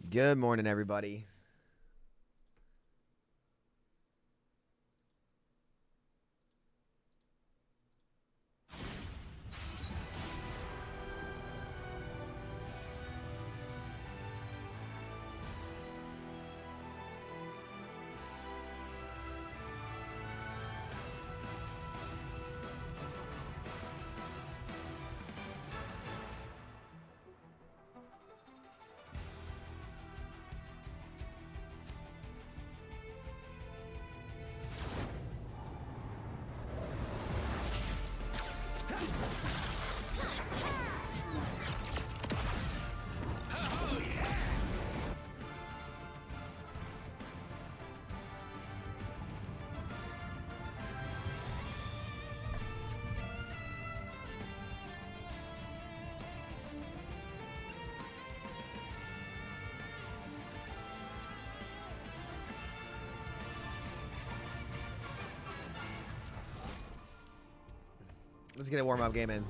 Good morning, everybody. Let's get a warm-up game in.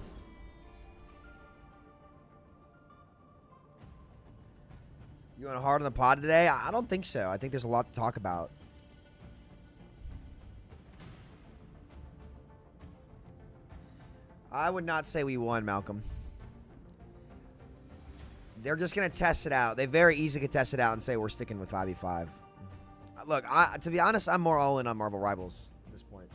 You want to hard on the pod today? I don't think so. I think there's a lot to talk about. I would not say we won, Malcolm. They're just going to test it out. They very easily could test it out and say we're sticking with 5v5. Look, to be honest, I'm more all in on Marvel Rivals at this point.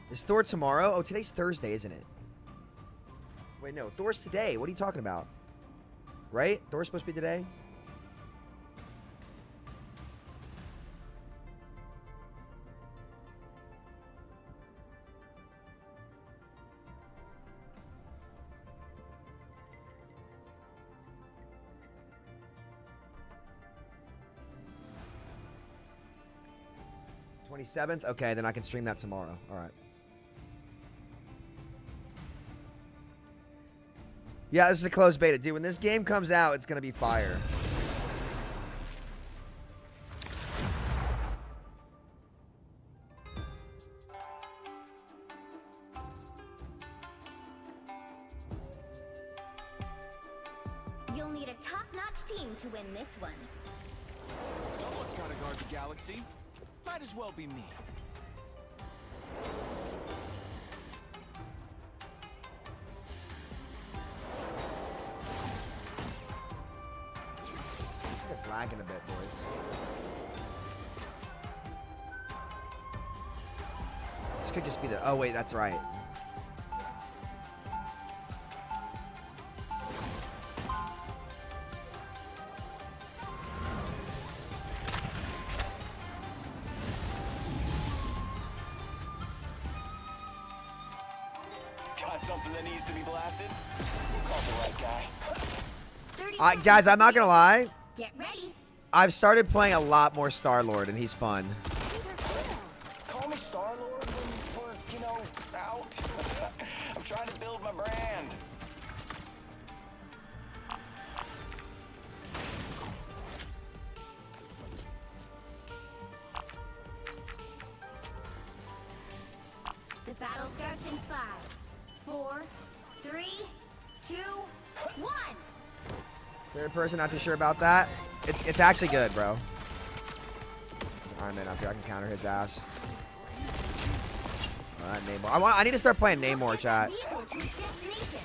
Is Thor tomorrow? Oh, today's Thursday, isn't it? Wait, no. Thor's today. What are you talking about? Right? Thor's supposed to be today? $27th? Okay, then I can stream that tomorrow. All right. Yeah, this is a closed beta. Dude, when this game comes out, it's going to be fire. You'll need a top-notch team to win this one. Someone's got to guard the galaxy. Might as well be me. It's lagging a bit, boys. This could just be the... Oh, wait, that's right. Got something that needs to be blasted? Call the right guy. Guys, I'm not going to lie. Get ready. I've started playing a lot more Star-Lord, and he's fun. Call me Star-Lord when we're, you know, out. I'm trying to build my brand. The battle starts in 5, 4, 3, 2, 1. Third person, not too sure about that. It's actually good, bro. Iron Man up here. I can counter his ass. All right, Namor. I need to start playing Namor, chat. Vehicle to its destination.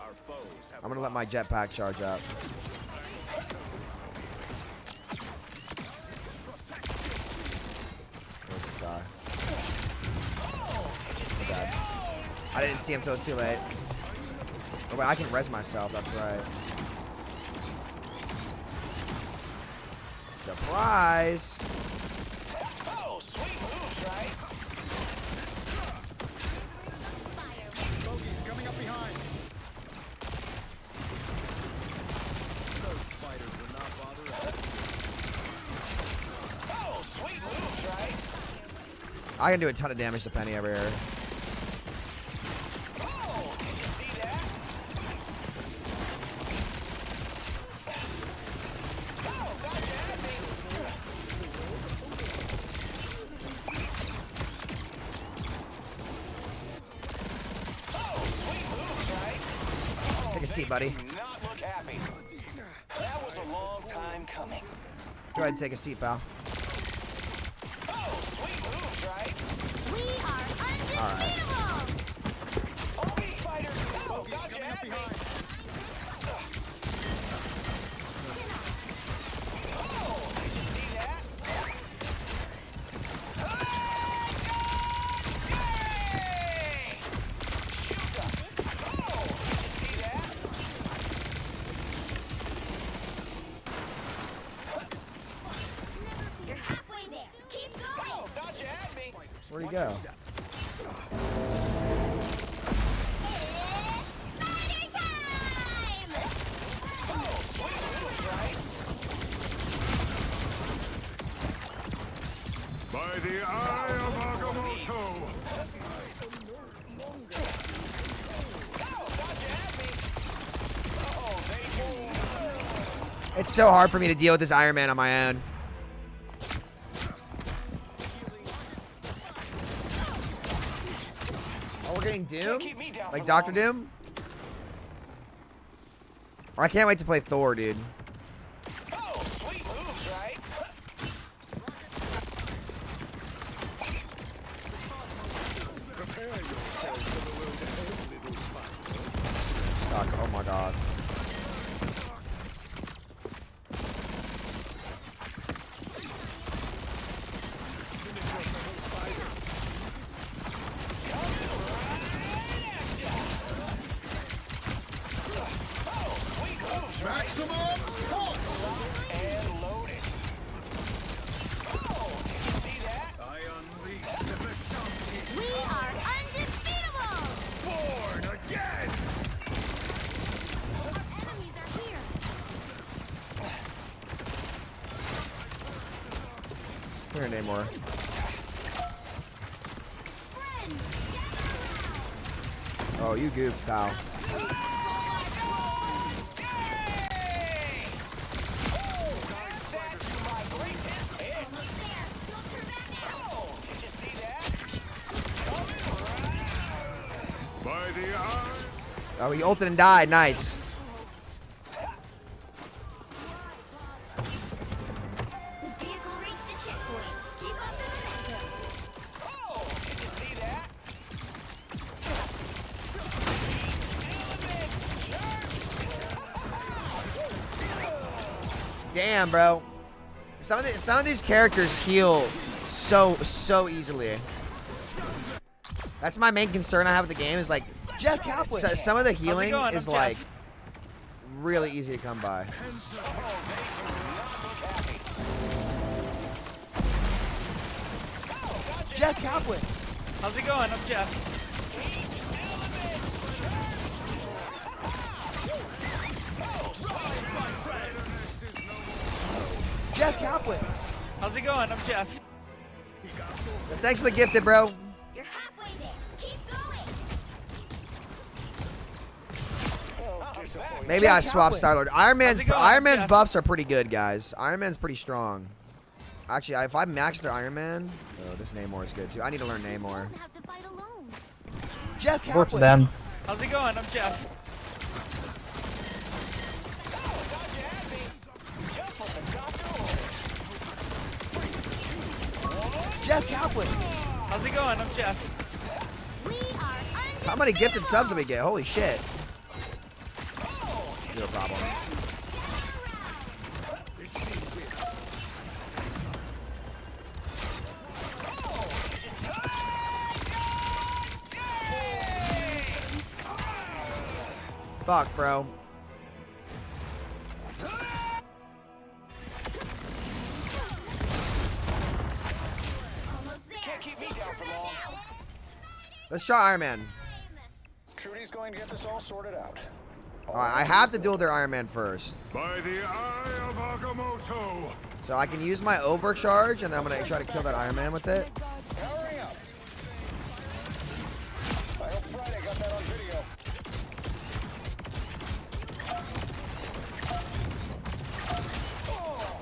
Our foes have I'm gonna let my jetpack charge up. Where's this guy? Oh, God. I didn't see him till it was too late. Oh, wait, I can res myself. That's right. Surprise! Oh, sweet moves, right? Loki's coming up behind. Those spiders will not bother us. Oh, sweet moves, right? I can do a ton of damage to Penny over here. Oh, did you see that? seat, buddy. Do not look happy. That was a long time coming. Go ahead and take a seat, pal. Oh, sweet moves, right? We are undefeatable! All these fighters. Oh, thought you had me. Oh, did you see that? Yay! Shoot up. Oh, did you see that? You're halfway there. Keep going! Oh, thought you had me. Where'd he go? It's spider time! Oh, sweet moves, right? By the eye of Agamotto! Oh, thought you had me. Oh, they It's so hard for me to deal with this Iron Man on my own. Oh, we're getting Doom? keep me down Like for Doctor long. Doom? I can't wait to play Thor, dude. Oh, sweet moves, right? Suck. Oh my god. Maximum force! And loaded. Oh, did you see that? I unleash the Vishanti! We are undefeatable! Born again! Our enemies are here! Here, Namor. Friends, Oh, you goofed, pal. By the eye... Oh, he ulted and died. Nice. the vehicle reached a checkpoint. Keep up the momentum. Oh, did you see that? Damn, bro. Some of these characters heal so easily. That's my main concern I have with the game is like Jeff Kaplan. some of the healing going? is I'm like Jeff. really easy to come by. Jeff Kaplan. How's it going? I'm Jeff. Jeff Kaplan. How's it going? I'm Jeff. Thanks for the gifted, bro. You're halfway there. Keep going! Maybe I Jeff swap Kaplan. Star-Lord. How's it going, Iron Man's Jeff? buffs are pretty good, guys. Iron Man's pretty strong. Actually, if I max their Iron Man, oh, this Namor is good too. I need to learn Namor. Don't have to fight alone. Jeff Report to Kaplan. them. How's it going? I'm Jeff. Jeff Kaplan. How's it going? I'm Jeff. We are undefeatable! How many gifted subs did we get? Holy shit. No problem. Fuck, bro. Almost there. Can't keep me down for long. Let's try Iron Man. Trudy's going to get this all sorted out. Alright, I have to duel their Iron Man first. By the eye of Agamotto! So I can use my overcharge, and then I'm going to try to kill that Iron Man with it. Hurry up. I hope Friday got that on video.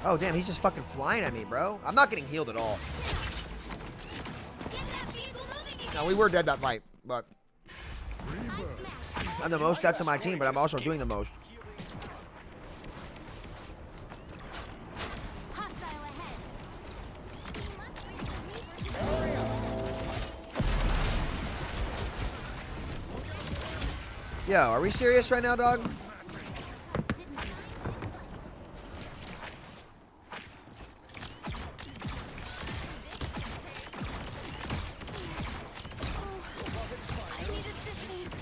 Oh, damn, he's just fucking flying at me, bro. I'm not getting healed at all. Get that vehicle moving again. No, we were dead that fight, but... I smashed. I'm the most deaths on my team, but I'm also doing the most. Hostile ahead. Yo, are we serious right now, dog? I need assistance.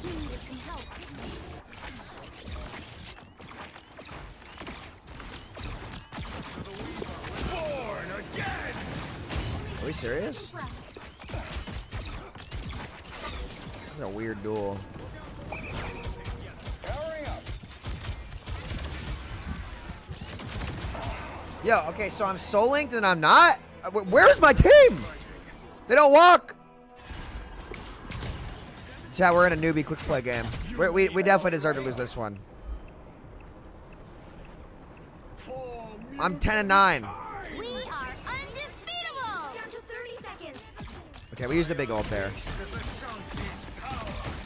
You needed some help, didn't you? Born again! Are we serious? Left. This is a weird duel. Powering up. Yo, okay, so I'm soul linked and I'm not? Where's my team? They don't walk. Chat, we're in a newbie quick play game. We definitely deserve to lose this one. I'm 10 and 9. We are undefeatable. Down to 30 seconds. Okay, we used a big ult there.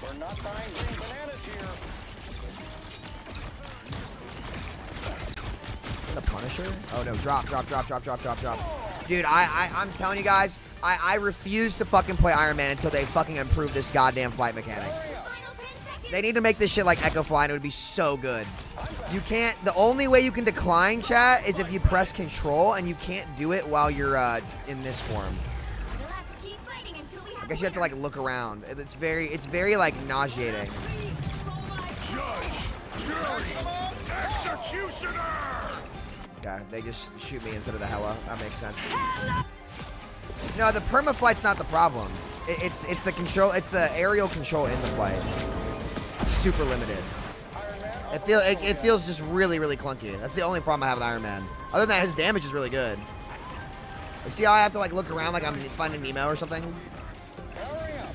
We're not buying green bananas here. The Punisher? Oh no, drop. Dude, I'm telling you guys, I refuse to fucking play Iron Man until they fucking improve this goddamn flight mechanic. Final 10 seconds. They need to make this shit like Echo Fly and it would be so good. You can't, the only way you can decline, chat, is if you press control and you can't do it while you're in this form. You'll have to keep fighting until we have I guess you have to like look around. It's very like nauseating. Judge, jury, executioner! Yeah, they just shoot me instead of the Hela. That makes sense. No, the perma-flight's not the problem. It's the control. It's the aerial control in the flight. Super limited. It feels just really clunky. That's the only problem I have with Iron Man. Other than that, his damage is really good. Like, see how I have to like look around like I'm finding Nemo or something? Powering up.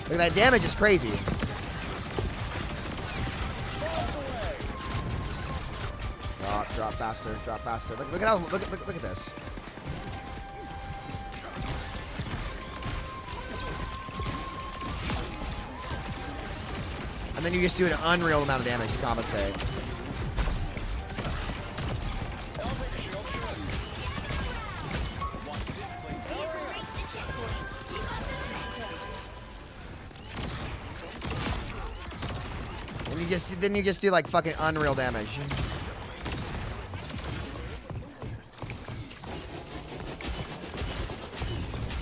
Like that damage is crazy. Drop faster. Look at how look at this. And then you just do an unreal amount of damage to compensate. reached the checkpoint. Keep up the momentum. And then you just do like fucking unreal damage.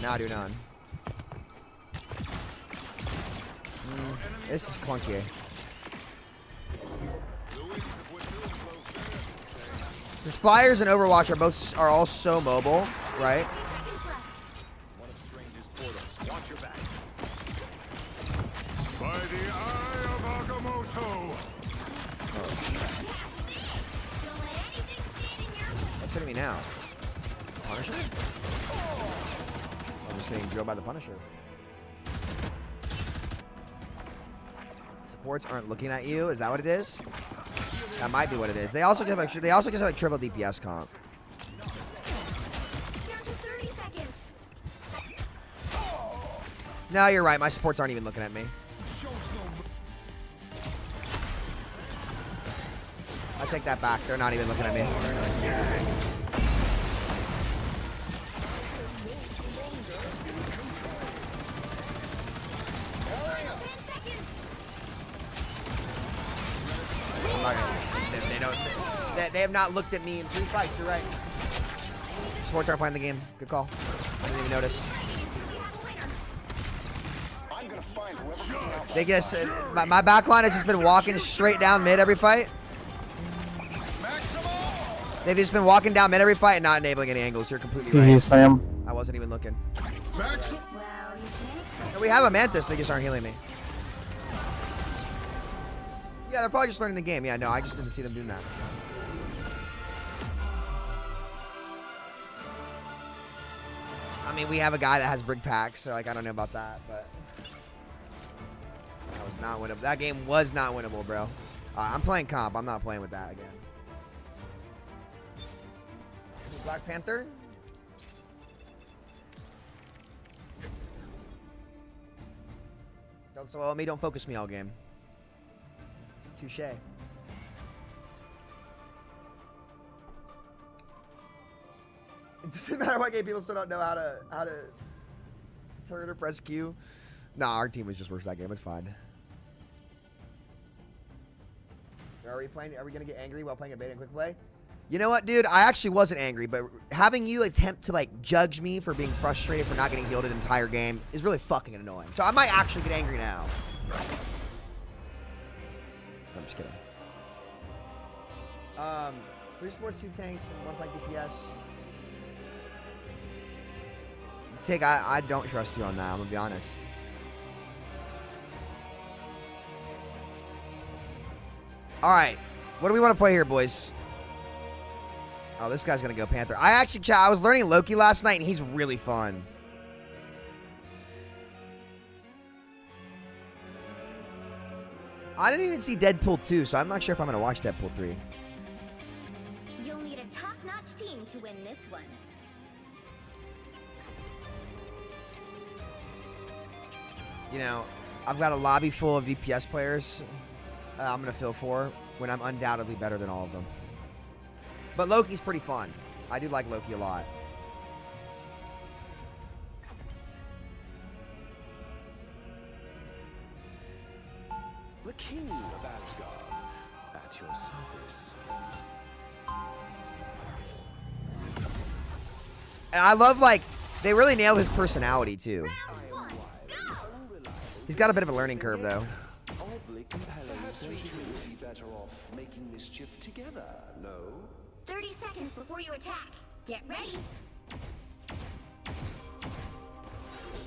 Now do none. This is clunky. Because flyers and Overwatch are all so mobile, right? By the eye of Agamotto! Don't let anything stand in your way. What's hitting me now? Punisher? I'm just getting drilled by the Punisher. Supports aren't looking at you. Is that what it is? That might be what it is. They also give like triple DPS comp. Down to 30 seconds. No, you're right. My supports aren't even looking at me. I take that back. They're not even looking at me. Final 10 seconds. I'm not gonna, they don't. They have not looked at me in 3 fights. You're right. Supports aren't playing the game. Good call. I didn't even notice. I'm gonna find whoever can out. They just my backline has just been walking straight down mid every fight. They've just been walking down mid every fight and not enabling any angles. You're completely right. Sam. I wasn't even looking. Well, you can't expect. And we have a Mantis. They just aren't healing me. Yeah, they're probably just learning the game. Yeah, no, I just didn't see them doing that. I mean, we have a guy that has brick packs, so like I don't know about that, but that was not winnable. That game was not winnable, bro. I'm playing comp. I'm not playing with that again. Black Panther. Don't solo me. Don't focus me all game. Touche. It doesn't matter what game, people still don't know how to turn or press Q. Nah, our team was just worse that game. It's fine. Are we gonna get angry while playing a beta and quick play? You know what, dude? I actually wasn't angry, but having you attempt to like judge me for being frustrated for not getting healed an entire game is really fucking annoying. So I might actually get angry now. I'm just kidding. 3 supports, 2 tanks, and 1 flank DPS. Take, I don't trust you on that. I'm gonna be honest. All right, what do we want to play here, boys? Oh, this guy's gonna go Panther. I was learning Loki last night, and he's really fun. I didn't even see Deadpool 2, so I'm not sure if I'm gonna watch Deadpool 3. You'll need a top-notch team to win this one. You know, I've got a lobby full of DPS players I'm going to fill for when I'm undoubtedly better than all of them. But Loki's pretty fun. I do like Loki a lot. The king of Asgard, at your service. And I love, like, they really nailed his personality, too. Round 1, go! He's got a bit of a learning curve, though. Oddly compelling. Perhaps we would be better off making mischief together, no? 30 seconds before you attack. Get ready.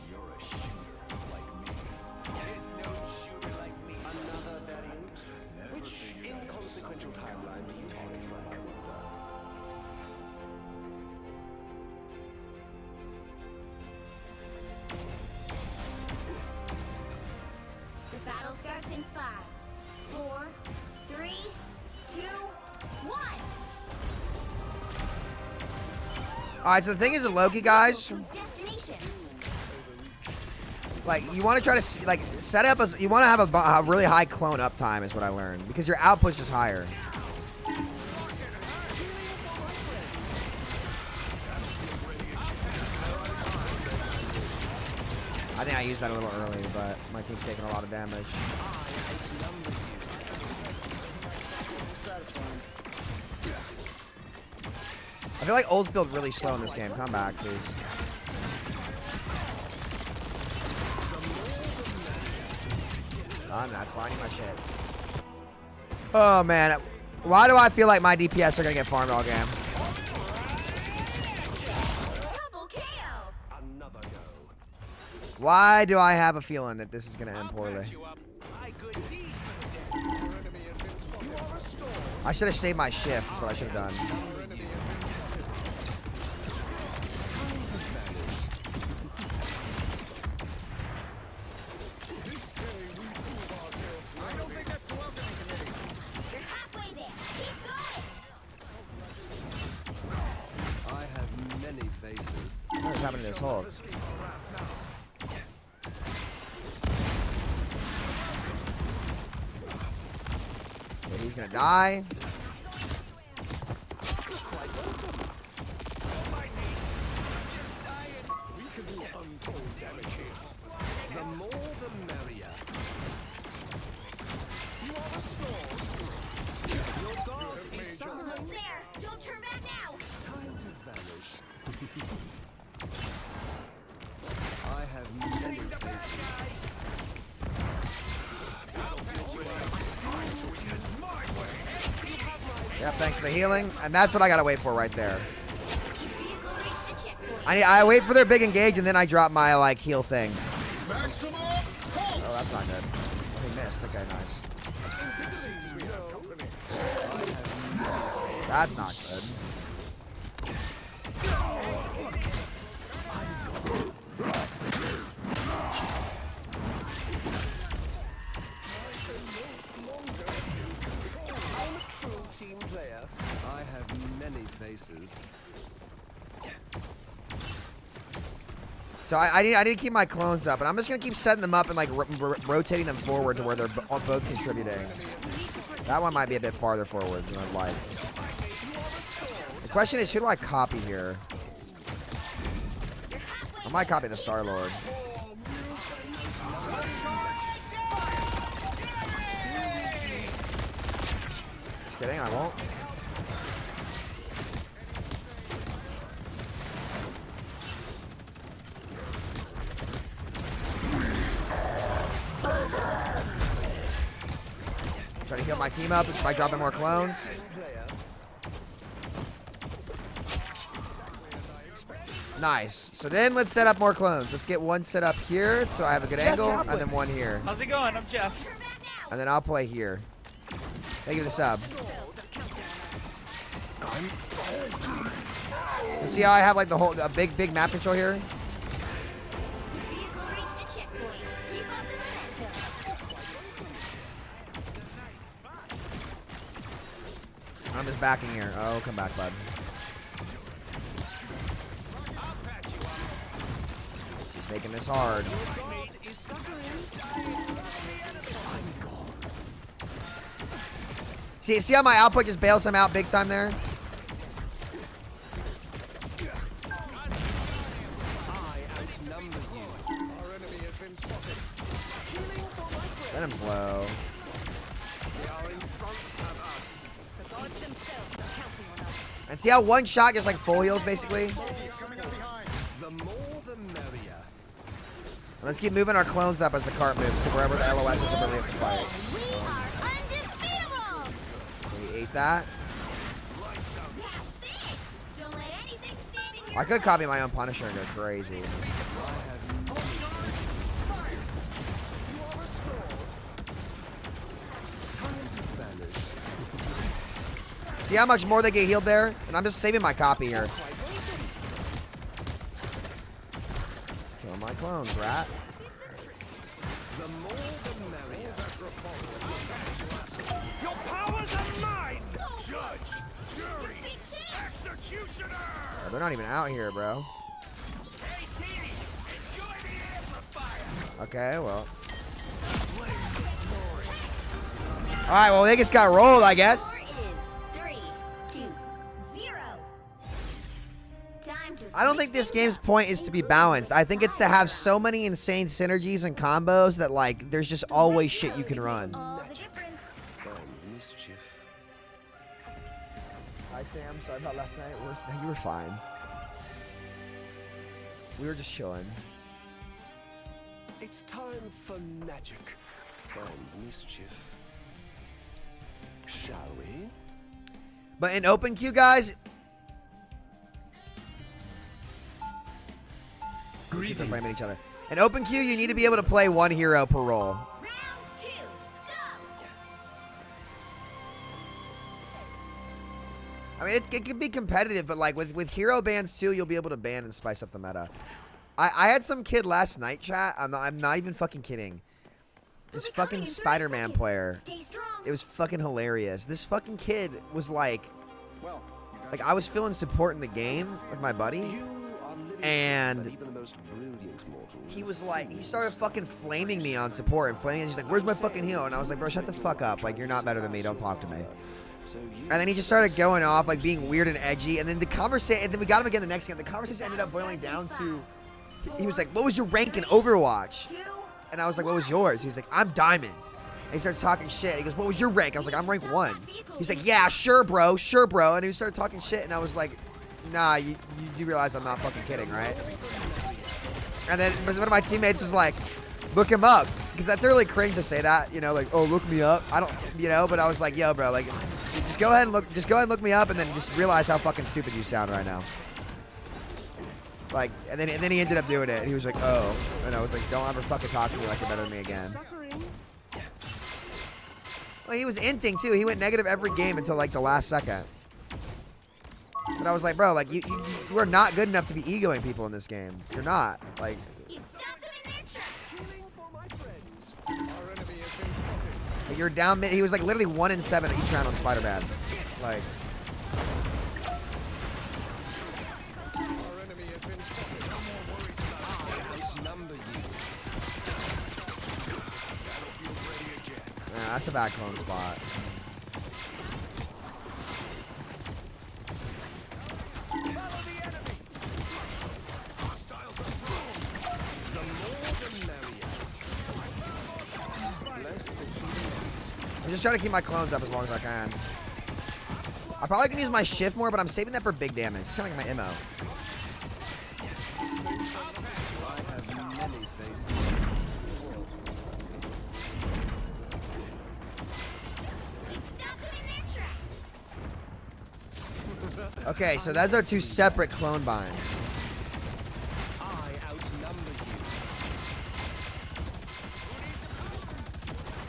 You're a shooter like me. There's no shooter like me. Another variant? Which inconsequential timeline do you talk from? The battle starts in 5, 4, 3, 2, 1. Alright, so the thing is with Loki, guys, To its destination. like, you want to try to, like, set up as, you want to have a really high clone uptime is what I learned. Because your output's just higher. I think I used that a little early, but my team's taking a lot of damage. I feel like Old's build really slow in this game. Come back, please. I'm not. I need my shit. Oh, man. Why do I feel like my DPS are going to get farmed all game? Double KO. Another go. Why do I have a feeling that this is going to end poorly? I should have saved my shift. That's what I should have done. You're halfway there. Keep going. I have many faces. What is happening to this Hulk? Okay, he's gonna die. We can do untold damage here. The more the merrier. You are restored. Your guard is Almost there. Don't turn back now. time to vanish. I have many faces. Yep, thanks to the healing. And that's what I gotta wait for right there. Vehicle reached the checkpoint. I wait for their big engage and then I drop my, like, heal thing. Maximum Oh, that's not good. He missed. Okay, nice. That's not good. I'm a true team player. I have many faces. So I need to keep my clones up, and I'm just gonna keep setting them up and like rotating them forward to where they're both contributing. That one might be a bit farther forward than I'd like. The question is, who do I copy here? I might copy the Star-Lord. Just kidding, I won't. Try to heal my team up by dropping more clones. Nice. So then let's set up more clones. Let's get one set up here so I have a good angle, and then one here. How's it going? I'm Jeff. And then I'll play here. Thank you for the sub. You see how I have like the whole big map control here? Vehicle reached a checkpoint. Keep up the momentum. I'm just backing here. Oh, come back, bud. He's making this hard. See how my output just bails him out big time there? Venom's low. And see how one shot just like full heals basically? The more the merrier. Let's keep moving our clones up as the cart moves to wherever the LOS is and we have to fight. We are undefeatable. We ate that. That's it. Don't let anything stand in your I could copy my own Punisher and go crazy. See how much more they get healed there? And I'm just saving my copy here. Kill my clones, rat. The more the merrier. Your powers are mine! Judge, jury, executioner! Oh, they're not even out here, bro. Hey, Dee, enjoy the amplifier! Okay, well. Alright, well, they just got rolled, I guess. score is 3-2-0. Time to I don't switch think this things game's up. point is to be balanced. I think it's to have so many insane synergies and combos that, like, there's just always shit you can run. All the difference. Mischief. Hi, Sam. Sorry about last night. You were fine. We were just chilling. It's time for magic and mischief. Shall we? But in open queue, guys, they're framing each other. In open queue, you need to be able to play one hero per role. Round 2. Go. I mean, it can be competitive, but like with hero bans too, you'll be able to ban and spice up the meta. I had some kid last night, chat. I'm not even fucking kidding. This fucking Spider-Man player. Stay strong. It was fucking hilarious. This fucking kid was like, Well, I was feeling support in the game with my buddy. you are living And that even the most brilliant mortals he was like, he started fucking flaming me on support and flaming. He's like, "Where's my fucking heal?" And I was like, "Bro, shut the fuck up. Like, you're not better than me. Don't talk to me." So you And then he just started going off, like being weird and edgy. And then the conversation, and then we got him again the next game. The conversation ended up boiling down to, he was like, "What was your rank in Overwatch?" 2. And I was like, "What was yours?" He was like, "I'm Diamond." And he starts talking shit. He goes, "What was your rank?" I was like, "I'm rank 1." He's like, "Yeah, sure, bro. Sure, bro." And he started talking shit. And I was like, "Nah, you realize I'm not fucking kidding, right?" And then one of my teammates was like, "Look him up." Because that's really cringe to say that, you know, like, "Oh, look me up." I don't, you know, but I was like, "Yo, bro, like, just go ahead and look me up and then just realize how fucking stupid you sound right now." Like, and then he ended up doing it. He was like, "Oh." And I was like, "Don't ever fucking talk to me like you're better than me again." Well, he was inting too. He went negative every game until like the last second. But I was like, "Bro, like you are not good enough to be egoing people in this game. You're not." Like, You stopped them in their tracks. you're down mid. He was like literally 1 in 7 each round on Spider-Man. Like, that's a bad clone spot. I'm just trying to keep my clones up as long as I can. I probably can use my shift more, but I'm saving that for big damage. It's kind of like my MO. Okay, so those are two separate clone binds. I outnumber you.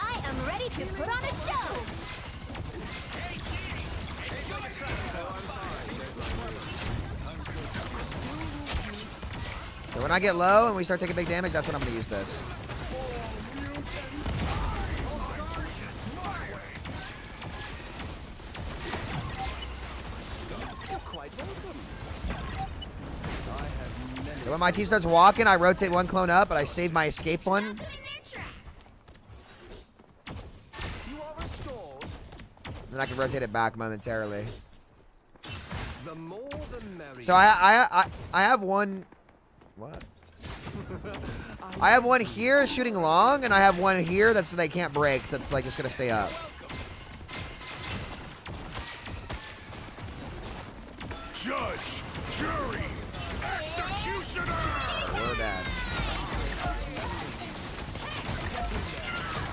I am ready to put on a show. So when I get low and we start taking big damage, that's when I'm going to use this. So when my team starts walking, I rotate one clone up, but I save my escape one. Stop them in their tracks. You are restored. Then I can rotate it back momentarily. The more the merrier. So I have one. What? I have one here shooting long, and I have one here that's they can't break. That's like just gonna stay up. Judge, jury, executioner! We're dead.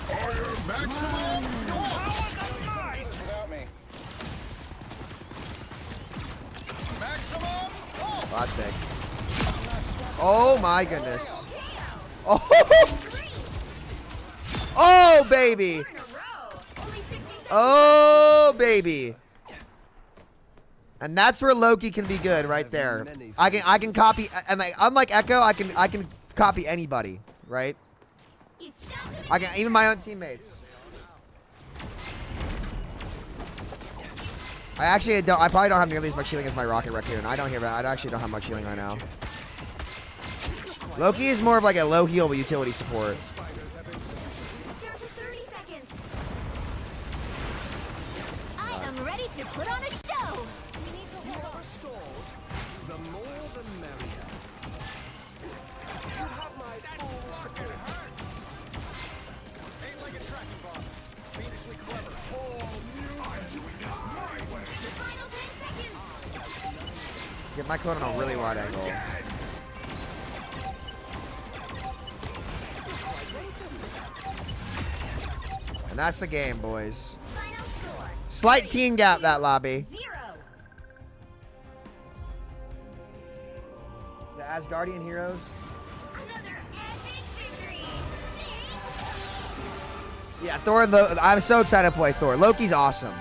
Fire maximum! Without me. Maximum! Oh, that's big. Oh my goodness. Oh, oh baby. In a row. Only 60 seconds. Oh baby. And that's where Loki can be good right there. I can copy, and like, unlike Echo, I can copy anybody, right? You stop them in I can even my own teammates. I probably don't have nearly as much healing as my Rocket Raccoon. I actually don't have much healing right now. Loki is more of like a low heal but utility support. down to 30 seconds. I am ready to put on a show. We need to You hold are on. restored. The more the merrier. You have my full support. Ain't like a tracking box. Fiendishly clever. I'm doing this my way. Final 10 seconds. Get my clone on a really wide angle. And that's the game, boys. Final score. Slight team gap, that lobby. 0. The Asgardian heroes. Another epic victory. Yeah, Thor. I'm so excited to play Thor. Loki's awesome.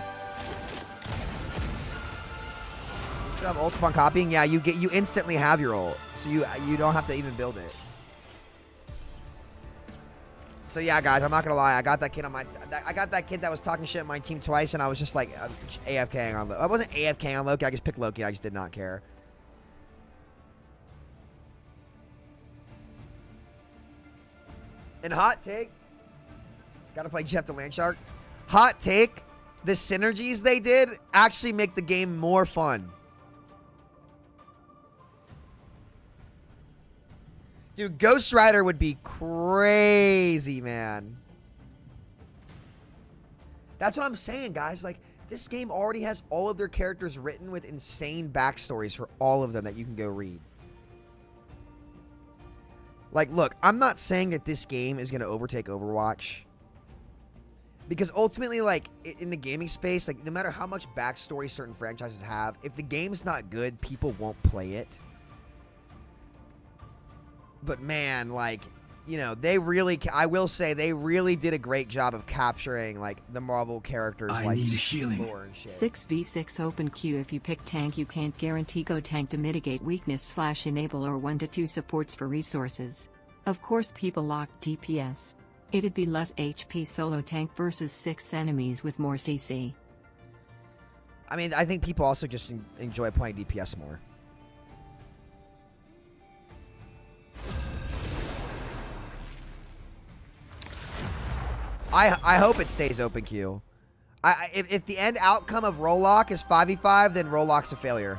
You still have ult upon copying. Yeah, you instantly have your ult, so you don't have to even build it. So yeah, guys, I'm not gonna lie. I got that kid on I got that kid that was talking shit on my team twice, and I was just like AFKing on Loki. I wasn't AFKing on Loki. I just picked Loki. I just did not care. And hot take. Gotta play Jeff the Landshark. Hot take. The synergies they did actually make the game more fun. Dude, Ghost Rider would be crazy, man. That's what I'm saying, guys. Like, this game already has all of their characters written with insane backstories for all of them that you can go read. Like, look, I'm not saying that this game is going to overtake Overwatch. Because ultimately, like, in the gaming space, like, no matter how much backstory certain franchises have, if the game's not good, people won't play it. But man, like, you know, they really, I will say, they really did a great job of capturing, like, the Marvel characters, like, lore and shit. 6v6 open queue. If you pick tank, you can't guarantee go tank to mitigate weakness / enable or 1 to 2 supports for resources. Of course, people lock DPS. It'd be less HP solo tank versus 6 enemies with more CC. I mean, I think people also just enjoy playing DPS more. I hope it stays open queue. If the end outcome of Rollock is 5v5, then Rollock's a failure.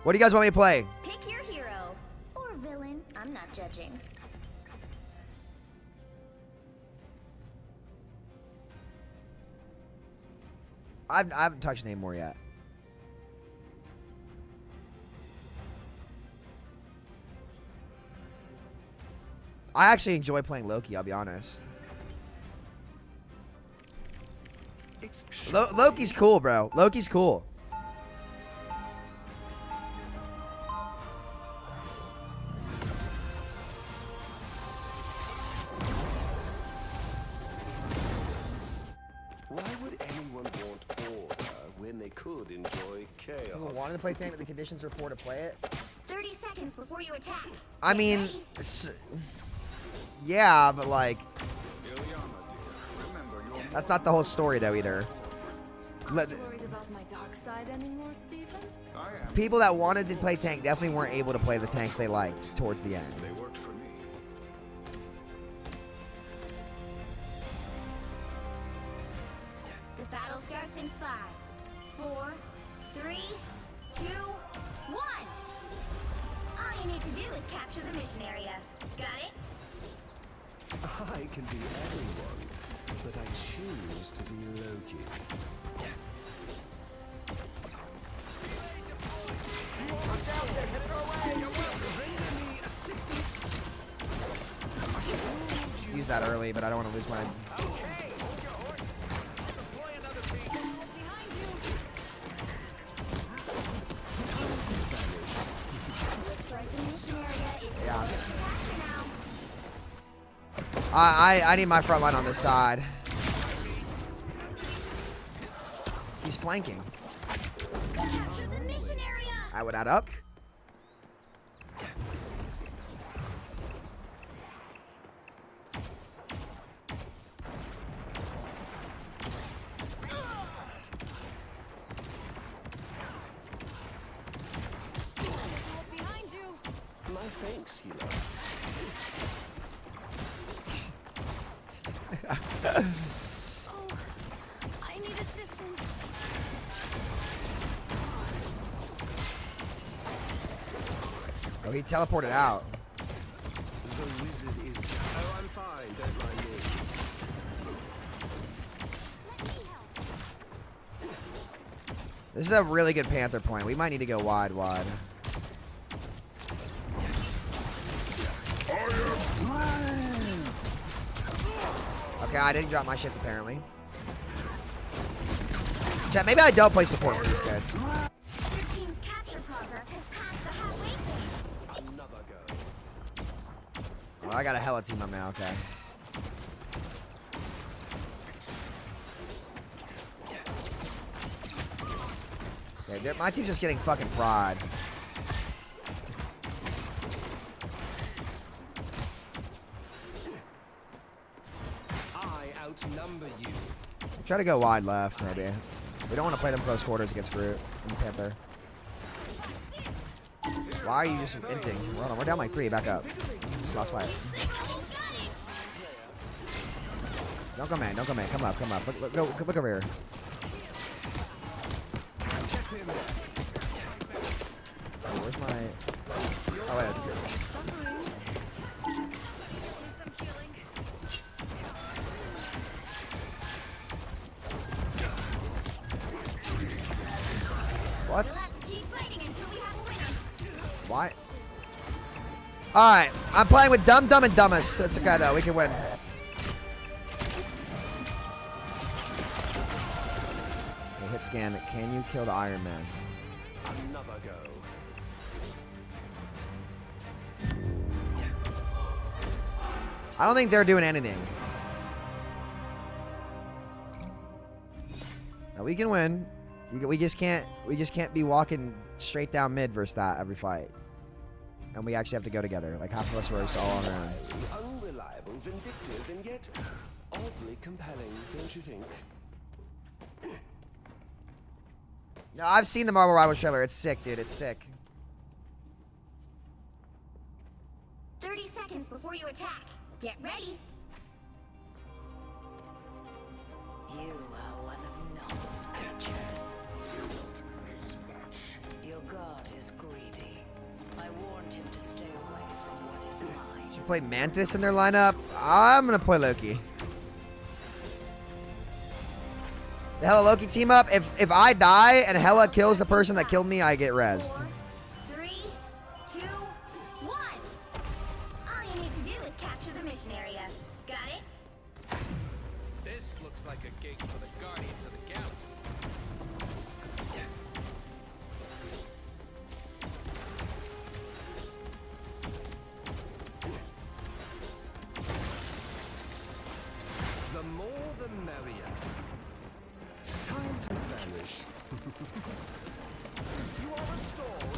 What do you guys want me to play? Pick your hero or villain. I'm not judging. I haven't touched Namor yet. I actually enjoy playing Loki, I'll be honest. Loki's cool, bro. Loki's cool. Why would anyone want order when they could enjoy chaos? People wanted to play tank, but the conditions were poor to play it. 30 seconds before you attack. I Get mean, ready. yeah, but like, Ileana, dear. Remember, you're that's not the whole story though either. Let- Worried about my dark side anymore, Stephen? I am. people that wanted to play tank definitely weren't able to play the tanks they liked towards the end. They worked for me. The battle starts in 5, 4, 3, 2, 1. All you need to do is capture the mission area. Got it? I can be anyone, but I choose to be Loki. Use that early, but I don't want to lose my. Looks like the mission area is Yeah. captured now. I need my front line on this side. He's flanking. Capture the mission area. I would add up. Behind you! My thanks, Hela. Oh, I need assistance. Oh, he teleported out. The wizard is. Oh, I'm fine. Don't mind me. This is a really good Panther point. We might need to go wide. Okay, I didn't drop my shift apparently. Chat, maybe I don't play support for these kids. Your team's capture progress has passed the halfway point. Another go. Oh, I got a Hela team up now, okay. Okay, my team's just getting fucking fried. I outnumber you. Try to go wide left, maybe. We don't want to play them close quarters against Groot and Panther. Why are you just inting? Hold on, we're down like 3. Back up. Just lost fight. Don't go man. Don't go man. Come up. Look over here. Oh, where's my? Oh wait. What? We'll have to keep fighting until we have a winner. Why? Alright, I'm playing with Dumb and Dumbest. That's okay though, we can win. Okay, hit scan. Can you kill the Iron Man? Another go. I don't think they're doing anything. Now we can win. We just can't be walking straight down mid versus that every fight. And we actually have to go together. Like half of us were just all on our own. Unreliable, vindictive, and yet oddly compelling, don't you think? No, I've seen the Marvel Rivals trailer. It's sick, dude. It's sick. 30 seconds before you attack. Get ready. You are one of Noah's creatures. Your god is greedy. I warned him to stay away from what is mine. Should play Mantis in their lineup. I'm gonna play Loki. The Hela Loki team up. If I die and Hela kills the person that killed me, I get rezzed. 4, 3, 2, 1. All you need to do is capture the mission area. Got it? This looks like a gig for the Guardians of the Galaxy. The more the merrier. Time to vanish. You are restored.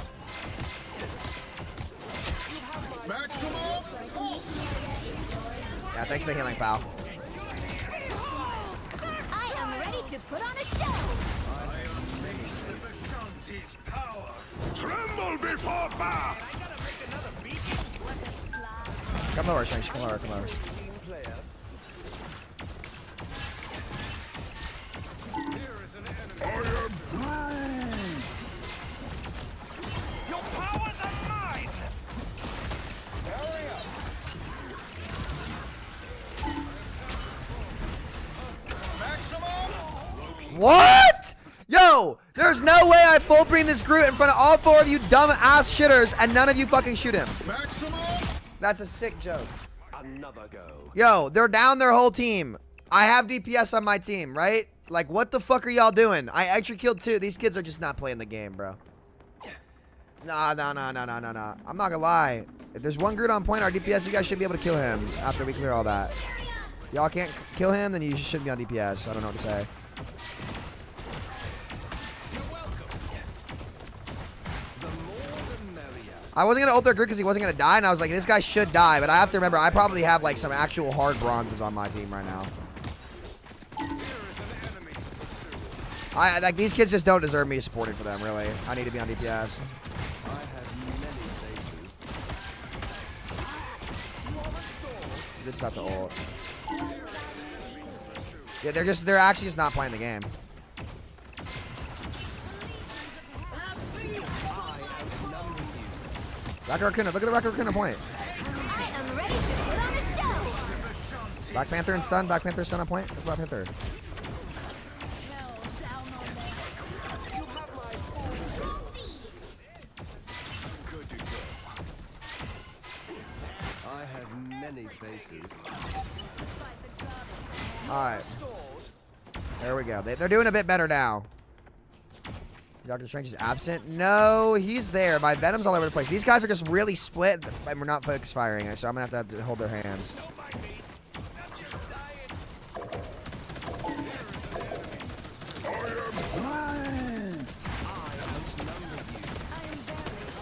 Yeah, thanks for the healing, pal. I am ready to put on a show. Tremble before Bath! Come lower, Strange. Come lower, come lower. Team player. Here is an enemy. Your powers are mine! Hurry up! What? Yo, there's no way I full bring this Groot in front of all 4 of you dumb ass shitters and none of you fucking shoot him. That's a sick joke. Another go. Yo, they're down their whole team. I have DPS on my team, right? Like, what the fuck are y'all doing? I extra killed 2. These kids are just not playing the game, bro. Nah. I'm not gonna lie. If there's one Groot on point, our DPS, you guys should be able to kill him after we clear all that. Y'all can't kill him, then you shouldn't be on DPS. I don't know what to say. I wasn't gonna ult their Groot because he wasn't gonna die, and I was like, this guy should die, but I have to remember, I probably have like some actual hard bronzes on my team right now. Like these kids just don't deserve me supporting for them, really. I need to be on DPS. I have many faces. It's about to ult. Yeah, they're actually just not playing the game. Rocket Raccoon, look at the Rocket Raccoon point. I am ready to put on a show. Black Panther and Stun, Black Panther, Stun on point. Black Panther. Good to go. I have many faces. Alright. There we go. They're doing a bit better now. Doctor Strange is absent. No, he's there. My Venom's all over the place. These guys are just really split, and we're not focus firing, so I'm going to have to hold their hands.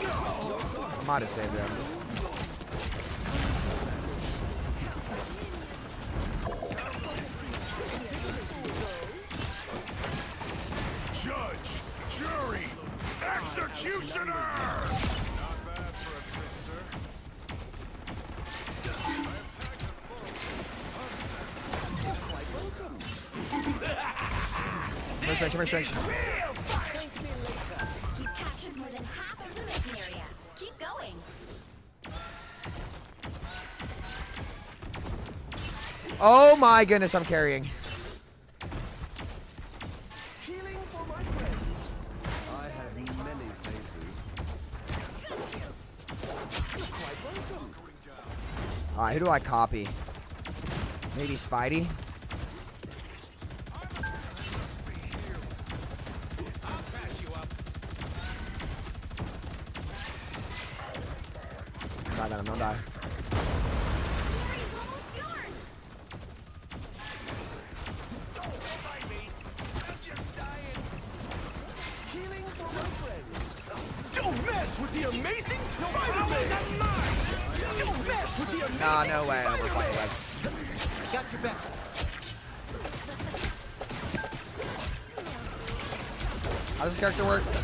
I might have saved them. Judge, jury, executioner! Not bad for a trickster. First range. You've captured more than half of the mission area. Keep going. Oh my goodness, I'm carrying. Healing for my friends. I have many faces. Quite welcome. Alright, who do I copy? Maybe Spidey? I'll patch you up. Die, Venom, don't die. Area's almost yours. Don't mind me. I'm just dying. Healing for my friends. Don't mess with the amazing Spider-Man! Don't mess with the amazing Nah, no way. I'm overplaying, guys. Got your back. How does this character work? You'll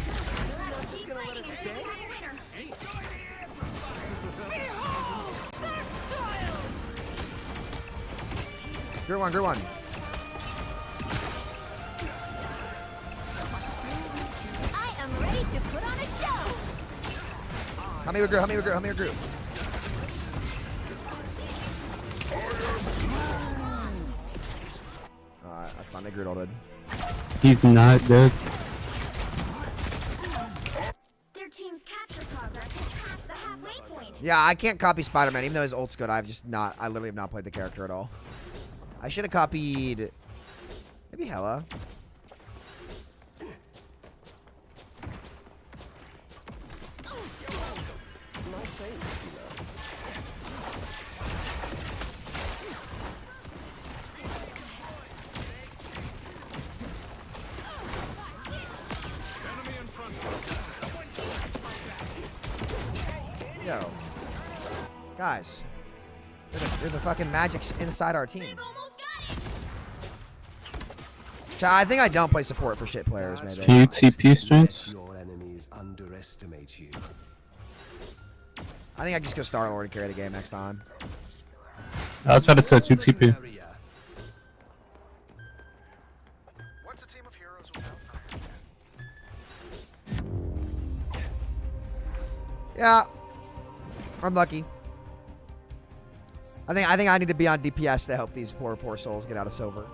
have to keep fighting until we have a winner. Grew one. I am ready to put on a show. Help me with Grew. Alright, that's fine. They Grew ulted. He's not dead. Their team's capture progress has passed the halfway point. Yeah, I can't copy Spider-Man, even though his ult's good. I literally have not played the character at all. I should have copied maybe Hela. Yo. Guys. There's a fucking magic inside our team. I think I don't play support for shit players, maybe. TP strengths. Your enemies underestimate you. I think I just go Star-Lord and carry the game next time. I'll try to touch you, TP. What's a team of heroes without Yeah. I'm lucky. I think I need to be on DPS to help these poor souls get out of silver.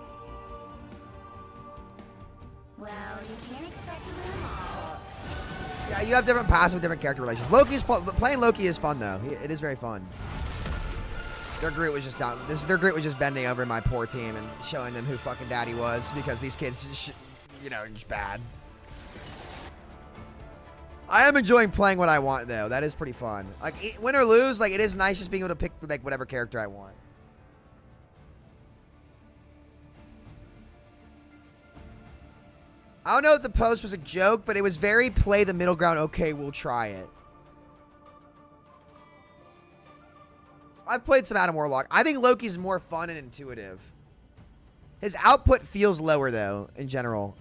Well, you can't expect to win them all. Yeah, you have different passive, different character relations. Playing Loki is fun though. It is very fun. Their Groot was just down. Their Groot was just bending over my poor team and showing them who fucking daddy was because these kids, just bad. I am enjoying playing what I want though. That is pretty fun. Like win or lose, like it is nice just being able to pick like whatever character I want. I don't know if the post was a joke, but it was very play the middle ground. Okay, we'll try it. I've played some Adam Warlock. I think Loki's more fun and intuitive. His output feels lower though, in general.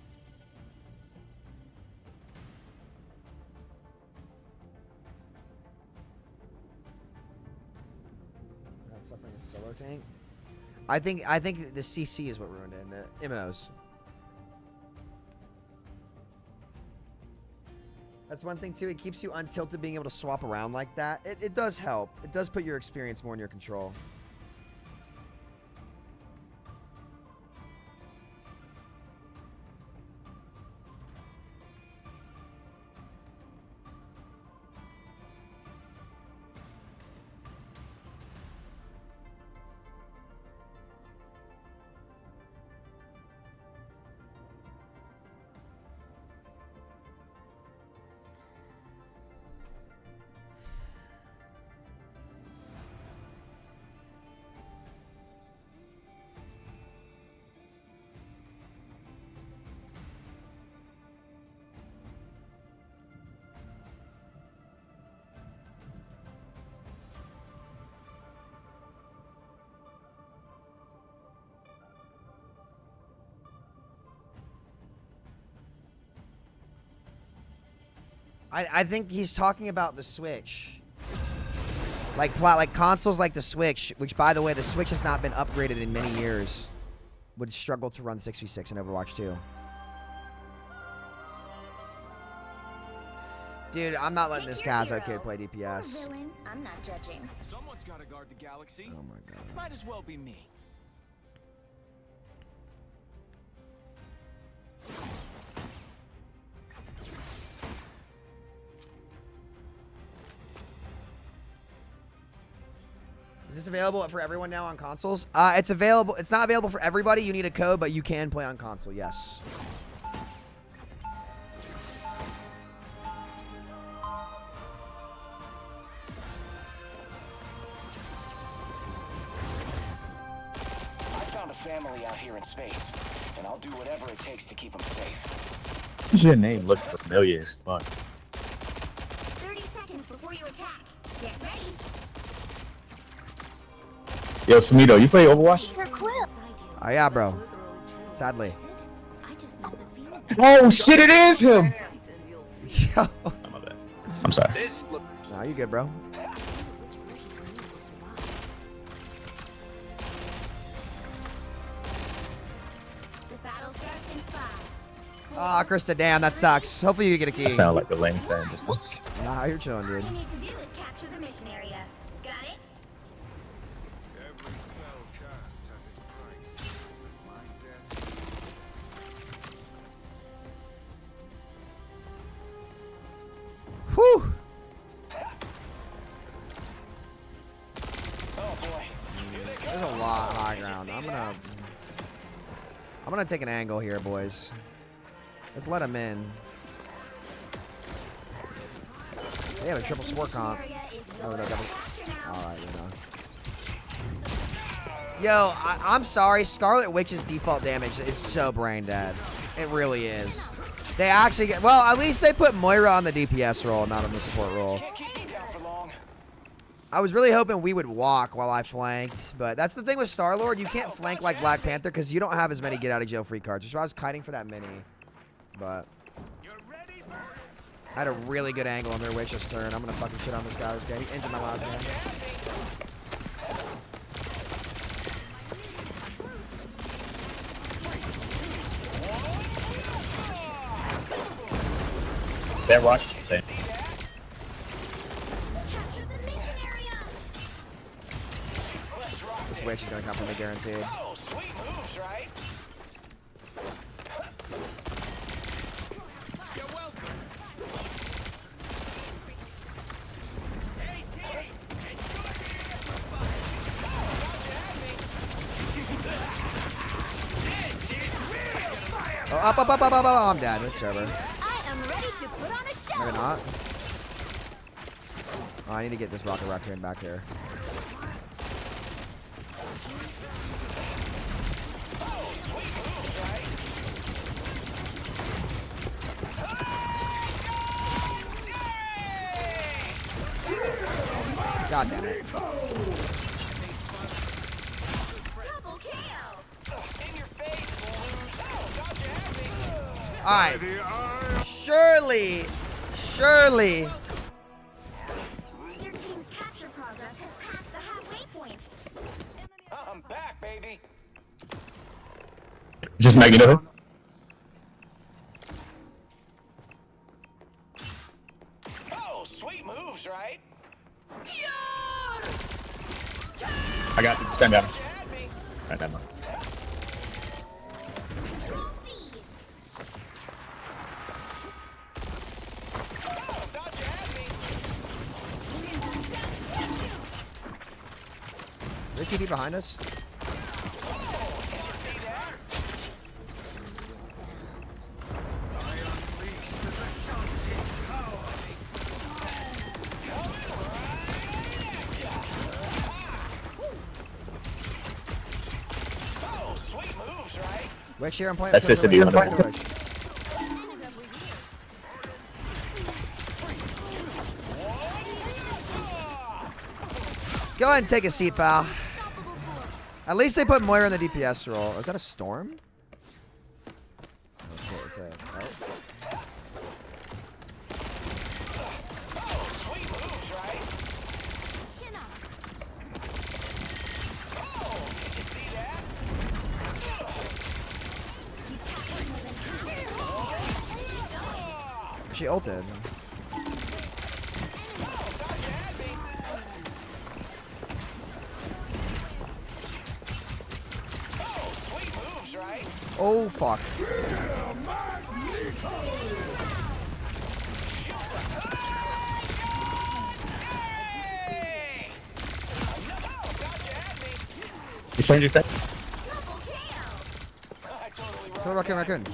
Not suffering a solo tank. I think the CC is what ruined it, and the MMOs. That's one thing too. It keeps you untilted, being able to swap around like that. It does help. It does put your experience more in your control. I think he's talking about the Switch. Like consoles like the Switch, which by the way, the Switch has not been upgraded in many years, would struggle to run 6v6 in Overwatch 2. Dude, I'm not letting this Kazo kid play DPS. Villain, I'm not judging. Someone's got to guard the galaxy. Oh my god. Might as well be me. Is this available for everyone now on consoles? It's available. It's not available for everybody. You need a code, but you can play on console. Yes. I found a family out here in space, and I'll do whatever it takes to keep them safe. Your name looks familiar as fuck. 30 seconds before you attack. Get ready. Yo, Samito, you play Overwatch? Her quill. Oh yeah, bro. Sadly. I just know the feeling. Oh shit, it is him! Yo. I'm sorry. This looks No, you good, bro. Ah, Krista, damn, that sucks. Hopefully you get a key. I sound like the lame fan just now. Nah, you're chilling, All dude. you need to do is capture the mission area. Got it? Every spell cast has its price. My debt. Whew. Oh boy. Here they There's a lot of high ground. I'm gonna take an angle here, boys. Let's let him in. They have a triple sport comp. Area is Oh, no, yours. double. Capture now. All right, you know. Yo, I'm sorry. Scarlet Witch's default damage is so brain dead. It really is. They actually get, well, at least they put Moira on the DPS role, not on the support role. can't keep me down for long. I was really hoping we would walk while I flanked, but that's the thing with Star-Lord. You can't flank like Black Panther because you don't have as many get-out-of-jail-free cards, which is why I was kiting for that mini. But I had a really good angle on their Witch's turn. I'm going to fucking shit on this guy. This guy, he injured my last man. That rock. Same. Capture the mission area. This Witch is going to come from me, guaranteed. Oh, sweet moves, right? You're welcome. Oh, up. I'm dead. That's Trevor. I am ready to put on a show. Maybe not. Oh, I need to get this Rocket Raccoon back here. God damn it. Double KO. In your face, loser. Oh, thought you had me. Alright. The eye. Surely. Their team's capture progress has passed the halfway point. I'm back, baby. Just Magneto. Oh, sweet moves, right? I got you. Stand down. You had me. Alright, never mind. Control C's. Oh, thought you had me. Is there TP behind us? Oh, sweet moves, right? Witch here, I'm playing. That's just to be I'm playing honest. the Witch. Go ahead and take a seat, pal. Unstoppable force. At least they put Moira in the DPS role. Is that a storm? It's right. Sweet moves, right? Chin up. Oh, did you see that? You captured more than half. She ulted. Sweet moves, right? Oh, fuck. Hey! You changed your thing? Double KO. I totally Kill the Raccoon.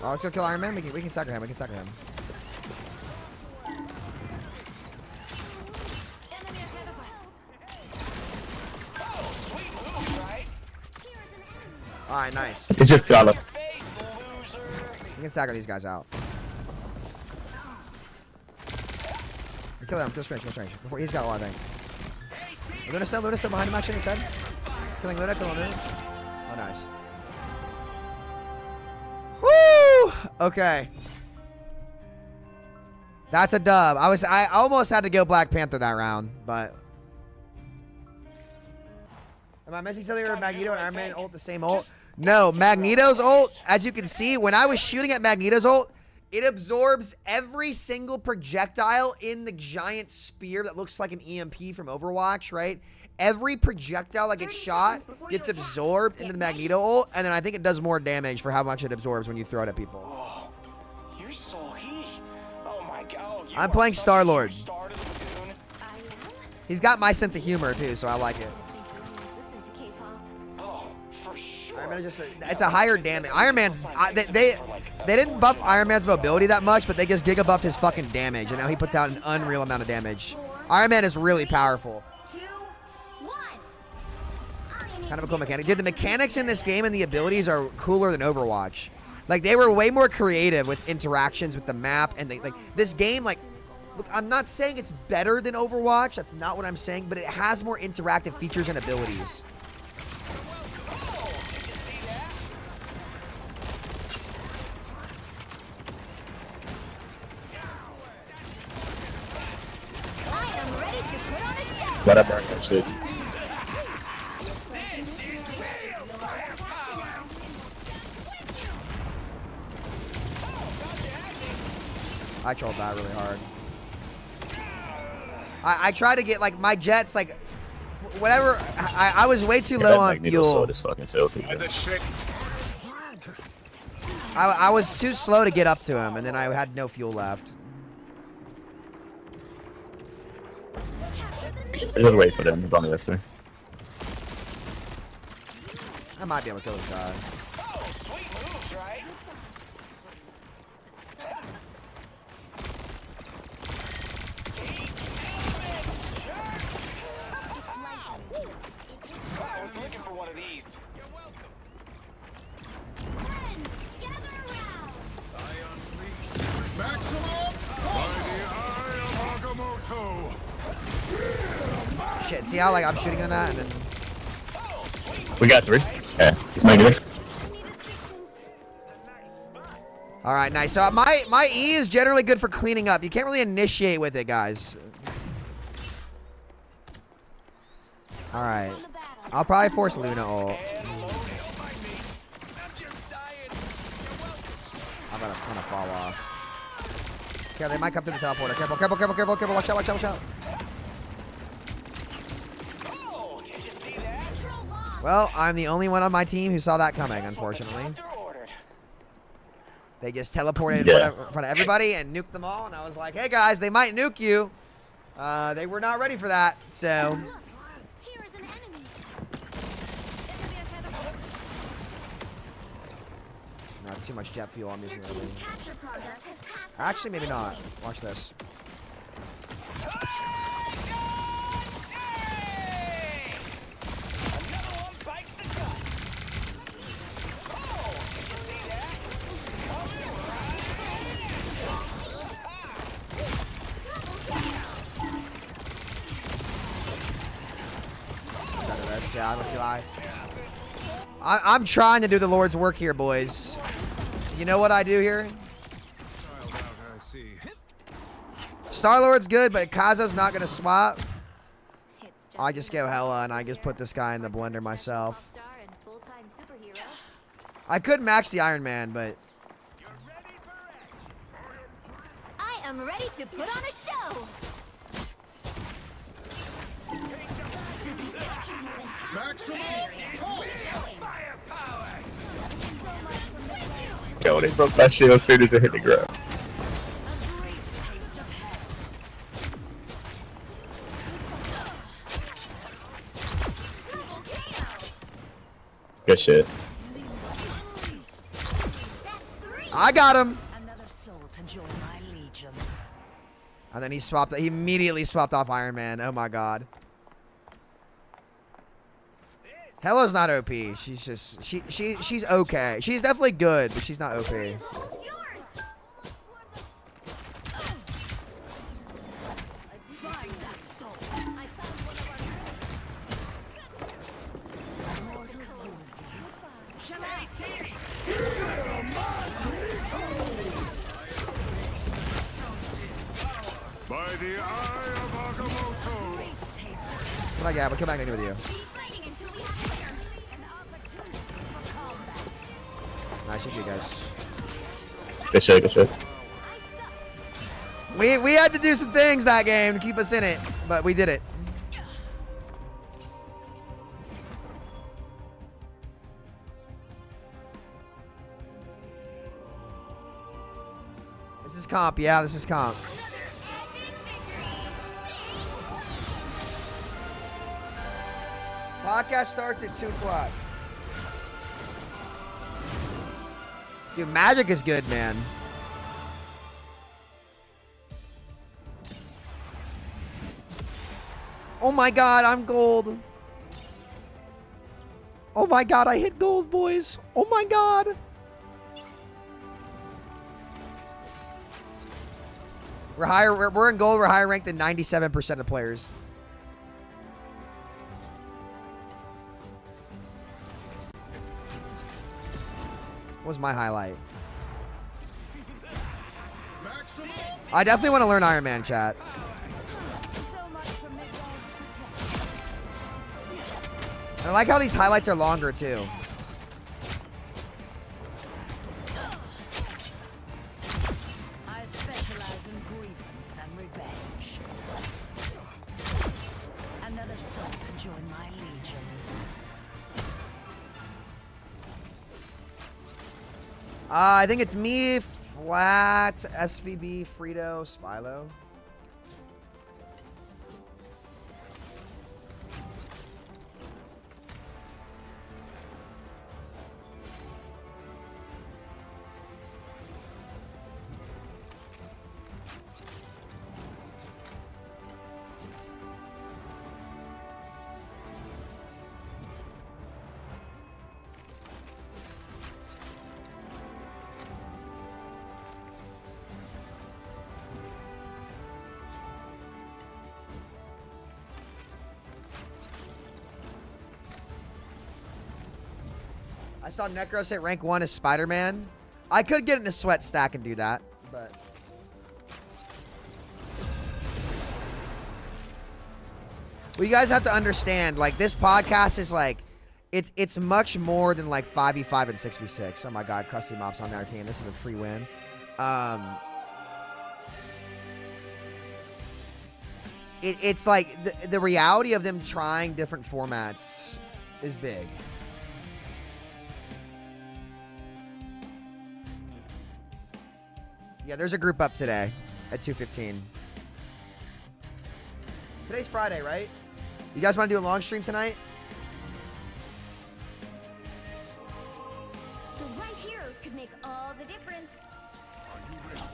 Oh, let's go kill Iron Man. We can sucker him. Enemy ahead of us. sweet moves, right? Here is an enemy. All right, nice. It's just Gala. Face, loser. We can stagger these guys out. Kill him. Kill strange. Before he's got a lot, I think. Luna still behind him, actually, instead. Killing Luna. Oh, nice. Woo! Okay. That's a dub. I almost had to go Black Panther that round, but Am I missing something with Magneto and Iron Man ult the same ult? No, Magneto's ult, as you can see, when I was shooting at Magneto's ult, it absorbs every single projectile in the giant spear that looks like an EMP from Overwatch, right? Every projectile that gets shot gets absorbed into the Magneto ult, and then I think it does more damage for how much it absorbs when you throw it at people. Oh, you're so heat. Oh my god. I'm playing Star-Lord. Star to the lagoon. I am? He's got my sense of humor, too, so I like it. Listen to K-pop. Oh, for sure. Iron Man is just it's a higher damage. Iron Man's they didn't buff Iron Man's mobility that much, but they just giga buffed his fucking damage, and now he puts out an unreal amount of damage. Iron Man is really powerful. 2, 1. Kind of a cool mechanic. Dude, the mechanics in this game and the abilities are cooler than Overwatch. Like, they were way more creative with interactions with the map, and this game, like, look, I'm not saying it's better than Overwatch. That's not what I'm saying, but it has more interactive features and abilities. I am ready to put on a show. Let up burn that shit. I trolled that really hard. I try to get, like, my jets, like, whatever. I was way too low on Magneto fuel. sword is fucking filthy. The shit. I was too slow to get up to him, and then I had no fuel left. Just wait for them. He's on the list there. I might be able to kill this guy. Oh, sweet moves, right? I was looking for one of these. Friends, gather around. Maximum by the eye of Agamotto. Shit, see how, like, I'm shooting in that, and then... We got 3. Yeah, it's Magneto. Need assistance. Alright, nice. So my E is generally good for cleaning up. You can't really initiate with it, guys. Alright. I'll probably force Luna ult. I bet it's gonna fall off. Okay, they might come through the teleporter. Careful, careful, careful, careful, careful. Watch out, watch out, watch out. Oh, did you see that? Well, I'm the only one on my team who saw that coming, unfortunately. They just teleported in front of everybody and nuked them all, and I was like, hey guys, they might nuke you. They were not ready for that, so... Look, here is an enemy. It could be a catapult. No, it's too much jet fuel I'm Your using early. team's capture progress has passed the Actually, maybe halfway not. point. Watch this. Better this. Yeah, I'm too high. I'm trying to do the Lord's work here, boys. You know what I do here? Child out, I see. Star-Lord's good, but Kazo's not going to swap. It's I just go Hela, and I just put this guy in the blender myself. Star and full-time superhero. I could max the Iron Man, but... I am ready to put on a show. Maximum Yo, they broke that shit as soon as it hit the ground. Good shit. I got him! Another soul to join my legions. And then he swapped. He immediately swapped off Iron Man. Oh my god. Hela's not OP. She's just she's okay. She's definitely good, but she's not OP. It's almost yours. Find that soul. I found one of our Mortals use these. by the eye of Agamotto. Come on, Gab. I'll come back in with you. Keep fighting until we have Nice of you guys. Good shit, good shit. We had to do some things that game to keep us in it, but we did it. This is comp, yeah, this is comp. Podcast starts at 2 o'clock. Dude, Magic is good, man. Oh my god, I'm gold. Oh my god, I hit gold, boys. Oh my god. We're higher. We're in gold. We're higher ranked than 97% of players. What was my highlight? I definitely want to learn Iron Man, chat. I like how these highlights are longer too. I specialize in grievance and revenge. Another soul to join my legions. I think it's me, Flat, SVB, Frito, Spilo. I saw Necros hit rank 1 as Spider-Man. I could get in a sweat stack and do that, but... Well, you guys have to understand, like, this podcast is, like, it's much more than, like, 5v5 and 6v6. Oh, my God, Krusty Mop's on our team. This is a free win. It's, like, the reality of them trying different formats is big. Yeah, there's a group up today at 2:15. Today's Friday, right? You guys want to do a long stream tonight? The right heroes could make all the difference.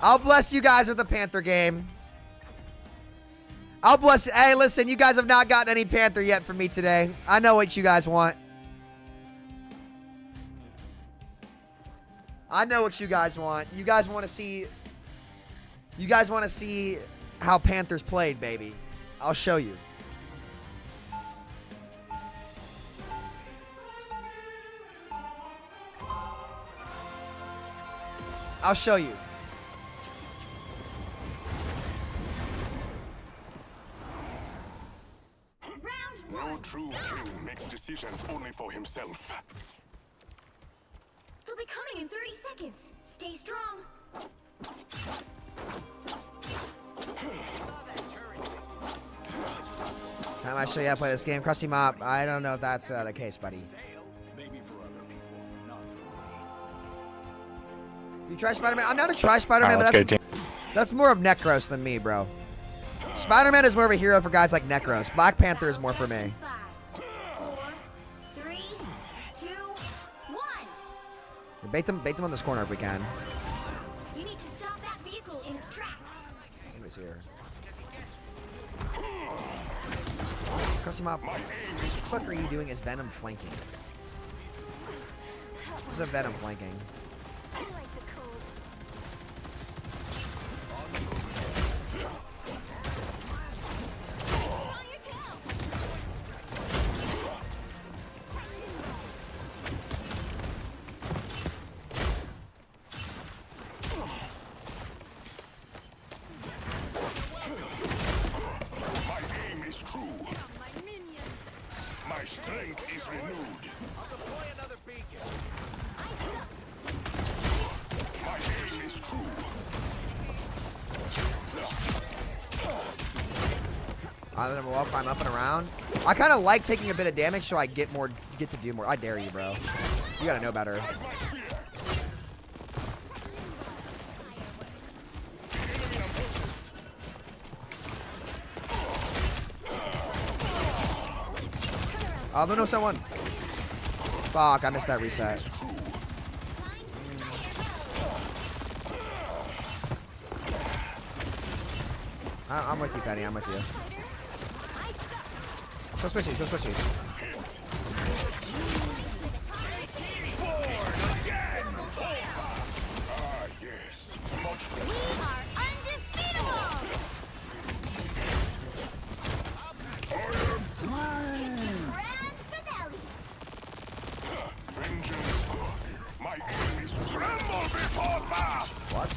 I'll bless you guys with a Panther game. I'll bless... Hey, listen, you guys have not gotten any Panther yet from me today. I know what you guys want. I know what you guys want. You guys want to see... You guys want to see how Panthers played, baby. I'll show you. I'll show you. Round 1. No true king makes decisions only for himself. They'll be coming in 30 seconds. Stay strong. Time I show you how to play this game. Krusty Mop, I don't know if that's the case, buddy. Maybe for other people, not for me. You try Spider-Man? I'm not a try Spider-Man, but that's more of Necros than me, bro. Spider-Man is more of a hero for guys like Necros. Black Panther is more for me. 5, 4, 3, 2, 1. Bait them on this corner if we can. You need to stop that vehicle in its tracks. Nobody's here. Krusty Mop, what the fuck are you doing as Venom flanking? There's a Venom flanking. I like the cold. On your tail. My aim is true. My strength is renewed. I'll deploy another beacon. Then we'll climb up and around. I kind of like taking a bit of damage so I get to do more. I dare you, bro. You gotta know better. Oh, no, someone. Fuck, I missed that reset. I'm with you, Penny. I'm with you. Go switchies, go switchies. Yes. We are undefeatable! Grand finale! Vengeance. My enemies tremble before wrath. What?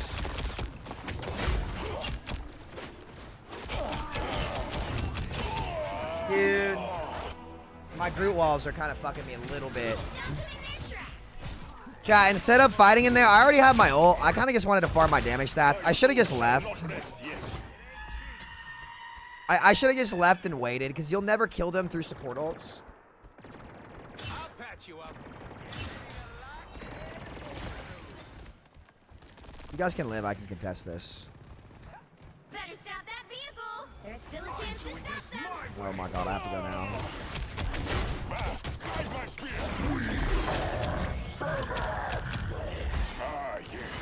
Dude, my Groot walls are kind of fucking me a little bit. Chat, instead of fighting in there, I already have my ult. I kind of just wanted to farm my damage stats. I should have just left. I should have just left and waited, because you'll never kill them through support ults. I'll patch you up. You guys can live. I can contest this. Better stop that vehicle! There's still a chance to stop them! Oh my god, I have to go now. Guide my spear. Ah, yes.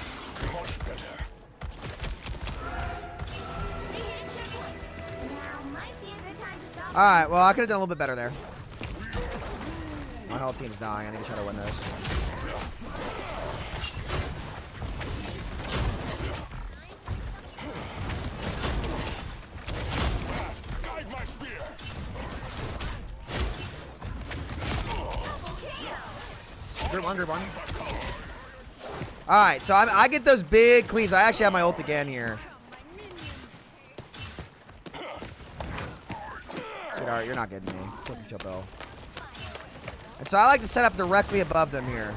Much better. They hit a checkpoint. Now might be a good time to stop. Alright, well, I could have done a little bit better there. My whole team's dying. I need to try to win this. Guide my spear. Group one. Alright, so I get those big cleaves. I actually have my ult again here. Sweetheart, you're not getting me. Fucking chill, Bill. And so I like to set up directly above them here.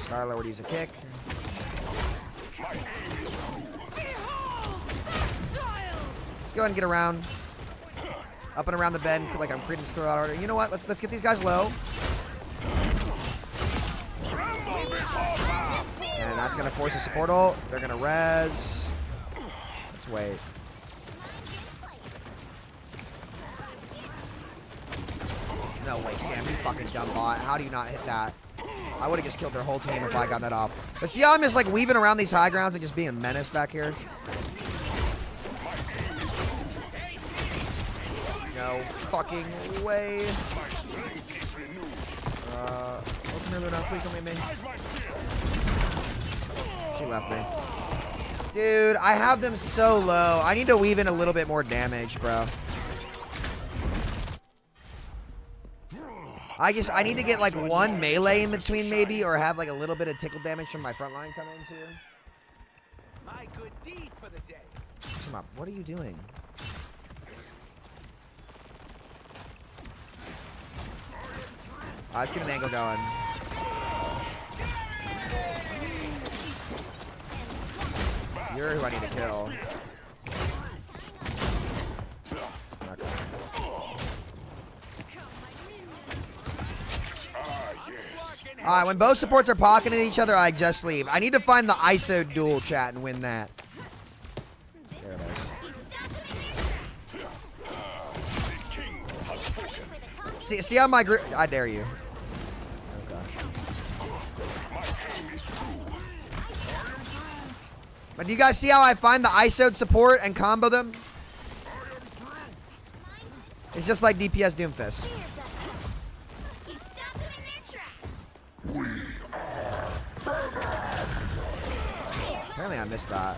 Star-Lord would use a kick. Let's go ahead and get around. Up and around the bend, like I'm creating this order. You know what? Let's get these guys low. And that's gonna force a support ult. They're gonna res. Let's wait. No way, Sam, you fucking dumb bot. How do you not hit that? I would have just killed their whole team if I got that off. But see how I'm just like weaving around these high grounds and just being a menace back here? No fucking way. Open her, Luna. Please don't leave me. She left me. Dude, I have them so low. I need to weave in a little bit more damage, bro. I need to get like one melee in between maybe, or have like a little bit of tickle damage from my front line come in too. My good deed for the day. Come on, what are you doing? Let's get an angle going. You're who I need to kill. Okay. Alright, when both supports are pocketing each other, I just leave. I need to find the ISO duel chat and win that. There it is. See how my group... I dare you. Okay. But do you guys see how I find the ISO support and combo them? It's just like DPS Doomfist. Apparently I missed that.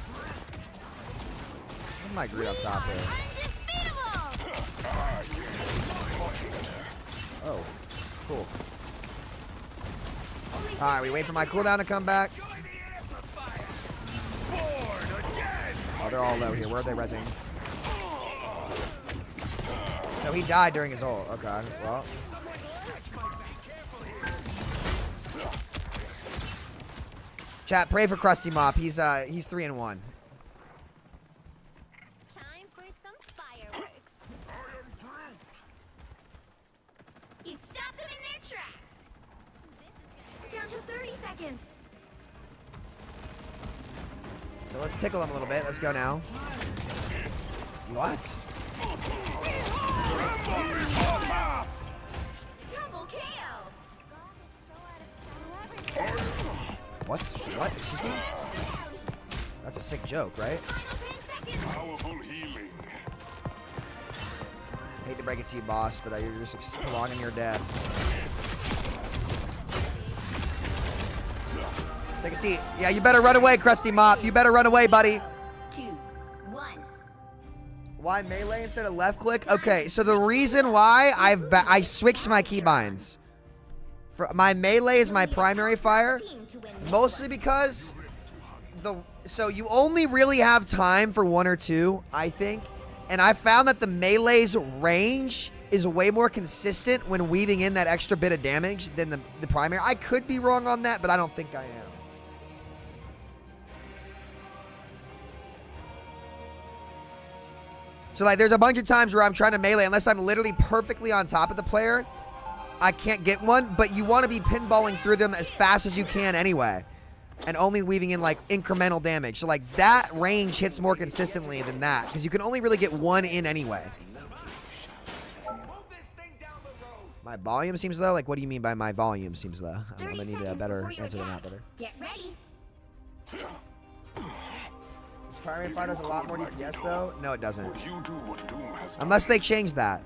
Where's my Groot up top here? Oh, cool. Alright, we wait for my cooldown to come back. Oh, they're all low here. Where are they rezzing? No, he died during his ult. Okay, well. Chat, pray for Krusty Mop. He's 3-1. Time for some seconds. So let's tickle him a little bit. Let's go now. What? Double KO. What? What? Excuse me? That's a sick joke, right? Final 10 seconds. Powerful healing. Hate to break it to you, boss, but you're just prolonging your death. Take a seat. Yeah, you better run away, Krusty Mop. You better run away, buddy. 2, 1. Why melee instead of left click? Okay, so the reason why I switched my keybinds. My melee is my primary fire, mostly because so you only really have time for 1 or 2, I think, and I found that the melee's range is way more consistent when weaving in that extra bit of damage than the primary. I could be wrong on that, but I don't think I am. So, like, there's a bunch of times where I'm trying to melee, unless I'm literally perfectly on top of the player, I can't get one, but you want to be pinballing through them as fast as you can anyway, and only weaving in, like, incremental damage. So, like, that range hits more consistently than that, because you can only really get one in anyway. My volume seems low? Like, what do you mean by my volume seems low? I'm going to need a better answer than that, better. Get ready. Primary fire does a lot more DPS though. No, it doesn't. Would you do what Doom has done? Unless they change that.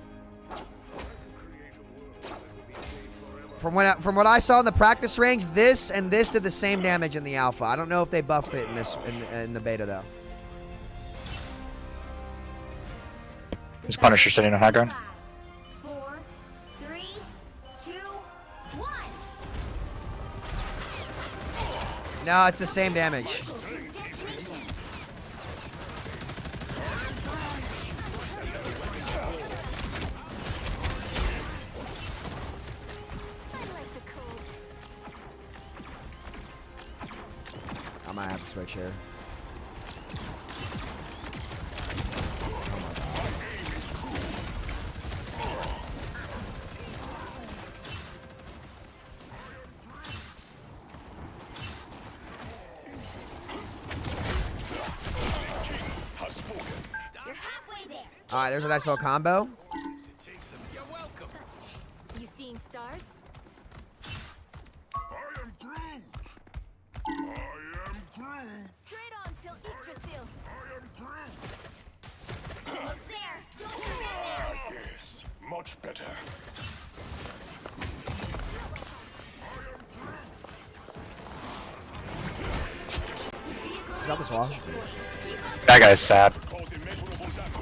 From what I saw in the practice range, this and this did the same damage in the alpha. I don't know if they buffed it in this in the beta though. Is Punisher sitting on high ground? 5, 4, 3, 2, 1. No, it's the same damage. I might have to switch here. You're halfway there. All right, there's a nice little combo. You're welcome. You seeing stars? I am Groot. I am Groot. Straight on till Yggdrasil. I am Groot. Almost there. Don't forget now. Yes, much better. Got this wall. That guy's sad. Cause immeasurable damage.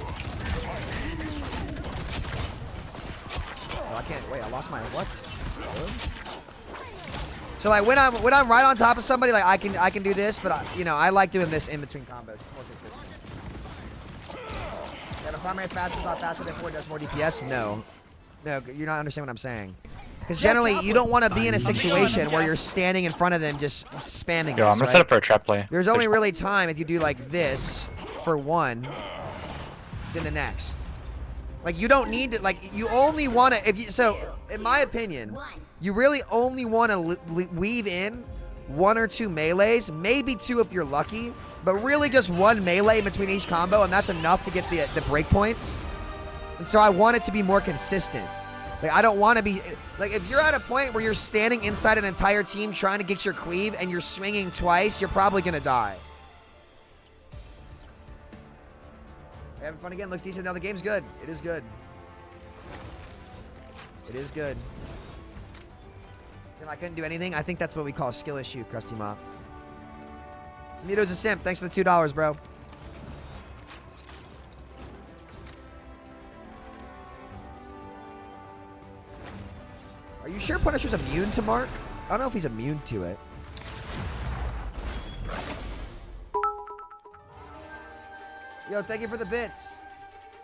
Oh, I can't wait. I lost my what? So like when I'm right on top of somebody, like I can do this, but I like doing this in between combos. It's more consistent. Yeah, the primary fast is not faster, therefore it does more DPS. No, you're not understanding what I'm saying. Because generally, you don't want to be in a situation where you're standing in front of them just spamming. Yo, I'm gonna set up for a trap play. There's only really time if you do like this for one, then the next. Like you don't need to. Like you only want to. So, in my opinion, you really only want to weave in 1 or 2 melees, maybe 2 if you're lucky, but really just 1 melee in between each combo, and that's enough to get the breakpoints. And so I want it to be more consistent. Like, I don't want to be... Like, if you're at a point where you're standing inside an entire team trying to get your cleave and you're swinging twice, you're probably going to die. Having fun again. Looks decent. Now, the game's good. It is good. It is good. Sam, I couldn't do anything. I think that's what we call a skill issue, Krusty Mop. Samito's a simp. Thanks for the $2, bro. Are you sure Punisher's immune to Mark? I don't know if he's immune to it. Yo, thank you for the bits.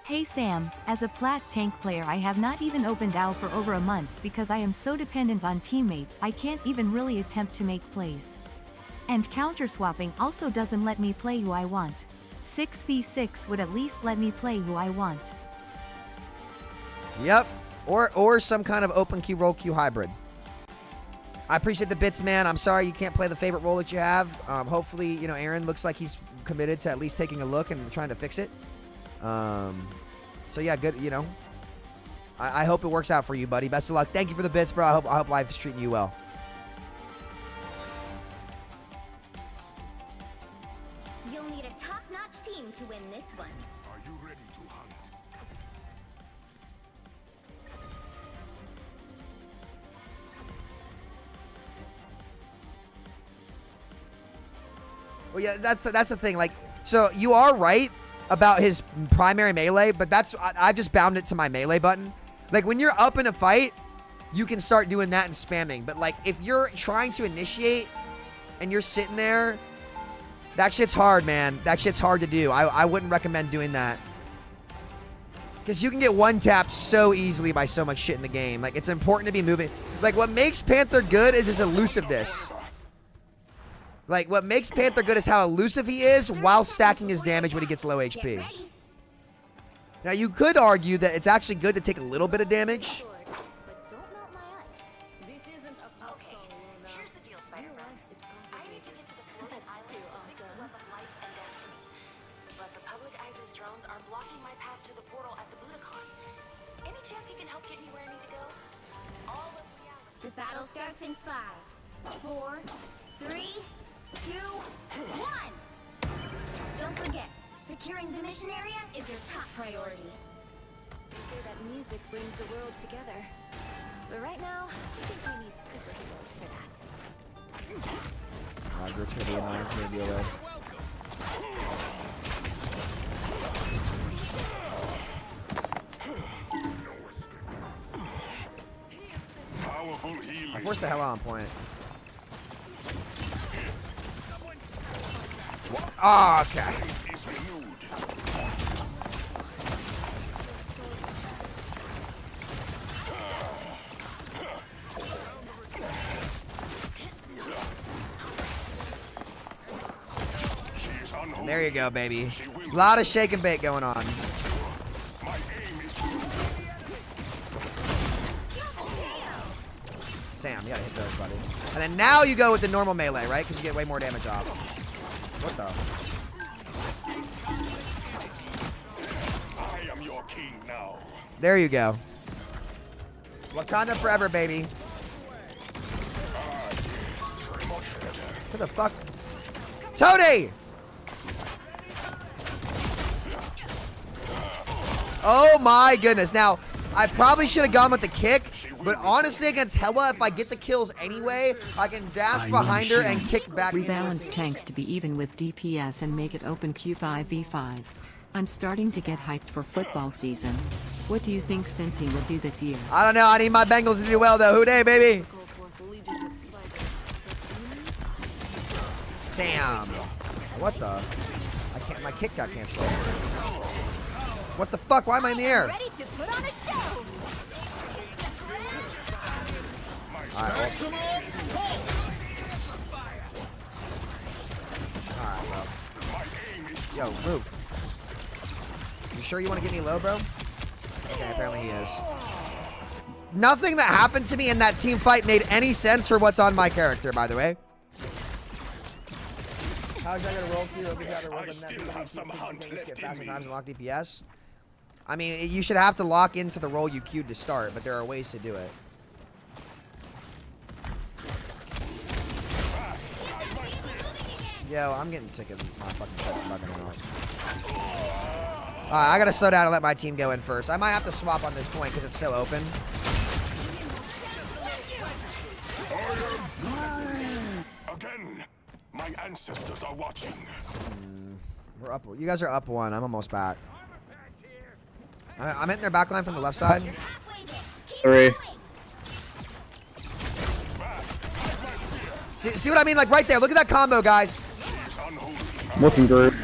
Hey Sam, as a plat tank player I have not even opened AL for over a month because I am so dependent on teammates I can't even really attempt to make plays. And counter swapping also doesn't let me play who I want. 6v6 would at least let me play who I want. Yep. Or some kind of open queue roll queue hybrid. I appreciate the bits, man. I'm sorry you can't play the favorite role that you have. Hopefully, you know, Aaron looks like he's committed to at least taking a look and trying to fix it. So yeah, good. You know, I hope it works out for you, buddy. Best of luck. Thank you for the bits, bro. I hope life is treating you well. You'll need a top-notch team to win this one. Are you ready to hunt? Well, yeah, that's the thing. Like, so you are right about his primary melee, but I've just bound it to my melee button. Like, when you're up in a fight, you can start doing that and spamming. But like, if you're trying to initiate and you're sitting there, that shit's hard, man. That shit's hard to do. I wouldn't recommend doing that. Because you can get one-tapped so easily by so much shit in the game. Like, it's important to be moving. Like, what makes Panther good is his elusiveness. Like, what makes Panther good is how elusive he is while stacking his damage when he gets low HP. Now, you could argue that it's actually good to take a little bit of damage. But don't melt my ice. This isn't a Okay, here's the deal, Spider Friends. I need to get to the floating islands to fix the web of life and destiny. But the public ISIS drones are blocking my path to the portal at the Budokan. Any chance you can help get me where I need to go? All of reality. The battle starts in 5, 4, 3, 2, 1. Don't forget, securing the mission area is your top priority. They say that music brings the world together. But right now, I think we need superheroes for that. Margaret's gonna be annoying for me to deal with. Powerful healing. I forced the hell on point. Oh, okay. Is renewed. She's unholy. There you go, baby. A lot of shake and bake going on. My aim is Sam, you gotta hit those, buddy. And then now you go with the normal melee, right? Because you get way more damage off. What the? I am your king now. There you go. Wakanda forever, baby. What the fuck? Tony! Oh my goodness. Now, I probably should have gone with the kick, but honestly against Hela, if I get the kills anyway, I can dash behind her and kick back. Rebalance tanks to be even with DPS and make it open Q5v5. I'm starting to get hyped for football season. What do you think Cincy will do this year? I don't know. I need my Bengals to do well, though. Who day, baby? Sam. What the? I can't. My kick got canceled. What the fuck? Why am I in the air? Ready to put on a show. Alright, bro. Yo, move. You sure you want to get me low, bro? Okay, apparently he is. Nothing that happened to me in that team fight made any sense for what's on my character, by the way. How's that gonna roll through? Get faster times and lock DPS. I mean, you should have to lock into the role you queued to start, but there are ways to do it. Yo, I'm getting sick of my fucking bugging out. Alright, I gotta slow down and let my team go in first. I might have to swap on this point because it's so open. again. My ancestors are watching. We're up. You guys are up 1. I'm almost back. I'm hitting their backline from the left side. 3. See what I mean? Like right there. Look at that combo, guys. Looking group.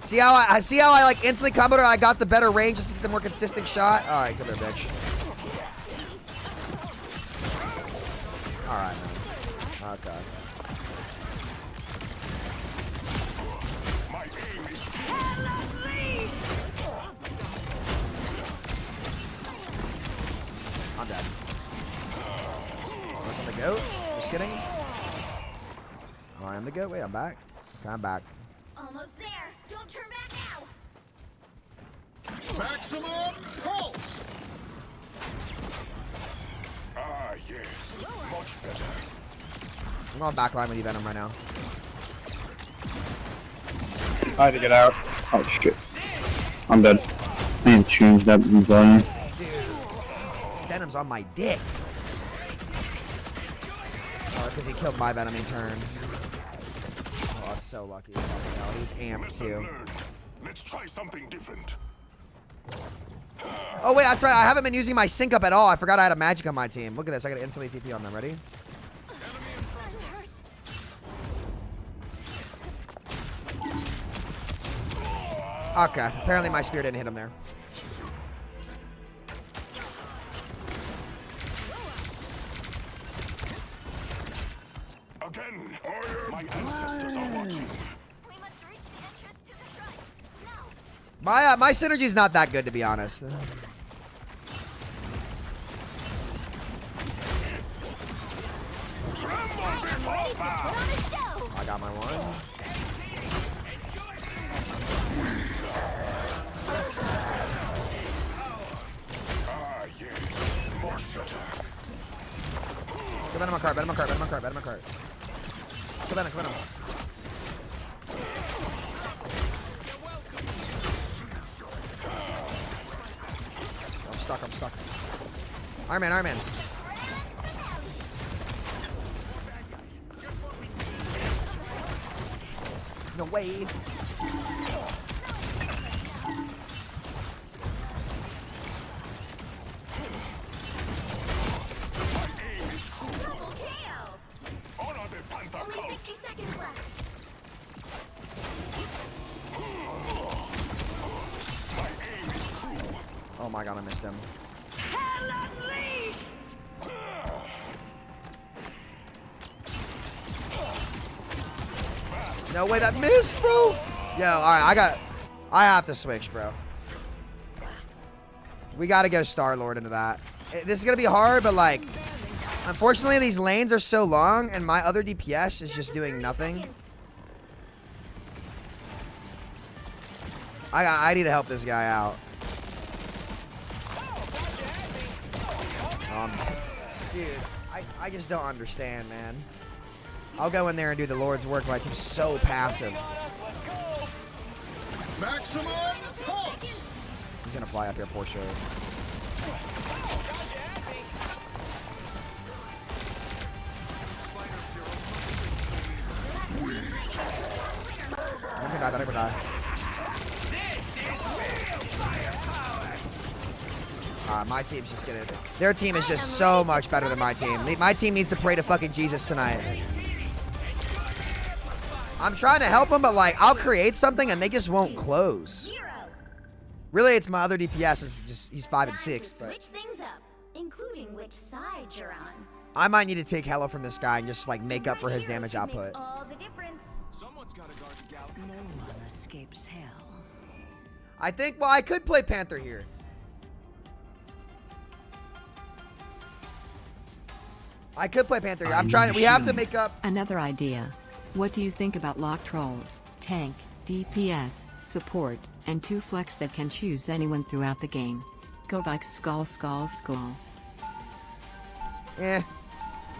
See how I like instantly comboed her? I got the better range just to get the more consistent shot. All right, come here, bitch. All right, man. Okay. on the goat. Just kidding. Oh, I am the goat. Wait, I'm back. Okay, I'm back. Almost there. Don't turn back now. Maximum pulse! Ah, yes. Much better. I'm going backline with you, Venom, right now. I had to get out. Oh shit. I'm dead. I need to change that volume. Dude, this Venom's on my dick. Oh, because he killed my Venom in turn. Oh, that's so lucky. Oh, he was amped too. Let's try something different. Oh wait, that's right. I haven't been using my sync up at all. I forgot I had a magic on my team. Look at this. I got to instantly TP on them. Ready? Okay. Apparently my spear didn't hit him there. Again, my ancestors are watching. We must reach the entrance to the shrine. Now. My synergy's not that good, to be honest. Ready to put on a show. I got my one. Ah, yes. Much better. Get Venom on cart, Venom on cart, Venom on cart, Venom on cart. Kill Venom, kill Venom. I'm stuck, I'm stuck. Iron Man, Iron Man. No way. Double KO. Honor the Panther Only cult. 60 seconds left. Oh my god, I missed him. Hell unleashed! No way, that missed, bro. Yo, alright, I have to switch, bro. We gotta go Star-Lord into that. This is gonna be hard, but like, unfortunately these lanes are so long and my other DPS is just doing nothing. I need to help this guy out. Dude, I just don't understand, man. I'll go in there and do the Lord's work, but my team's so passive. Maximum pulse! He's gonna fly up here for sure. Don't ever die, don't ever die. My team's just gonna... Their team is just so much better than my team. My team needs to pray to fucking Jesus tonight. I'm trying to help them, but like, I'll create something and they just won't close. Really, it's my other DPS. Is just he's 5 and 6. But Switch things up, including which side you're on. I might need to take Hela from this guy and just like make up for his damage output. All the difference. Someone's got to guard the galaxy. No one escapes hell. I think. Well, I could play Panther here. I could play Panther here. I'm trying. We have to make up. Another idea. What do you think about lock trolls, tank, DPS, support, and 2 flex that can choose anyone throughout the game? Go back skull. Eh.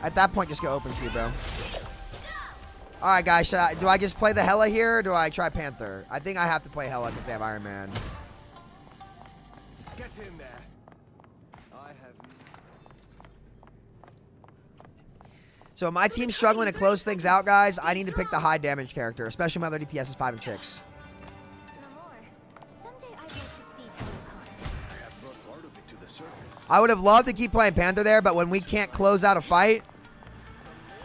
At that point, just go open queue, bro. All right, guys. Do I just play the Hela here, or do I try Panther? I think I have to play Hela because they have Iron Man. Get in there. I have. So my team's struggling to close things out, guys. I need to pick the high damage character, especially my other DPS is 5 and 6. Someday I'd like to see Telecon. I have brought part of it to the surface. I would have loved to keep playing Panther there, but when we can't close out a fight,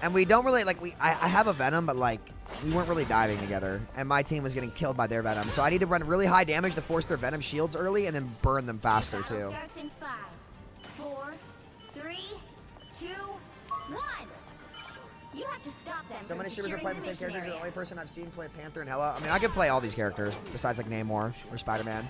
and we don't really, like, I have a Venom, but, like, we weren't really diving together, and my team was getting killed by their Venom. So I need to run really high damage to force their Venom shields early and then burn them faster, too. Starts in 5, 4, 3, 2, 1. You have to stop them. So many from streamers are playing the same securing characters. You're the mission only person I've seen play Panther and Hela. I mean, I could play all these characters, besides, like, Namor or Spider-Man.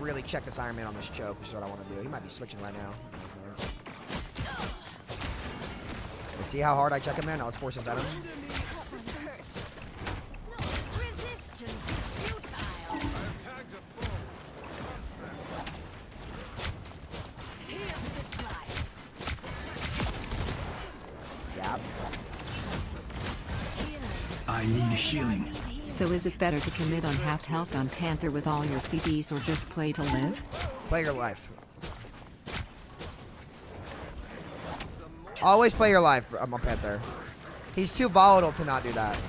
really check this Iron Man on this choke, which is what I want to do. He might be switching right now. You see how hard I check him there? Now let's force his venom. Yeah. I need healing. So is it better to commit on half health on Panther with all your CDs or just play to live? Play your life. Always play your life, on Panther. He's too volatile to not do that. A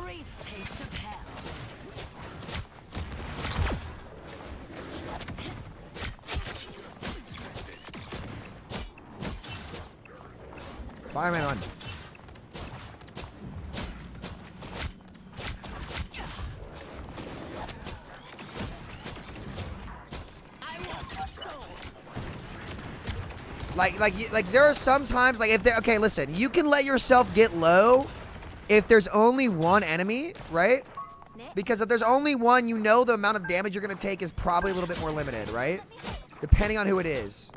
brief taste of hell. Fireman on. Like there are some times, like if there, okay, listen, you can let yourself get low if there's only one enemy, right? Because if there's only one, you know the amount of damage you're gonna take is probably a little bit more limited, right? Depending on who it is.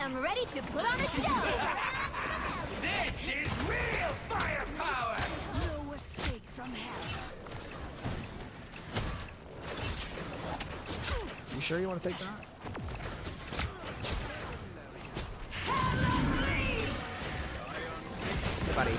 I'm ready to put on a show! This is real firepower! No escape from hell. You sure you want to take that? Hey, buddy.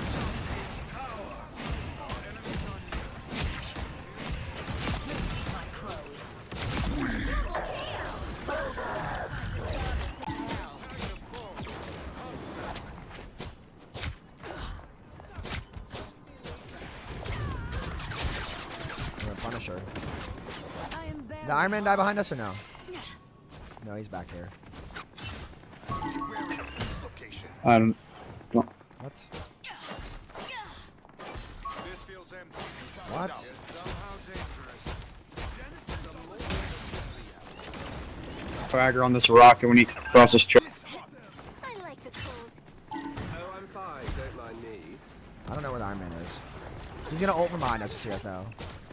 Punisher. Did the Iron Man die behind us or no? No, he's back here. I don't. What? What? Fragger on this rock and we need to cross this choke. I like the cold. Oh, I'm fine. Don't mind me. I don't know where the Iron Man is. He's gonna ult from behind us if she has no.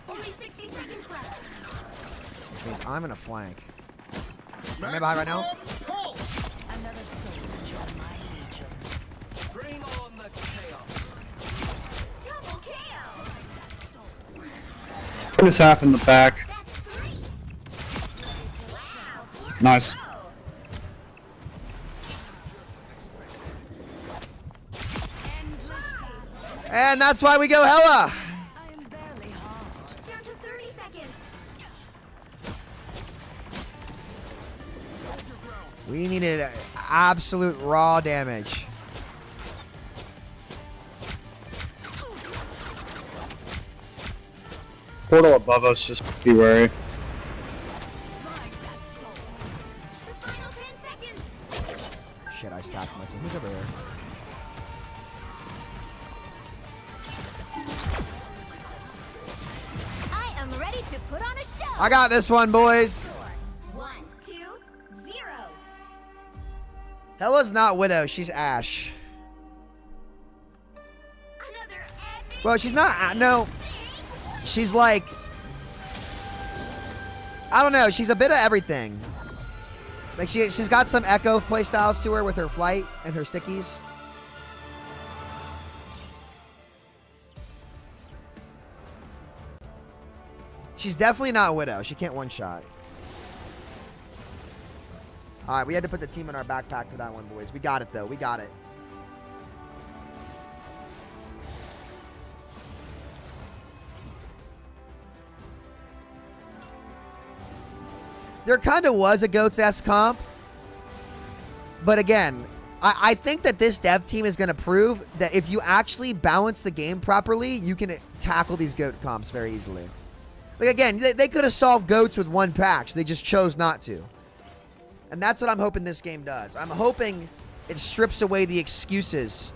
Only 60 seconds left. Which means I'm gonna flank. Am I behind right now? Another soul to join my legions. Bring on the chaos. Double KO. Put his half in the back. That's 3. Wow. Nice. And that's why we go Hela. I am barely harmed. Down to 30 seconds. We needed absolute raw damage. Portal above us, just be wary. The final 10 seconds. Shit, I stacked my team. Who's over here? I am ready to put on a show. I got this one, boys. 1, 2, 0. Hela's not Widow. She's Ash. Another epic. Well, she's not. No. She's like. I don't know. She's a bit of everything. Like she's got some Echo playstyles to her with her flight and her stickies. She's definitely not Widow. She can't one-shot. All right, we had to put the team in our backpack for that one, boys. We got it, though. We got it. There kind of was a Goats-esque comp. But again, I think that this dev team is going to prove that if you actually balance the game properly, you can tackle these Goat comps very easily. Like, again, they could have solved Goats with one patch. They just chose not to. And that's what I'm hoping this game does. I'm hoping it strips away the excuses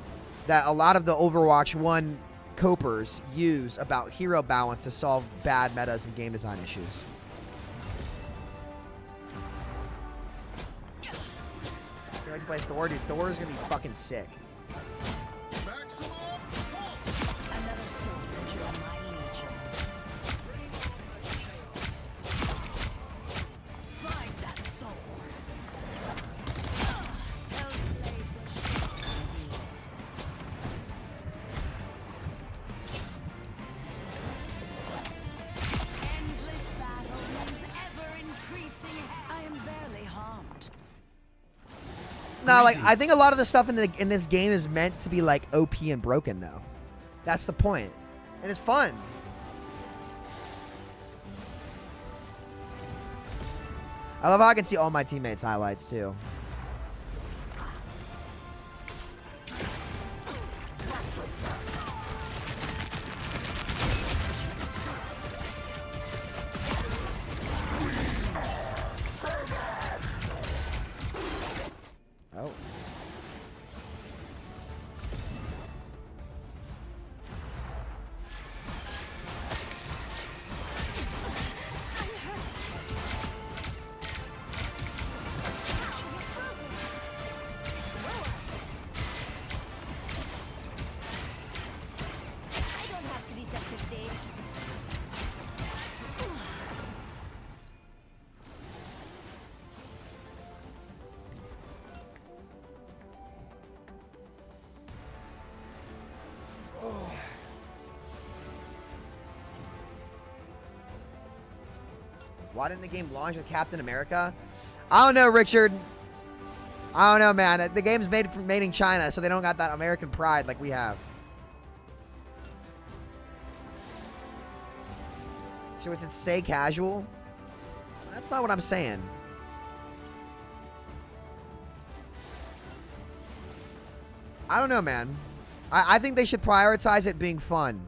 that a lot of the Overwatch 1 copers use about hero balance to solve bad metas and game design issues. wait to play Thor, dude. Thor is gonna be fucking sick. Another soul to join my legions. Find that soul. Those blades are sharp indeed. Endless battle means ever increasing. I am barely harmed. No, like I think a lot of the stuff in this game is meant to be like OP and broken though. That's the point. And it's fun. I love how I can see all my teammates' highlights too. Oh. I don't have to be set for stage. Why didn't the game launch with Captain America? I don't know, Richard. I don't know, man. The game's made in China, so they don't got that American pride like we have. So it's stay casual? That's not what I'm saying. I don't know, man. I think they should prioritize it being fun.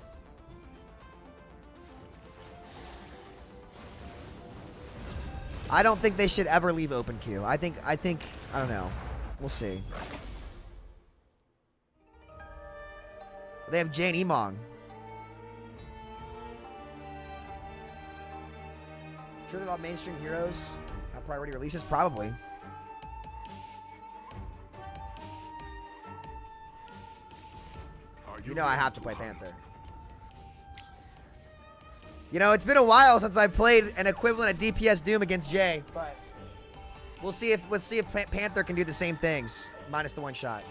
I don't think they should ever leave open queue. I think, I don't know. We'll see. They have Jane Emong. Sure they're all mainstream heroes? Have priority releases? Probably. You know I have to play Panther. You know, it's been a while since I played an equivalent of DPS Doom against Jay, but we'll see if Panther can do the same things, minus the one shot.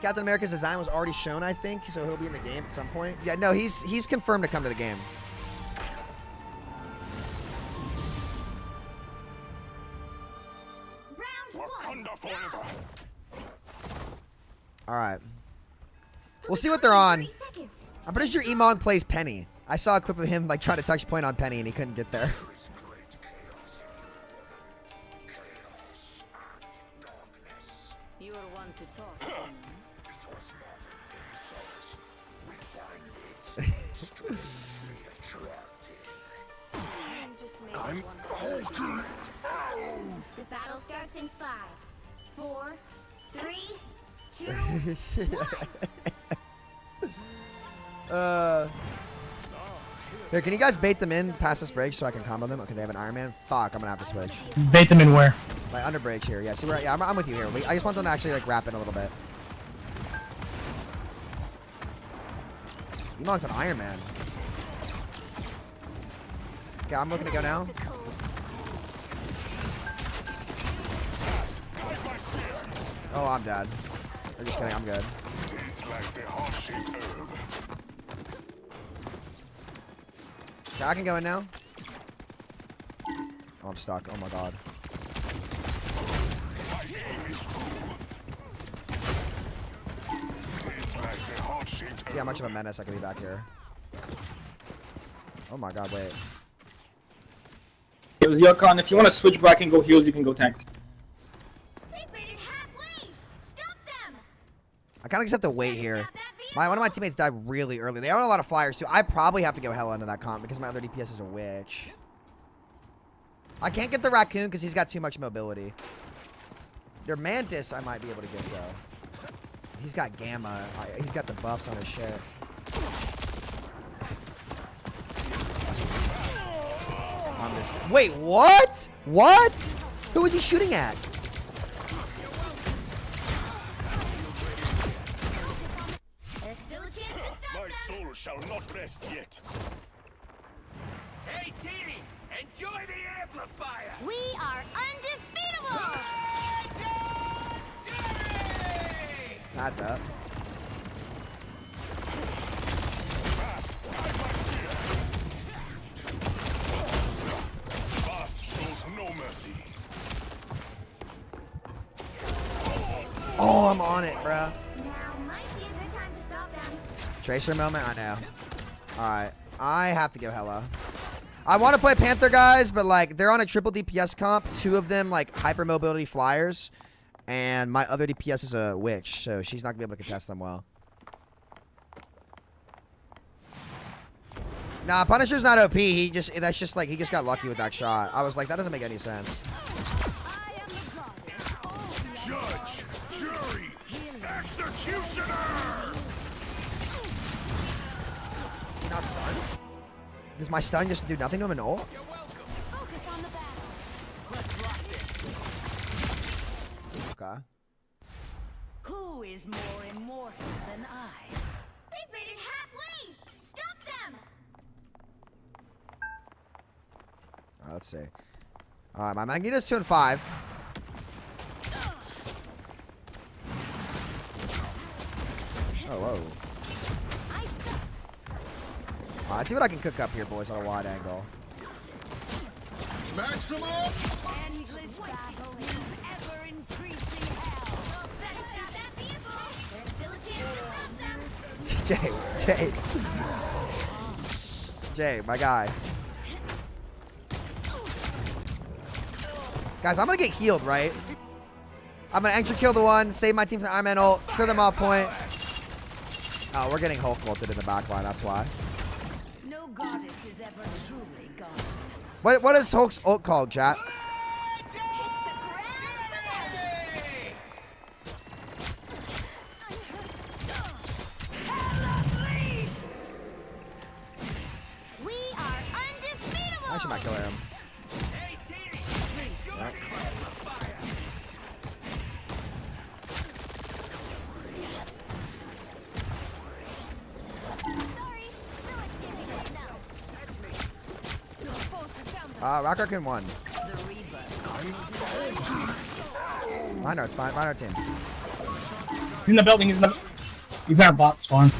Captain America's design was already shown, I think, so he'll be in the game at some point. Yeah, no, he's confirmed to come to the game. All right. We'll see what they're on. I'm pretty sure Emong plays Penny. I saw a clip of him like trying to touch point on Penny and he couldn't get there. You're one to talk. I'm cold. The battle starts in 5, 4, 3, 2, 1. Here, can you guys bait them in past this break so I can combo them? Okay, they have an Iron Man. Fuck, I'm gonna have to switch. Bait them in where? Like under breaks here. Yeah, see where? Yeah, I'm with you here. I just want them to actually like wrap in a little bit. Emong's an Iron Man. Okay, I'm looking to go now. Oh, I'm dead. I'm just kidding. I'm good. Okay, I can go in now. Oh, I'm stuck. Oh my god. See how much of a menace I can be back here. Oh my god, wait. It was Yukon. If you want to switch back and go heals, you can go tank. They've made it halfway. Stop them. I kind of just have to wait here. One of my teammates died really early. They own a lot of flyers too. I probably have to go Hela into that comp because my other DPS is a witch. I can't get the raccoon because he's got too much mobility. Their mantis I might be able to get though. He's got gamma. He's got the buffs on his shit. Wait, what? What? Who was he shooting at? There's still a chance to stop My soul shall not rest yet. Hey, team! Enjoy the amplifier! We are undefeatable! That's up. Fast shows no mercy. Oh, I'm on it, bruh. Now might be a good time to stop them. Tracer moment, I know. Alright, I have to go Hela. I want to play Panther, guys, but like they're on a triple DPS comp. 2 of them like hyper mobility flyers, and my other DPS is a witch, so she's not gonna be able to contest them well. Nah, Punisher's not OP. He just got lucky with that shot. I was like, that doesn't make any sense. Judge, jury, executioner. Is he not stunned? Does my stun just do nothing to him in ult? Focus on the battle. Let's rock this. Okay. Who is more immortal than I? They've made it halfway! Stop them! Alright, let's see. Alright, my Magneto's 2 and 5. Oh, whoa. Alright, let's see what I can cook up here, boys, on a wide angle. Maximum! Endless battle is ever increasing hell. There's still a chance to stop them! Jay, my guy. Guys, I'm gonna get healed, right? I'm gonna extra kill the one, save my team from the Iron Man ult, clear them off point. Oh, we're getting Hulk ulted in the back line, that's why. No goddess is ever truly gone. What is Hulk's ult called, chat? We are undefeatable! I should not kill him. Hey, team! Enjoy the amplifier! Sorry, no escaping right now. That's me. Your foes have found them. Rock Arkin 1. Minor, it's fine. Minor team. He's in the building. He's our bot spawn.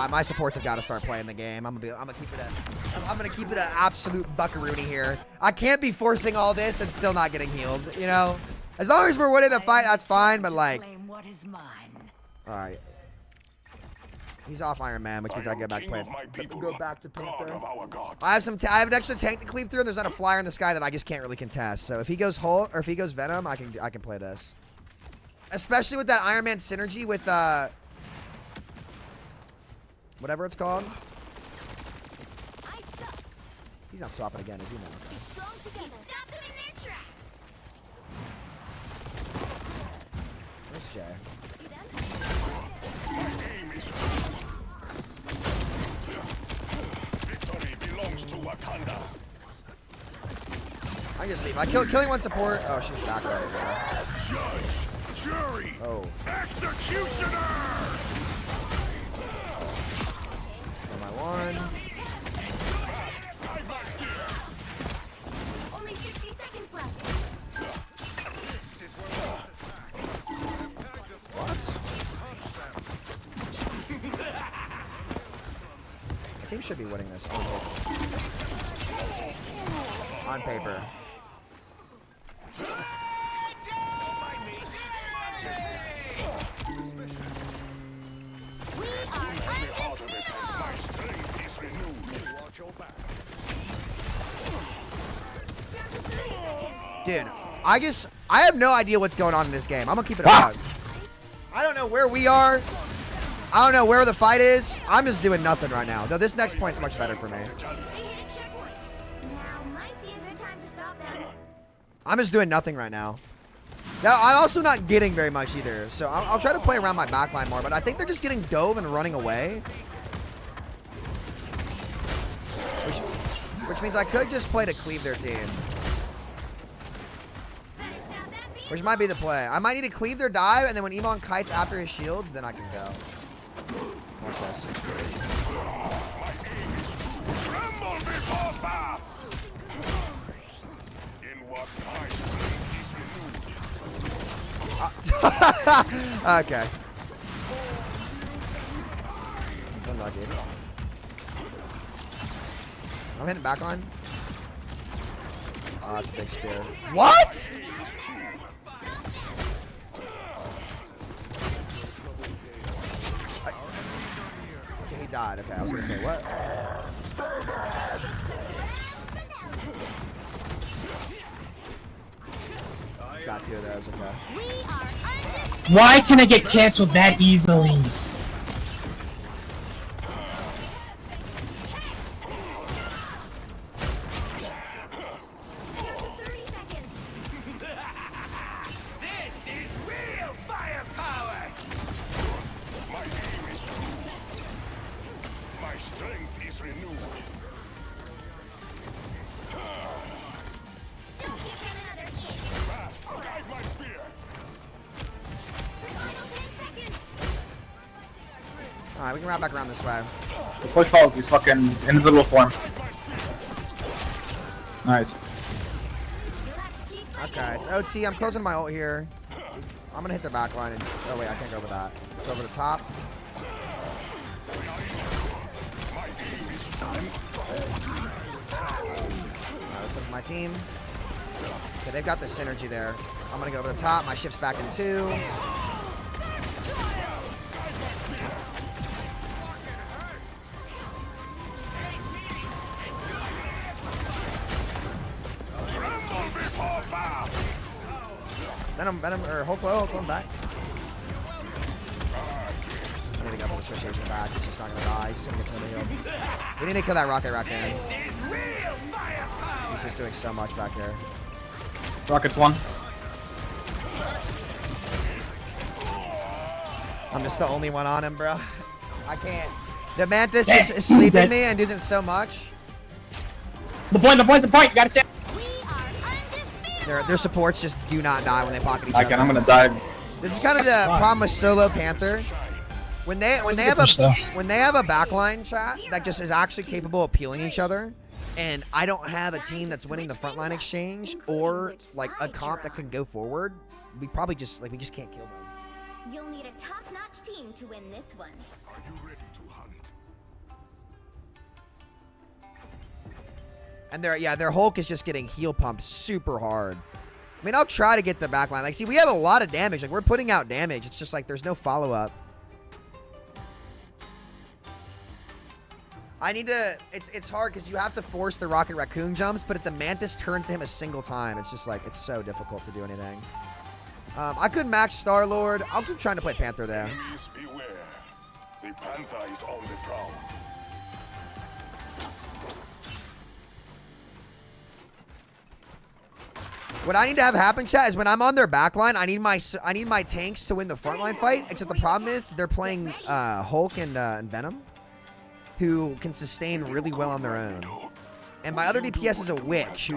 My supports have got to start playing the game. I'm gonna keep it an absolute buckaroonie here. I can't be forcing all this and still not getting healed. You know, as long as we're winning the fight, that's fine. But like, What is mine? all right, he's off Iron Man, which means I go back to Panther. I have an extra tank to cleave through. And there's not a flyer in the sky that I just can't really contest. So if he goes Hulk or if he goes Venom, I can play this. Especially with that Iron Man synergy with whatever it's called. He's not swapping again, is he now? Be strong together. Stop them in their tracks. Where's Jay? See them? Victory belongs to Wakanda. I can just leave. Killing one support. Oh, she's back right there. Judge, jury, executioner. One. Only 60 seconds left. What? The team should be winning this on paper. We are undefeatable! Dude, I have no idea what's going on in this game. I'm gonna keep it out. I don't know where we are. I don't know where the fight is. I'm just doing nothing right now. Though this next point's much better for me. They hit a checkpoint. I'm just doing nothing right now. Now, I'm also not getting very much either, so I'll try to play around my backline more, but I think they're just getting dove and running away. Which means I could just play to cleave their team. Which might be the play. I might need to cleave their dive, and then when Iman kites after his shields, then I can go. Watch this. Tremble before fast. In what Okay. I'm lucky. I'm hitting backline. Oh, that's a big spear. What? Okay, he died. Okay, I was gonna say what? He's got 2 of those. Okay. Why can I get canceled that easily? This is real firepower! My aim is true. My strength is renewed. Don't give him another hit. Fast, guide my spear. Final 10 seconds. Alright, we can wrap back around this way. The push Hulk, he's fucking invisible form. Nice. Okay, it's OT. I'm closing my ult here. I'm gonna hit their back line and oh wait, I can't go over that. Let's go over the top. Alright, let's look at my team. Okay, they've got the synergy there. I'm gonna go over the top. My shift's back in 2. Venom, or Hulk low, I'm back. I need to go for the switch back. He's just not gonna die. He's just gonna get killed healed. We need to kill that Rocket Raccoon. He's just doing so much back here. Rocket's 1. I'm just the only one on him, bro. I can't. The Mantis is sleeping me and using so much. The point, you gotta stand. Their supports just do not die when they pocket each other. I'm gonna die. This is kind of the problem with solo Panther. When they have a backline chat that just is actually capable of peeling each other, and I don't have a team that's winning the frontline exchange or like a comp that can go forward, we probably just we just can't kill them. You'll need a top-notch team to win this one. Are you ready to hunt? And their Hulk is just getting heal pumped super hard. I mean, I'll try to get the backline. Like, see, we have a lot of damage. Like, we're putting out damage. It's just like there's no follow-up. I need to... It's hard because you have to force the Rocket Raccoon jumps, but if the Mantis turns to him a single time, it's just like, it's so difficult to do anything. I could max Star-Lord. I'll keep trying to play Panther there. Please beware. The Panther is on the prowl. What I need to have happen, chat, is when I'm on their backline, I need my tanks to win the frontline fight. Except the problem is they're playing Hulk and Venom, who can sustain really well on their own. And my other DPS is a witch,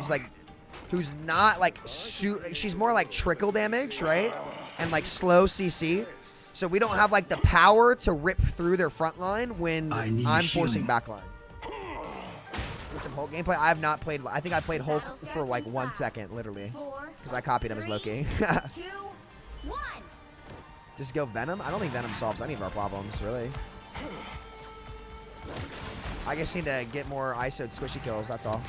who's not like she's more like trickle damage, right? And like slow CC. So we don't have like the power to rip through their frontline when I'm forcing backline. Get some Hulk gameplay. I have not played. I think I played Hulk for like 1 second, literally, because I copied him as Loki. 2, 1. Just go Venom. I don't think Venom solves any of our problems, really. I just need to get more ISO'd squishy kills. That's all.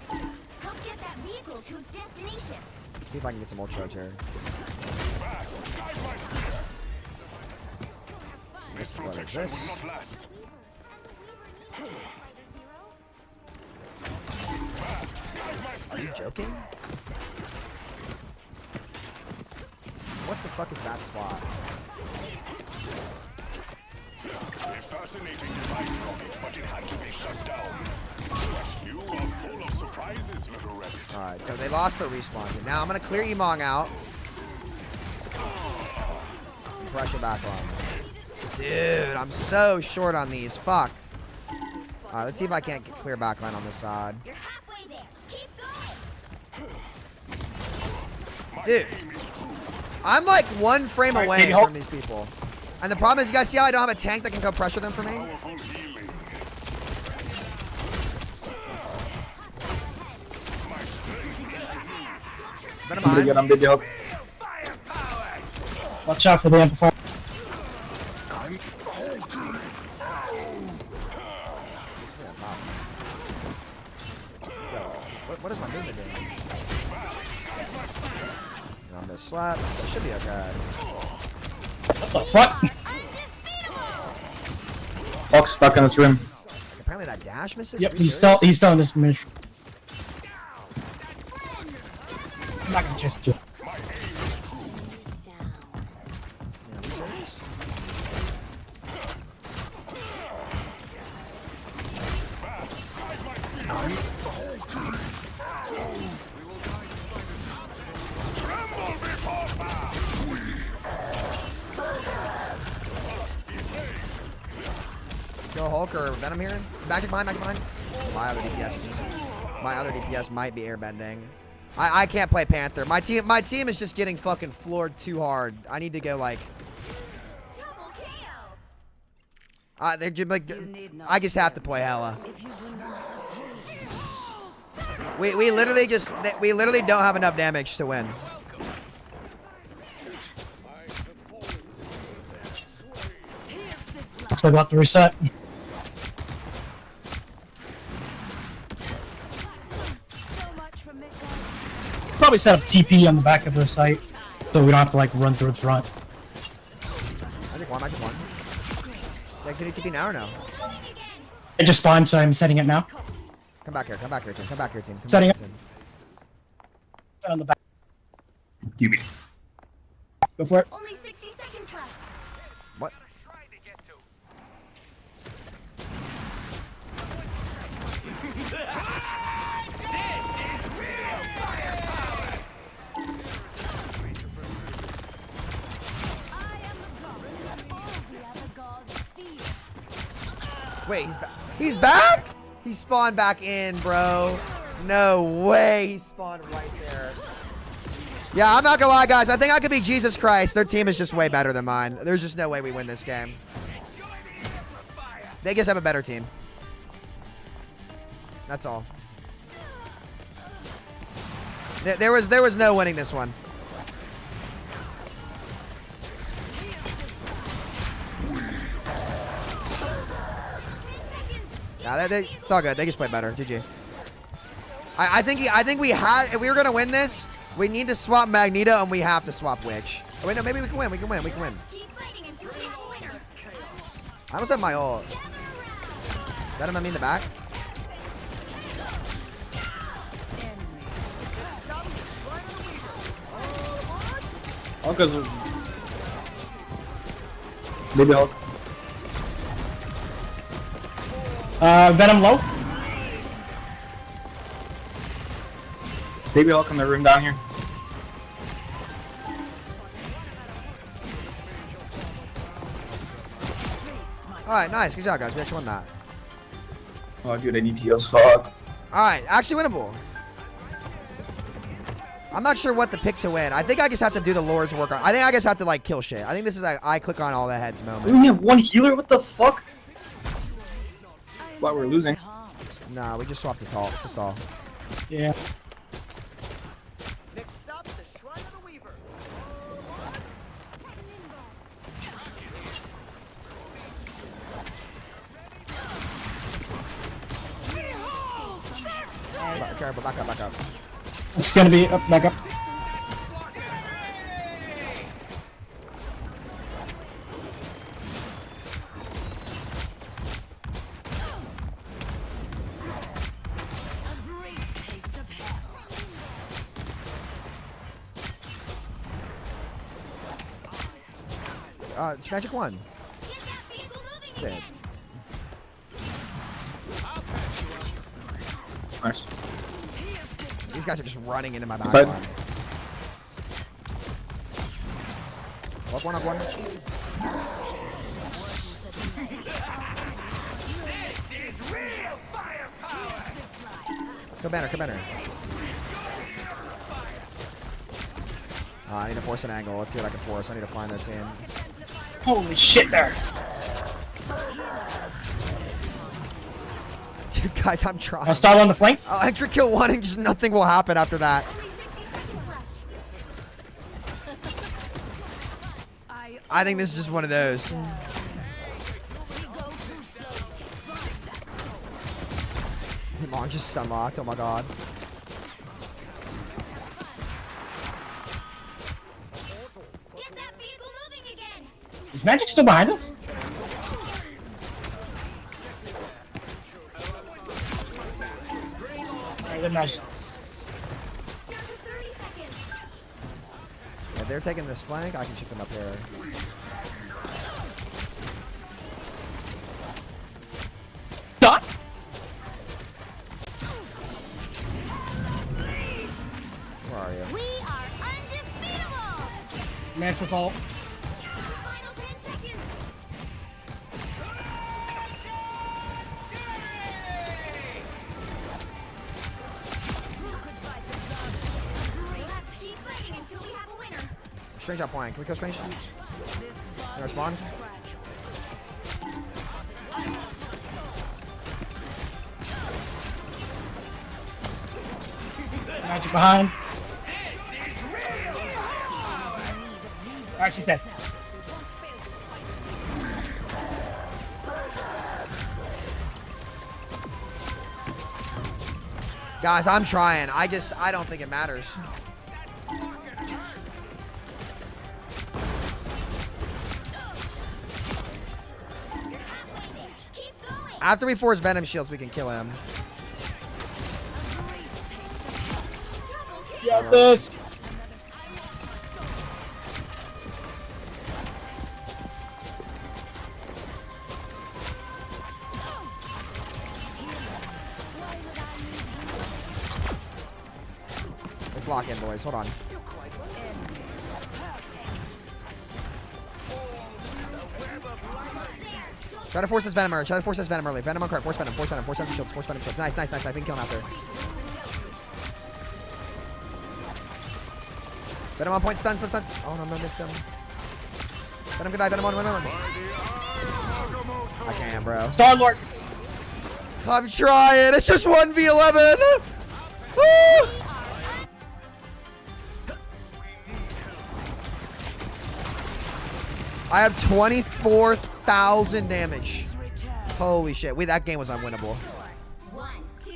Help get that vehicle to its destination. See if I can get some more charge here. This protection will not last. Are you joking? What the fuck is that spot? A fascinating device rocket, but it had to be shut down. You are full of surprises, little rabbit. Alright, so they lost the respawn. Now I'm gonna clear Emong out. Pressure back on. Dude, I'm so short on these. Fuck. Alright, let's see if I can't clear backline on this side. You're halfway there. Keep going. Dude, I'm like 1 frame away from these people. And the problem is, you guys see how I don't have a tank that can come pressure them for me? Powerful healing. Venom I'm behind. good, I'm good, help. Watch out for the amplifier. What is my movement doing? I'm gonna slap. That should be okay. What the fuck? Hulk's stuck in this room. Like, apparently that dash misses. Yep, Are you he's serious? still in this mission. I'm not gonna chase you. Yeah, are you serious? Go Hulk or Venom here. Magic behind, magic behind. My other DPS is just. My other DPS might be airbending. I can't play Panther. My team is just getting fucking floored too hard. I need to go like. They're just like. I just have to play Hela. We literally don't have enough damage to win. Looks like we'll have to reset. Probably set up TP on the back of their site, so we don't have to like run through the front. I just won. Yeah, can you TP now or no? It just spawned, so I'm setting it now. Come back here, team. Come back here, team. Setting up. Team. Set on the back. DB. Go for it. Only 60 seconds left. What? Wait, he's back. He's back? He spawned back in, bro. No way. He spawned right there. Yeah, I'm not gonna lie, guys. I think I could be Jesus Christ. Their team is just way better than mine. There's just no way we win this game. They just have a better team. That's all. There was no winning this one. Yeah, it's all good. They just played better. GG. I think we had. If we were gonna win this, we need to swap Magneto and we have to swap Witch. Oh, wait, no, maybe we can win. We can win. I almost have my ult. Got him. I mean the back. Hulk is... Baby Hulk. Venom low. Baby Hulk in the room down here. Alright, nice. Good job, guys. We actually won that. Oh, dude, I need heals. Fuck. Alright, actually winnable. I'm not sure what to pick to win. I think I just have to do the Lord's work on. I think I just have to like kill shit. I think this is a I click on all the heads moment. We only have one healer? What the fuck? Why we're losing? Nah, we just swapped the stall. It's a stall. Yeah. Next stop, the Shrine of the Weaver. Careful, back up. It's gonna be up, back up. It's Magic 1. Dead. Nice. These guys are just running into my back Fight. line. Up one, up one. This is real firepower. Go banner, go banner. I need to force an angle. Let's see what I can force. I need to find that team. Holy shit there. Dude, guys, I'm trying. I'll start on the flank. I'll extra kill one and just nothing will happen after that. I think this is just one of those. Long just unlocked. Oh my god. Is Magic still behind us? Alright, then Magic. If they're taking this flank, I can shoot them up here. Dot. Where are you? We are undefeatable! Mantis ult. Final 10 seconds! Let's keep fighting until we have a winner. Strange up flank. Can we kill Strange? Can I respond? Magic behind. Alright, she's dead. Guys, I'm trying. I don't think it matters. After we force Venom shields, we can kill him. Got this. Let's lock in, boys. Hold on. Try to force this Venom early. Try to force this Venom early. Venom on card. Force Venom. Force Venom. Force Venom shields. Force Venom shields. Nice, nice, nice. I think kill him after. Venom on point. Stun, stun, stun. Oh, no, I missed him. Venom could die. Venom on. Venom on. I can't, bro. Star-Lord. I'm trying. It's just 1v11. Woo! I have 24,000 damage. Holy shit. Wait, that game was unwinnable. 1, 2,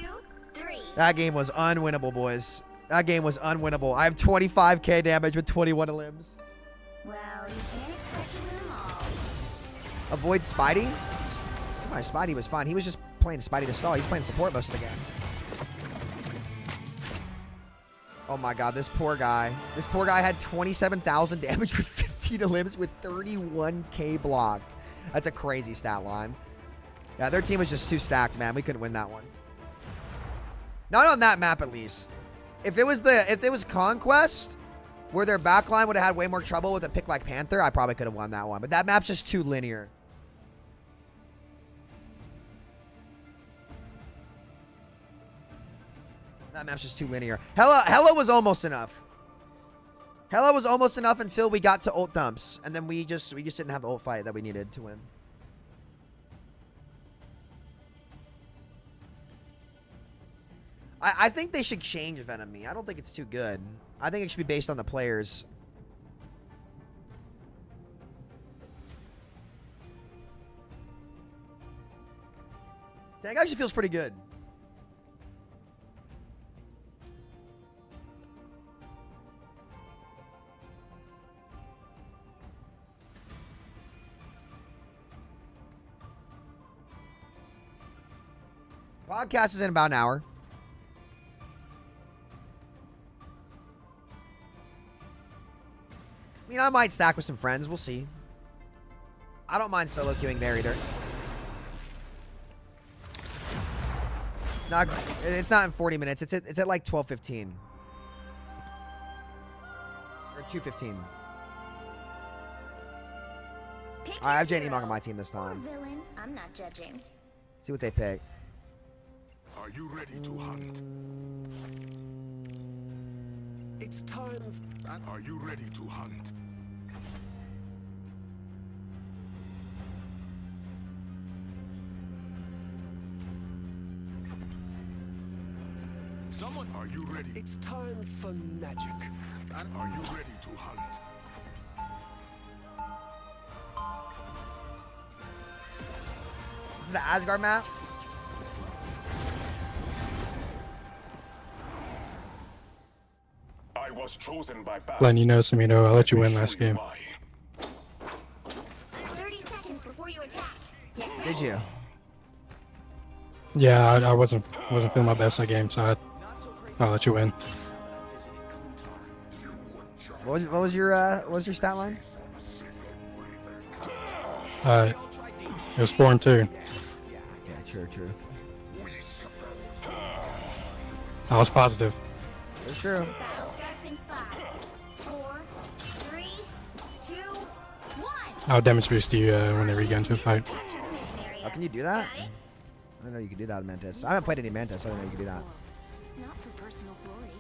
3. That game was unwinnable, boys. That game was unwinnable. I have 25k damage with 21 limbs. Well, you can't expect to win them all. Avoid Spidey? My Spidey was fine. He was just playing Spidey to stall. He's playing support most of the game. Oh my god, this poor guy. This poor guy had 27,000 damage with 15 limbs with 31k blocked. That's a crazy stat line. Yeah, their team was just too stacked, man. We couldn't win that one. Not on that map, at least. If it was Conquest, where their backline would have had way more trouble with a pick like Panther, I probably could have won that one. But that map's just too linear. That map's just too linear. Hela was almost enough. Hela was almost enough until we got to ult dumps, and then we just didn't have the ult fight that we needed to win. I think they should change Venom Me. I don't think it's too good. I think it should be based on the players. Tank actually feels pretty good. Podcast is in about an hour. I mean, I might stack with some friends. We'll see. I don't mind solo queuing there either. Not, it's not in 40 minutes. It's at like 12:15 or 2:15. I have JD Monk on my team this time. Villain, I'm not judging. See what they pick. Are you ready to hunt? It's time. Are you ready to hunt? Someone. Are you ready? It's time for magic. Are you ready to hunt? This is the Asgard map. I was chosen by Letting you know, Samito, I'll let you win last game. 30 seconds before you attack. Did you? Yeah, I wasn't feeling my best that game, so I'll let you win. What was your stat line? It was 4-2. Yeah, true. I was positive. It's true. Battle starts in 5, 4, 3, 2, 1. I'll damage boost you when they re-get into a fight. How can you do that? I didn't know you could do that in Mantis. I haven't played any Mantis. I didn't know you could do that. Not for personal glory.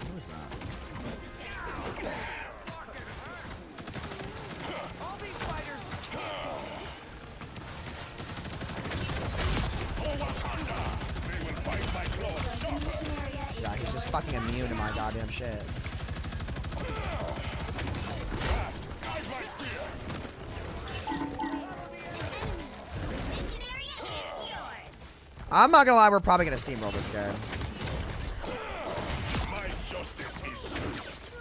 What was that? Yeah, he's just fucking immune to my goddamn shit. I'm not gonna lie, we're probably gonna steamroll this guy. My justice is swift.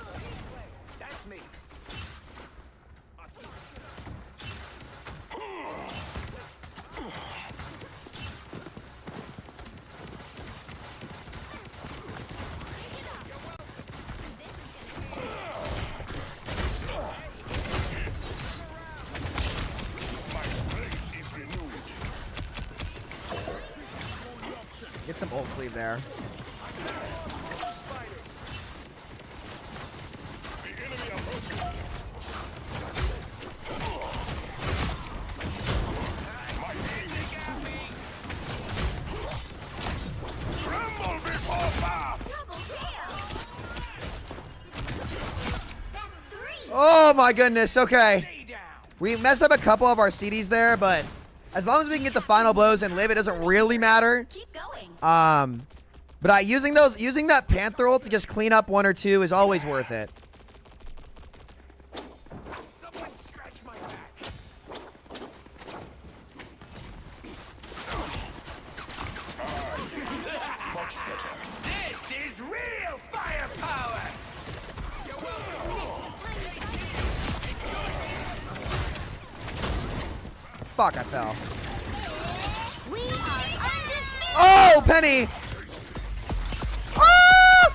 That's me. Get some ult cleave there. Tremble before fast. Oh my goodness, okay. We messed up a couple of our CDs there, but as long as we can get the final blows and live, it doesn't really matter. Keep going. But using that Panther ult to just clean up 1 or 2 is always worth it. Someone scratch my back. This is real firepower. Fuck, I fell. We are undefeated. Oh, Penny! Ah!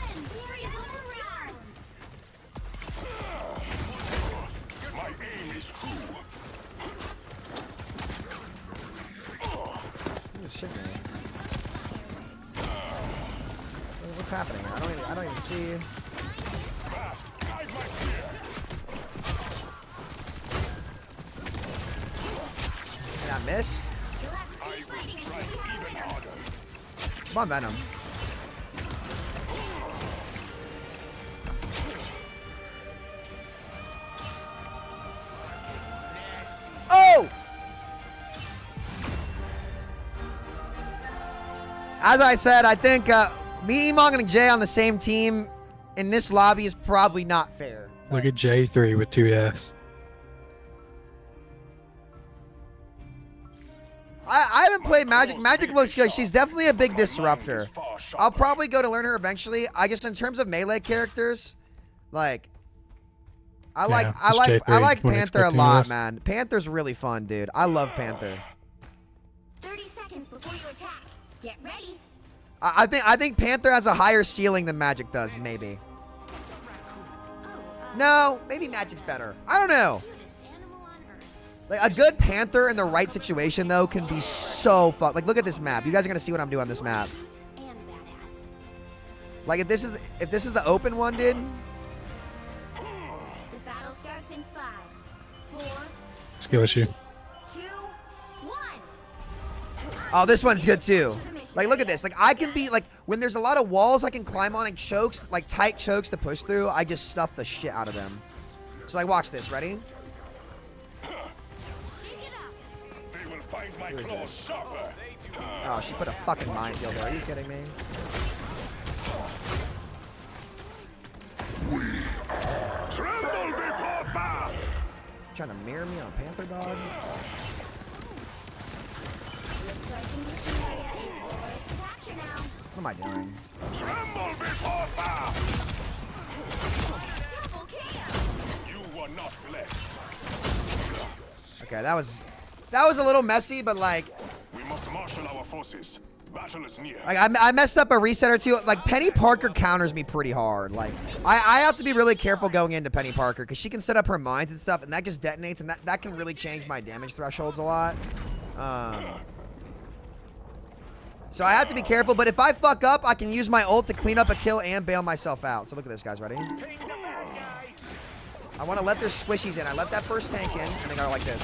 My aim is true. Oh, shit, man. What's happening? I don't even see. Fast. Guide my spear. Did I miss? I will strike even harder. Come on, Venom. Oh! As I said, I think me, Emong, and Jay on the same team in this lobby is probably not fair. Look at J3 with 2 deaths. I haven't played Magic. Magic looks good. She's definitely a big disruptor. I'll probably go to learn her eventually. I guess in terms of melee characters, like I like Panther a lot, man. Panther's really fun, dude. I love Panther. 30 seconds before you attack. Get ready. I think Panther has a higher ceiling than Magic does, maybe. Oh, No, maybe Magic's better. I don't know. Like, a good Panther in the right situation, though, can be so fun. Like, look at this map. You guys are going to see what I'm doing on this map. Like, if this is the open one, dude. The battle starts in 5, 4, Let's go with you. 2, 1. Oh, this one's good, too. Like, look at this. Like, I can be, like, when there's a lot of walls I can climb on and chokes, like, tight chokes to push through, I just stuff the shit out of them. So, like, watch this. Ready? They will find my claws sharper. Oh, she put a fucking minefield there. Are you kidding me? Tremble before blast. Trying to mirror me on Panther, dog? What am I doing? Tremble before blast. You were not blessed. Okay, that was a little messy, but like, We must marshal our forces. Battle is near. like I messed up a reset or two. Like, Penny Parker counters me pretty hard. Like, I have to be really careful going into Penny Parker because she can set up her mines and stuff, and that just detonates, and that can really change my damage thresholds a lot. So I have to be careful, but if I fuck up, I can use my ult to clean up a kill and bail myself out. So look at this, guys. Ready? I want to let their squishies in. I let that first tank in, and they go like this.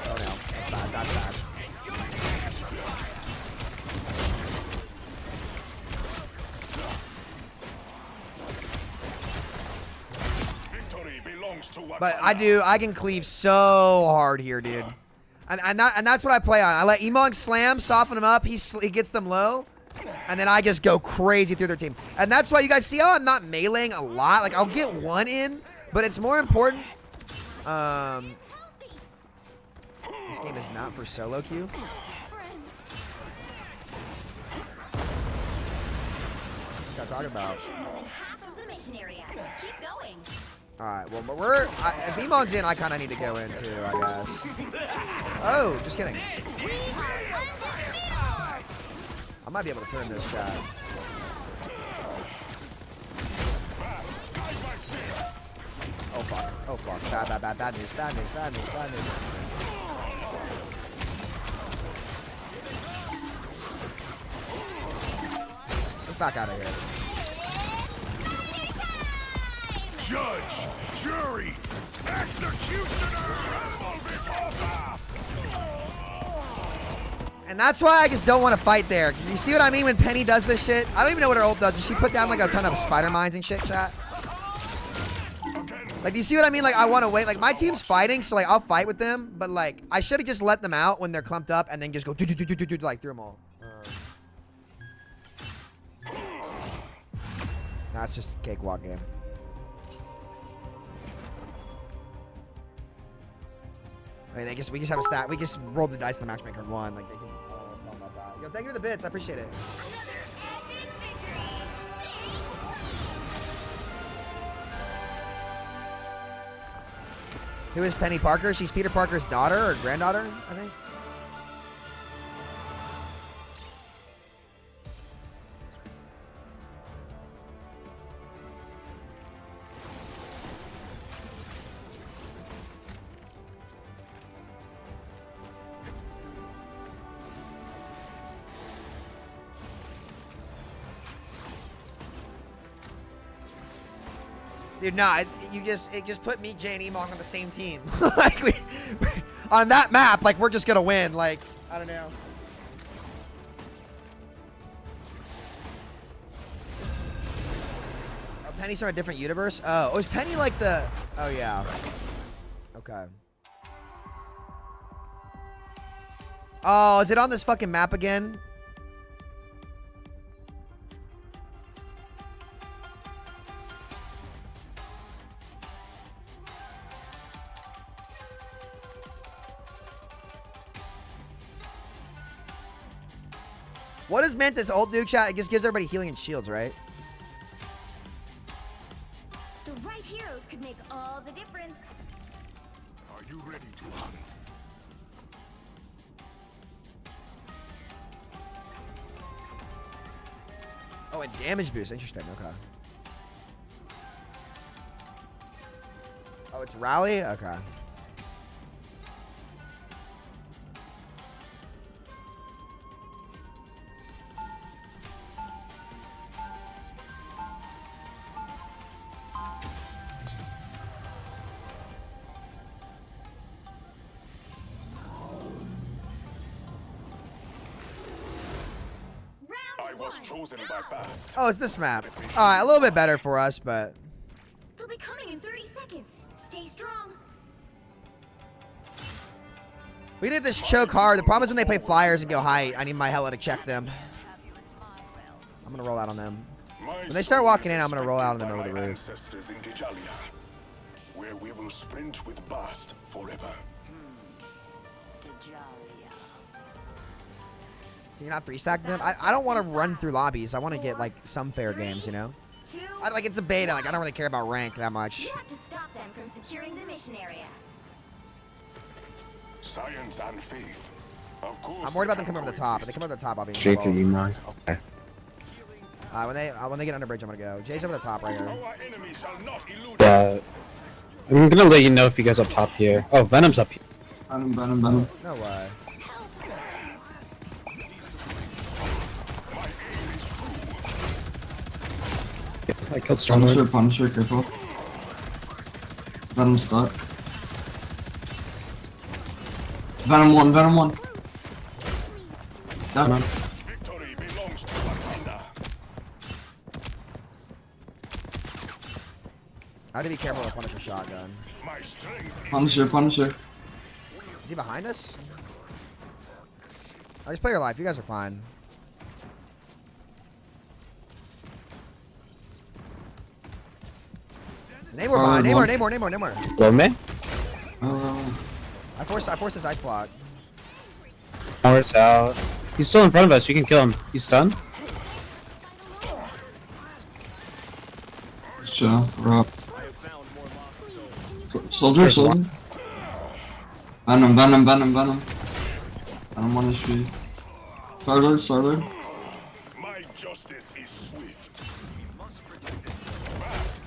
Oh, no. That's bad. That's bad. Victory belongs to what But I can cleave so hard here, dude. And that's what I play on. I let Emong slam, soften him up, he gets them low, and then I just go crazy through their team. And that's why you guys see how I'm not meleeing a lot. Like, I'll get one in, but it's more important. This game is not for solo queue. What's this guy talking about? Alright, well, but if Emong's in, I kind of need to go in too, I guess. Oh, just kidding. I might be able to turn this shot. Oh, fuck. Oh, fuck. Bad news. Bad news. Get back out of here. Judge, jury, executioner, tremble before blast. And that's why I just don't want to fight there. You see what I mean when Penny does this shit? I don't even know what her ult does. Does she put down like a ton of spider mines and shit, chat? Like, do you see what I mean? Like, I want to wait. Like, my team's fighting, so like I'll fight with them. But like, I should have just let them out when they're clumped up and then just go do like through them all. That's just a cakewalk game. I mean, we just have a stat. We just rolled the dice and the matchmaker won. Like, they can tell about that. Yo, thank you for the bits. I appreciate it. Who is Penny Parker? She's Peter Parker's daughter or granddaughter, I think. Dude, nah, it just put me, Jay, and Emong on the same team. Like, we on that map, like, we're just gonna win. Like, I don't know. Oh, Penny's from a different universe? Oh, is Penny like the... Oh, yeah. Okay. Oh, is it on this fucking map again? What is Mantis ult do, chat? It just gives everybody healing and shields, right? The right heroes could make all the difference. Are you ready to hunt? Oh, and damage boost. Interesting. Okay. Oh, it's rally? Okay. I was chosen by Bast. Oh, it's this map. Alright, a little bit better for us, but... They'll be coming in 30 seconds. Stay strong. We did this choke hard. The problem is when they play flyers and go height, I need my Hela to check them. I'm gonna roll out on them. When they start walking in, I'm gonna roll out on them over the roof. Ancestors in Dejalia, where we will sprint with Bast forever. Can you not 3-stack them? I don't want to run through lobbies. I want to get, like, some fair games, you know? Like, it's a beta. Like, I don't really care about rank that much. You have to stop them from securing the mission area. Science and faith. Of course. I'm worried about them coming over the top. If they come over the top, I'll be Straight through you, man. Okay. when they get under bridge, I'm gonna go. Jay's over the top right here. Our enemy shall not elude Yeah. I'm gonna let you know if he goes up top here. Oh, Venom's up here. Venom. No way. I killed Stormlord. Punisher, careful. Venom stuck. Venom 1. Venom. victory belongs to Wakanda. I have to be careful with Punisher shotgun. My strength Punisher. Is he behind us? I just play your life. You guys are fine. Namor. Blow me? I forced his ice block. Power's out. He's still in front of us. You can kill him. He's stunned. Chill. We're up. Soldier. Venom. Venom 1 HP. Starter. My justice is swift. We must protect it.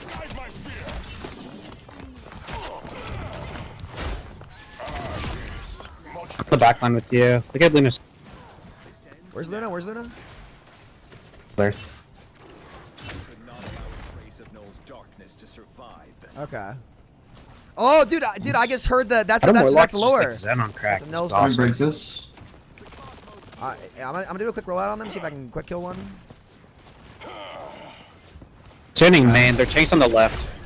Guide my spear. The backline with you. Look at Luna's. Where's Luna? There. Could not allow a trace of Null's darkness to survive. Okay. Oh, dude, I just heard that. That's lore. Like Zen on crack. That's a Null's Let me break this. Yeah, I'm gonna do a quick rollout on them. See if I can quick kill one. Turning main. Their tank's on the left.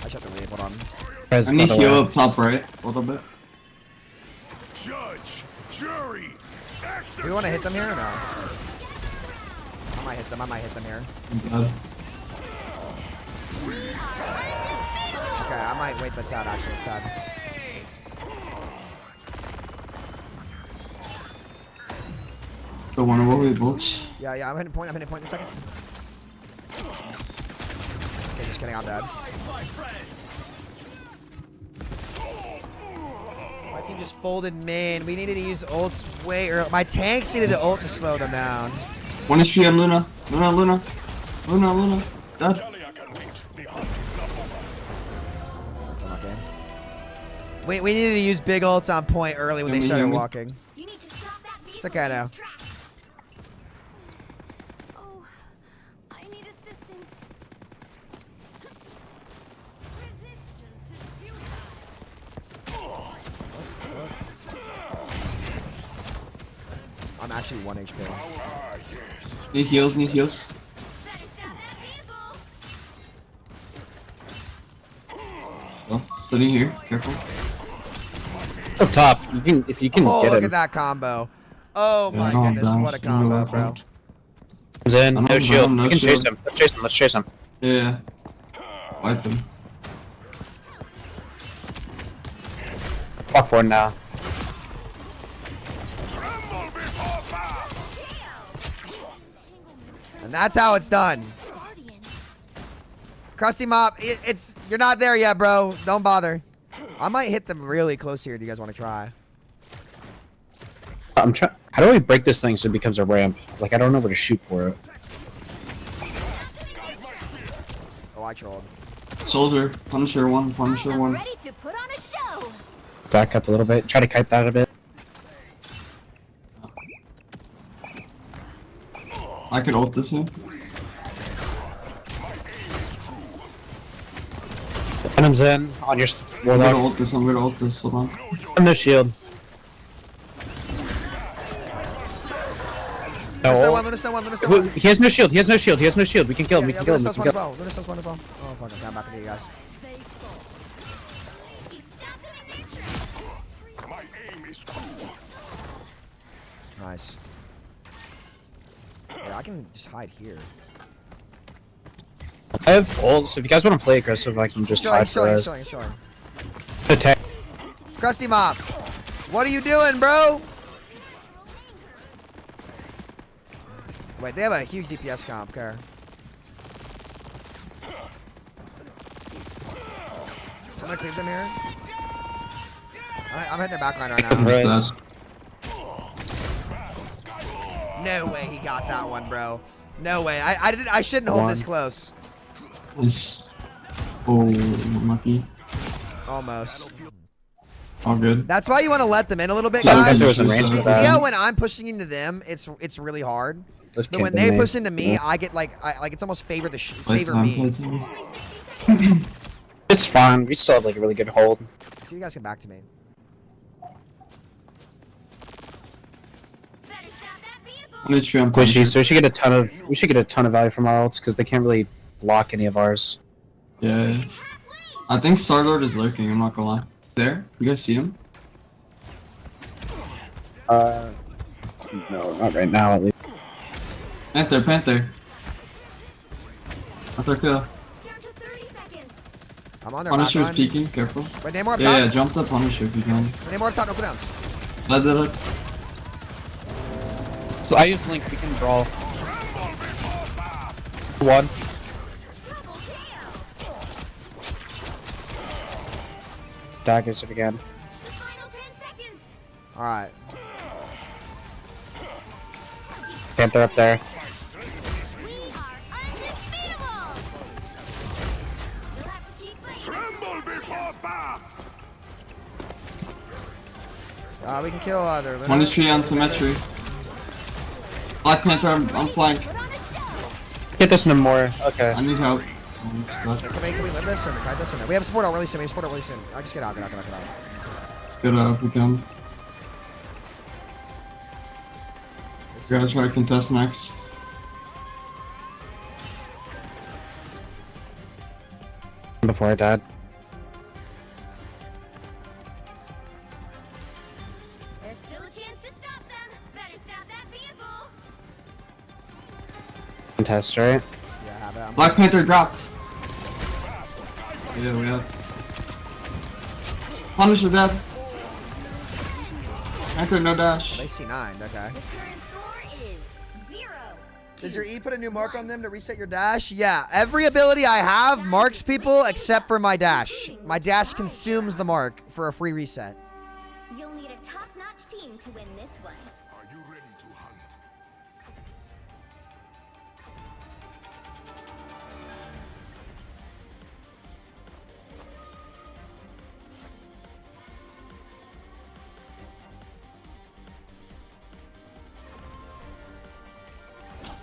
I shut the lead. Hold on. I need to heal up top right a little bit. Judge, jury, Do we want to hit them here or no? I might hit them here. I'm dead. Okay, I might wait this out actually instead. The one over bolts. Yeah, I'm hitting point in a second. Okay, just kidding, I'm dead. My team just folded main. We needed to use ults way early. My tanks needed to ult to slow them down. 1 HP on Luna. Luna. Dead. That's not game. We needed to use big ults on point early when they started walking. You need to stop that vehicle. It's okay now. Oh, I need assistance. Resistance is futile. I'm actually 1 HP. Need heals. Better stop that vehicle. Oh, sitting here. Careful. Up top. If you can Oh, get him. look at that combo. Oh my goodness, what a combo, bro. Comes in. No shield. We can chase him. Let's chase him. Yeah. Wipe him. Walk forward now. And that's how it's done. Krusty Mop, you're not there yet, bro. Don't bother. I might hit them really close here. Do you guys want to try? I'm trying. How do we break this thing so it becomes a ramp? Like, I don't know where to shoot for it. Oh, I trolled. Soldier, Punisher one, Punisher I'm one. ready to put on a show. Back up a little bit. Try to kite that a bit. I could ult this in. Venom's in on your I'm gonna warlock. ult this, I'm gonna ult this, hold on. No shield. Luna No. one, Luna stone one, Luna stone one. He has no shield. He has no shield. He has no shield. We can kill him. We Yeah, can kill Luna him. We stone's can one as kill him. well. Luna stone's one as well. Oh, fuck, I'm back into you guys. My aim is true. Nice. Yeah, I can just hide here. I have ults. If you guys want to play aggressive, I can just Showing, hide for showing, us. showing, showing. Attack. Krusty Mop, what are you doing, bro? Wait, they have a huge DPS comp, Care. I'm gonna cleave them here. I'm hitting their backline right now. Reds. No way he got that one, bro. No way. I shouldn't hold this close. Nice. Oh, lucky. Almost. All good. That's why you want to let them in a little bit, Yeah, guys. there was a range See for that. how when I'm pushing into them, it's really hard. Just But when kidding they me. push into me, I get like it's almost favor Play me. time. It's fine. We still have like a really good hold. So you guys come back to me. I'm gonna try on Squishy, Punisher. so we should get a ton of value from our ults because they can't really block any of ours. Yeah. I think Starlord is lurking, I'm not gonna lie. There? You guys see him? No, not right now at least. Panther, Panther. That's our kill. I'm on their Punisher's backline. peeking, careful. Wait, name more up Yeah, top. jump to Punisher if you can. Name more up top, no cooldowns. Let's do it. So I use Link. We can brawl. One. Daggers if again. Alright. Panther up there. Tremble before blast. We can kill their Luna. Punisher on symmetry. Black Panther, I'm flying. Get this no more. Okay. I need help. I'm stuck. Can we live this or kite this or no? We have support out really soon. We have support out really soon. I'll just get out, get out. Get out if we can. We gotta try to contest next. Before I died. There's still a chance to stop them. Better stop that vehicle. Contest, right? Yeah, I have it. Black Panther dropped. Yeah, we have. Punisher dead. Panther no dash. They C9, okay. The current score is 0. Does your E put a new mark on them to reset your dash? Yeah, every ability I have marks people except for my dash. My dash consumes the mark for a free reset. You'll need a top-notch team to win this one. Are you ready to hunt?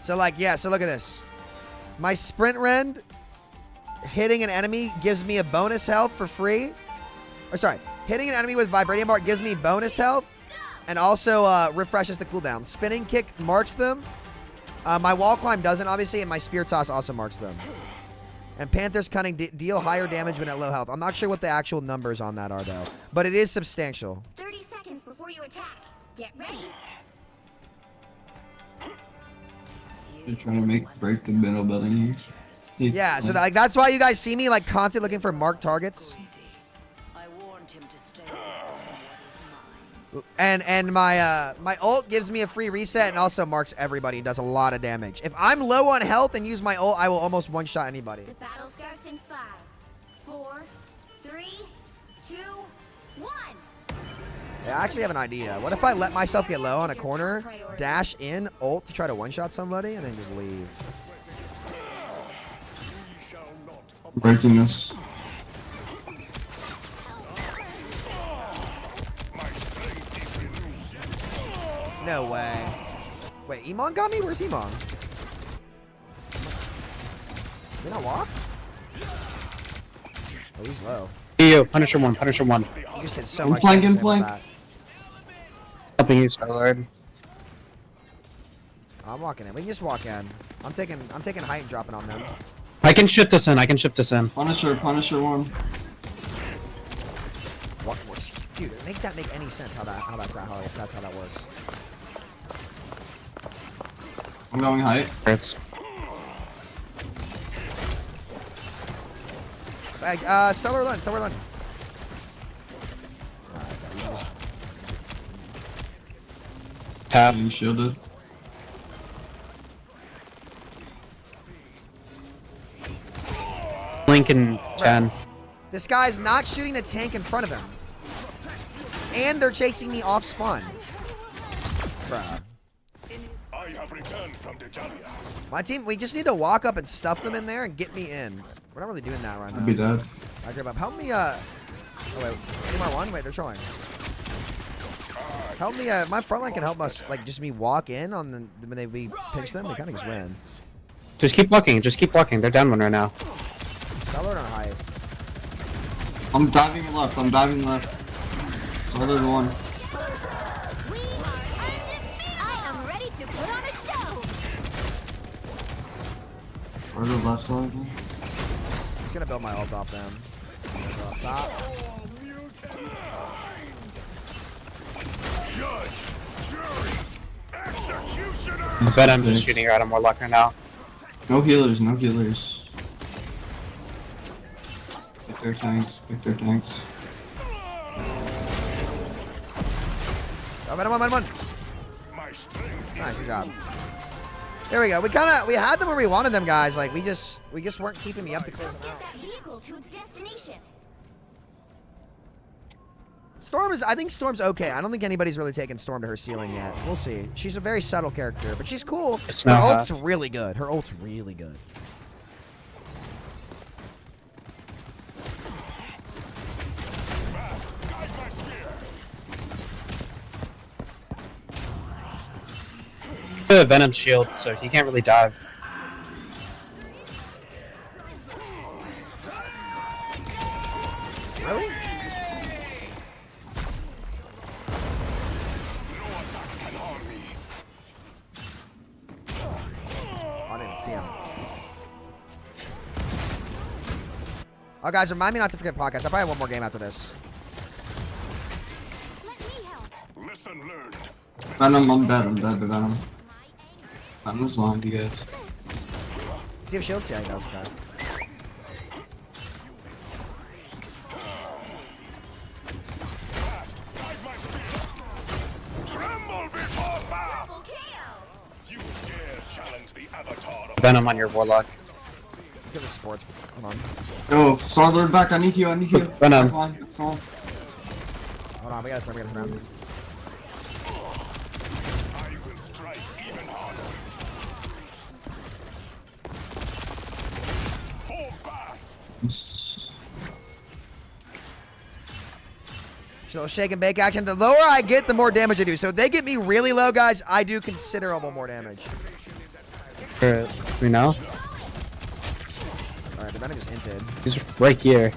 So like, yeah, so look at this. My sprint rend hitting an enemy gives me a bonus health for free. Or sorry, hitting an enemy with Vibranium Bark gives me bonus health and also refreshes the cooldown. Spinning kick marks them. My wall climb doesn't, obviously, and my spear toss also marks them. And Panther's Cunning deal higher damage when at low health. I'm not sure what the actual numbers on that are, though. But it is substantial. 30 seconds before you attack. Get ready. They're trying to break the middle building here. Yeah, so that's why you guys see me like constantly looking for marked targets. I warned him to stay away from what is mine. And my ult gives me a free reset and also marks everybody and does a lot of damage. If I'm low on health and use my ult, I will almost one-shot anybody. The battle starts in 5, 4, 3, 2, 1. Yeah, I actually have an idea. What if I let myself get low on a corner, dash in, ult to try to one-shot somebody, and then just leave? Breaking this. No way. Wait, Emon got me? Where's Emon? Did I walk? Oh, he's low. Yo, Punisher 1, Punisher 1. You just did so In much flank, damage in flank. with that. Helping you, Starlord. I'm walking in. We can just walk in. I'm taking height and dropping on them. I can shift us in, I can shift us in. Punisher 1. What? Dude, make that make any sense? How that's how that works. I'm going height. Hurts. Stellar Lund. Tap. Being shielded. Lincoln 10. This guy's not shooting the tank in front of him. And they're chasing me off spawn. Bruh. I have returned from the Jalia. My team, we just need to walk up and stuff them in there and get me in. We're not really doing that right now. I'd be dead. I grab up. Help me, oh wait, MR1? Wait, they're trolling. Help me, my front line can help us, like, just me walk in on the, when we pinch them, we kind of just win. Just keep blocking, they're down one right now. Stellar on height. I'm diving left. Started 1. I am ready to put on a show. Started left side. I'm just gonna build my ult off them. Go up top. Judge, jury, executioner. I bet I'm just shooting her out of Warlock right now. No healers. Pick their tanks. Oh, one. Nice, good job. There we go. We had them where we wanted them, guys. Like, we just weren't keeping me up to close them out. That vehicle to its destination. I think Storm's okay. I don't think anybody's really taken Storm to her ceiling yet. We'll see. She's a very subtle character, but she's cool. Her ult's really good. The Venom shield, so he can't really dive. Really? I didn't see him. Oh, guys, remind me not to forget podcast. I probably have one more game after this. Lesson learned. Venom, I'm dead to Venom. Venom's behind you guys. See if shields? Yeah, he does. Okay. Tremble before fast. You dare challenge the avatar of Venom on your Warlock. Look at the sports. Hold on. Yo, Starlord back. I need you. Venom. Hold on, we gotta surround. I will strike even harder. For fast. So shake and bake action. The lower I get, the more damage I do. So if they get me really low, guys, I do considerable more damage. We know? Alright, the Venom just hinted. He's right here.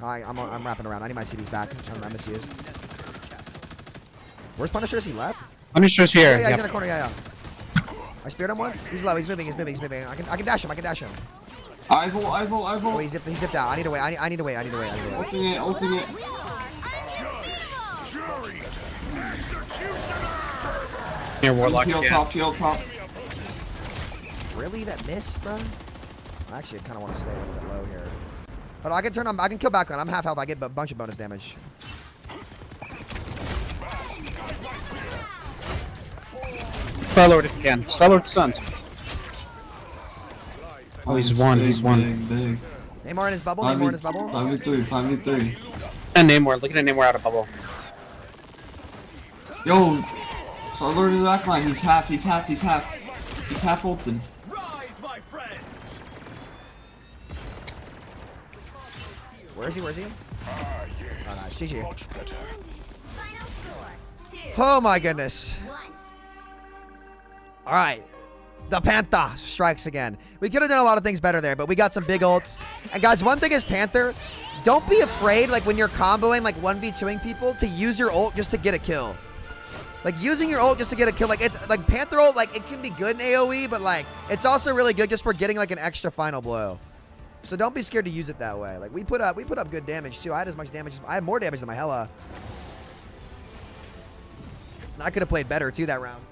I'm wrapping around. I need my CDs back. I'm misused. Where's Punisher? Is he left? Punisher's here. Yeah, he's in the corner. Yeah. I speared him once. He's low. He's moving. I can dash him. I vote. Oh, he zipped out. I need to wait. I need to wait. Ultimate. Judge, jury, executioner. Here, Warlock. Heal top. Really? That missed, bro? Actually, I kind of want to stay a little bit low here. But I can turn on. I can kill backline. I'm half health. I get a bunch of bonus damage. Starlord if you can. Starlord stunned. Oh, he's one. Big. Namor in his bubble. 5v3. And Namor. Look at Namor out of bubble. Yo, Starlord in the back line. He's half ulted. Rise, my friends. Where is he? Where is he? Ah, yes. Oh, nice. GG. Much better. Final score, 2. Oh my goodness. 1. All right. The Panther strikes again. We could have done a lot of things better there, but we got some big ults. And guys, one thing is Panther, don't be afraid, like when you're comboing, like 1v2ing people, to use your ult just to get a kill. Like using your ult just to get a kill, like it's like Panther ult, like it can be good in AoE, but like it's also really good just for getting like an extra final blow. So don't be scared to use it that way. Like we put up good damage too. I had as much damage. I had more damage than my Hela. And I could have played better too that round.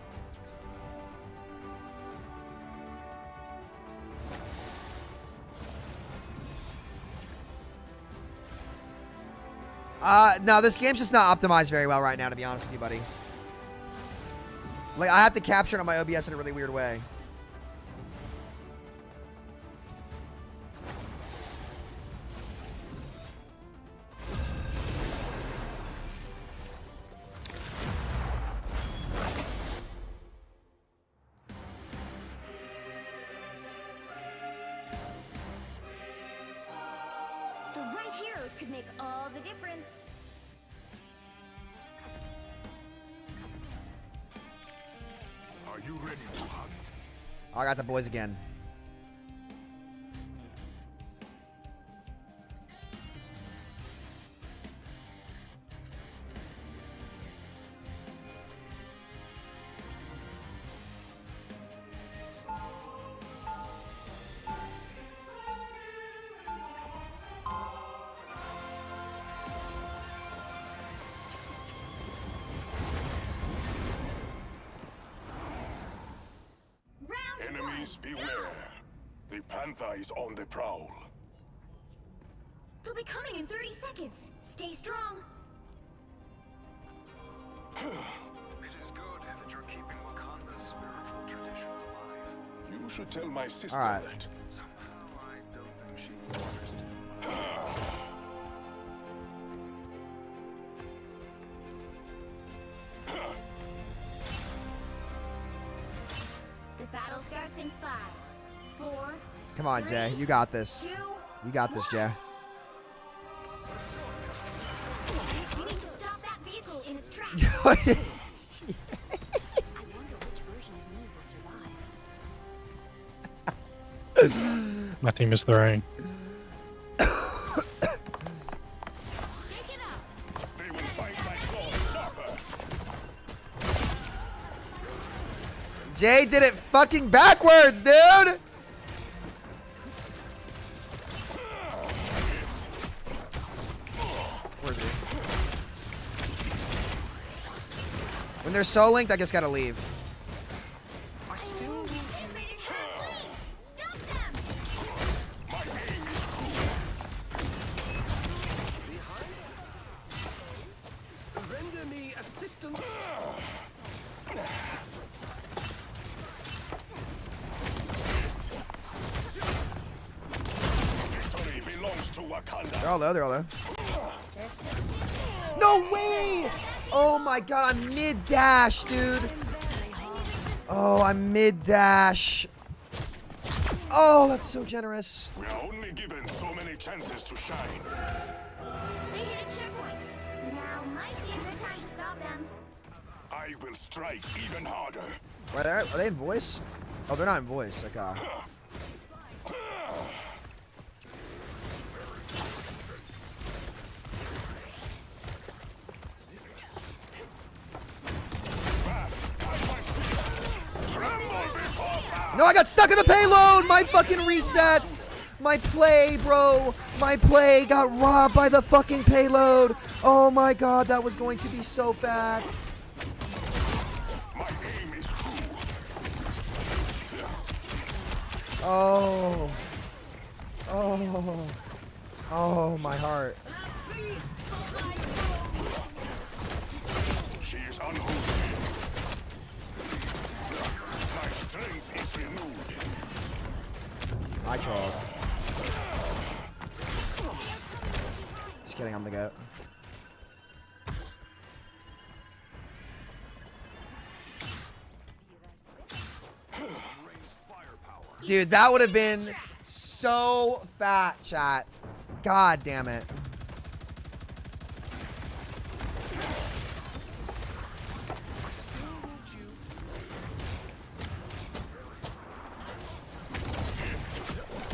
No, this game's just not optimized very well right now, to be honest with you, buddy. Like, I have to capture it on my OBS in a really weird way. The right heroes could make all the difference. Are you ready to hunt? I got the boys again. Enemies beware. The Panther is on the prowl. They'll be coming in 30 seconds. Stay strong. It is good that you're keeping Wakanda's spiritual traditions alive. You should tell my sister All right. that. Somehow I don't think she's interested. The battle starts in 5, 4. Come on, Jay. You got this. 2. You got this, Jay. We need to stop that vehicle in its tracks. I wonder which version of me will survive. My team is throwing. Shake it up. They will fight like gold sharper. Jay did it fucking backwards, dude! Where is he? When they're so linked, I just gotta leave. I still need you. Stop them. My aim is true. Render me assistance. Victory belongs to Wakanda. They're all low, they're all low. No way! Oh my god, I'm mid-dash, dude. Oh, I'm mid-dash. Oh, that's so generous. We are only given so many chances to shine. They hit a checkpoint. Now might be a good time to stop them. I will strike even harder. Are they in voice? Oh, they're not in voice. Okay. No, I got stuck in the payload! My fucking resets! My play, bro! My play got robbed by the fucking payload! Oh my god, that was going to be so fat. My aim is true. Oh. Oh. Oh, my heart. She is unholy. My strength is renewed. I trolled. Just kidding, I'm the goat. Dude, that would have been so fat, chat. God damn it.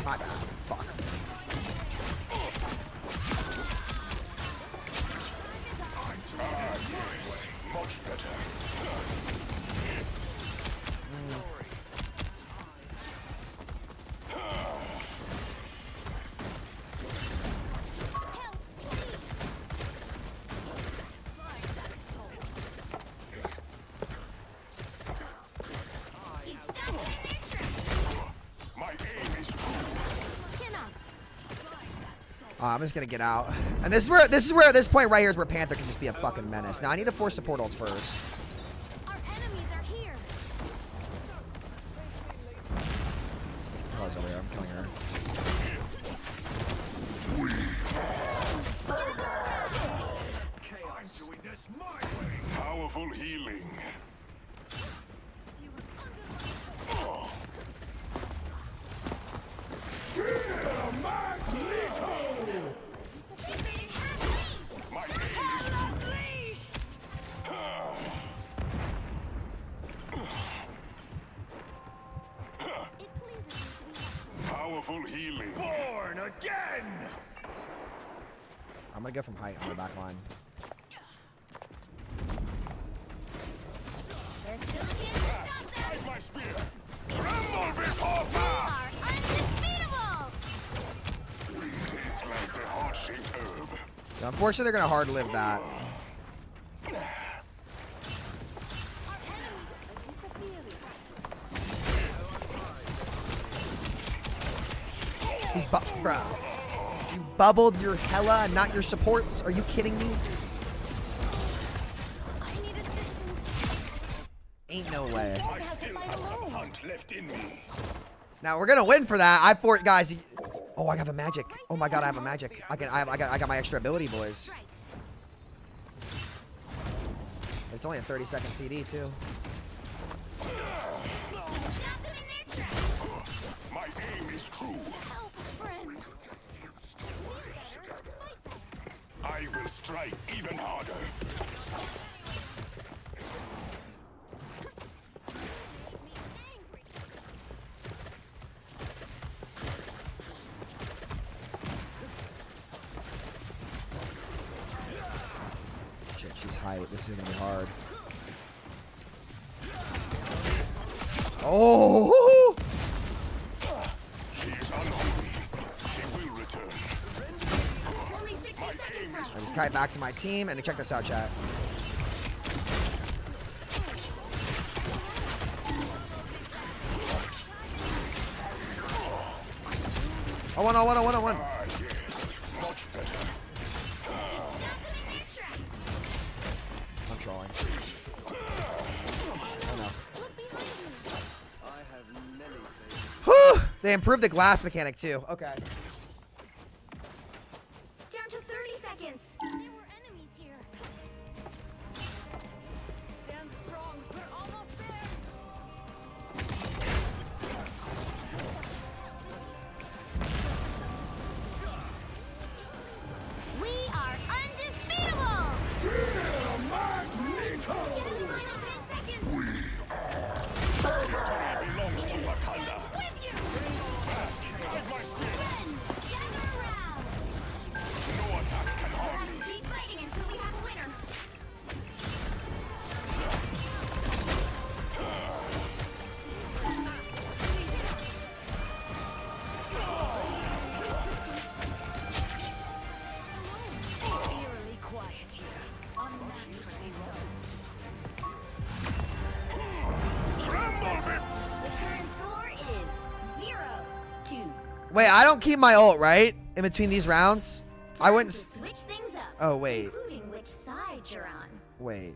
My bad. Fuck. Much better. My aim is true. Chin up. I'm just gonna get out. And this is where at this point right here is where Panther can just be a fucking menace. Now I need to force support ults first. Our enemies are here. Hela's over here. I'm killing her. I'm doing this my way. Powerful healing. Magneto! My aim is powerful healing. Born again! I'm gonna go from height on the back line. There's still a chance to stop them. Hide my spear. Tremble before We fire! are undefeatable. Tastes like the heart-shaped herb. So unfortunately, they're gonna hard live that. Our enemies are disappearing. He's bruh. You bubbled your Hela and not your supports? Are you kidding me? I need assistance. Ain't no way. I still have some hunt left in me. Now we're gonna win for that. Guys. Oh, I have a magic. Oh my god, I have a magic. I got my extra ability, boys. It's only a 30-second CD too. My aim is true. Help, friends. I will strike even harder. Shit, she's height. This is gonna be hard. Oh! She is unholy. She will return. Only 60 seconds left. I just kite back to my team and check this out, chat. Oh, one. Ah, yes. Much better. I'm trolling. Oh no. I have many things. Whew! They improved the glass mechanic too. Okay. Down to 30 seconds. There were enemies here. Stand strong. We're almost there. We are undefeatable. Magneto! Final 10 seconds. Victory belongs to Wakanda. With you. Guide my spear. Gather around. No attack can We'll harm have me. to keep fighting until we have a winner. Eerily quiet here. Unnaturally so. Tremble before The current score is 0-2. Wait, I don't keep my ult, right? In between these rounds? I wouldn't. Switch things up. Oh, wait. Including which side you're on. Wait.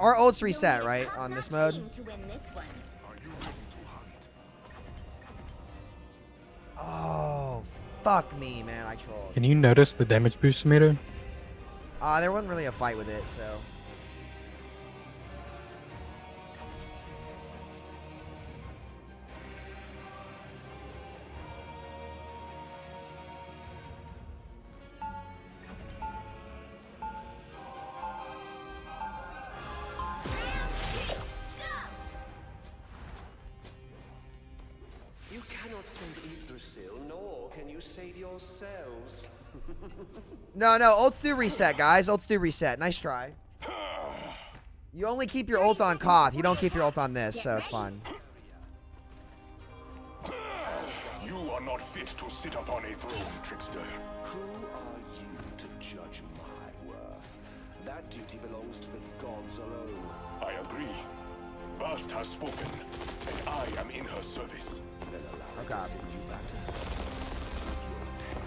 Our ult's reset, You'll need a right? top-notch On this mode? team to win this one. Are you ready to hunt? Oh, fuck me, man. I trolled. Can you notice the damage boost, Samito? There wasn't really a fight with it, so. You You cannot save Yggdrasil, nor can you save yourselves. No, ults do reset, guys. Ults do reset. Nice try. You only keep your ult on Koth. You don't keep your ult on this, so it's fine. You are not fit to sit upon a throne, trickster. Who are you to judge my worth? That duty belongs to the gods alone. I agree. Bast has spoken, and I am in her service. Then allow me Okay. to send you back to her with your tail.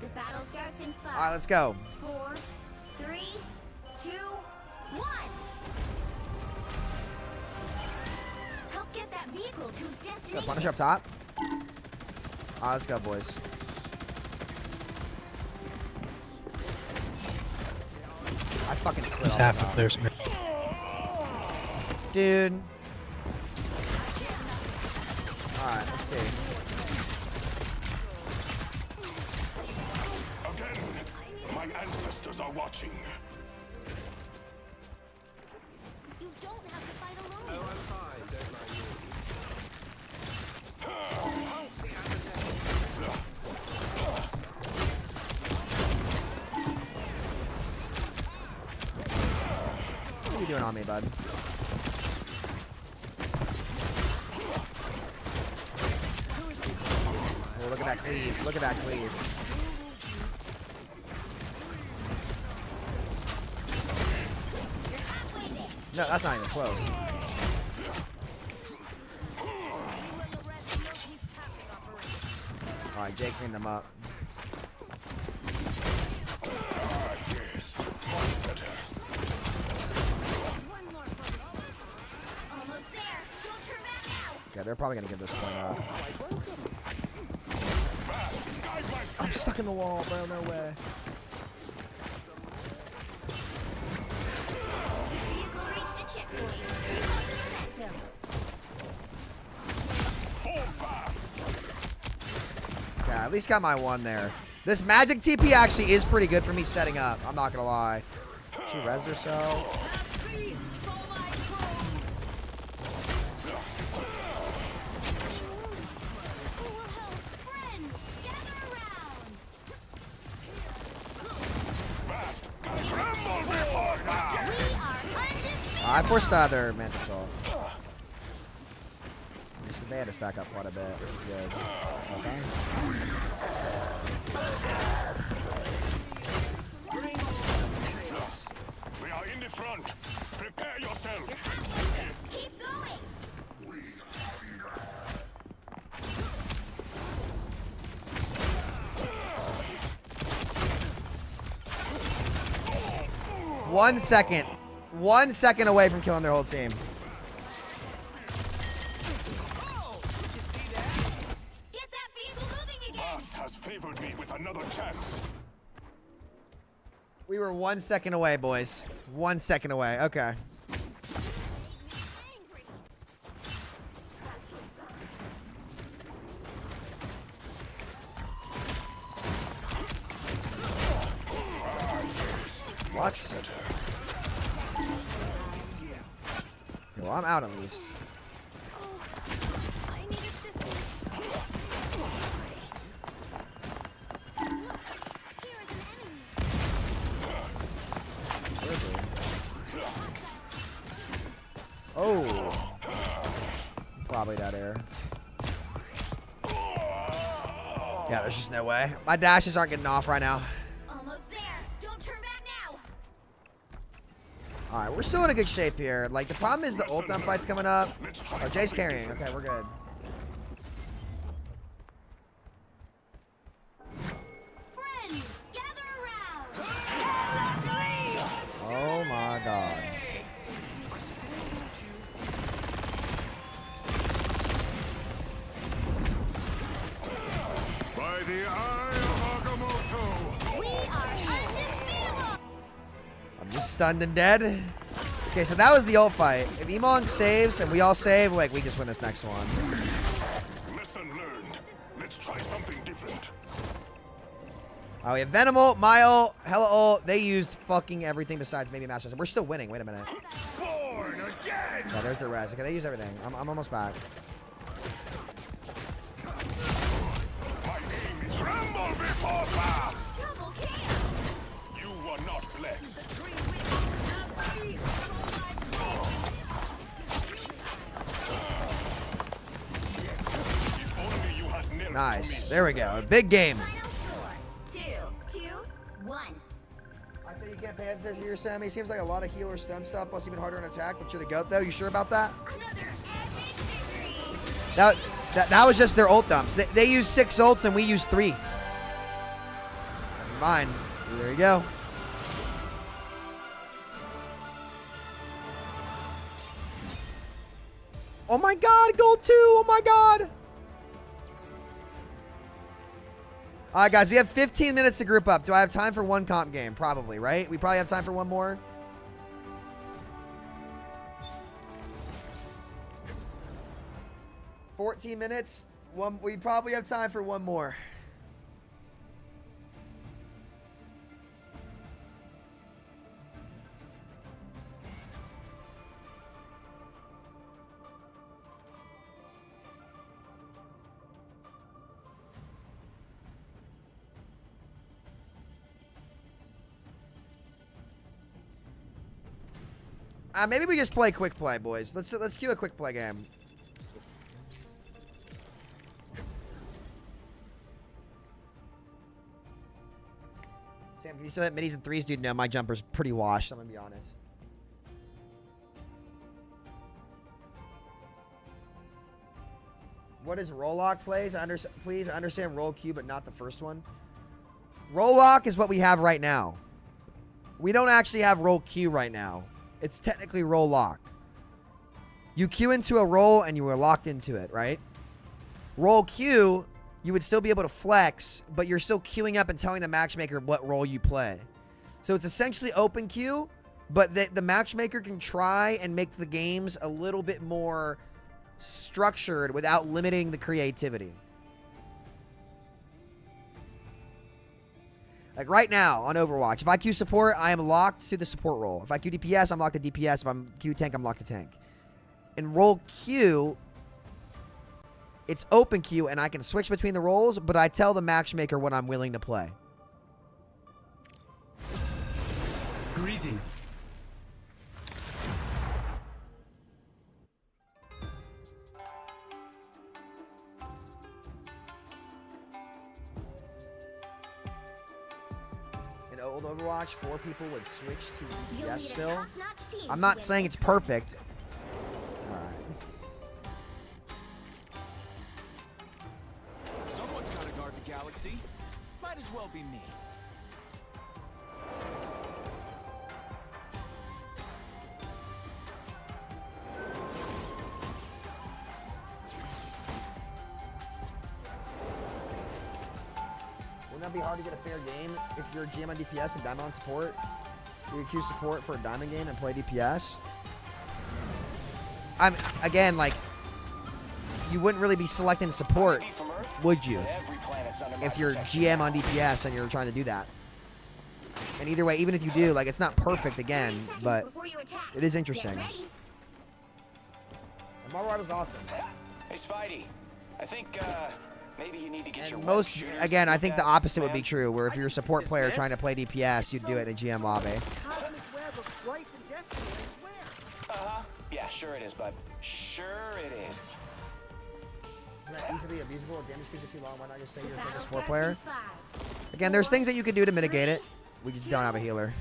The battle starts in 5. All right, let's go. 4, 3, 2, 1. Help get that vehicle to its Got destination. Punisher up top. All right, let's go, boys. I fucking slid Just all have to out. clear some. Dude. Alright, let's see. Again, my ancestors are watching. You don't have to fight alone. Oh, I'm fine, don't mind me. What are you doing on me, bud? Oh, look at that cleave. Look at that cleave. No, that's not even close. Alright, Jake cleaned them up. Almost there. Don't turn back now. Yeah, they're probably gonna give this point up. I'm stuck in the wall, bro. No way. Vehicle reached a checkpoint. Reloading momentum. Yeah, at least got my one there. This magic TP actually is pretty good for me setting up. I'm not gonna lie. She rezzed herself. I forced their Mantis Assault. So they had to stack up quite a bit, which is good. Okay. We are in the front. Prepare yourselves. Keep going. One second. 1 second away from killing their whole team. Get that vehicle moving again. Bast has favored me with another chance. We were 1 second away, boys. 1 second away. Okay. What? Well, I'm out at least. I need assistance. Here is an enemy. Where is he? Oh. Probably that air. Yeah, there's just no way. My dashes aren't getting off right now. Almost there. Don't turn back now. Alright, we're still in a good shape here. Like, the problem is the ult fight's coming up. Oh, Jay's carrying. Okay, we're good. Friends, gather around. Oh my god. By the eye of Agamotto. We are undefeatable. I'm just stunned and dead. Okay, so that was the ult fight. If Emon saves and we all save, like, we just win this next one. Lesson learned. Let's try something different. We have Venom ult, my ult, Hela ult. They used fucking everything besides maybe Master. We're still winning. Wait a minute. Born again. Yeah, there's the res. Okay, they use everything. I'm almost back. Nice. There we go. Big game. Final score, 2-1. I'd say you can't Panther here, Sammy. Seems like a lot of healer stun stuff, plus even harder on attack, but you're the GOAT, though. You sure about that? Another epic victory. That was just their ult dumps. They use 6 ults, and we use 3. Never mind. There you go. Oh my god, gold 2. Oh my god. All right, guys, we have 15 minutes to group up. Do I have time for one comp game? Probably, right? We probably have time for one more. $14 minutes. We probably have time for one more. Maybe we just play quick play, boys. Let's cue a quick play game. Sam, can you still hit middies and threes, dude? No, my jumper's pretty washed. I'm gonna be honest. What is roll lock plays? Please understand roll Q, but not the first one. Roll lock is what we have right now. We don't actually have roll Q right now. It's technically roll lock. You queue into a roll and you are locked into it, right? Roll Q, you would still be able to flex, but you're still queuing up and telling the matchmaker what role you play. So it's essentially open queue, but the matchmaker can try and make the games a little bit more structured without limiting the creativity. Like right now on Overwatch, if I queue support, I am locked to the support role. If I queue DPS, I'm locked to DPS. If I'm queue tank, I'm locked to tank. In role Q, it's open queue, and I can switch between the roles, but I tell the matchmaker what I'm willing to play. Greetings. In old Overwatch, 4 people would switch to DPS still. I'm not saying it's perfect. Someone's got to guard the galaxy. Might as well be me. Wouldn't that be hard to get a fair game if you're a GM on DPS and Diamond on support? You queue support for a Diamond game and play DPS? Again, like, you wouldn't really be selecting support, would you? If you're GM on DPS and you're trying to do that. And either way, even if you do, like, it's not perfect again, but it is interesting. And Marauder's awesome. Hey, Spidey. I think, maybe you need to get your Most, again, I think the opposite would be true, where if you're a support player trying to play DPS, you'd do it in a GM lobby. Yeah, sure it is, bud. Sure it is. Isn't that easily abusable? If damage speeds are too long, why not just say you're a support player? Again, there's things that you could do to mitigate it. We just don't have a healer.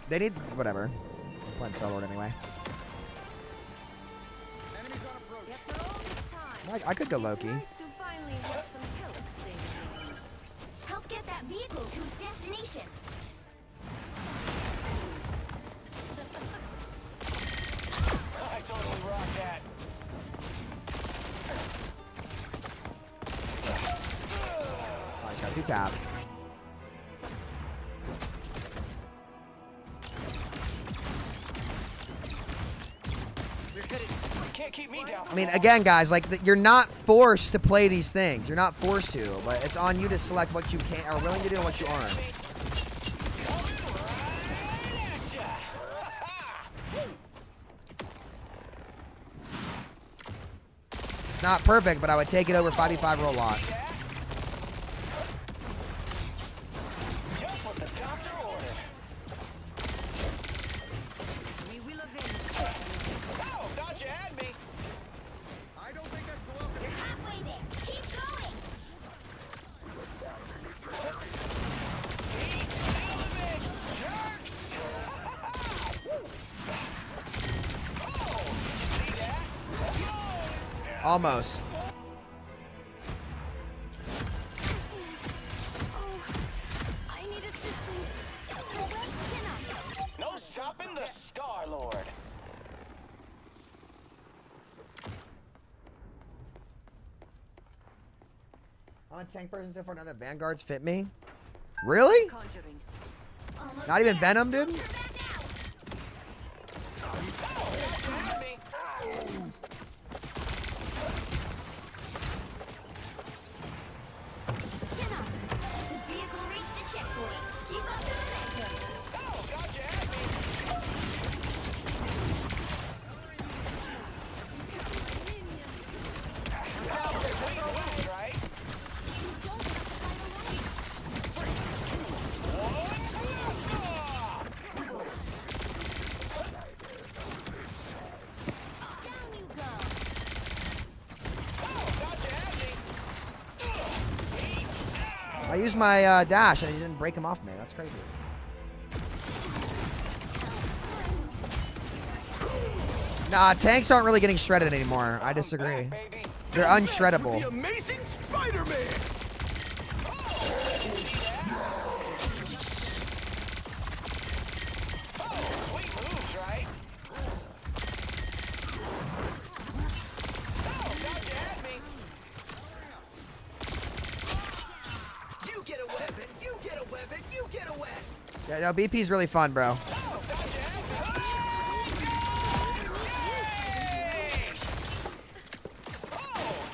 They need, whatever. I'm playing Star-Lord anyway. I could go Loki. Help get that vehicle to its destination. I totally rock that. Oh, he's got 2 tabs. Can't keep me down. I mean, again, guys, like, you're not forced to play these things. You're not forced to, but it's on you to select what you can are willing to do and what you aren't. It's not perfect, but I would take it over 5v5 roll lock. Almost. I need assistance. Chin up. No stopping the Star-Lord. I'm a tank person so far. None of the Vanguards fit me. Really? Not even Venom, dude? Chin up. The vehicle reached a checkpoint. Keep up the momentum. Oh, gotcha at me. Right? Down you go. I used my dash and he didn't break him off me. That's crazy. Nah, tanks aren't really getting shredded anymore. I disagree. They're unshreddable. The Amazing Spider-Man. Sweet moves, right? Oh, gotcha at me. You get a weapon. You get a weapon. You get a weapon. Yeah, no, BP's really fun, bro.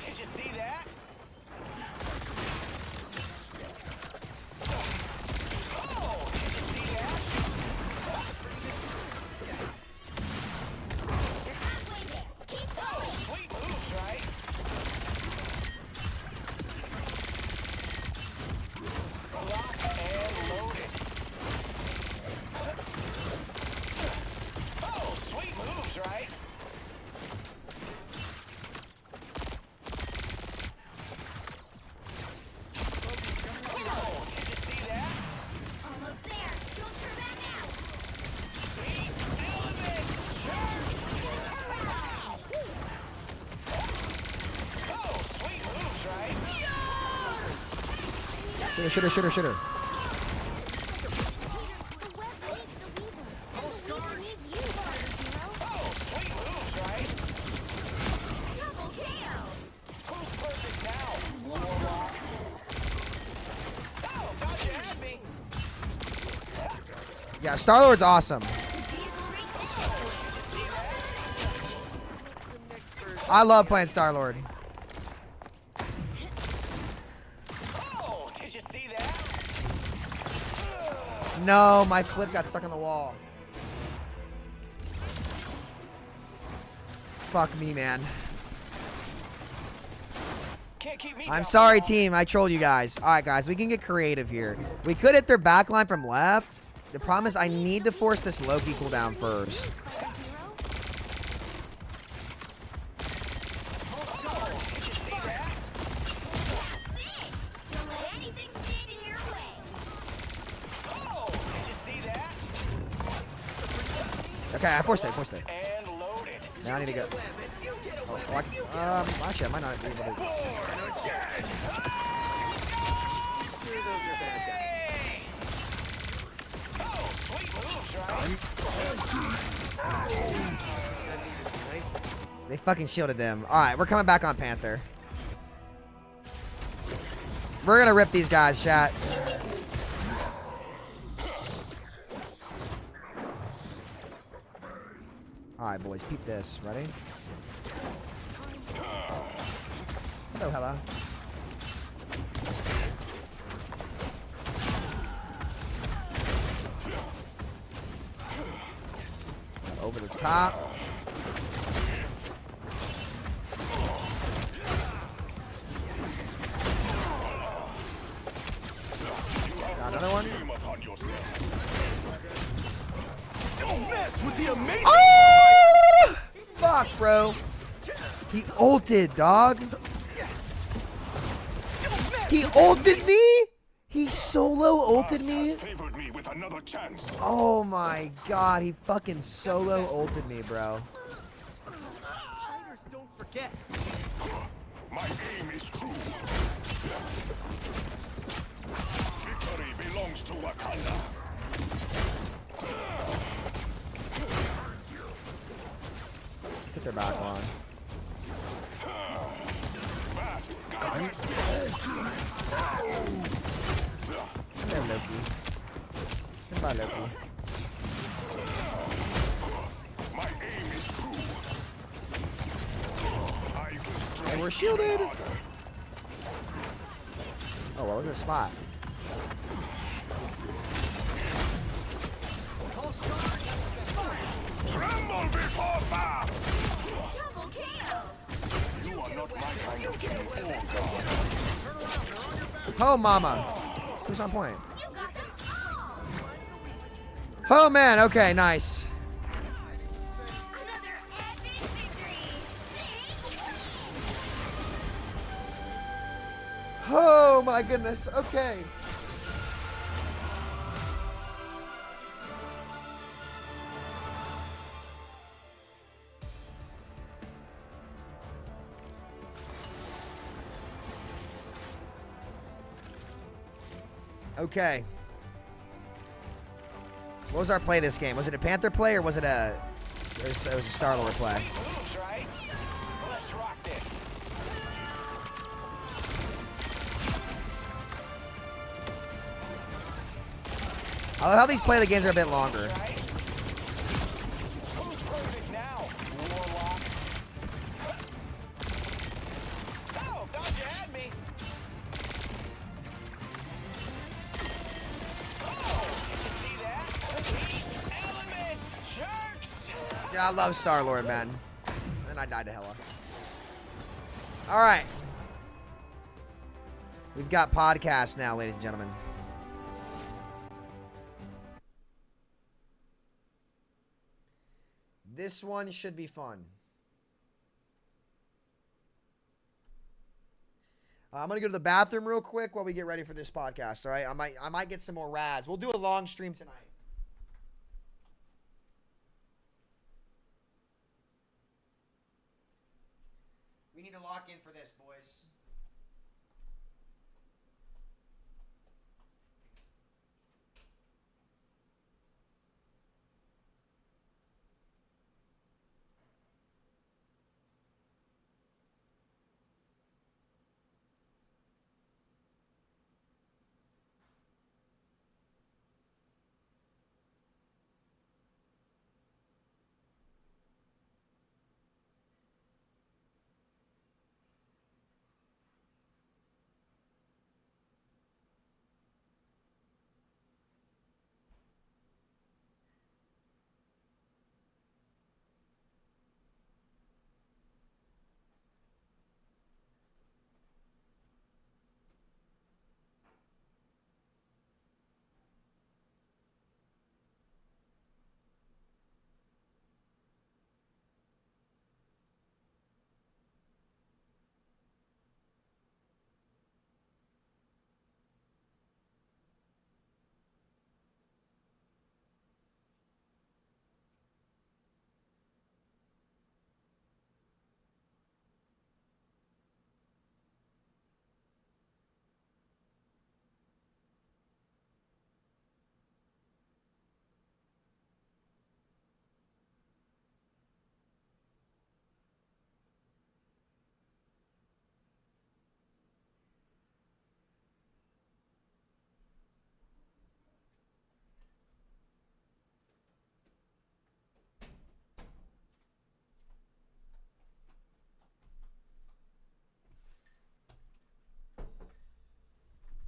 Did you see that? Oh, did you see that? Oh, sweet moves, right? Locked and loaded. Oh, sweet moves, right? Almost there. Don't turn back now. Oh, sweet moves, right? Shooter. The web needs the weaver. And the weaver needs you, Spider-Zero. Oh, sweet moves, right? Double KO. Who's perfect now? Warlock. Oh, gotcha at me. Yeah, Star-Lord's awesome. I love playing Star-Lord. Oh, did you see that? No, my flip got stuck on the wall. Fuck me, man. Can't keep me I'm down, sorry, y'all. team. I trolled you guys. All right, guys, we can get creative here. We could hit their backline from left. The problem is I need to force this Loki cooldown first. Don't let anything stand in your way. Oh, did you see that? Okay, I forced it. And loaded. Now I need to go. Actually, I might not be able to. Oh, sweet moves, right? They fucking shielded them. All right, we're coming back on Panther. We're gonna rip these guys, chat. All right, boys, peep this. Ready? Hello, Hela. Over the top. Got another one. Don't mess with the Amazing. Oh! Fuck, bro. He ulted, dog. He ulted me? He solo ulted me? Favored me with another chance. Oh my god, he fucking solo ulted me, bro. Spiders don't forget. My aim is true. Victory belongs to Wakanda. Let's hit their back line. Hello, Loki. Goodbye, Loki. My aim is true. And we're shielded. Oh, well, look at the spot. Tremble before fast. Double kill! You are not my kind of king or god. Oh, mama. Who's on point? Oh, man. Okay, nice. Another epic victory! Oh, my goodness. Okay. Okay. What was our play this game? Was it a Panther play or was it a Star-Lord play? Moves, right? Let's rock this. I love how these play the games are a bit longer. Who's perfect now? Warlock. Oh, thought you had me. Oh, did you see that? Heat elements, jerks. Yeah, I love Star-Lord, man. And I died to Hela. All right. We've got podcasts now, ladies and gentlemen. This one should be fun. I'm gonna go to the bathroom real quick while we get ready for this podcast. All right, I might get some more rads. We'll do a long stream tonight. We need to lock in for this, boys.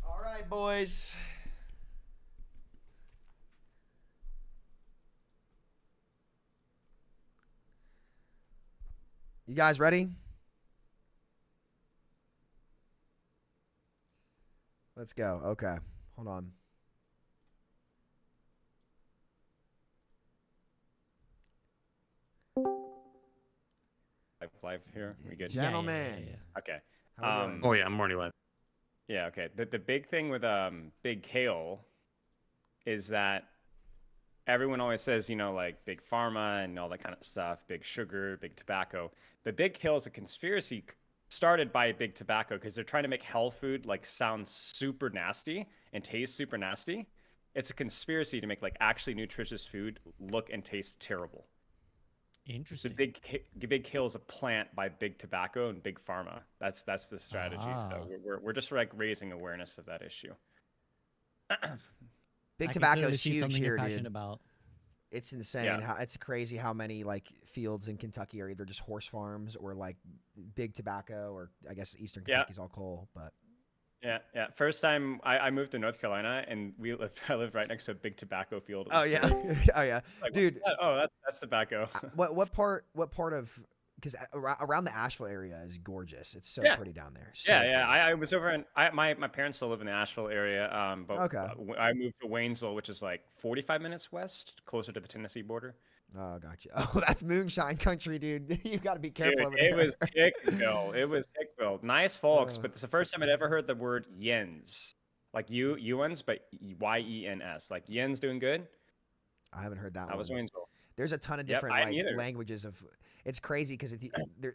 All right, boys. You guys ready? Let's go. Okay. Hold on. Live here. We good? Gentlemen. Okay. How we doing? Oh yeah, I'm already live. Yeah. Okay. The big thing with Big Kale is that everyone always says, you know, like big pharma and all that kind of stuff, big sugar, big tobacco. But Big Kale is a conspiracy started by Big Tobacco because they're trying to make health food like sound super nasty and taste super nasty. It's a conspiracy to make like actually nutritious food look and taste terrible. Interesting. So Big Hill is a plant by Big Tobacco and Big Pharma. That's the strategy. So we're just like raising awareness of that issue. Big I can Tobacco's clearly see huge something you're here, passionate dude. about. It's insane. Yeah. It's crazy how many like fields in Kentucky are either just horse farms or like Big Tobacco, or I guess Eastern Kentucky's all coal. But Yeah. First time I moved to North Carolina, and I lived right next to a Big Tobacco field. It oh was yeah, crazy. oh yeah, Like, dude. That's tobacco. What part of? Because around the Asheville area is gorgeous. It's so pretty down there. So Yeah. I was over in my parents still live in the Asheville area. But Okay. I moved to Waynesville, which is like 45 minutes west, closer to the Tennessee border. Oh, gotcha. Oh, that's moonshine country, dude. You got to be careful. Dude, over it there. was Hickville. It was Hickville. Nice folks, but it's the first time I'd ever heard the word yens. Like Yuans, but YENS. Like yens doing good. I haven't heard that. That was Waynesville. There's a ton of Yep, different I like neither. languages of. It's crazy because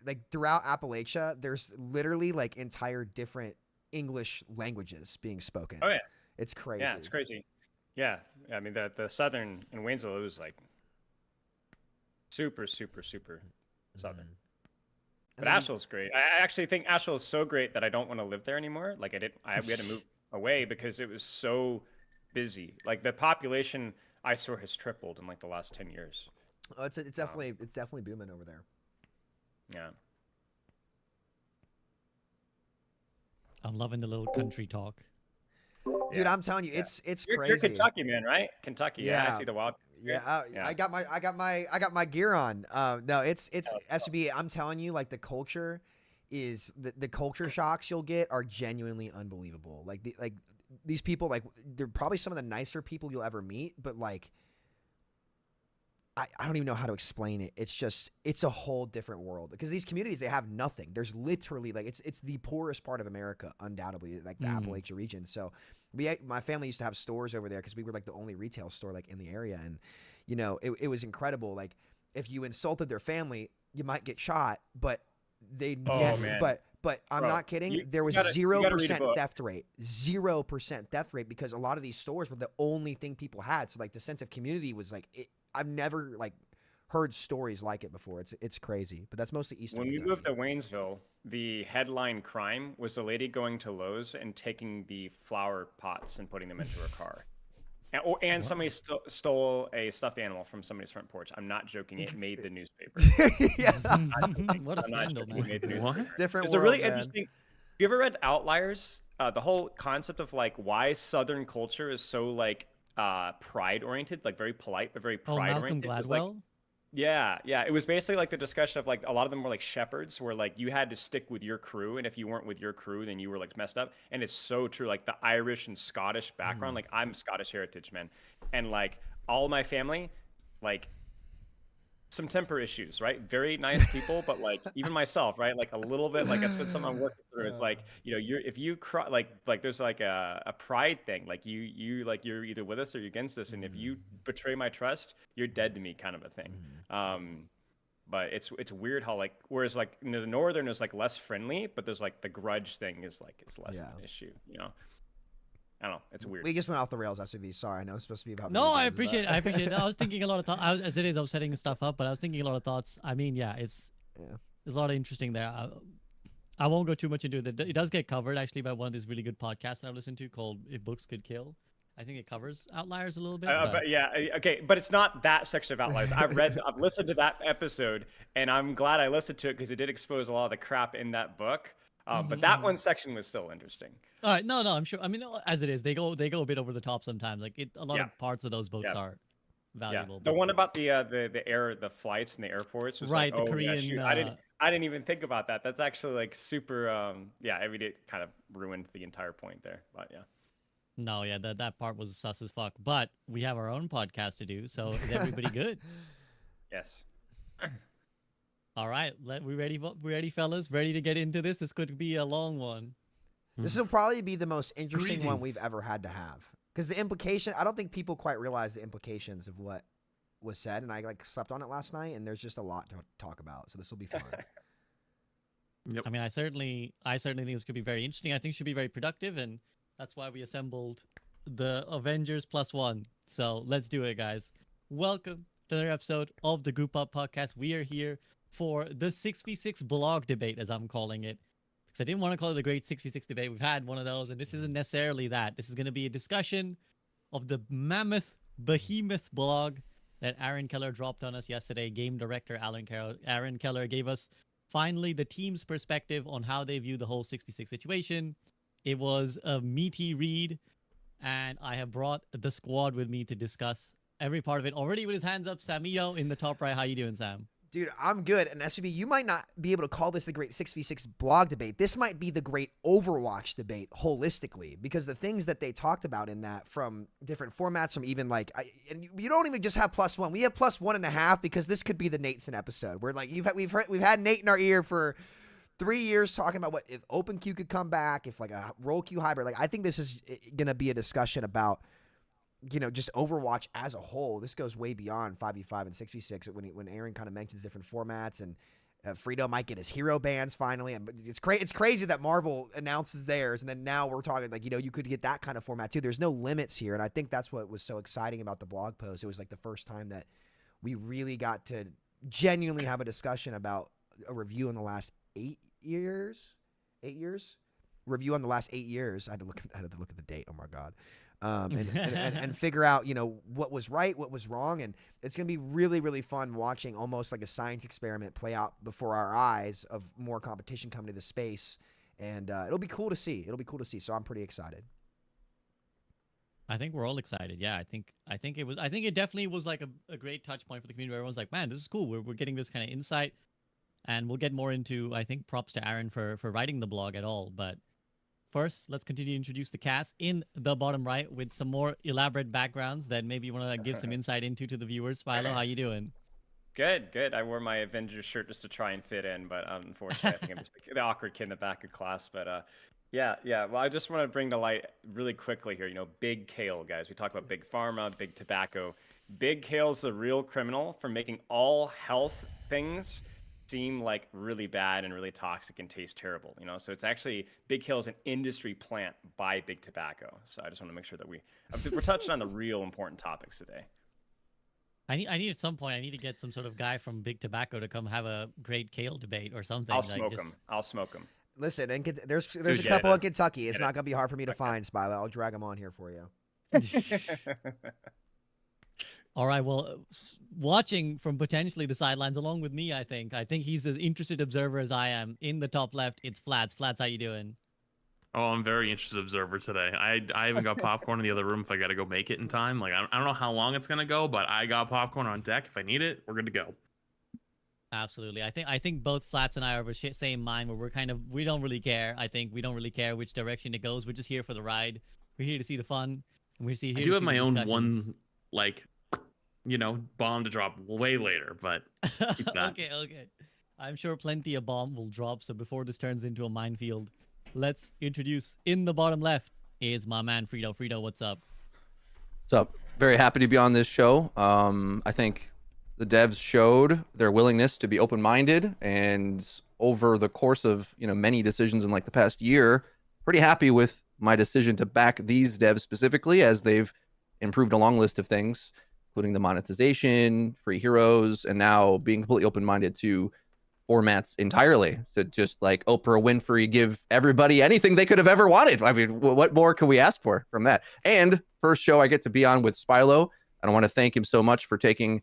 like throughout Appalachia, there's literally like entire different English languages being spoken. Oh yeah, it's crazy. Yeah, it's crazy. Yeah, I mean the southern in Waynesville, it was like super southern. But Asheville's great. I actually think Asheville is so great that I don't want to live there anymore. Like we had to move away because it was so busy. Like the population I saw has tripled in like the last 10 years. Oh, it's definitely booming over there. Yeah. I'm loving the little country talk. Dude, I'm telling you, it's crazy. You're Kentucky, man, right? Kentucky. Yeah, I see the wild. Yeah, I got my gear on. No, it's SB. I'm telling you, like the culture is the culture shocks you'll get are genuinely unbelievable. Like these people, like they're probably some of the nicer people you'll ever meet, but like I don't even know how to explain it. It's a whole different world because these communities, they have nothing. There's literally like it's the poorest part of America, undoubtedly, like the Appalachia region. So my family used to have stores over there because we were like the only retail store like in the area, and you know it was incredible. Like if you insulted their family, you might get shot, but they but I'm not kidding. There was 0% theft rate, 0% theft rate because a lot of these stores were the only thing people had. So like the sense of community was like I've never like heard stories like it before. It's crazy, but that's mostly Eastern. When we Kentucky. moved to Waynesville, the headline crime was a lady going to Lowe's and taking the flower pots and putting them into her car. And somebody stole a stuffed animal from somebody's front porch. I'm not joking. It made the newspaper. What a scandal, man. What? Different It's world, a really man. interesting. Have you ever read Outliers? The whole concept of like why Southern culture is so like pride oriented, like very polite but very pride oriented. Malcolm Gladwell? Yeah. It was basically like the discussion of like a lot of them were like shepherds, where like you had to stick with your crew, and if you weren't with your crew, then you were like messed up. And it's so true. Like the Irish and Scottish background, like I'm Scottish heritage, man, and like all my family, like some temper issues, right? Very nice people, but like even myself, right? Like a little bit, like that's been something I'm working through. It's like, you know, if you cry, like there's like a pride thing, like you like you're either with us or you're against us, and if you betray my trust, you're dead to me, kind of a thing. But it's weird how like whereas like the northern is like less friendly, but there's like the grudge thing is like it's less of an issue, you know. I don't know. It's weird. We just went off the rails, SUV. Sorry, I know it's supposed to be about. No, I video games, appreciate it. I was thinking a lot of thoughts. As it is, I was setting stuff up, but I was thinking a lot of thoughts. I mean, there's a lot of interesting there. I won't go too much into it. It does get covered actually by one of these really good podcasts that I've listened to called "If Books Could Kill." I think it covers Outliers a little bit. But yeah, okay, but it's not that section of Outliers. I've listened to that episode, and I'm glad I listened to it because it did expose a lot of the crap in that book. But that one section was still interesting. All right, no, I'm sure. I mean, as it is, they go a bit over the top sometimes. Like a lot of parts of those books are valuable. The one about the flights and the airports was right, like, the Korean. shoot, I didn't even think about that. That's actually like super. I mean, it kind of ruined the entire point there. But yeah. No, that part was sus as fuck. But we have our own podcast to do, so is everybody good? Yes. All right, we ready, fellas? Ready to get into this? This could be a long one. This will probably be the most interesting one we've ever had to have. Because the implication, I don't think people quite realize the implications of what was said. And I like slept on it last night, and there's just a lot to talk about. So this will be fun. I mean, I certainly think this could be very interesting. I think it should be very productive, and that's why we assembled the Avengers +1. So let's do it, guys. Welcome to another episode of the Group Up Podcast. We are here for the 6v6 blog debate, as I'm calling it, because I didn't want to call it the Great 6v6 debate. We've had one of those, and this isn't necessarily that. This is going to be a discussion of the mammoth, behemoth blog that Aaron Keller dropped on us yesterday. Game director Aaron Keller gave us finally the team's perspective on how they view the whole 6v6 situation. It was a meaty read, and I have brought the squad with me to discuss every part of it. Already with his hands up, Samito in the top right. How you doing, Sam? Dude, I'm good. And SVB, you might not be able to call this the great 6v6 blog debate. This might be the great Overwatch debate holistically, because the things that they talked about in that, from different formats, from even like, and you don't even just have +1. We have +1.5, because this could be the Nateson episode, where like we've had Nate in our ear for 3 years talking about what if open queue could come back, if like a role queue hybrid. Like, I think this is gonna be a discussion about, you know, just Overwatch as a whole. This goes way beyond 5v5 and 6v6. When Aaron kind of mentions different formats, and Frito might get his hero bans finally. And it's crazy that Marvel announces theirs, and then now we're talking like, you know, you could get that kind of format too. There's no limits here, and I think that's what was so exciting about the blog post. It was like the first time that we really got to genuinely have a discussion about a review in the last 8 years. 8 years? Review on the last 8 years. I had to look at the date. Oh my god. And figure out, you know, what was right, what was wrong. And it's going to be really, really fun watching almost like a science experiment play out before our eyes of more competition coming to the space. And it'll be cool to see. So I'm pretty excited. I think we're all excited. Yeah, I think it definitely was like a great touch point for the community, where everyone's like, man, this is cool. We're getting this kind of insight, and we'll get more into, I think, props to Aaron for writing the blog at all. But first, let's continue to introduce the cast in the bottom right with some more elaborate backgrounds that maybe you want to give some insight into to the viewers. Philo, how you doing? Good. I wore my Avengers shirt just to try and fit in, but unfortunately, I think I'm just the awkward kid in the back of class. But yeah. Well, I just want to bring to light really quickly here. You know, Big Kale, guys. We talk about Big Pharma, Big Tobacco. Big Kale's the real criminal for making all health things seem like really bad and really toxic and taste terrible, you know. So it's actually, Big Hill is an industry plant by Big Tobacco. So I just want to make sure that we're touching on the real important topics today. I need at some point, I need to get some sort of guy from Big Tobacco to come have a great kale debate or something. I'll smoke him. Listen, and there's a couple in Kentucky. It's not gonna be hard for me to find, Spilo. I'll drag them on here for you. All right, well, watching from potentially the sidelines along with me, I think he's as interested observer as I am. In the top left, it's Flats. Flats, how you doing? Oh, I'm very interested observer today. I even got popcorn in the other room if I got to go make it in time. Like, I don't know how long it's going to go, but I got popcorn on deck. If I need it, we're good to go. Absolutely. I think both Flats and I are of the same mind, where we don't really care. I think we don't really care which direction it goes. We're just here for the ride. We're here to see the fun. And we're here I do have my own one, like, you know, bomb to drop way later, but keep that. Okay. I'm sure plenty of bomb will drop, so before this turns into a minefield, let's introduce, in the bottom left is my man Frito. Frito, what's up? What's up? Very happy to be on this show. I think the devs showed their willingness to be open-minded, and over the course of, you know, many decisions in like the past year, pretty happy with my decision to back these devs specifically, as they've improved a long list of things, including the monetization, free heroes, and now being completely open-minded to formats entirely. So just like Oprah Winfrey, give everybody anything they could have ever wanted. I mean, what more can we ask for from that? And first show I get to be on with Spilo, and I want to thank him so much for taking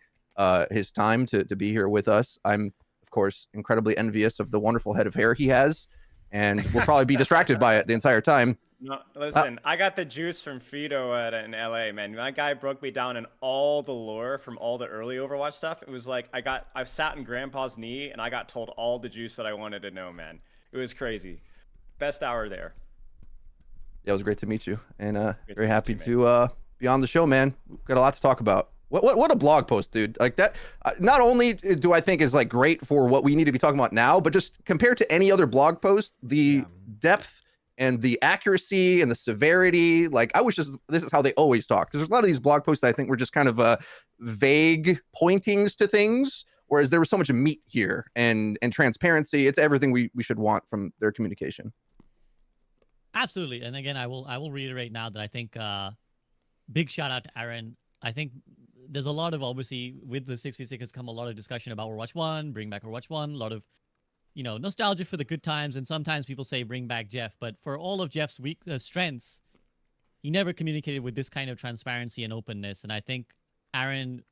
his time to be here with us. I'm, of course, incredibly envious of the wonderful head of hair he has, and we'll probably be distracted by it the entire time. No, listen, I got the juice from Frito in LA, man. My guy broke me down in all the lore from all the early Overwatch stuff. It was like I sat in Grandpa's knee and I got told all the juice that I wanted to know, man. It was crazy. Best hour there. Yeah, it was great to meet you, and very happy to be on the show, man. We've got a lot to talk about. What a blog post, dude. Like that, not only do I think is like great for what we need to be talking about now, but just compared to any other blog post, the depth and the accuracy and the severity, like I wish this is how they always talk. Because there's a lot of these blog posts that I think were just kind of vague pointings to things, Whereas there was so much meat here and transparency. It's everything we should want from their communication. Absolutely. And again, I will reiterate now that I think big shout out to Aaron. I think there's a lot of, obviously, with the 6v6 has come a lot of discussion about Overwatch 1, bring back Overwatch 1, a lot of, nostalgia for the good times, and sometimes people say bring back Jeff, but for all of Jeff's strengths, he never communicated with this kind of transparency and openness, and I think Aaron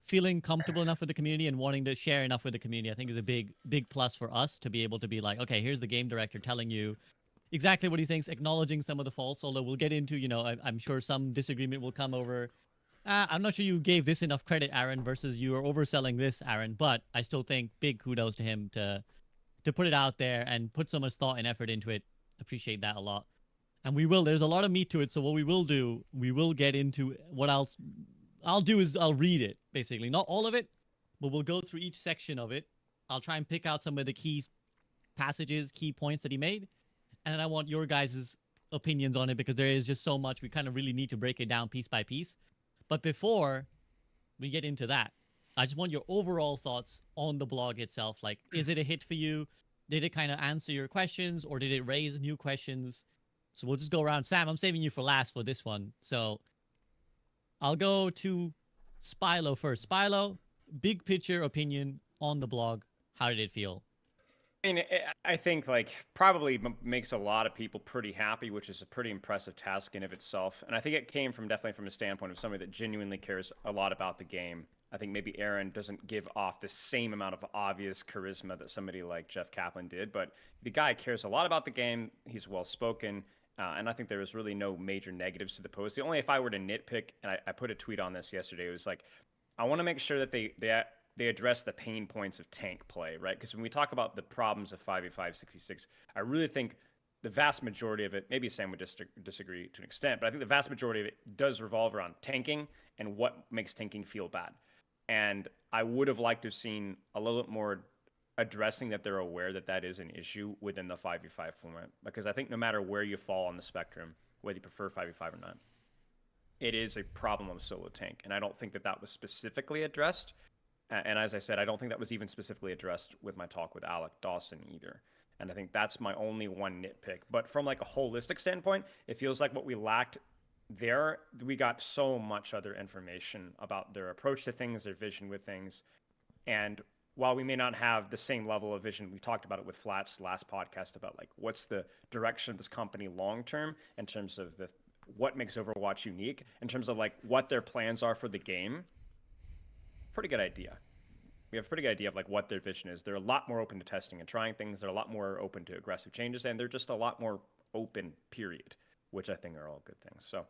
feeling comfortable enough with the community and wanting to share enough with the community, I think is a big plus for us to be able to be like, okay, here's the game director telling you exactly what he thinks, acknowledging some of the faults, although we'll get into, I'm sure some disagreement will come over. I'm not sure you gave this enough credit, Aaron, versus you are overselling this, Aaron, but I still think big kudos to him to put it out there and put so much thought and effort into it. Appreciate that a lot. And there's a lot of meat to it, so what we will do, we will get into what else I'll do is I'll read it, basically. Not all of it, but we'll go through each section of it. I'll try and pick out some of the key passages, key points that he made, and then I want your guys' opinions on it because there is just so much. We kind of really need to break it down piece by piece. But before we get into that, I just want your overall thoughts on the blog itself. Like, is it a hit for you? Did it kind of answer your questions, or did it raise new questions? So we'll just go around. Sam, I'm saving you for last for this one. So I'll go to Spilo first. Spilo, big picture opinion on the blog. How did it feel? I mean, I think probably makes a lot of people pretty happy, which is a pretty impressive task in of itself. And I think it came definitely from a standpoint of somebody that genuinely cares a lot about the game. I think maybe Aaron doesn't give off the same amount of obvious charisma that somebody like Jeff Kaplan did, but the guy cares a lot about the game. He's well spoken. And I think there was really no major negatives to the post. The only, if I were to nitpick, and I put a tweet on this yesterday, it was like, I want to make sure that they address the pain points of tank play, right? Because when we talk about the problems of 5v5 66, I really think the vast majority of it, maybe Sam would disagree to an extent, but I think the vast majority of it does revolve around tanking and what makes tanking feel bad. And I would have liked to have seen a little bit more addressing that they're aware that that is an issue within the 5v5 format, because I think no matter where you fall on the spectrum, whether you prefer 5v5 or not, it is a problem of solo tank, and I don't think that that was specifically addressed. And as I said, I don't think that was even specifically addressed with my talk with Alec Dawson either. And I think that's my only one nitpick. But from a holistic standpoint, it feels like what we lacked there, we got so much other information about their approach to things, their vision with things. And while we may not have the same level of vision, we talked about it with Flat's last podcast about what's the direction of this company long term in terms of what makes Overwatch unique, in terms of what their plans are for the game. Pretty good idea. We have a pretty good idea of what their vision is. They're a lot more open to testing and trying things. They're a lot more open to aggressive changes, and they're just a lot more open, period, which I think are all good things. So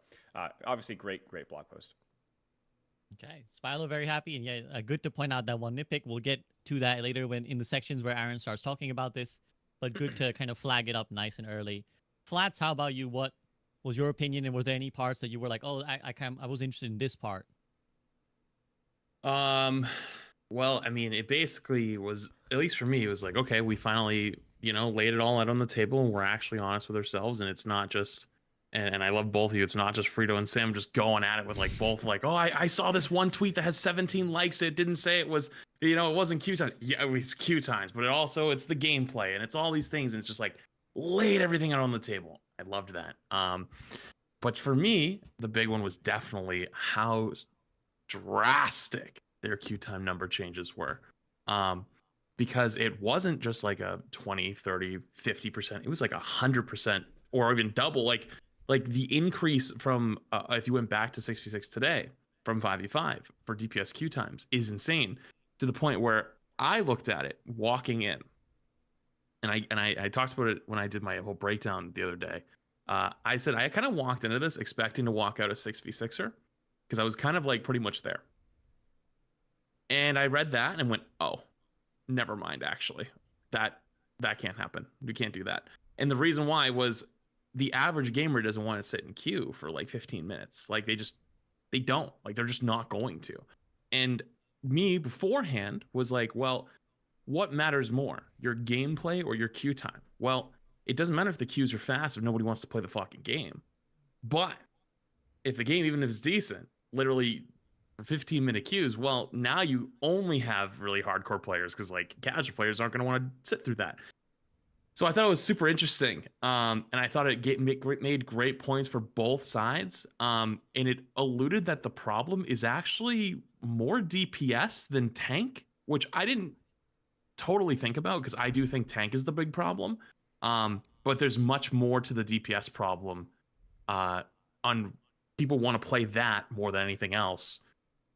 obviously great blog post. Okay, Spilo very happy, and yeah, good to point out that one nitpick. We'll get to that later when in the sections where Aaron starts talking about this, but good to kind of flag it up nice and early. Flats, how about you? What was your opinion, and was there any parts that you were like, oh, I was interested in this part? Well, I mean, it basically was, at least for me, it was like, okay, we finally, laid it all out on the table, and we're actually honest with ourselves, and it's not just, and I love both of you, it's not just Frito and Sam just going at it with both oh, I saw this one tweet that has 17 likes, it didn't say it was, it wasn't Q times. Yeah, it was Q times, but it's the gameplay, and it's all these things, and it's just laid everything out on the table. I loved that. But for me, the big one was definitely how drastic their Q time number changes were, because it wasn't just a 20, 30, 50%, it was 100% or even double. The increase from if you went back to 6v6 today from 5v5 for DPS Q times is insane, to the point where I looked at it walking in, and I talked about it when I did my whole breakdown the other day. I said I kind of walked into this expecting to walk out a 6v6er, because I was kind of pretty much there. And I read that and went, oh, never mind, actually. That can't happen. We can't do that. And the reason why was the average gamer doesn't want to sit in queue for 15 minutes. They don't. They're just not going to. And me beforehand was well, what matters more, your gameplay or your queue time? Well, it doesn't matter if the queues are fast if nobody wants to play the fucking game. But if the game, even if it's decent, literally for 15-minute queues. Well, now you only have really hardcore players because like casual players aren't going to want to sit through that. So I thought it was super interesting, and I thought it made great points for both sides, and it alluded that the problem is actually more DPS than tank, which I didn't totally think about because I do think tank is the big problem, but there's much more to the DPS problem. On people want to play that more than anything else,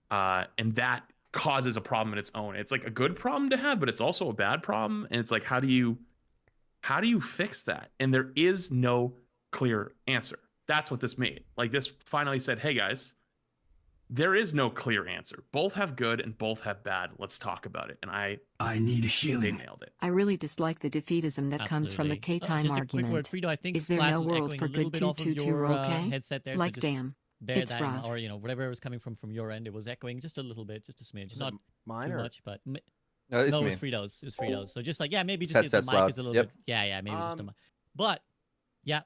and that causes a problem in its own. It's like a good problem to have, but it's also a bad problem, and it's like how do you fix that? And there is no clear answer. That's what this made. Like this finally said, hey guys, there is no clear answer. Both have good and both have bad. Let's talk about it. And I need healing. They nailed it. I really dislike the defeatism that comes from the K-time just a argument. quick word, Frito, I think Is there Flash no was world echoing for a little good bit off of 222 your, okay? headset there, Like so just damn, bear it's that in- rough. or whatever was coming from your end, it was echoing just a little bit, just a smidge. Was Not it mine too or- much, but No, it's it me. was Frito's. It was Frito's. So just like maybe just Headset's the mic loud. is a little Yep. bit. Yeah, maybe just the mic. But yeah,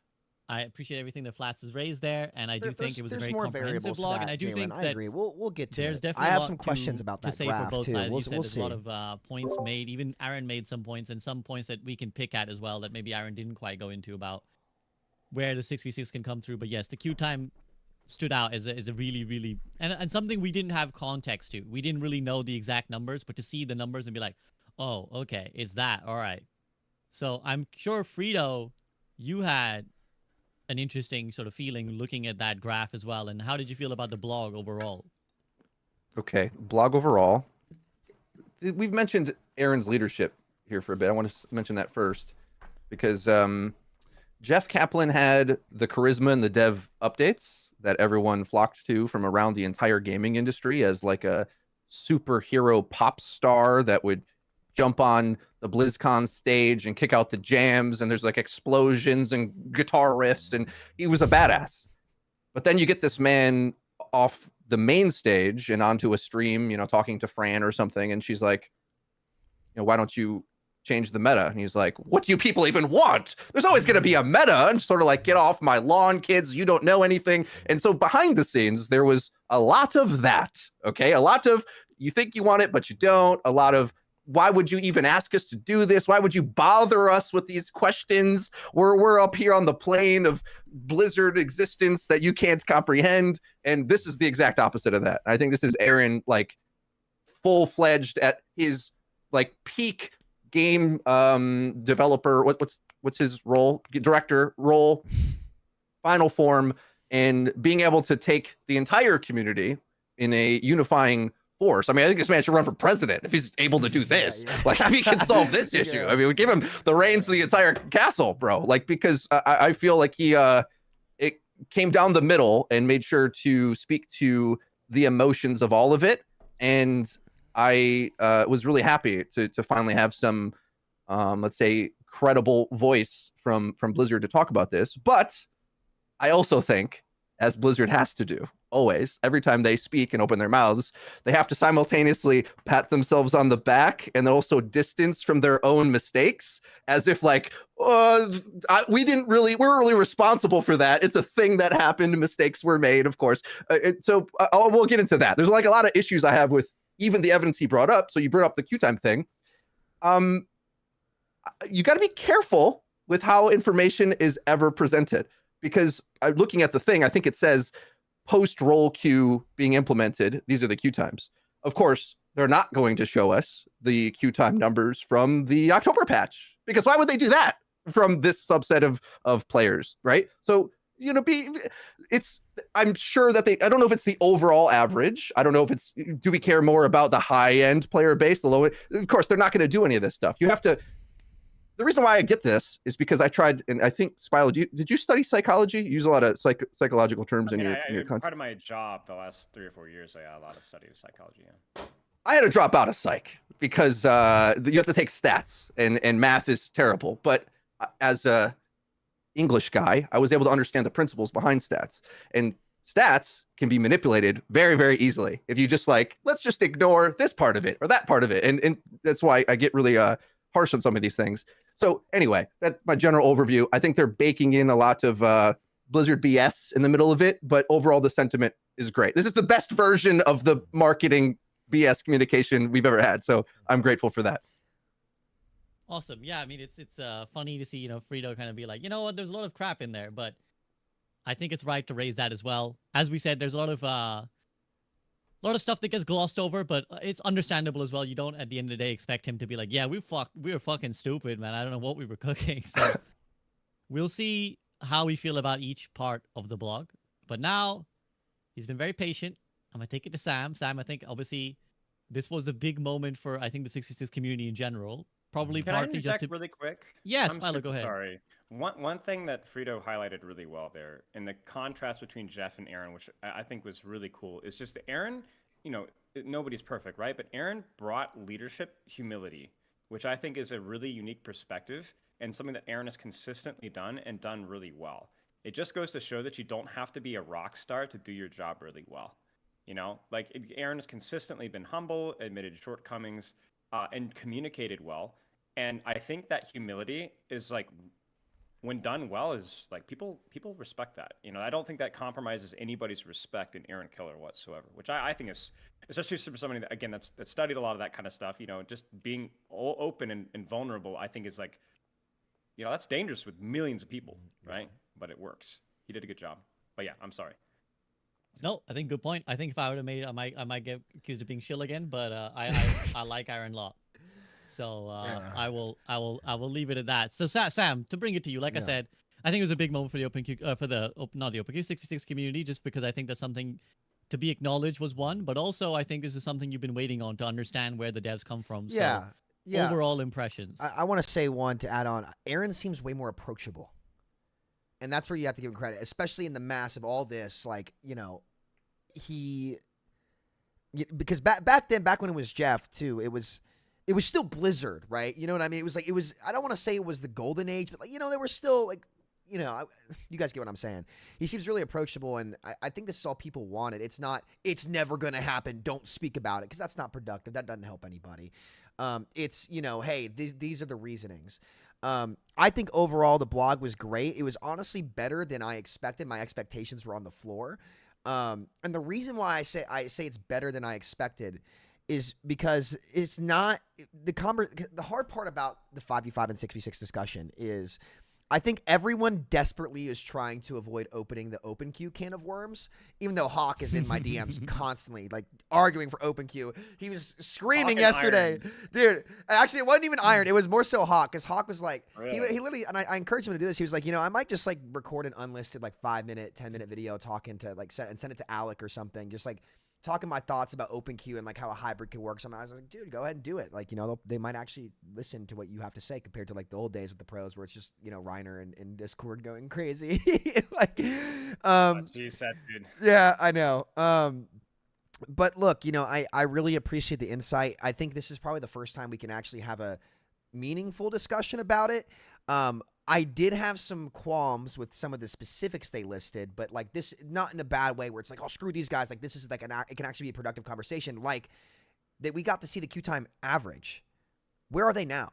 I appreciate everything that Flats has raised there, and I do think it was a very more comprehensive variables to blog, that, and I do Jalen. think I that agree. We'll get to there's it. definitely I have a lot some questions about to that say graph for both too. sides. We'll, You said we'll there's see. a lot of points made. Even Aaron made some points, and some points that we can pick at as well that maybe Aaron didn't quite go into about where the 6v6 can come through. But yes, the queue time stood out as a really, really and something we didn't have context to. We didn't really know the exact numbers, but to see the numbers and be like, oh, okay, it's that. All right. So I'm sure Frito, you had an interesting sort of feeling looking at that graph as well. And how did you feel about the blog overall? Okay, blog overall. We've mentioned Aaron's leadership here for a bit. I want to mention that first because Jeff Kaplan had the charisma and the dev updates that everyone flocked to from around the entire gaming industry as like a superhero pop star that would jump on the BlizzCon stage and kick out the jams, and there's like explosions and guitar riffs, and he was a badass. But then you get this man off the main stage and onto a stream, you know, talking to Fran or something, and she's like, you know, why don't you change the meta? And he's like, what do you people even want? There's always going to be a meta. And sort of like, get off my lawn, kids. You don't know anything. And so behind the scenes, there was a lot of that. Okay. A lot of, you think you want it, but you don't. A lot of, why would you even ask us to do this? Why would you bother us with these questions? We're up here on the plane of Blizzard existence that you can't comprehend. And this is the exact opposite of that. I think this is Aaron, like full-fledged at his like peak game developer. What's his role? Director role, final form, and being able to take the entire community in a unifying force. I mean, I think this man should run for president if he's able to do this. Like, I mean, he can solve this issue. I mean, we give him the reins to the entire castle, bro. Like, because I feel like he it came down the middle and made sure to speak to the emotions of all of it. And I was really happy to finally have some, let's say, credible voice from Blizzard to talk about this. But I also think, as Blizzard has to do always, every time they speak and open their mouths, they have to simultaneously pat themselves on the back and also distance from their own mistakes, as if like, we're really responsible for that. It's a thing that happened. Mistakes were made, of course. So we'll get into that. There's like a lot of issues I have with even the evidence he brought up. So you brought up the queue time thing. You got to be careful with how information is ever presented, because looking at the thing, I think it says post-roll queue being implemented. These are the queue times. Of course, they're not going to show us the queue time numbers from the October patch, because why would they do that from this subset of players, right? So, you know, I'm sure that I don't know if it's the overall average. I don't know if do we care more about the high-end player base, the low end? Of course, they're not going to do any of this stuff. You have to. The reason why I get this is because I tried, and I think, Spilo, did you study psychology? You use a lot of psychological terms in your content. Part of my job the last 3 or 4 years, I had a lot of study of psychology. Yeah. I had to drop out of psych because you have to take stats, and math is terrible. But as a English guy, I was able to understand the principles behind stats. And stats can be manipulated very, very easily if you just like, let's just ignore this part of it or that part of it. And that's why I get really harsh on some of these things. So anyway, that's my general overview. I think they're baking in a lot of Blizzard BS in the middle of it, but overall the sentiment is great. This is the best version of the marketing BS communication we've ever had. So I'm grateful for that. Awesome. Yeah, I mean, it's funny to see, you know, Frito kind of be like, you know what, there's a lot of crap in there, but I think it's right to raise that as well. As we said, there's a lot of stuff that gets glossed over, but it's understandable as well. You don't, at the end of the day, expect him to be like, yeah, we were fucking stupid, man. I don't know what we were cooking. So we'll see how we feel about each part of the blog. But now he's been very patient. I'm gonna take it to Sam. Sam, I think obviously this was the big moment for I think the 66 community in general. Probably Can partly I just interject really quick? Yes, I'm Milo, super go ahead. Sorry. One thing that Frito highlighted really well there, and the contrast between Jeff and Aaron, which I think was really cool, is just that Aaron, you know, nobody's perfect, right? But Aaron brought leadership humility, which I think is a really unique perspective and something that Aaron has consistently done and done really well. It just goes to show that you don't have to be a rock star to do your job really well. You know, like Aaron has consistently been humble, admitted shortcomings, and communicated well. And I think that humility is like, when done well, is like people respect that. You know, I don't think that compromises anybody's respect in Aaron Killer whatsoever, which I think is, especially for somebody that, again, that's studied a lot of that kind of stuff. You know, just being open and vulnerable, I think is like, you know, that's dangerous with millions of people, right? But it works. He did a good job. But yeah, I'm sorry. No, I think good point. I think if I would have made, I might get accused of being shill again. But I like Aaron a lot. So I will leave it at that. So Sam, to bring it to you, like I said, I think it was a big moment for the not the OpenQ 66 community, just because I think that's something to be acknowledged was one, but also I think this is something you've been waiting on to understand where the devs come from. Yeah. So, overall impressions. I want to say one to add on. Aaron seems way more approachable, and that's where you have to give him credit, especially in the mass of all this. Like, you know, because back then, back when it was Jeff too, it was still Blizzard, right? You know what I mean? It was, I don't want to say it was the golden age, but like, you know, there were still like, you know, you guys get what I'm saying. He seems really approachable, and I think this is all people wanted. It's not, it's never going to happen, don't speak about it, because that's not productive. That doesn't help anybody. It's, you know, hey, these are the reasonings. I think overall the blog was great. It was honestly better than I expected. My expectations were on the floor. And the reason why I say it's better than I expected is because it's not the hard part about the 5v5 and 6v6 discussion is I think everyone desperately is trying to avoid opening the OpenQ can of worms, even though Hawk is in my DMs constantly, like arguing for OpenQ. He was screaming yesterday. Dude, actually, it wasn't even Iron. It was more so Hawk, because Hawk was like, he literally, and I encouraged him to do this. He was like, you know, I might just like record an unlisted like 5-minute, 10-minute video talking to like, and send it to Alec or something. Just like, talking my thoughts about OpenQ and like how a hybrid could work. So I was like, dude, go ahead and do it. Like, you know, they might actually listen to what you have to say compared to like the old days with the pros where it's just, you know, Reiner and Discord going crazy. Like, Geez, that dude. Yeah, I know. But look, you know, I really appreciate the insight. I think this is probably the first time we can actually have a meaningful discussion about it. I did have some qualms with some of the specifics they listed, but like this, not in a bad way where it's like, oh, screw these guys. Like this is like it can actually be a productive conversation. Like that we got to see the Q time average. Where are they now?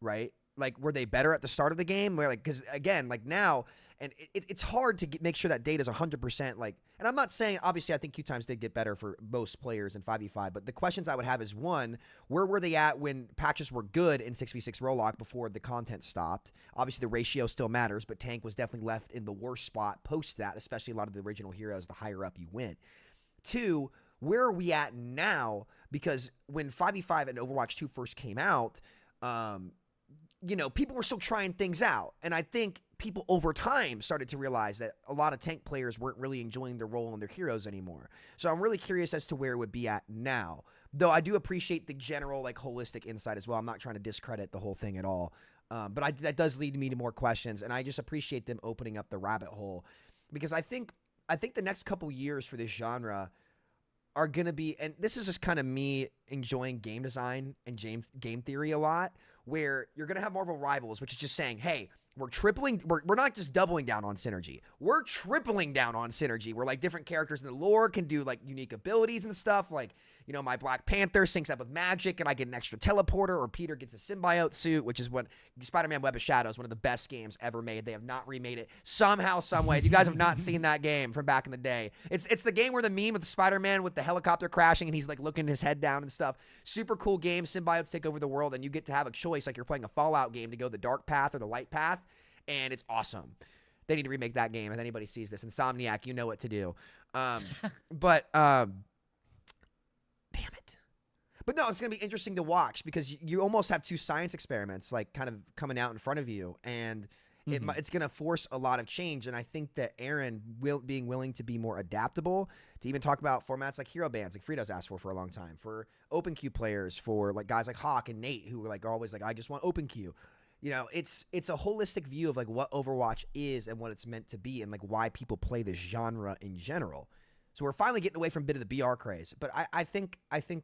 Right? Like, were they better at the start of the game? Where like, cause again, like now, and it's hard to make sure that data is 100% like, and I'm not saying, obviously I think Q times did get better for most players in 5v5, but the questions I would have is one, where were they at when patches were good in 6v6 Rollock before the content stopped? Obviously the ratio still matters, but Tank was definitely left in the worst spot post that, especially a lot of the original heroes, the higher up you went. Two, where are we at now? Because when 5v5 and Overwatch 2 first came out, you know, people were still trying things out. And I think people over time started to realize that a lot of tank players weren't really enjoying their role and their heroes anymore. So I'm really curious as to where it would be at now. Though I do appreciate the general, like, holistic insight as well. I'm not trying to discredit the whole thing at all. But that does lead me to more questions. And I just appreciate them opening up the rabbit hole. Because I think the next couple years for this genre are going to be, and this is just kind of me enjoying game design and game theory a lot, where you're going to have Marvel Rivals, which is just saying, hey, we're not just doubling down on synergy. We're tripling down on synergy. We're like different characters in the lore can do like unique abilities and stuff. Like, you know, my Black Panther syncs up with magic and I get an extra teleporter, or Peter gets a symbiote suit, which is what Spider-Man Web of Shadows, one of the best games ever made. They have not remade it somehow, some way. If you guys have not seen that game from back in the day, it's the game where the meme of the Spider-Man with the helicopter crashing and he's like looking his head down and stuff. Super cool game. Symbiotes take over the world and you get to have a choice, like you're playing a Fallout game, to go the dark path or the light path. And it's awesome. They need to remake that game. If anybody sees this, Insomniac, you know what to do. Damn it. But no, it's going to be interesting to watch because you almost have two science experiments like kind of coming out in front of you, and it's going to force a lot of change. And I think that Aaron being willing to be more adaptable, to even talk about formats like hero bands, like Frito's asked for a long time, for open queue players, for like guys like Hawk and Nate who are always like, I just want open queue. You know, it's a holistic view of like what Overwatch is and what it's meant to be, and like why people play this genre in general. So we're finally getting away from a bit of the BR craze. But I think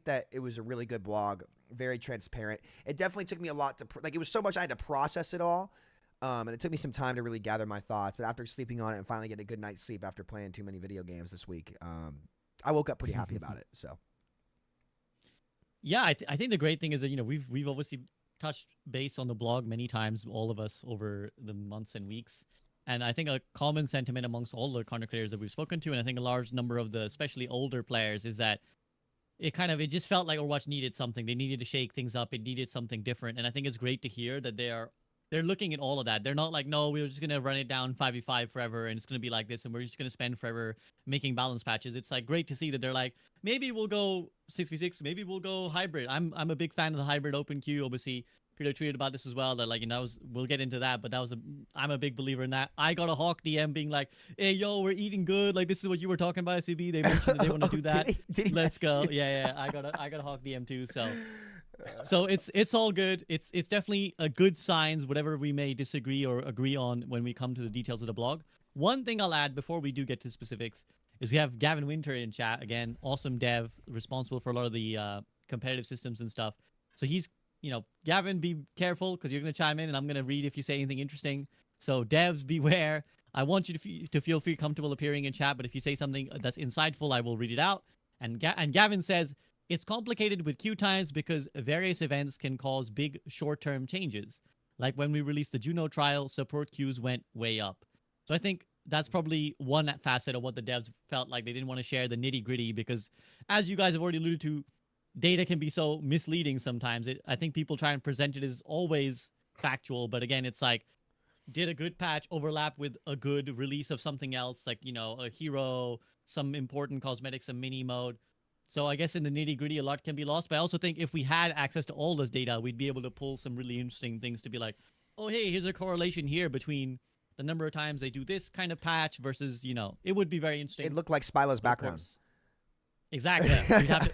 that it was a really good blog, very transparent. It definitely took me a lot to it was so much I had to process it all, and it took me some time to really gather my thoughts. But after sleeping on it and finally getting a good night's sleep after playing too many video games this week, I woke up pretty happy about it. So yeah, I think the great thing is that, you know, we've obviously touched base on the blog many times, all of us, over the months and weeks. And I think a common sentiment amongst all the content creators that we've spoken to, and I think a large number of the especially older players, is that it just felt like Overwatch needed something. They needed to shake things up. It needed something different. And I think it's great to hear that they're looking at all of that. They're not like, no, we're just going to run it down 5v5 forever and it's going to be like this and we're just going to spend forever making balance patches. It's like great to see that they're like, maybe we'll go 6v6, maybe we'll go hybrid. I'm a big fan of the hybrid open queue. Obviously, Peter tweeted about this as well, that like, you know, we'll get into that, but I'm a big believer in that. I got a Hawk DM being like, hey, yo, we're eating good. Like, this is what you were talking about, SCB. They mentioned that they want to do that. Did he Let's go. Yeah. I got a Hawk DM too. So it's all good. It's definitely a good signs, whatever we may disagree or agree on when we come to the details of the blog. One thing I'll add before we do get to specifics is we have Gavin Winter in chat. Again, awesome dev, responsible for a lot of the competitive systems and stuff. So he's, you know, Gavin, be careful because you're going to chime in and I'm going to read if you say anything interesting. So devs, beware. I want you to feel free comfortable appearing in chat, but if you say something that's insightful, I will read it out. And Gavin says, it's complicated with queue times because various events can cause big short-term changes. Like when we released the Juno trial, support queues went way up. So I think that's probably one facet of what the devs felt like they didn't want to share the nitty-gritty because, as you guys have already alluded to, data can be so misleading sometimes. I think people try and present it as always factual, but again, it's like, did a good patch overlap with a good release of something else, like, you know, a hero, some important cosmetics, a mini mode. So I guess in the nitty-gritty, a lot can be lost. But I also think if we had access to all this data, we'd be able to pull some really interesting things to be like, oh, hey, here's a correlation here between the number of times they do this kind of patch versus, you know, it would be very interesting. It looked like Spylo's background. Exactly. Yeah.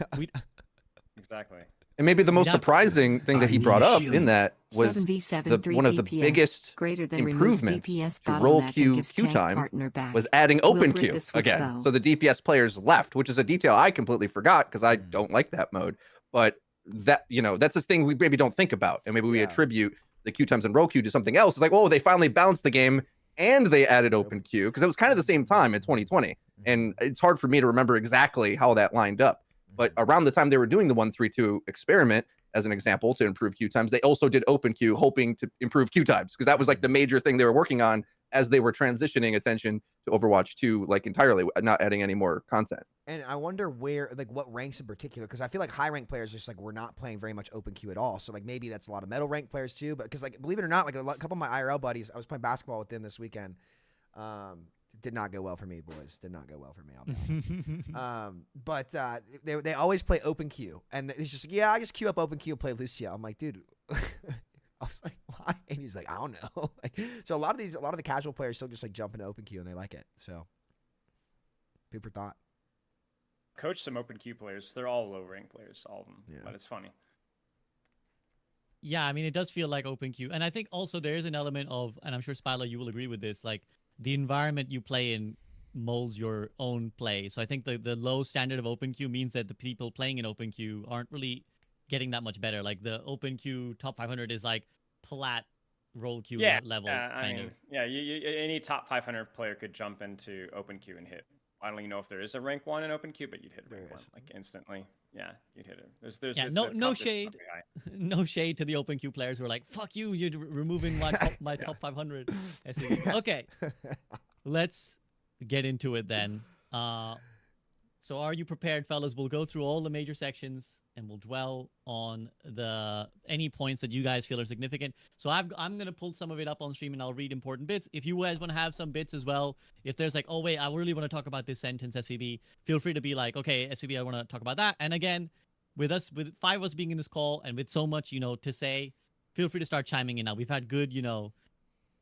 Exactly. And maybe the most surprising thing that he brought up in that was 7v7 one of the DPS, biggest greater than removes improvements DPS to roll bottleneck and queue gives queue tank time partner back. was adding open We'll grid queue the switch, again. though. So the DPS players left, which is a detail I completely forgot because I don't like that mode. But that, you know, that's a thing we maybe don't think about. And maybe we attribute the queue times and roll queue to something else. It's like, oh, they finally balanced the game and they added open queue because it was kind of the same time in 2020. And it's hard for me to remember exactly how that lined up. But around the time they were doing the 1-3-2 experiment, as an example, to improve queue times, they also did open queue, hoping to improve queue times, because that was like the major thing they were working on as they were transitioning attention to Overwatch 2, like entirely, not adding any more content. And I wonder where, like, what ranks in particular, because I feel like high rank players just like were not playing very much open queue at all. So like maybe that's a lot of metal rank players too. But because like believe it or not, like a couple of my IRL buddies, I was playing basketball with them this weekend. Did not go well for me, boys. Did not go well for me. I'll be honest. But they always play open queue, and it's just like, yeah, I just queue up open queue and play Lucia. I'm like, dude, I was like, why? And he's like, I don't know. So a lot of the casual players still just like jump into open queue and they like it. So people thought. Coach some open queue players. They're all low rank players, all of them. Yeah. But it's funny. Yeah, I mean, it does feel like open queue, and I think also there is an element of, and I'm sure Spilo, you will agree with this, like, the environment you play in molds your own play. So I think the low standard of open queue means that the people playing in open queue aren't really getting that much better. Like the open queue top 500 is like plat role queue level I kind mean, of. yeah, any top 500 player could jump into open queue and hit. I don't even know if there is a rank 1 in open queue, but you'd hit rank 1 like instantly. Yeah, you'd hit it. There's Yeah, the no competition shade, pretty high. no shade to the open queue players who are like, "Fuck you, you're removing my top 500." SCV. Okay, let's get into it then. So are you prepared, fellas? We'll go through all the major sections and we'll dwell on any points that you guys feel are significant. So I'm gonna pull some of it up on stream and I'll read important bits. If you guys want to have some bits as well, if there's like, oh wait, I really want to talk about this sentence, SVB, feel free to be like, okay, SVB, I want to talk about that. And again, with 5 of us being in this call and with so much, to say, feel free to start chiming in now. We've had good,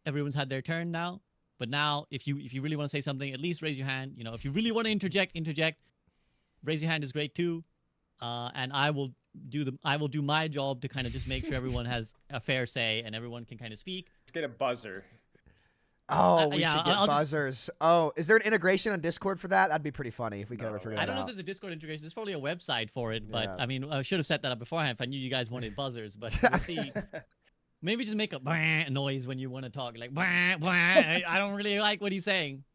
everyone's had their turn now. But now, if you really want to say something, at least raise your hand. If you really want to interject. Raise your hand is great too, and I will do my job to kind of just make sure everyone has a fair say and everyone can kind of speak. Let's get a buzzer. Oh, we should get buzzers. Oh, is there an integration on Discord for that? That'd be pretty funny if we could ever figure that out. I don't know if there's a Discord integration. There's probably a website for it, but I mean, I should have set that up beforehand if I knew you guys wanted buzzers. But we'll see. Maybe just make a noise when you want to talk, like I don't really like what he's saying.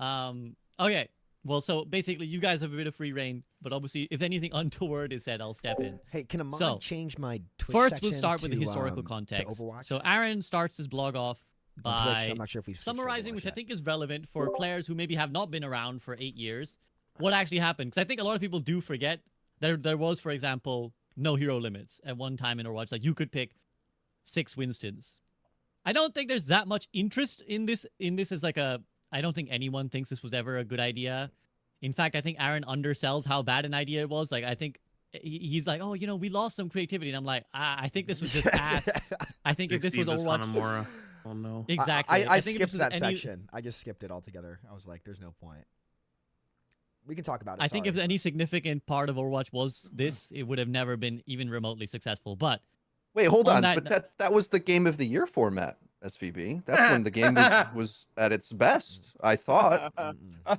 Okay. Well, so basically, you guys have a bit of free reign, but obviously, if anything untoward is said, I'll step in. Hey, can a mod change my Twitch first, we'll section start with the to, historical context. Overwatch? So Aaron starts his blog off by I'm not sure if we've summarizing, which I think is relevant for players who maybe have not been around for 8 years, what actually happened. Because I think a lot of people do forget there was, for example, no hero limits at one time in Overwatch. Like, you could pick 6 Winstons. I don't think there's that much interest in this as like I don't think anyone thinks this was ever a good idea. In fact, I think Aaron undersells how bad an idea it was. Like, I think he's like, oh, we lost some creativity. And I'm like, I think this was just ass. I think if this was Overwatch... Oh, no. Exactly. I skipped that section. I just skipped it altogether. I was like, there's no point. We can talk about it. I think if any significant part of Overwatch was this, it would have never been even remotely successful. But... Wait, hold on. But that was the Game of the Year format. SVB. That's when the game was at its best, I thought.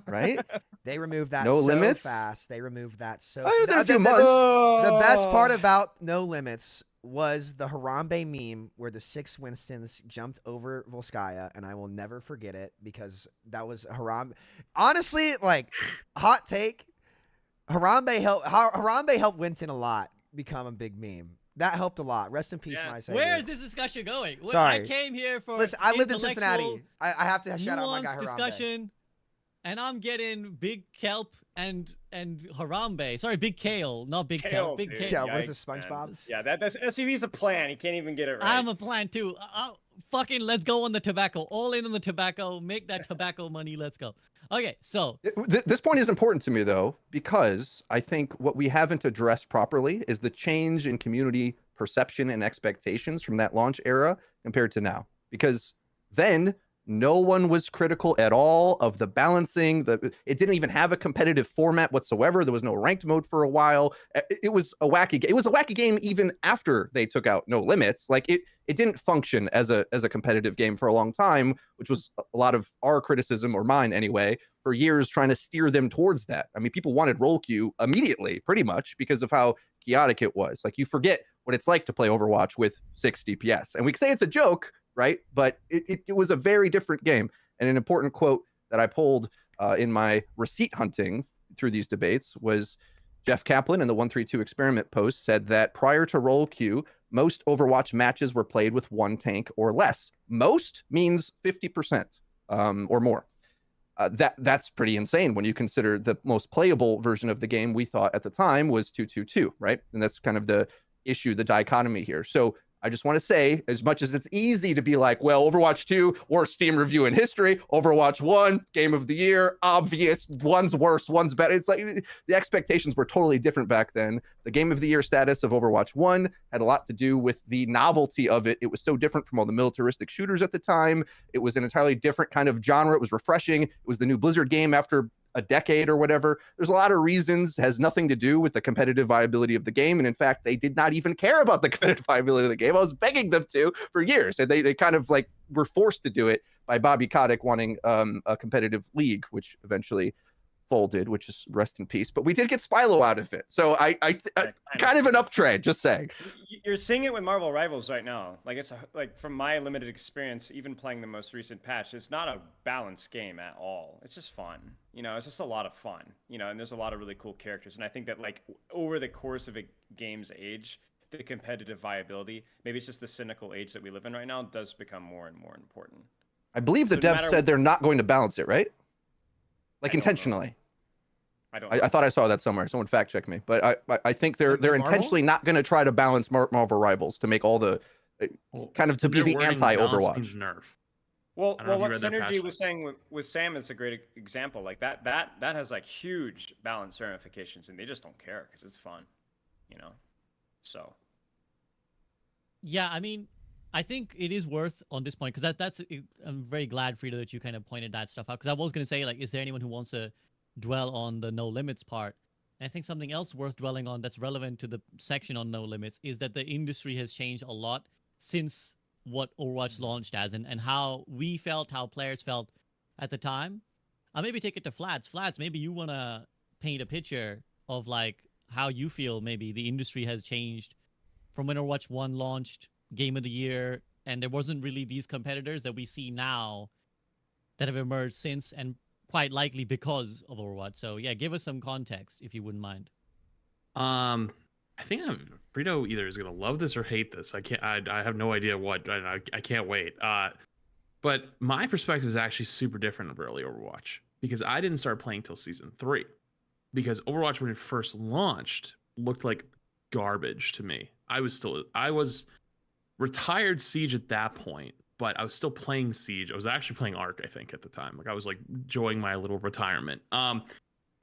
Right? They removed that no limits? fast. They removed that so fast. It was in a few months. The best part about No Limits was the Harambe meme where the 6 Winstons jumped over Volskaya, and I will never forget it because that was Harambe. Honestly, like, hot take, Harambe helped Winston a lot become a big meme. That helped a lot. Rest in peace, my savior. Where is this discussion going? Sorry. I came here for Listen, I lived in Cincinnati. I have to shout out my guy Harambe. Discussion, and I'm getting Big Kelp and Harambe. Sorry, Big Kale, not Big Kelp. Big Kale. What is this, SpongeBob? Yeah, that's SCV's a plan. He can't even get it right. I'm a plan too. Fucking let's go on the tobacco. All in on the tobacco. Make that tobacco money. Let's go. Okay, so this point is important to me though, because I think what we haven't addressed properly is the change in community perception and expectations from that launch era compared to now. Because then no one was critical at all of the balancing. It didn't even have a competitive format whatsoever. There was no ranked mode for a while. It was a wacky. It was a wacky game even after they took out No Limits. Like it didn't function as a competitive game for a long time, which was a lot of our criticism, or mine anyway, for years trying to steer them towards that. I mean, people wanted roll queue immediately, pretty much because of how chaotic it was. Like, you forget what it's like to play Overwatch with 6 DPS, and we say it's a joke, right? But it was a very different game. And an important quote that I pulled in my receipt hunting through these debates was Jeff Kaplan in the 132 Experiment post said that prior to roll queue, most Overwatch matches were played with 1 tank or less. Most means 50% or more. That's pretty insane when you consider the most playable version of the game we thought at the time was 2-2-2, right? And that's kind of the issue, the dichotomy here. So I just want to say, as much as it's easy to be like, well, Overwatch 2, worst Steam review in history, Overwatch 1, game of the year, obvious, one's worse, one's better. It's like the expectations were totally different back then. The game of the year status of Overwatch 1 had a lot to do with the novelty of it. It was so different from all the militaristic shooters at the time. It was an entirely different kind of genre. It was refreshing. It was the new Blizzard game after a decade or whatever. There's a lot of reasons, has nothing to do with the competitive viability of the game. And in fact, they did not even care about the competitive viability of the game. I was begging them to for years. And they kind of like were forced to do it by Bobby Kotick wanting a competitive league, which eventually folded, which is rest in peace. But we did get Spylo out of it, so I kind of an uptrade. Just saying. You're seeing it with Marvel Rivals right now. Like like from my limited experience, even playing the most recent patch, it's not a balanced game at all. It's just fun. You know, it's just a lot of fun. You know, and there's a lot of really cool characters. And I think that like over the course of a game's age, the competitive viability, maybe it's just the cynical age that we live in right now, does become more and more important. I believe the So no devs matter- said they're not going to balance it, right? Like I don't know. intentionally. I don't. I thought I saw that somewhere. Someone fact check me, but I think they're Marvel? intentionally not going to try to balance Marvel Rivals to make all the kind of to be Their the wording balance anti-Overwatch. means nerf. Well, I don't know if you what read their patch Synergy notes. was saying with Sam is a great example. Like that has like huge balance ramifications, and they just don't care because it's fun, you know. So Yeah, I mean, I think it is worth on this point because I'm very glad, Frida, that you kind of pointed that stuff out. Because I was going to say, like, is there anyone who wants to dwell on the no limits part? And I think something else worth dwelling on that's relevant to the section on no limits is that the industry has changed a lot since what Overwatch launched as, and how we felt, how players felt at the time. I'll maybe take it to Flats. Flats, maybe you want to paint a picture of like how you feel maybe the industry has changed from when Overwatch 1 launched, Game of the Year, and there wasn't really these competitors that we see now that have emerged since, and quite likely because of Overwatch. So yeah, give us some context if you wouldn't mind. I think Frito either is gonna love this or hate this. I can't. I have no idea what. I can't wait. But my perspective is actually super different of early Overwatch because I didn't start playing till season 3. Because Overwatch when it first launched looked like garbage to me. I was retired Siege at that point, but I was still playing Siege. I was actually playing Arc, I think, at the time. Like I was like enjoying my little retirement.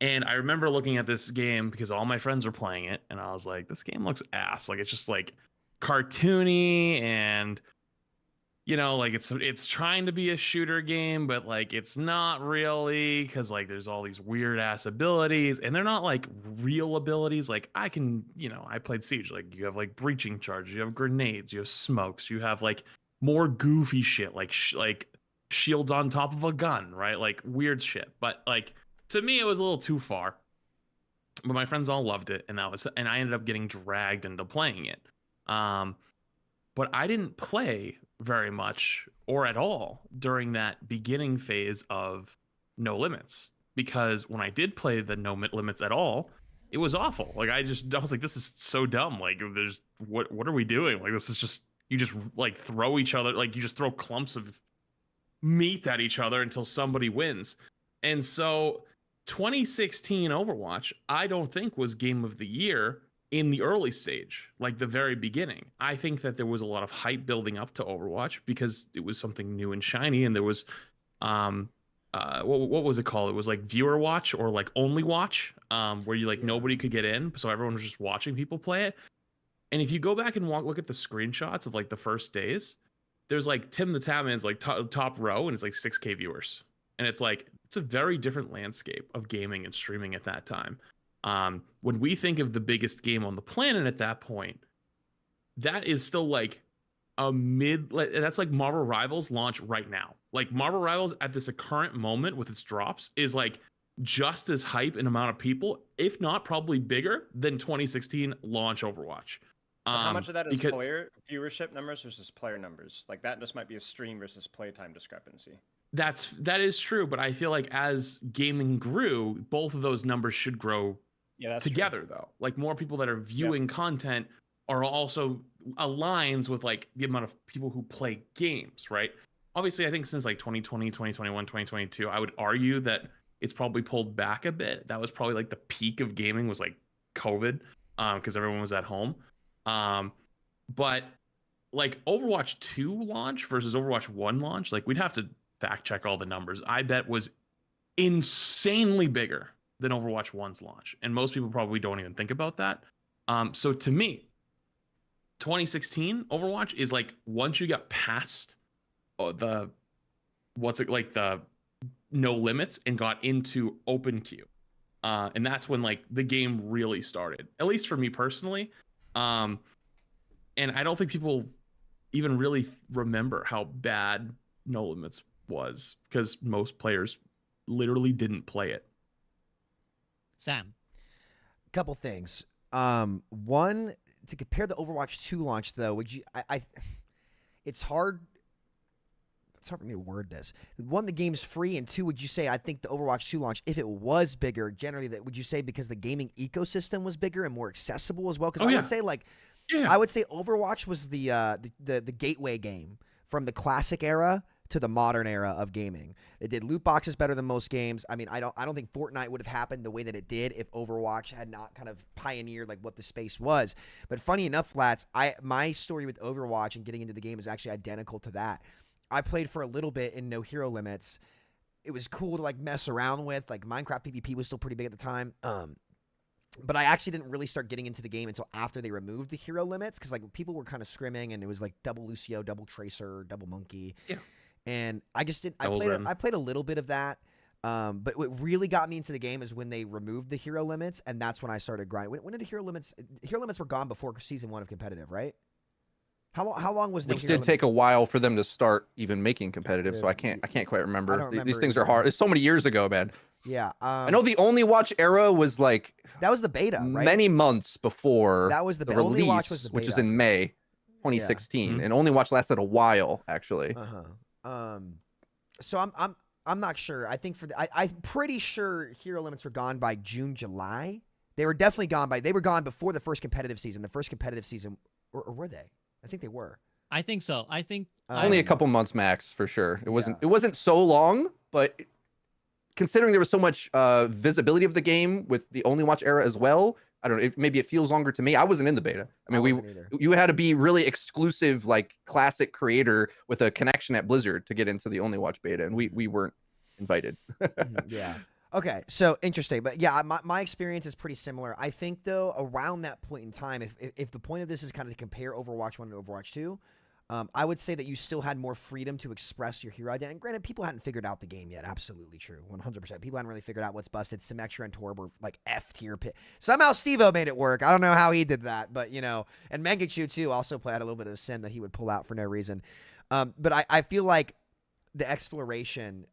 And I remember looking at this game because all my friends were playing it, and I was like, this game looks ass. Like it's just like cartoony and you know, like it's trying to be a shooter game, but like it's not really because like there's all these weird ass abilities and they're not like real abilities. Like I can, you know, I played Siege. Like you have like breaching charges, you have grenades, you have smokes, you have like more goofy shit like like shields on top of a gun, right? Like weird shit. But like to me, it was a little too far. But my friends all loved it, and I ended up getting dragged into playing it. But I didn't play very much or at all during that beginning phase of No Limits, because when I did play the No Limits at all, it was awful. Like I was like, this is so dumb. Like there's what are we doing? Like this is just you just like throw each other, like you just throw clumps of meat at each other until somebody wins. And so 2016 Overwatch, I don't think was game of the year in the early stage, like the very beginning. I think that there was a lot of hype building up to Overwatch because it was something new and shiny, and there was what was it called? It was like viewer watch or like only watch, where you like nobody could get in, so everyone was just watching people play it. And if you go back and look at the screenshots of like the first days, there's like Tim the Tatman's like top row, and it's like 6K viewers, and it's like it's a very different landscape of gaming and streaming at that time. When we think of the biggest game on the planet at that point, that is still like a that's like Marvel Rivals launch right now. Like Marvel Rivals at this current moment with its drops is like just as hype in amount of people, if not probably bigger than 2016 launch Overwatch. How much of that is player viewership numbers versus player numbers? Like that just might be a stream versus playtime discrepancy. That is true, but I feel like as gaming grew, both of those numbers should grow together true. though. Like more people that are viewing content are also aligns with like the amount of people who play games, right? Obviously, I think since like 2020, 2021, 2022, I would argue that it's probably pulled back a bit. That was probably like the peak of gaming was like COVID, because everyone was at home. But like Overwatch 2 launch versus Overwatch 1 launch, like we'd have to fact check all the numbers. I bet was insanely bigger than Overwatch 1's launch. And most people probably don't even think about that. So to me, 2016 Overwatch is like once you got past the No Limits and got into open queue. And that's when like the game really started, at least for me personally. And I don't think people even really remember how bad No Limits was because most players literally didn't play it. Sam. Couple things. One, to compare the Overwatch 2 launch, though, would you? It's hard. It's hard for me to word this. One, the game's free, and two, would you say I think the Overwatch 2 launch, if it was bigger, generally, that would you say because the gaming ecosystem was bigger and more accessible as well? Because would say I would say Overwatch was the gateway game from the classic era to the modern era of gaming. It did loot boxes better than most games. I mean, I don't think Fortnite would have happened the way that it did if Overwatch had not kind of pioneered like what the space was. But funny enough, Flats, my story with Overwatch and getting into the game is actually identical to that. I played for a little bit in No Hero Limits. It was cool to like mess around with. Like Minecraft PvP was still pretty big at the time. But I actually didn't really start getting into the game until after they removed the hero limits, because like people were kind of scrimming and it was like double Lucio, double Tracer, double Monkey. Yeah. And I just didn't. I played a little bit of that, but what really got me into the game is when they removed the hero limits, and that's when I started grinding. When did the hero limits? Hero limits were gone before season 1 of competitive, right? How long was? Which did take a while for them to start even making competitive, so I can't quite remember. I don't remember These things are hard. It's so many years ago, man. Yeah, I know the Only Watch era was like that was the beta, right? Many months before that was the release, Only Watch was the beta, which is in May 2016, and Only Watch lasted a while actually. So I'm not sure. I think I'm pretty sure hero limits were gone by June, July. They were definitely gone by. They were gone before the first competitive season. The first competitive season, or were they? I think they were. I think so. I think only a couple months max for sure. It wasn't so long, but considering there was so much visibility of the game with the Only Watch era as well, I don't know. Maybe it feels longer to me. I wasn't in the beta. I mean, you had to be really exclusive, like classic creator with a connection at Blizzard to get into the Only Watch beta, and we weren't invited. Yeah. Okay. So interesting, but yeah, my experience is pretty similar. I think though, around that point in time, if the point of this is kind of to compare Overwatch 1 and Overwatch 2. I would say that you still had more freedom to express your hero identity. And granted, people hadn't figured out the game yet. Absolutely true. 100%. People hadn't really figured out what's busted. Symmetra and Torb were like F tier pit. Somehow Steve-O made it work. I don't know how he did that, but you know, and Mangachu too also had a little bit of a sim that he would pull out for no reason. But I feel like the exploration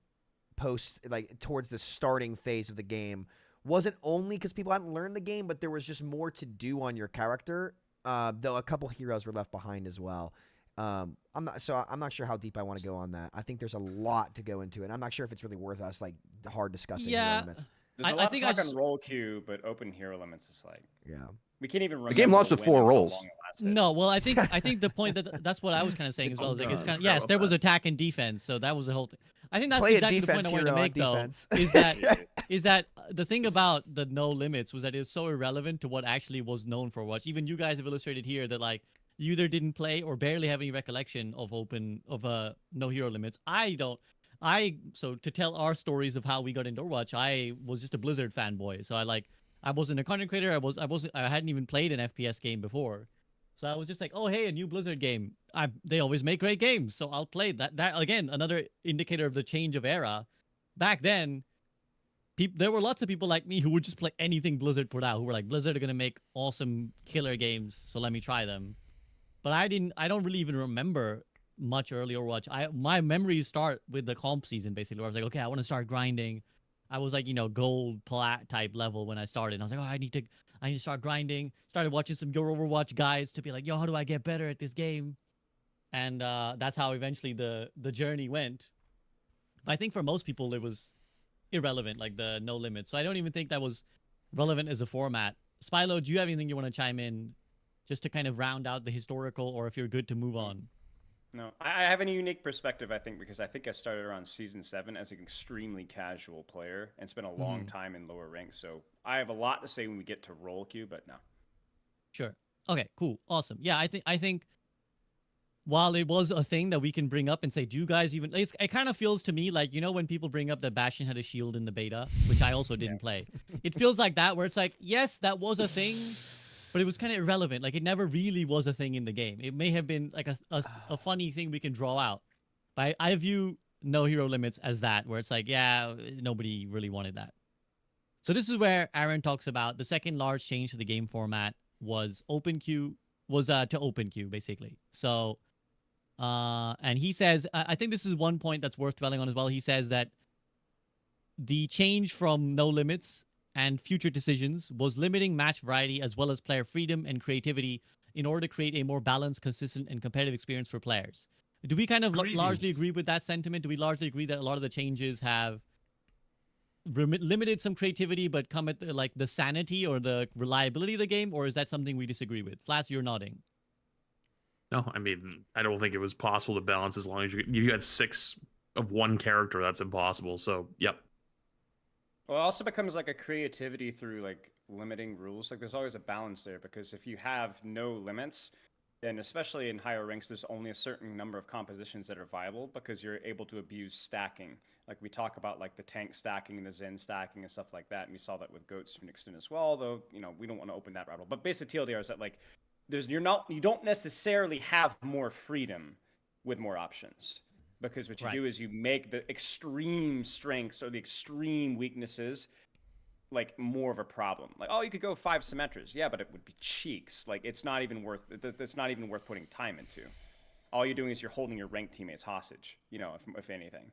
post, like towards the starting phase of the game, wasn't only because people hadn't learned the game, but there was just more to do on your character. Though a couple heroes were left behind as well. I'm not sure how deep I want to go on that. I think there's a lot to go into it. And I'm not sure if it's really worth us like hard discussing. Yeah, there's a lot of talk on roll queue, but open hero limits is like we can't even remember. The game launched with 4 rolls. No, well, I think the point that's what I was kind of saying as well. Is like it's kind of yes, there was attack and defense, so that was the whole thing. I think that's exactly the point I wanted to make though. Is that the thing about the no limits was that it's so irrelevant to what actually was known for Overwatch. Even you guys have illustrated here that like. You either didn't play or barely have any recollection of no hero limits. So to tell our stories of how we got into Overwatch, I was just a Blizzard fanboy. So I wasn't a content creator. I hadn't even played an FPS game before. So I was just like, oh hey, a new Blizzard game. They always make great games, so I'll play that. That again, another indicator of the change of era. Back then, there were lots of people like me who would just play anything Blizzard put out. Who were like, Blizzard are gonna make awesome killer games, so let me try them. But I don't really even remember much early Overwatch. My memories start with the comp season, basically, where I was like, okay, I want to start grinding. I was like, gold, plat type level when I started. And I was like, oh, I need to start grinding. Started watching some Your Overwatch guides to be like, yo, how do I get better at this game? And that's how eventually the journey went. But I think for most people, it was irrelevant, like the no limit. So I don't even think that was relevant as a format. Spylo, do you have anything you want to chime in? Just to kind of round out the historical, or if you're good to move on. No, I have a unique perspective, I think, because I think I started around season 7 as an extremely casual player and spent a long time in lower ranks. So I have a lot to say when we get to roll queue, but no. Sure. Okay, cool. Awesome. Yeah, I think while it was a thing that we can bring up and say, do you guys even... It kind of feels to me like, when people bring up that Bastion had a shield in the beta, which I also didn't play. It feels like that, where it's like, yes, that was a thing... But it was kind of irrelevant. Like, it never really was a thing in the game. It may have been like a funny thing we can draw out. But I view no hero limits as that, where it's like, yeah, nobody really wanted that. So this is where Aaron talks about the second large change to the game format was open queue, to open queue, basically. So, and he says, I think this is one point that's worth dwelling on as well. He says that the change from no limits and future decisions was limiting match variety as well as player freedom and creativity in order to create a more balanced, consistent, and competitive experience for players. Do we kind of largely agree with that sentiment? Do we largely agree that a lot of the changes have limited some creativity but come at like the sanity or the reliability of the game, or is that something we disagree with? Flats, you're nodding. No, I mean, I don't think it was possible to balance as long as you had 6 of one character. That's impossible. So, yep. Well, it also becomes like a creativity through like limiting rules. Like there's always a balance there, because if you have no limits, then especially in higher ranks, there's only a certain number of compositions that are viable, because you're able to abuse stacking. Like we talk about like the tank stacking and the Zen stacking and stuff like that, and we saw that with Goats to an extent as well. Though we don't want to open that rabbit hole. But basic TLDR is that like you don't necessarily have more freedom with more options. Because what you do is you make the extreme strengths or the extreme weaknesses like more of a problem. Like, oh, you could go 5 Symmetras. Yeah, but it would be cheeks. Like, it's not even worth putting time into. All you're doing is you're holding your ranked teammates hostage, if anything.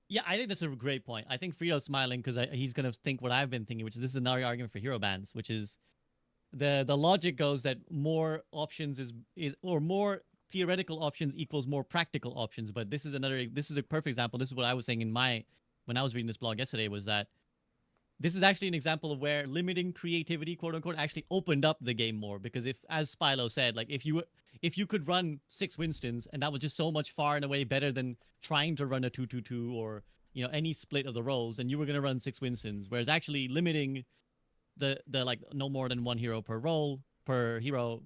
Yeah, I think that's a great point. I think Frito's smiling because he's going to think what I've been thinking, which is this is another argument for hero bans, which is the logic goes that more options or more theoretical options equals more practical options. But this is a perfect example. This is what I was saying when I was reading this blog yesterday, was that this is actually an example of where limiting creativity, quote unquote, actually opened up the game more. Because as Spilo said, like if you could run 6 Winstons, and that was just so much far and away better than trying to run a 2-2-2 or any split of the roles, and you were going to run 6 Winstons. Whereas actually limiting the like no more than 1 hero per role, per hero,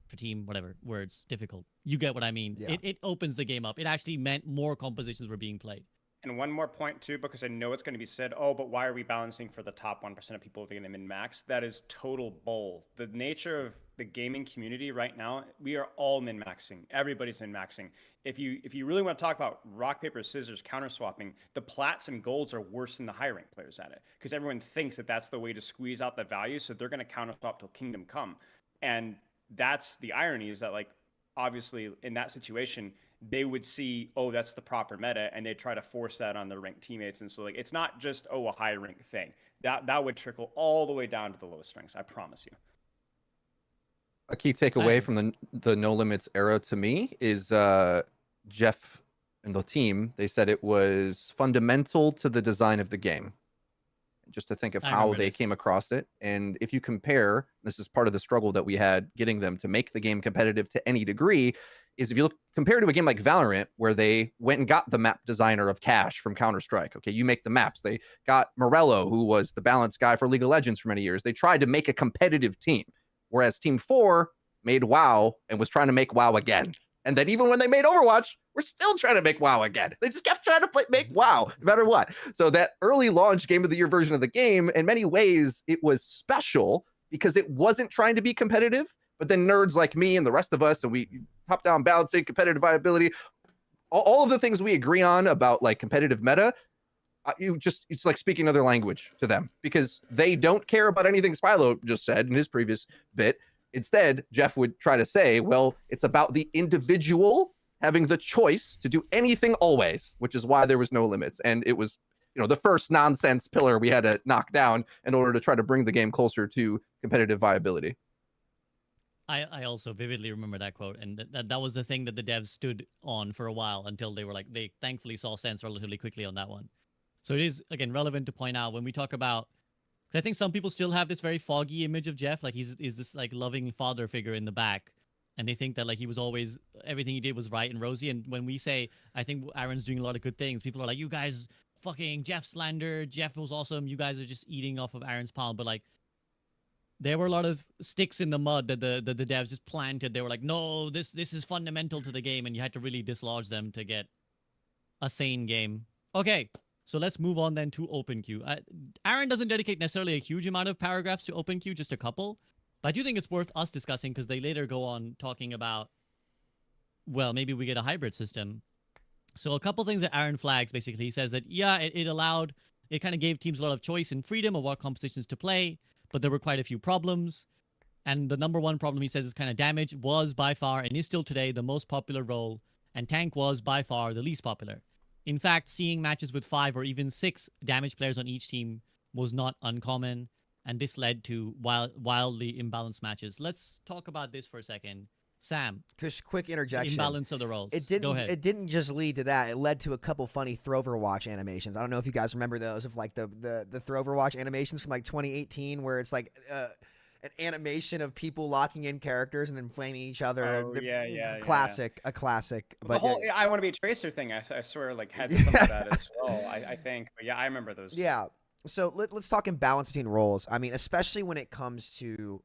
per team, whatever words, difficult. You get what I mean. Yeah. It opens the game up. It actually meant more compositions were being played. And one more point too, because I know it's going to be said, oh, but why are we balancing for the top 1% of people to get min max? That is total bull. The nature of the gaming community right now, we are all min maxing. Everybody's min maxing. If you really want to talk about rock, paper, scissors, counter swapping, the plats and golds are worse than the high rank players at it, because everyone thinks that that's the way to squeeze out the value. So they're going to counter swap till kingdom come. And that's the irony, is that like, obviously in that situation, they would see, oh, that's the proper meta, and they try to force that on their ranked teammates. And so like it's not just a high rank thing. That would trickle all the way down to the lowest ranks, I promise you. A key takeaway from the No Limits era to me is Jeff and the team, they said it was fundamental to the design of the game. Just to think of how they came across it. And if you compare, this is part of the struggle that we had getting them to make the game competitive to any degree, is if you compare to a game like Valorant, where they went and got the map designer of Cash from Counter-Strike. Okay, you make the maps. They got Morello, who was the balance guy for League of Legends for many years. They tried to make a competitive team, whereas Team 4 made WoW and was trying to make WoW again. And then even when they made Overwatch, we're still trying to make WoW again. They just kept trying to make WoW, no matter what. So that early launch Game of the Year version of the game, in many ways, it was special because it wasn't trying to be competitive. But then nerds like me and the rest of us, and we top-down balancing, competitive viability, all of the things we agree on about like competitive meta, it's like speaking another language to them, because they don't care about anything Spilo just said in his previous bit. Instead, Jeff would try to say, well, it's about the individual having the choice to do anything always, which is why there was no limits. And it was, the first nonsense pillar we had to knock down in order to try to bring the game closer to competitive viability. I also vividly remember that quote, and that was the thing that the devs stood on for a while until they thankfully saw sense relatively quickly on that one. So it is, again, relevant to point out when we talk about, because I think some people still have this very foggy image of Jeff, like he's this like loving father figure in the back, and they think that like he was always, everything he did was right and rosy. And when we say, I think Aaron's doing a lot of good things, people are like, you guys fucking Jeff slander, Jeff was awesome, you guys are just eating off of Aaron's palm. But like, there were a lot of sticks in the mud that the devs just planted. They were like, no, this is fundamental to the game, and you had to really dislodge them to get a sane game. Okay, so let's move on then to OpenQ. Aaron doesn't dedicate necessarily a huge amount of paragraphs to OpenQ, just a couple. But I do think it's worth us discussing, because they later go on talking about, well, maybe we get a hybrid system. So a couple things that Aaron flags, basically. He says that, yeah, it kind of gave teams a lot of choice and freedom of what compositions to play, but there were quite a few problems. And the number one problem, he says, is kind of damage was by far, and is still today, the most popular role, and tank was by far the least popular. In fact, seeing matches with 5 or even 6 damage players on each team was not uncommon, and this led to wildly imbalanced matches. Let's talk about this for a second. Sam, just quick interjection. Imbalance of the roles. It didn't. Go ahead. It didn't just lead to that. It led to a couple funny Overwatch animations. I don't know if you guys remember those, of like the Overwatch animations from like 2018, where it's like an animation of people locking in characters and then flaming each other. Oh, yeah. Classic, a classic. The But whole I want to be a tracer thing, I swear, like had some of that as well. I think, but yeah, I remember those. yeah. So let's talk imbalance between roles. I mean, especially when it comes to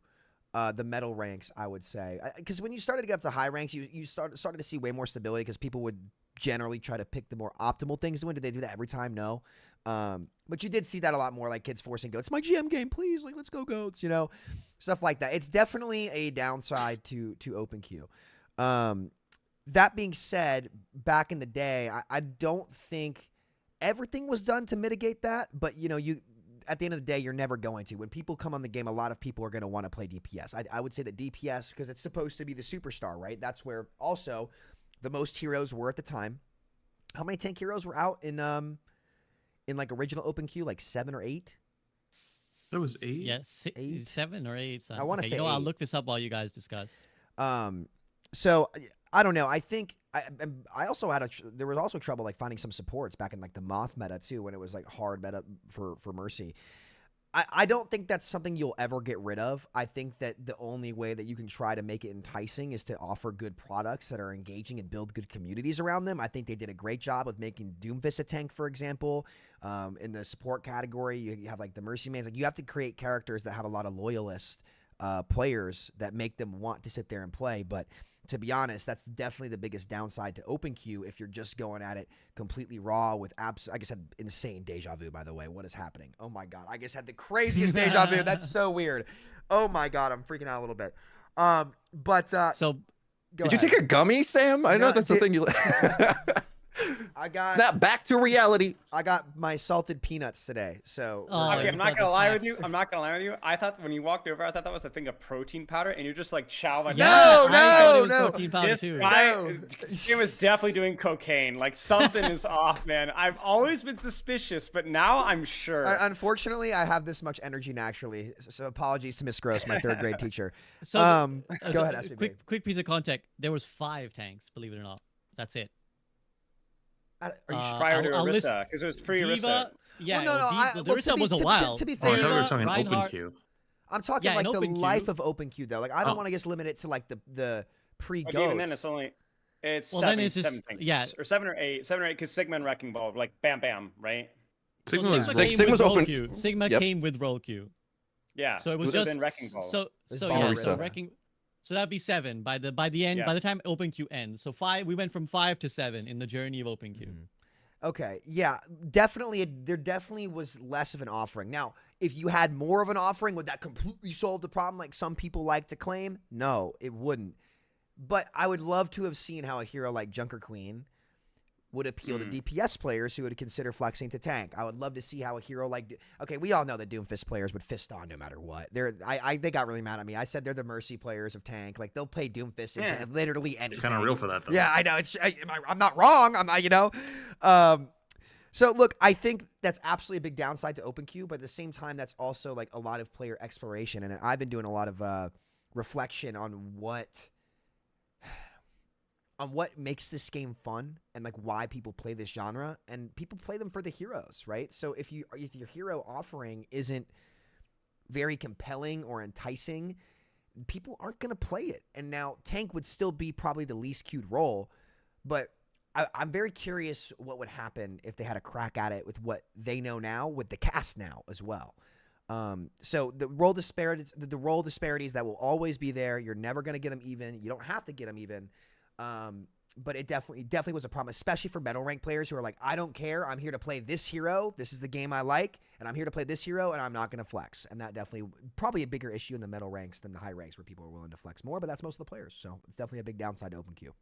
the metal ranks, I would say, because when you started to get up to high ranks, you started to see way more stability, because people would generally try to pick the more optimal things to win. Did they do that every time? No. But you did see that a lot more, like kids forcing goats. My GM game, please, like let's go goats, stuff like that. It's definitely a downside to open queue. That being said, back in the day, I don't think everything was done to mitigate that, but you at the end of the day, you're never going to. When people come on the game, a lot of people are going to want to play DPS. I would say that DPS, because it's supposed to be the superstar, right? That's where also the most heroes were at the time. How many tank heroes were out in like original open queue? Like 7 or 8? It was 8. Yeah, 8? 7 or 8. I want to say 8. I'll look this up while you guys discuss. So I don't know. I think I also had there was also trouble like finding some supports back in like the Moth meta too, when it was like hard meta for Mercy. I don't think that's something you'll ever get rid of. I think that the only way that you can try to make it enticing is to offer good products that are engaging and build good communities around them. I think they did a great job with making Doomfist a tank, for example. In the support category, you have like the Mercy Mans. Like, you have to create characters that have a lot of loyalist players that make them want to sit there and play. But to be honest, that's definitely the biggest downside to open queue if you're just going at it completely raw with I just had insane deja vu, by the way. What is happening? Oh my God. I just had the craziest deja vu. That's so weird. Oh my God. I'm freaking out a little bit. So did you take a gummy, Sam? I know that's the thing you I got snap back to reality. I got my salted peanuts today. So Okay, I'm not gonna lie with you. I thought when you walked over, I thought that was a thing of protein powder, and you're just like chowing. No. Protein powder too. He was definitely doing cocaine. Like, something is off, man. I've always been suspicious, but now I'm sure. Unfortunately, I have this much energy naturally. So apologies to Miss Gross, my 3rd grade teacher. So go ahead, SBB. Quick piece of context. There was 5 tanks, believe it or not. That's it. Are you prior to Orisa? Because it was pre-Orisa. Yeah, well, the Orisa was a while. To be Oh, I fair, thought we were talking open queue. I'm talking like the life of open queue, though. Like, I don't want to just limit it to like the pre-goats. Even then, it's 7 things. Yeah, or 7 or 8, because Sigma and Wrecking Ball, like bam, bam, right? Sigma's open queue. Sigma came with roll queue. Yeah. So it was just Wrecking Ball. So Wrecking. So that'd be 7 by the end. Yeah. By the time open queue ends, so 5. We went from 5 to 7 in the journey of open queue. Okay, yeah, definitely. There definitely was less of an offering. Now, if you had more of an offering, would that completely solve the problem like some people like to claim? No, it wouldn't. But I would love to have seen how a hero like Junker Queen would appeal to DPS players who would consider flexing to tank. I would love to see how a hero like... Okay, we all know that Doomfist players would fist on no matter what. They got really mad at me. I said they're the Mercy players of tank. Like, they'll play Doomfist in literally anything. Kind of real for that, though. Yeah, I know. I'm not wrong. So, look, I think that's absolutely a big downside to open queue, but at the same time, that's also like a lot of player exploration. And I've been doing a lot of reflection on what makes this game fun and like why people play this genre, and people play them for the heroes, right? So if your hero offering isn't very compelling or enticing, people aren't going to play it. And now tank would still be probably the least queued role, but I'm very curious what would happen if they had a crack at it with what they know now, with the cast now as well. So the role disparities that will always be there. You're never going to get them even. You don't have to get them even. But it definitely was a problem, especially for metal rank players who are like, I don't care. I'm here to play this hero. This is the game I like, and I'm here to play this hero, and I'm not going to flex. And that definitely probably a bigger issue in the metal ranks than the high ranks, where people are willing to flex more. But that's most of the players, so it's definitely a big downside to open queue.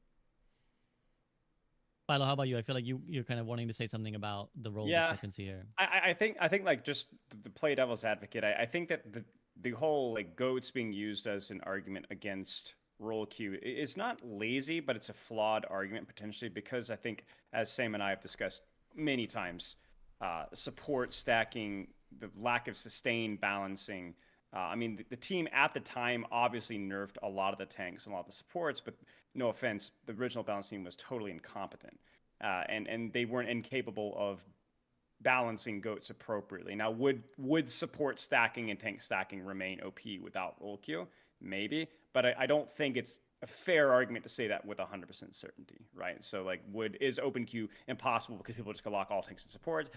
Philo, how about you? I feel like you're kind of wanting to say something about the role discrepancy here. I think like just the play devil's advocate. I think that the whole like goats being used as an argument against role queue is not lazy, but it's a flawed argument potentially, because I think, as Sam and I have discussed many times, support stacking the lack of sustained balancing. I mean, the team at the time obviously nerfed a lot of the tanks and a lot of the supports, but no offense, the original balance team was totally incompetent, and they weren't incapable of balancing goats appropriately. Now, would support stacking and tank stacking remain OP without ult Q? Maybe, but I don't think it's a fair argument to say that with 100% certainty, right? So like, is open queue impossible because people just go lock all tanks and supports?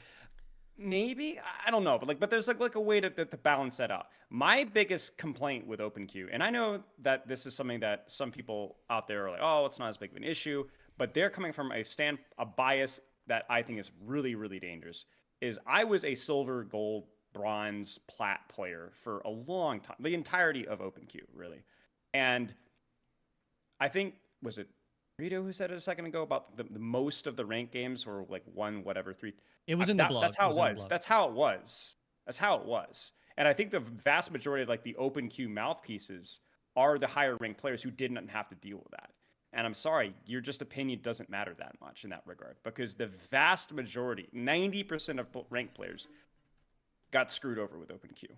Maybe, I don't know, but there's like a way to balance that out. My biggest complaint with open queue, and I know that this is something that some people out there are like, oh, it's not as big of an issue, but they're coming from a bias that I think is really, really dangerous. Is I was a silver, gold, bronze, plat player for a long time, the entirety of open queue, really, and I think, was it Rito who said it a second ago about the most of the rank games were like 3. It was in the blog. That's how it was. That's how it was. That's how it was. And I think the vast majority of like the open queue mouthpieces are the higher ranked players who didn't have to deal with that. And I'm sorry, your just opinion doesn't matter that much in that regard, because the vast majority, 90% of ranked players, got screwed over with open queue.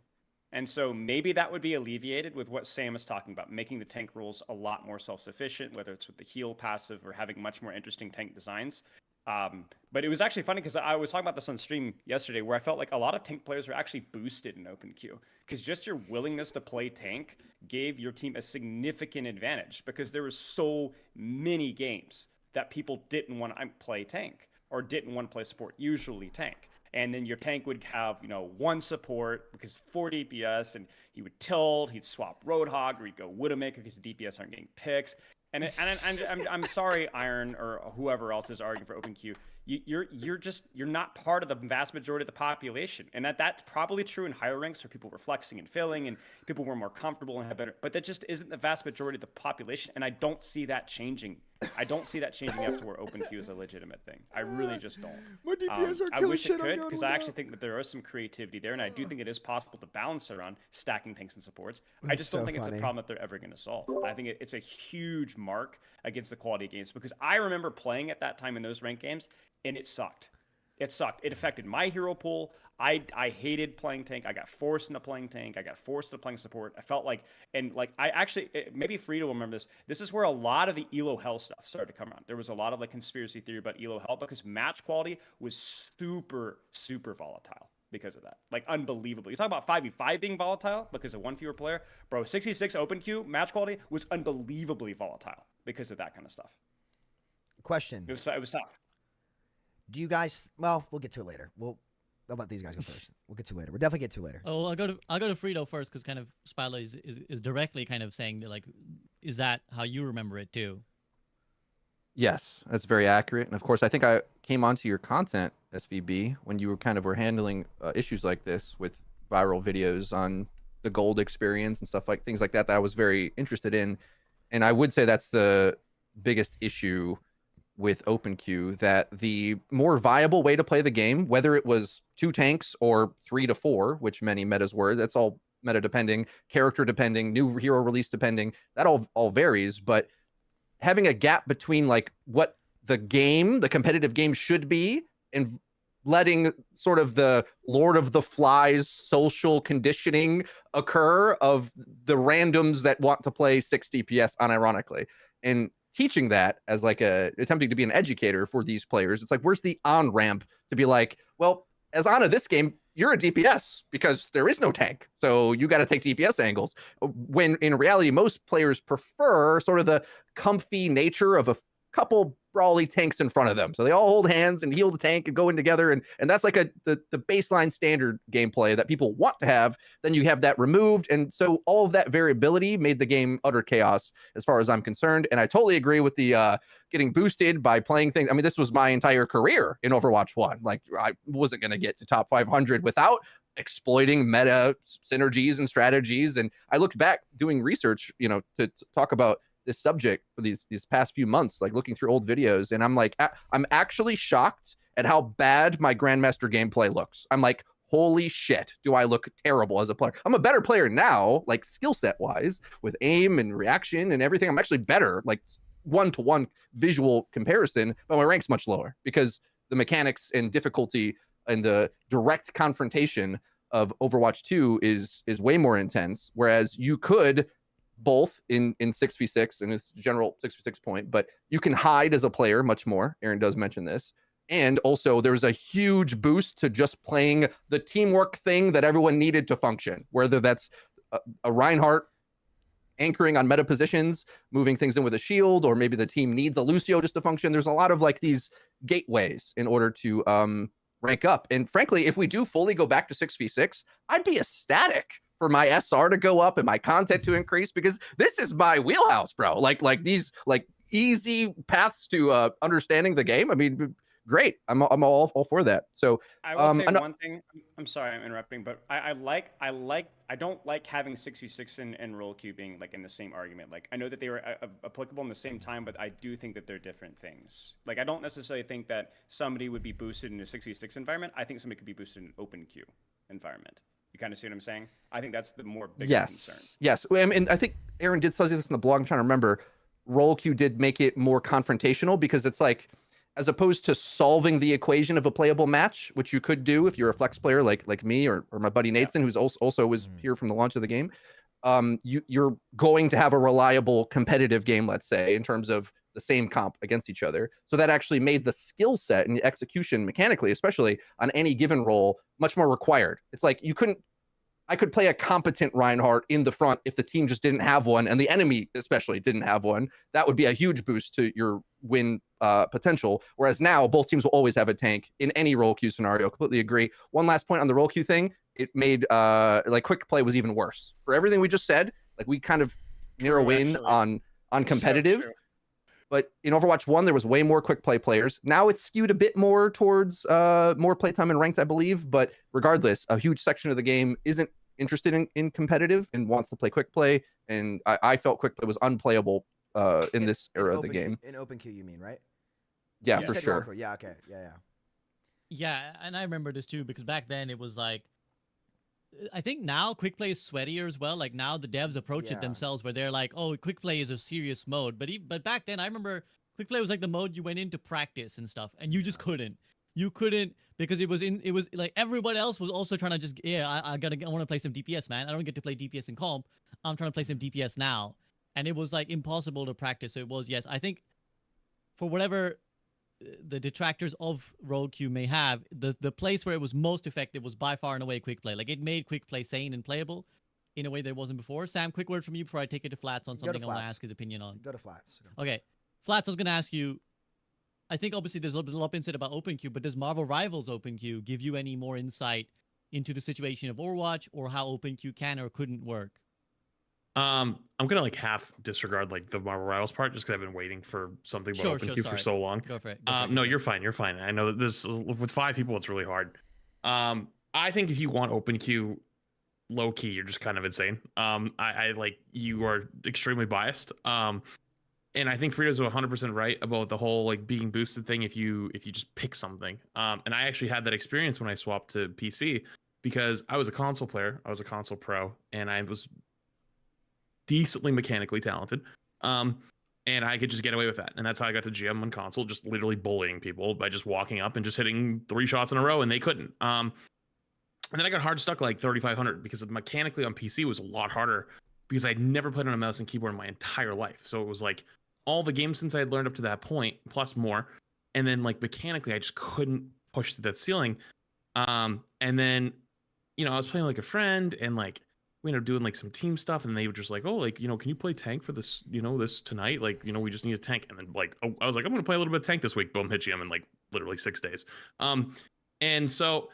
And so maybe that would be alleviated with what Sam is talking about, making the tank rules a lot more self-sufficient, whether it's with the heal passive or having much more interesting tank designs. But it was actually funny because I was talking about this on stream yesterday, where I felt like a lot of tank players were actually boosted in open queue, because just your willingness to play tank gave your team a significant advantage, because there were so many games that people didn't want to play tank or didn't want to play support, usually tank. And then your tank would have, one support because 4 DPS, and he would tilt, he'd swap Roadhog, or he'd go Widowmaker because the DPS aren't getting picks. And I'm sorry, Iron or whoever else is arguing for open queue. You're not part of the vast majority of the population, and that's probably true in higher ranks where people were flexing and filling and people were more comfortable and had better. But that just isn't the vast majority of the population, and I don't see that changing. I don't see that changing after where open queue is a legitimate thing. I really just don't. My DPS are I killing wish shit it on could, God because I actually think that there is some creativity there, and I do think it is possible to balance around stacking tanks and supports. I just don't think it's a problem that they're ever going to solve. I think it's a huge mark against the quality of games, because I remember playing at that time in those ranked games, and it sucked. It sucked. It affected my hero pool. I hated playing tank. I got forced into playing tank. I got forced into playing support. I felt like, I actually, maybe Frida will remember this. This is where a lot of the Elo Hell stuff started to come around. There was a lot of like conspiracy theory about Elo Hell, because match quality was super, super volatile because of that. Like, unbelievable. You talk about 5v5 being volatile because of one fewer player. Bro, 66 open queue match quality was unbelievably volatile because of that kind of stuff. Question. It was tough. Do you guys? Well, we'll get to it later. I'll let these guys go first. We'll get to it later. We'll definitely get to it later. Oh, I'll go to Frito first, because kind of Spilo is directly kind of saying that, like, is that how you remember it too? Yes, that's very accurate. And of course, I think I came onto your content, SVB, when you were handling issues like this with viral videos on the gold experience and stuff like things like that I was very interested in. And I would say that's the biggest issue with open queue, that the more viable way to play the game, whether it was 2 tanks or 3 to 4, which many metas were, that's all meta depending, character depending, new hero release depending, that all varies. But having a gap between like what the competitive game should be, and letting sort of the Lord of the Flies social conditioning occur of the randoms that want to play 6 DPS unironically, and teaching that as like attempting to be an educator for these players. It's like, where's the on-ramp to be like, well, as Ana this game, you're a DPS because there is no tank, so you got to take DPS angles. When in reality, most players prefer sort of the comfy nature of a couple brawly tanks in front of them, so they all hold hands and heal the tank and go in together, and that's like the baseline standard gameplay that people want to have. Then you have that removed, and so all of that variability made the game utter chaos as far as I'm concerned. And I totally agree with the getting boosted by playing things. I mean, this was my entire career in Overwatch 1. Like, I wasn't going to get to top 500 without exploiting meta synergies and strategies. And I looked back doing research, to talk about this subject for these past few months, like looking through old videos, and I'm like, I'm actually shocked at how bad my Grandmaster gameplay looks. I'm like, holy shit, do I look terrible as a player? I'm a better player now, like skill set wise, with aim and reaction and everything. I'm actually better, like one-to-one visual comparison, but my rank's much lower because the mechanics and difficulty and the direct confrontation of Overwatch 2 is way more intense, whereas you could both in 6v6 and its general 6v6 point, but you can hide as a player much more. Aaron does mention this. And also there's a huge boost to just playing the teamwork thing that everyone needed to function, whether that's a Reinhardt anchoring on meta positions, moving things in with a shield, or maybe the team needs a Lucio just to function. There's a lot of like these gateways in order to rank up. And frankly, if we do fully go back to 6v6, I'd be ecstatic for my SR to go up and my content to increase, because this is my wheelhouse, bro. Like these like easy paths to understanding the game. I mean, great. I'm all for that. So I will say one thing. I'm sorry, I'm interrupting, but I don't like having 6v6 and role queue being like in the same argument. Like I know that they were applicable in the same time, but I do think that they're different things. Like I don't necessarily think that somebody would be boosted in a 6v6 environment. I think somebody could be boosted in an open queue environment. You kind of see what I'm saying? I think that's the more bigger concern. Yes. And I think Aaron did say this in the blog. I'm trying to remember. Role queue did make it more confrontational, because it's like, as opposed to solving the equation of a playable match, which you could do if you're a flex player like me or my buddy Nathan, who's also was here from the launch of the game, you're going to have a reliable competitive game, let's say, in terms of the same comp against each other. So that actually made the skill set and the execution mechanically, especially on any given role, much more required. It's like I could play a competent Reinhardt in the front if the team just didn't have one, and the enemy especially didn't have one. That would be a huge boost to your win potential. Whereas now both teams will always have a tank in any role queue scenario. Completely agree. One last point on the role queue thing. It made like quick play was even worse. For everything we just said, like we kind of narrow in on competitive. But in Overwatch 1, there was way more quick play players. Now it's skewed a bit more towards more playtime and ranked, I believe. But regardless, a huge section of the game isn't interested in competitive and wants to play quick play. And I felt quick play was unplayable in this era of the game. In open queue, you mean, right? Yeah, you for said sure. Local. Yeah, okay. Yeah. Yeah, and I remember this too, because back then it was like, I think now quick play is sweatier as well. Like now the devs approach it themselves where they're like, oh, quick play is a serious mode. But back then I remember quick play was like the mode you went in to practice and stuff, and you just couldn't. You couldn't, because it was like everyone else was also trying to just, I want to play some DPS, man. I don't get to play DPS in comp. I'm trying to play some DPS now. And it was like impossible to practice. So it was, yes, I think for whatever the detractors of role queue may have, the place where it was most effective was by far and away quick play. Like it made quick play sane and playable in a way that it wasn't before. Sam, quick word from you before I take it to Flats on something I want to ask his opinion on. Go to Flats. Okay. Flats, I was going to ask you, I think obviously there's a lot of insight about OpenQ, but does Marvel Rivals OpenQ give you any more insight into the situation of Overwatch, or how OpenQ can or couldn't work? I'm gonna like half disregard like the Marvel Rivals part, just because I've been waiting for something about OpenQ for so long. Go for it. No, you're fine. You're fine. I know that this with 5 people, it's really hard. I think if you want OpenQ low key, you're just kind of insane. I like, you are extremely biased. And I think Frida's 100% right about the whole like being boosted thing if you just pick something. And I actually had that experience when I swapped to PC, because I was a console player. I was a console pro, and I was decently mechanically talented. And I could just get away with that. And that's how I got to GM on console, just literally bullying people by just walking up and just hitting 3 shots in a row, and they couldn't. And then I got hard stuck like 3,500, because mechanically on PC was a lot harder, because I'd never played on a mouse and keyboard in my entire life. So it was like all the games since I had learned up to that point, plus more. And then like mechanically, I just couldn't push to that ceiling. And then, you know, I was playing like a friend, and like we ended up doing like some team stuff, and they were just like, oh, like, you know, can you play tank for this, you know, this tonight? Like, you know, we just need a tank. And then like, oh, I was like, I'm going to play a little bit of tank this week. Boom, hit GM in like literally 6 days. And so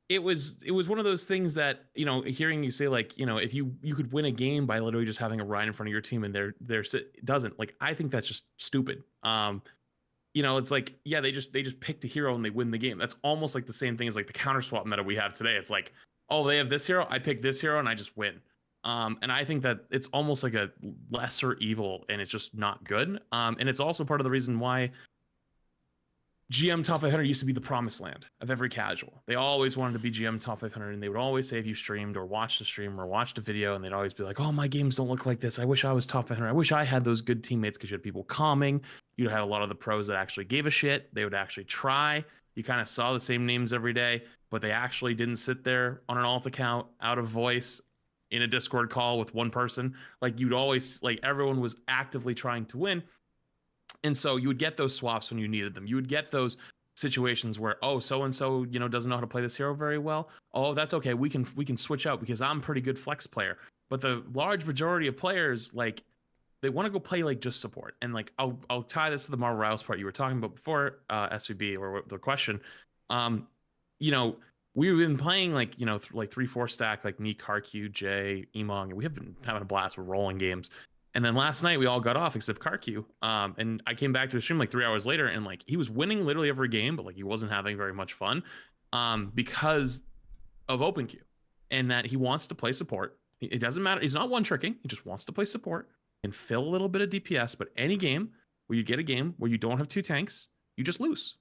it was one of those things that, you know, hearing you say like, you know, if you could win a game by literally just having a Ryan in front of your team, and it doesn't, like, I think that's just stupid. You know, it's like, yeah, they just pick the hero and they win the game. That's almost like the same thing as like the counter swap meta we have today. It's like, oh, they have this hero, I pick this hero, and I just win. And I think that it's almost like a lesser evil, and it's just not good. And it's also part of the reason why GM Top 500 used to be the promised land of every casual. They always wanted to be GM Top 500, and they would always say if you streamed or watched the stream or watched a video, and they'd always be like, oh, my games don't look like this. I wish I was Top 500. I wish I had those good teammates, because you had people calming. You'd have a lot of the pros that actually gave a shit. They would actually try. You kind of saw the same names every day, but they actually didn't sit there on an alt account out of voice in a Discord call with one person. Like you'd always, like everyone was actively trying to win. And so you would get those swaps when you needed them. You would get those situations where, oh, so-and-so, doesn't know how to play this hero very well. Oh, that's okay. We can switch out because I'm a pretty good flex player. But the large majority of players, like, they want to go play like just support. And like I'll tie this to the Marvel Rivals part you were talking about before, SVB, or the question. We've been playing like 3-4 stack, like me, Karq, Jay, Emong, and we have been having a blast with rolling games. And then last night we all got off except Karq. And I came back to the stream like 3 hours later, and like he was winning literally every game, but like he wasn't having very much fun because of OpenQ, and that he wants to play support. It doesn't matter. He's not one tricking. He just wants to play support and fill a little bit of DPS. But any game where you get a game where you don't have 2 tanks, you just lose.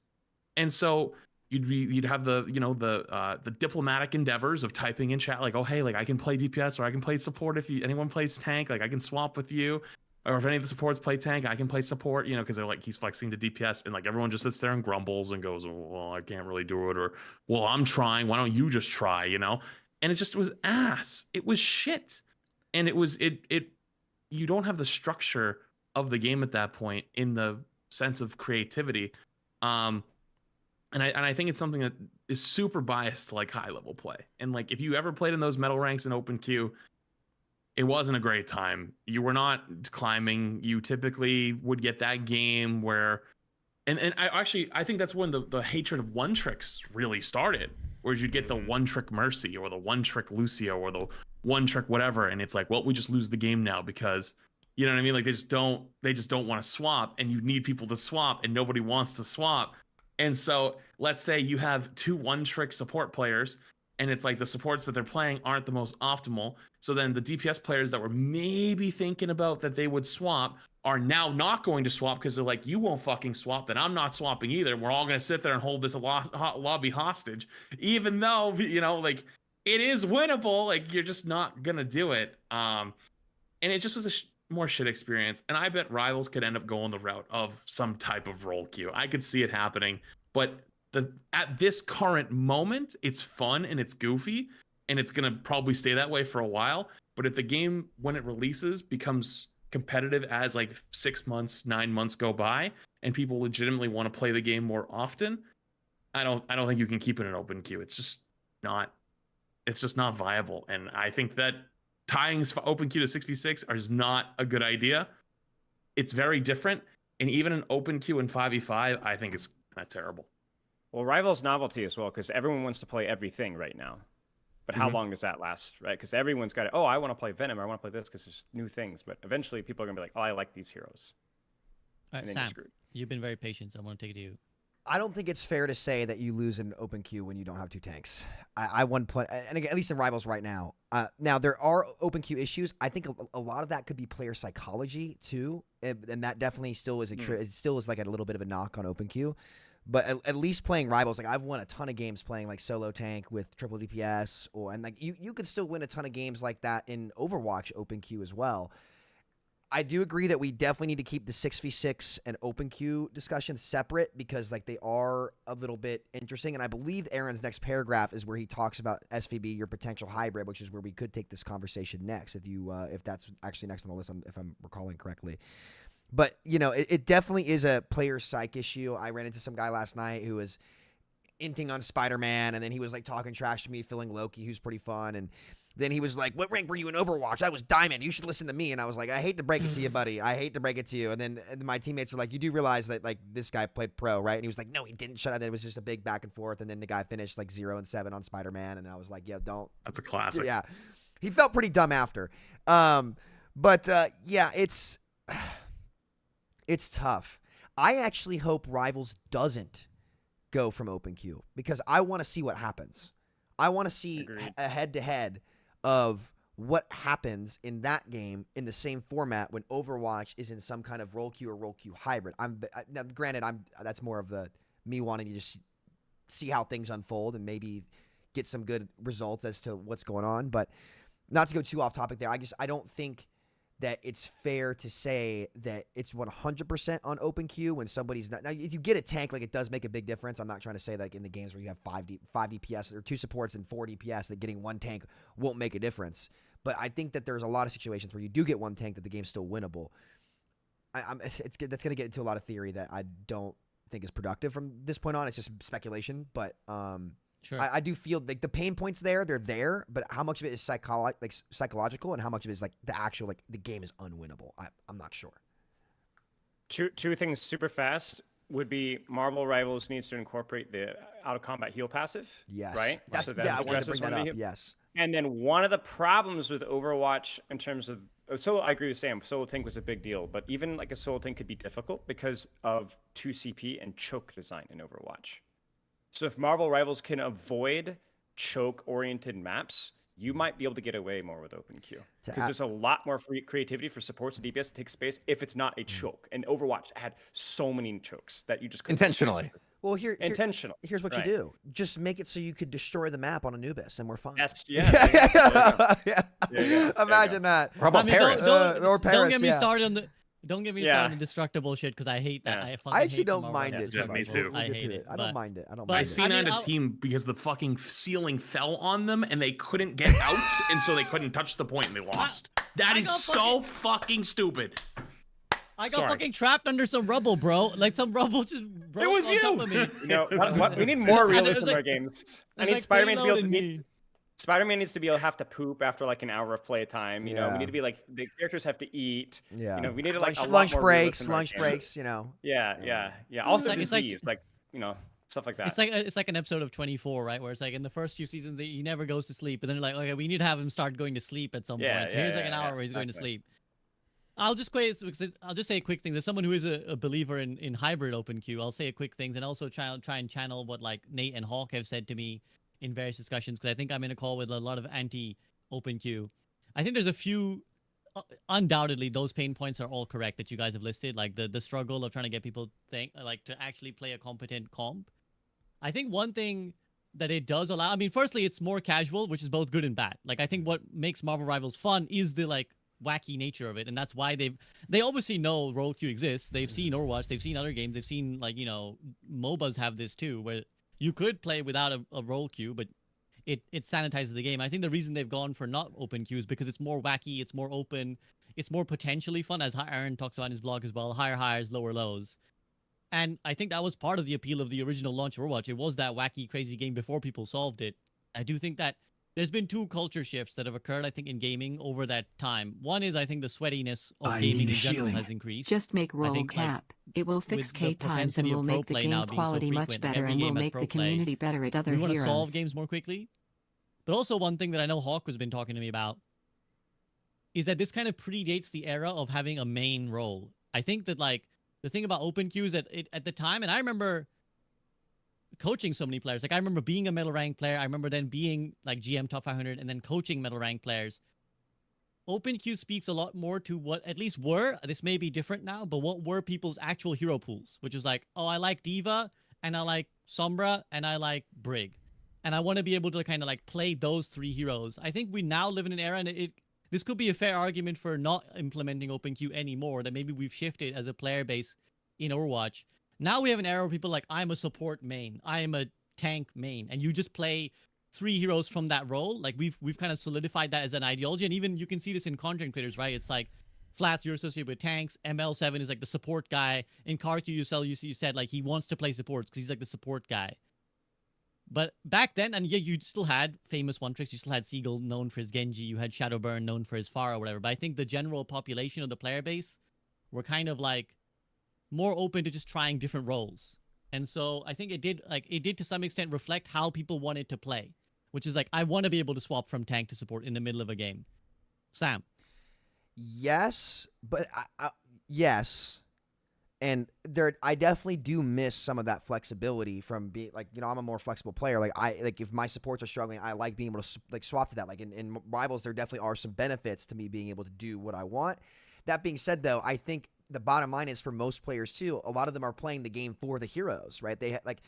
And so you'd have the diplomatic endeavors of typing in chat like, oh hey, like I can play DPS or I can play support if anyone plays tank, like I can swap with you, or if any of the supports play tank, I can play support, because they're like he's flexing to DPS, and like everyone just sits there and grumbles and goes, oh, well, I can't really do it, or well, I'm trying, why don't you just try, And it just was ass. It was shit. And you don't have the structure of the game at that point in the sense of creativity. And I think it's something that is super biased to like high level play. And like if you ever played in those metal ranks in OpenQ, it wasn't a great time. You were not climbing. You typically would get that game where, and I think that's when the hatred of one tricks really started. Whereas you'd get the one trick Mercy or the one trick Lucio or the one trick whatever, and it's like, well, we just lose the game now because, you know what I mean? Like they just don't want to swap, and you need people to swap, and nobody wants to swap. And so let's say you have 2 one-trick support players, and it's like the supports that they're playing aren't the most optimal. So then the DPS players that were maybe thinking about that they would swap are now not going to swap because they're like, you won't fucking swap, then I'm not swapping either. We're all going to sit there and hold this lobby hostage, even though, like it is winnable. Like you're just not going to do it. And it just was a more shit experience. And I bet Rivals could end up going the route of some type of role queue. I could see it happening, but at this current moment, it's fun and it's goofy, and it's going to probably stay that way for a while. But if the game, when it releases, becomes competitive as like 6 months, 9 months go by, and people legitimately want to play the game more often, I don't think you can keep it an open queue. It's just not viable. And I think that tying open queue to 6v6 is not a good idea. It's very different, and even an open queue in 5v5, I think is kind of terrible. Well, Rivals novelty as well, because everyone wants to play everything right now. But how long does that last, right? Because everyone's got, I want to play Venom, or I want to play this because there's new things. But eventually people are going to be like, oh, I like these heroes. All right, Sam, you've been very patient, so I want to take it to you. I don't think it's fair to say that you lose an open queue when you don't have 2 tanks. I one play, and again, at least in Rivals right now. Now there are open queue issues. I think a lot of that could be player psychology too, and that definitely still is it still is like a little bit of a knock on open queue. But at least playing Rivals, like I've won a ton of games playing like solo tank with triple DPS, and like you could still win a ton of games like that in Overwatch open queue as well. I do agree that we definitely need to keep the 6v6 and open queue discussions separate because like they are a little bit interesting. And I believe Aaron's next paragraph is where he talks about SVB, your potential hybrid, which is where we could take this conversation next if that's actually next on the list, if I'm recalling correctly. But, it definitely is a player psych issue. I ran into some guy last night who was inting on Spider-Man, and then he was like talking trash to me, feeling Loki, who's pretty fun. And then he was like, what rank were you in Overwatch? I was Diamond. You should listen to me. And I was like, I hate to break it to you, buddy. I hate to break it to you. And then my teammates were like, you do realize that like this guy played pro, right? And he was like, no, he didn't. Shut up. It was just a big back and forth. And then the guy finished like 0-7 on Spider-Man. And I was like, yeah, don't. That's a classic. Yeah. He felt pretty dumb after. But yeah, it's tough. I actually hope Rivals doesn't go from open queue because I want to see what happens. I want to see a head-to-head of what happens in that game in the same format when Overwatch is in some kind of role queue or role queue hybrid. Now, granted, that's more of me wanting to just see how things unfold and maybe get some good results as to what's going on. But not to go too off topic there, I don't think that it's fair to say that it's 100% on open queue when somebody's not. Now, if you get a tank, like, it does make a big difference. I'm not trying to say like in the games where you have 5 DPS or 2 supports and 4 DPS that getting 1 tank won't make a difference. But I think that there's a lot of situations where you do get 1 tank that the game's still winnable. That's going to get into a lot of theory that I don't think is productive from this point on. It's just speculation, but Sure. I do feel like the pain points they're there, but how much of it is psychological and how much of it is like the actual, like, the game is unwinnable. I'm not sure. Two things super fast would be Marvel Rivals needs to incorporate the out of combat heal passive. Yes. Right? That's, So I wanted to addresses bring that one of up. the- Yes. And then one of the problems with Overwatch in terms of solo, I agree with Sam. Solo tank was a big deal, but even like a solo tank could be difficult because of 2 CP and choke design in Overwatch. So if Marvel Rivals can avoid choke-oriented maps, you might be able to get away more with open queue because there's a lot more free creativity for supports and DPS to take space if it's not a choke. And Overwatch had so many chokes that you just couldn't intentionally. Well, intentional. Here's what you do: just make it so you could destroy the map on Anubis, and we're fine. That's yeah. Imagine that. How about Paris? Or Paris? Don't get me started on the. Don't get me started on the destructible shit because I hate that. I actually don't mind it. Yeah, me too. I hate it. I don't mind it. I don't I mind it. seen on a team because the fucking ceiling fell on them and they couldn't get out, and so they couldn't touch the point and they lost. That is so fucking stupid. I got fucking trapped under some rubble, bro. Like some rubble just broke It was on you. top of me. You know, we need more realism in like- our games. I it was need like Spider-Man to be able to payloading me. Spider-Man needs to be able to have to poop after like an hour of playtime. You know, Yeah. we need to be like the characters have to eat. Yeah. You know, we need to like lunch a lot more breaks, realism in our lunch games. breaks. You know. Yeah. Also It's like- disease, like you know, stuff like that. It's like an episode of 24, right? Where it's like in the first few seasons he never goes to sleep, and then they're like, okay, we need to have him start going to sleep at some point. So here's like an hour where he's going to sleep. I'll just say quick things. As someone who is a believer in hybrid open queue, I'll say quick things and also try and channel what like Nate and Hawk have said to me in various discussions, because I think I'm in a call with a lot of anti-open queue. I think there's a few, undoubtedly, those pain points are all correct that you guys have listed, like the struggle of trying to get people to actually play a competent comp. I think one thing that it does allow, I mean, firstly, it's more casual, which is both good and bad. Like, I think what makes Marvel Rivals fun is the like wacky nature of it, and that's why they obviously know role queue exists. They've seen Overwatch, they've seen other games, they've seen like, you know, MOBAs have this too, where you could play without a role queue, but it sanitizes the game. I think the reason they've gone for not open queue is because it's more wacky, it's more open, it's more potentially fun, as Aaron talks about in his blog as well. Higher highs, lower lows. And I think that was part of the appeal of the original launch of Overwatch. It was that wacky, crazy game before people solved it. I do think that there's been 2 culture shifts that have occurred, I think, in gaming over that time. One is, I think, the sweatiness of gaming in general has increased. Just make I roll think, cap. It will fix with the K times and propensity of will pro make the play now game being so quality much frequent, better every and will game has make pro the play. community better at other We want to heroes. solve games more quickly. But also one thing that I know Hawk has been talking to me about is that this kind of predates the era of having a main role. I think that like the thing about open queues at the time, and I remember coaching so many players. Like I remember being a middle rank player. I remember then being like GM top 500 and then coaching middle rank players. Open queue speaks a lot more to what at least were, this may be different now, but what were people's actual hero pools, which was like, oh, I like Diva and I like Sombra and I like Brig. And I want to be able to kind of like play those 3 heroes. I think we now live in an era, and this could be a fair argument for not implementing open queue anymore, that maybe we've shifted as a player base in Overwatch. Now we have an era where people are like, I'm a support main, I am a tank main, and you just play 3 heroes from that role. Like we've kind of solidified that as an ideology, and even you can see this in content creators, right? It's like Flats, you're associated with tanks. ML7 is like the support guy. In Karku, you said like he wants to play supports because he's like the support guy. But back then, and yeah, you still had famous one tricks. You still had Seagull, known for his Genji. You had Shadowburn, known for his Pharah or whatever. But I think the general population of the player base were kind of like more open to just trying different roles. And so I think it did to some extent reflect how people wanted to play, which is like, I want to be able to swap from tank to support in the middle of a game. Sam. Yes, but yes. And I definitely do miss some of that flexibility from being like, you know, I'm a more flexible player. Like if my supports are struggling, I like being able to like swap to that. Like in Rivals, there definitely are some benefits to me being able to do what I want. That being said, though, I think the bottom line is for most players too, a lot of them are playing the game for the heroes, right? They like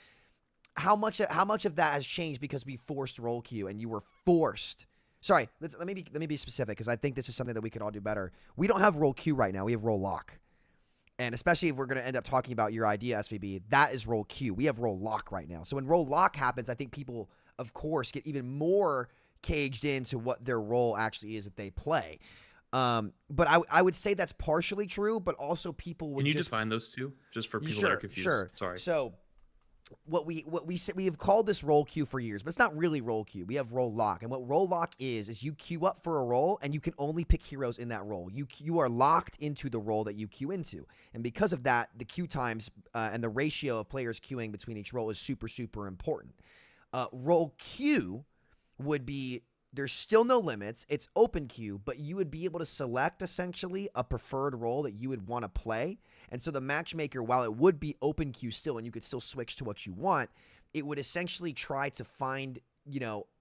how much of that has changed because we forced role queue and you were forced Sorry, let me be specific because I think this is something that we could all do better. We don't have role Q right now. We have role lock. And especially if we're going to end up talking about your idea, SVB, that is role Q. We have role lock right now. So when role lock happens, I think people, of course, get even more caged into what their role actually is that they play. But I would say that's partially true, but also people would Can you define those two just for people that are confused? Sure. Sorry. So what we have called this role queue for years, but it's not really role queue. We have role lock, and what role lock is you queue up for a role, and you can only pick heroes in that role. You are locked into the role that you queue into, and because of that, the queue times and the ratio of players queuing between each role is super important. Role queue would be there's still no limits. It's open queue, but you would be able to select essentially a preferred role that you would want to play. And so the matchmaker, while it would be open queue still, and you could still switch to what you want, it would essentially try to find,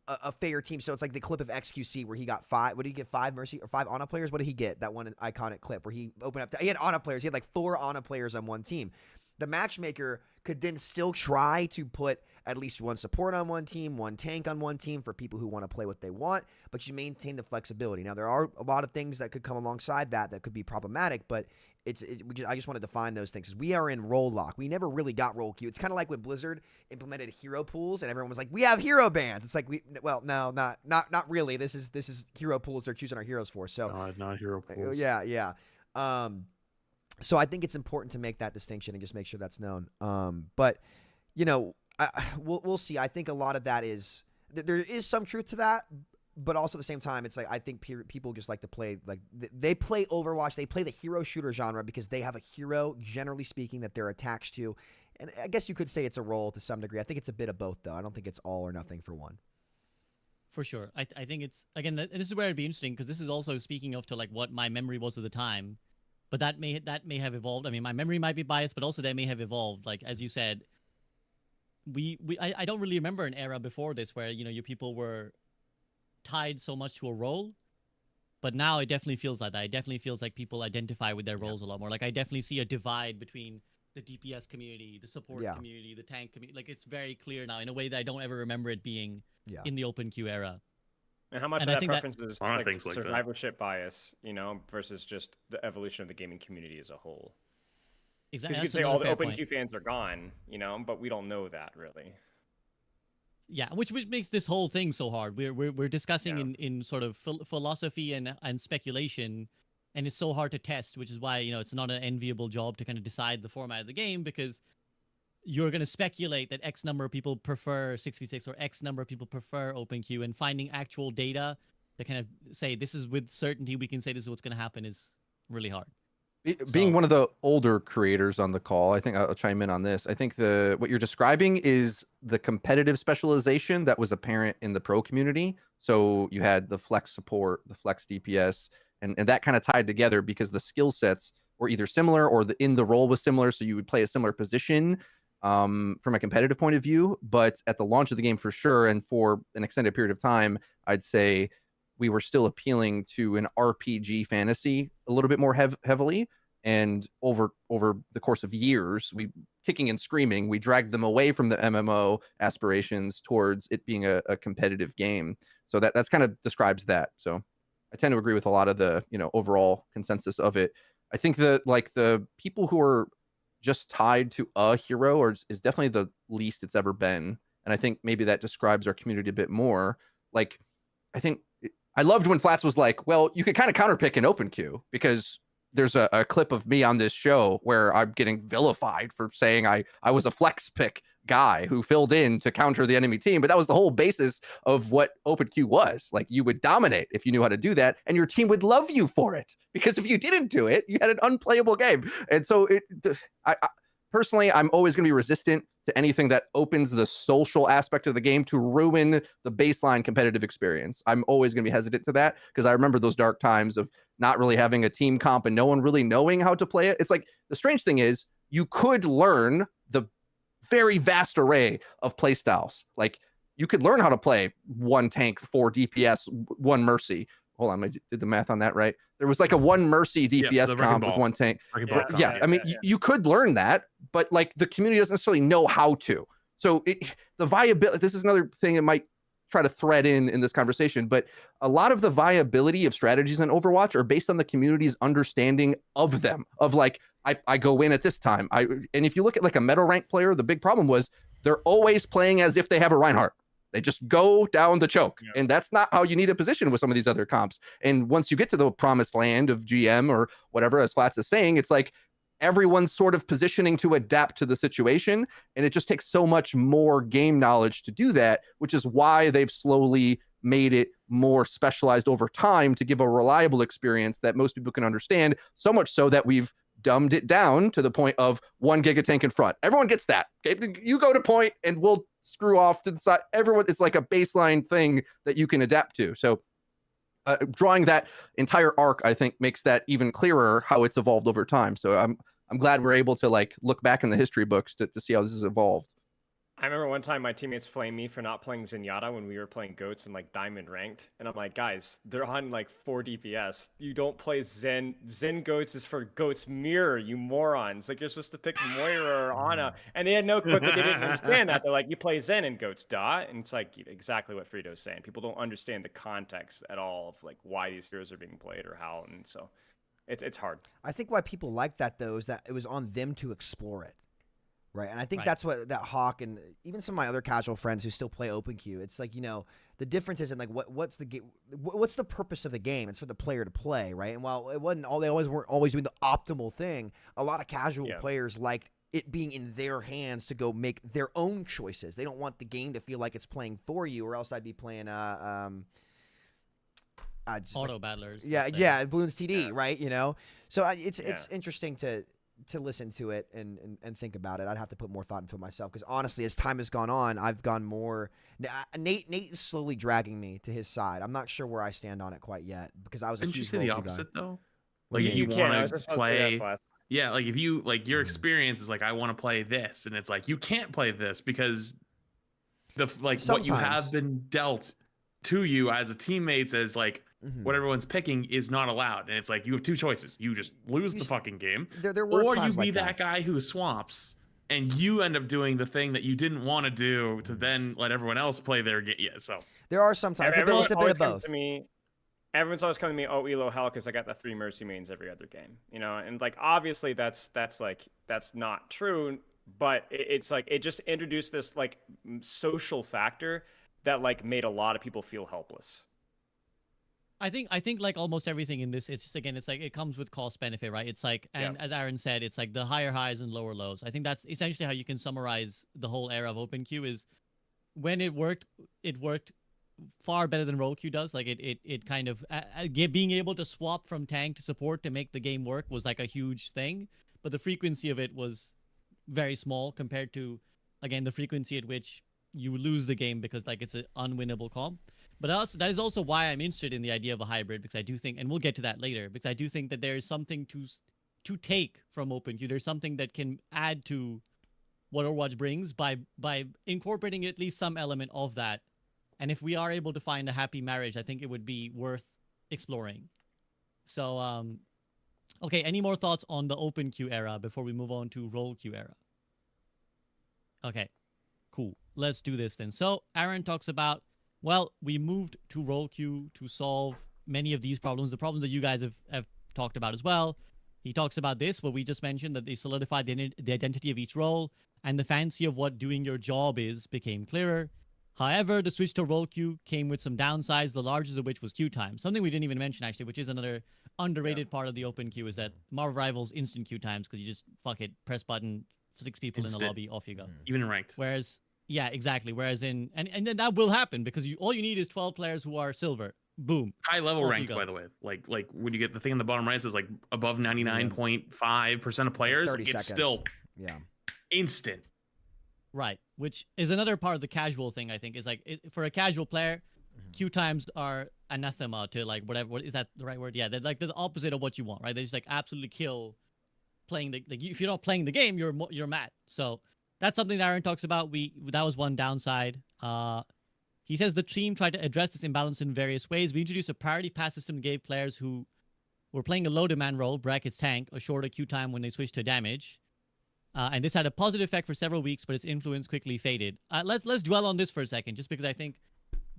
a fair team. So it's like the clip of XQC where he got 5. What did he get? 5 Mercy or 5 Ana players? What did he get? That one iconic clip where he opened up. He had Ana players. He had like 4 Ana players on one team. The matchmaker could then still try to put at least one support on one team, one tank on one team for people who want to play what they want, but you maintain the flexibility. Now, there are a lot of things that could come alongside that could be problematic, but I just want to define those things. We are in role lock. We never really got role queue. It's kind of like when Blizzard implemented hero pools and everyone was like, we have hero bans. It's like, no, not really. This is hero pools they're choosing our heroes for. So not hero pools. Yeah. So I think it's important to make that distinction and just make sure that's known. But we'll see. I think a lot of that is there is some truth to that, but also at the same time, it's like I think people just like to play they play Overwatch. They play the hero shooter genre because they have a hero, generally speaking, that they're attached to. And I guess you could say it's a role to some degree. I think it's a bit of both, though. I don't think it's all or nothing for one. For sure. I think it's, again, this is where it'd be interesting because this is also speaking of to like what my memory was at the time. But that may have evolved. I mean, my memory might be biased, but also they may have evolved. Like, as you said, I don't really remember an era before this where, your people were tied so much to a role. But now it definitely feels like that. It definitely feels like people identify with their roles a lot more. Like, I definitely see a divide between the DPS community, the support community, the tank community. Like, it's very clear now in a way that I don't ever remember it being in the open queue era. And how much of that preference is like survivorship bias, versus just the evolution of the gaming community as a whole? Exactly. Because you could say all the open queue fans are gone, but we don't know that really. Yeah, which makes this whole thing so hard. We're discussing in sort of philosophy and speculation, and it's so hard to test, which is why it's not an enviable job to kind of decide the format of the game, because you're going to speculate that X number of people prefer 6v6 or X number of people prefer open queue, and finding actual data to kind of say this is with certainty we can say this is what's going to happen is really hard. Being one of the older creators on the call, I think I'll chime in on this. I think what you're describing is the competitive specialization that was apparent in the pro community. So you had the flex support, the flex DPS, and that kind of tied together because the skill sets were either similar or in the role was similar. So you would play a similar position from a competitive point of view. But at the launch of the game for sure, and for an extended period of time, I'd say we were still appealing to an RPG fantasy a little bit more heavily. And over the course of years, we kicking and screaming, we dragged them away from the MMO aspirations towards it being a competitive game. So that's kind of describes that. So I tend to agree with a lot of the overall consensus of it. I think the people who are just tied to a hero is definitely the least it's ever been. And I think maybe that describes our community a bit more. Like, I think I loved when Flats was like, well, you could kind of counterpick an open queue, because there's a clip of me on this show where I'm getting vilified for saying I was a flex pick guy who filled in to counter the enemy team. But that was the whole basis of what open queue was. Like, you would dominate if you knew how to do that, and your team would love you for it, because if you didn't do it, you had an unplayable game. And so I personally, I'm always going to be resistant to anything that opens the social aspect of the game to ruin the baseline competitive experience. I'm always going to be hesitant to that, because I remember those dark times of not really having a team comp and no one really knowing how to play it. It's like, the strange thing is you could learn the very vast array of play styles. Like, you could learn how to play 1 tank, 4 DPS, 1 mercy. Hold on, I did the math on that right. There was like a 1 mercy DPS comp with 1 tank. I mean, you could learn that, but like the community doesn't necessarily know how to. So the viability, this is another thing that might try to thread in this conversation, but a lot of the viability of strategies in Overwatch are based on the community's understanding of them, of like, I go in at this time. And if you look at like a meta rank player, the big problem was they're always playing as if they have a Reinhardt. They just go down the choke. Yeah. And that's not how you need a position with some of these other comps. And once you get to the promised land of GM or whatever, as Flats is saying, it's like everyone's sort of positioning to adapt to the situation. And it just takes so much more game knowledge to do that, which is why they've slowly made it more specialized over time to give a reliable experience that most people can understand, so much so that we've dumbed it down to the point of 1 giga tank in front. Everyone gets that. Okay, you go to point and we'll screw off to the side. Everyone, it's like a baseline thing that you can adapt to. So drawing that entire arc, I think, makes that even clearer how it's evolved over time. So I'm glad we're able to like look back in the history books to see how this has evolved. I remember one time my teammates flamed me for not playing Zenyatta when we were playing Goats and like Diamond ranked. And I'm like, guys, they're on like 4 DPS. You don't play Zen. Zen Goats is for Goats Mirror, you morons. Like, you're supposed to pick Moira or Ana. And they had no clue, but they didn't understand that. They're like, you play Zen and Goats, duh. And it's like exactly what Frito's saying. People don't understand the context at all of like why these heroes are being played or how. And so it's hard. I think why people like that though is that it was on them to explore it. Right, and I think that's what that Hawk and even some of my other casual friends who still play open queue. It's like, you know, the difference is in like what's the purpose of the game? It's for the player to play, right? And while it wasn't all, they weren't always doing the optimal thing. A lot of casual players liked it being in their hands to go make their own choices. They don't want the game to feel like it's playing for you, or else I'd be playing auto battlers. Yeah, Balloon CD, right? You know, so it's interesting to listen to it and think about it. I'd have to put more thought into it myself, because honestly, as time has gone on, I've gone more. Nate is slowly dragging me to his side. I'm not sure where I stand on it quite yet, because I was. Didn't you say the opposite though? Like if you want to play, yeah, like if you like your experience is like I want to play this, and it's like you can't play this because what you have been dealt to you as a teammates as like. What everyone's picking is not allowed, and it's like you have 2 choices: you just lose the fucking game, or you be that guy who swaps, and you end up doing the thing that you didn't want to do to then let everyone else play their game. Yeah, so there are sometimes it's a bit of both. Everyone's always coming to me, oh, Elo Hell, because I got the 3 Mercy mains every other game, you know, and like obviously that's not true, but it's like it just introduced this like social factor that like made a lot of people feel helpless. I think like almost everything in this, it's just, again, it's like it comes with cost benefit, right? It's like, and as Aaron said, it's like the higher highs and lower lows. I think that's essentially how you can summarize the whole era of open queue. Is when it worked far better than role queue does. Like it kind of being able to swap from tank to support to make the game work was like a huge thing, but the frequency of it was very small compared to, again, the frequency at which you lose the game because like it's an unwinnable comp. But also, that is also why I'm interested in the idea of a hybrid, because I do think, and we'll get to that later, because I do think that there is something to take from open queue. There's something that can add to what Overwatch brings by incorporating at least some element of that. And if we are able to find a happy marriage, I think it would be worth exploring. So, okay, any more thoughts on the open queue era before we move on to role queue era? Okay, cool. Let's do this then. So Aaron talks about, well, we moved to role queue to solve many of these problems, the problems that you guys have talked about as well. He talks about this, what we just mentioned, that they solidified the identity of each role, and the fancy of what doing your job is became clearer. However, the switch to role queue came with some downsides, the largest of which was queue time. Something we didn't even mention, actually, which is another underrated part of the open queue, is that Marvel Rivals instant queue times, because you just, fuck it, press button, 6 people in the lobby, off you go. Even in ranked. Whereas... yeah, exactly. Whereas and then that will happen, because all you need is 12 players who are silver. Boom. High level ranked, by the way. Like when you get the thing in the bottom right says like above 99.5% of players, it's still instant. Right. Which is another part of the casual thing, I think, is like for a casual player, queue times are anathema to like whatever. What is that the right word? Yeah, they're like the opposite of what you want, right? They just like absolutely kill playing the if you're not playing the game, you're mad. So that's something that Aaron talks about. That was one downside. He says the team tried to address this imbalance in various ways. We introduced a priority pass system that gave players who were playing a low demand role, brackets tank, a shorter queue time when they switched to damage. And this had a positive effect for several weeks, but its influence quickly faded. Let's dwell on this for a second, just because I think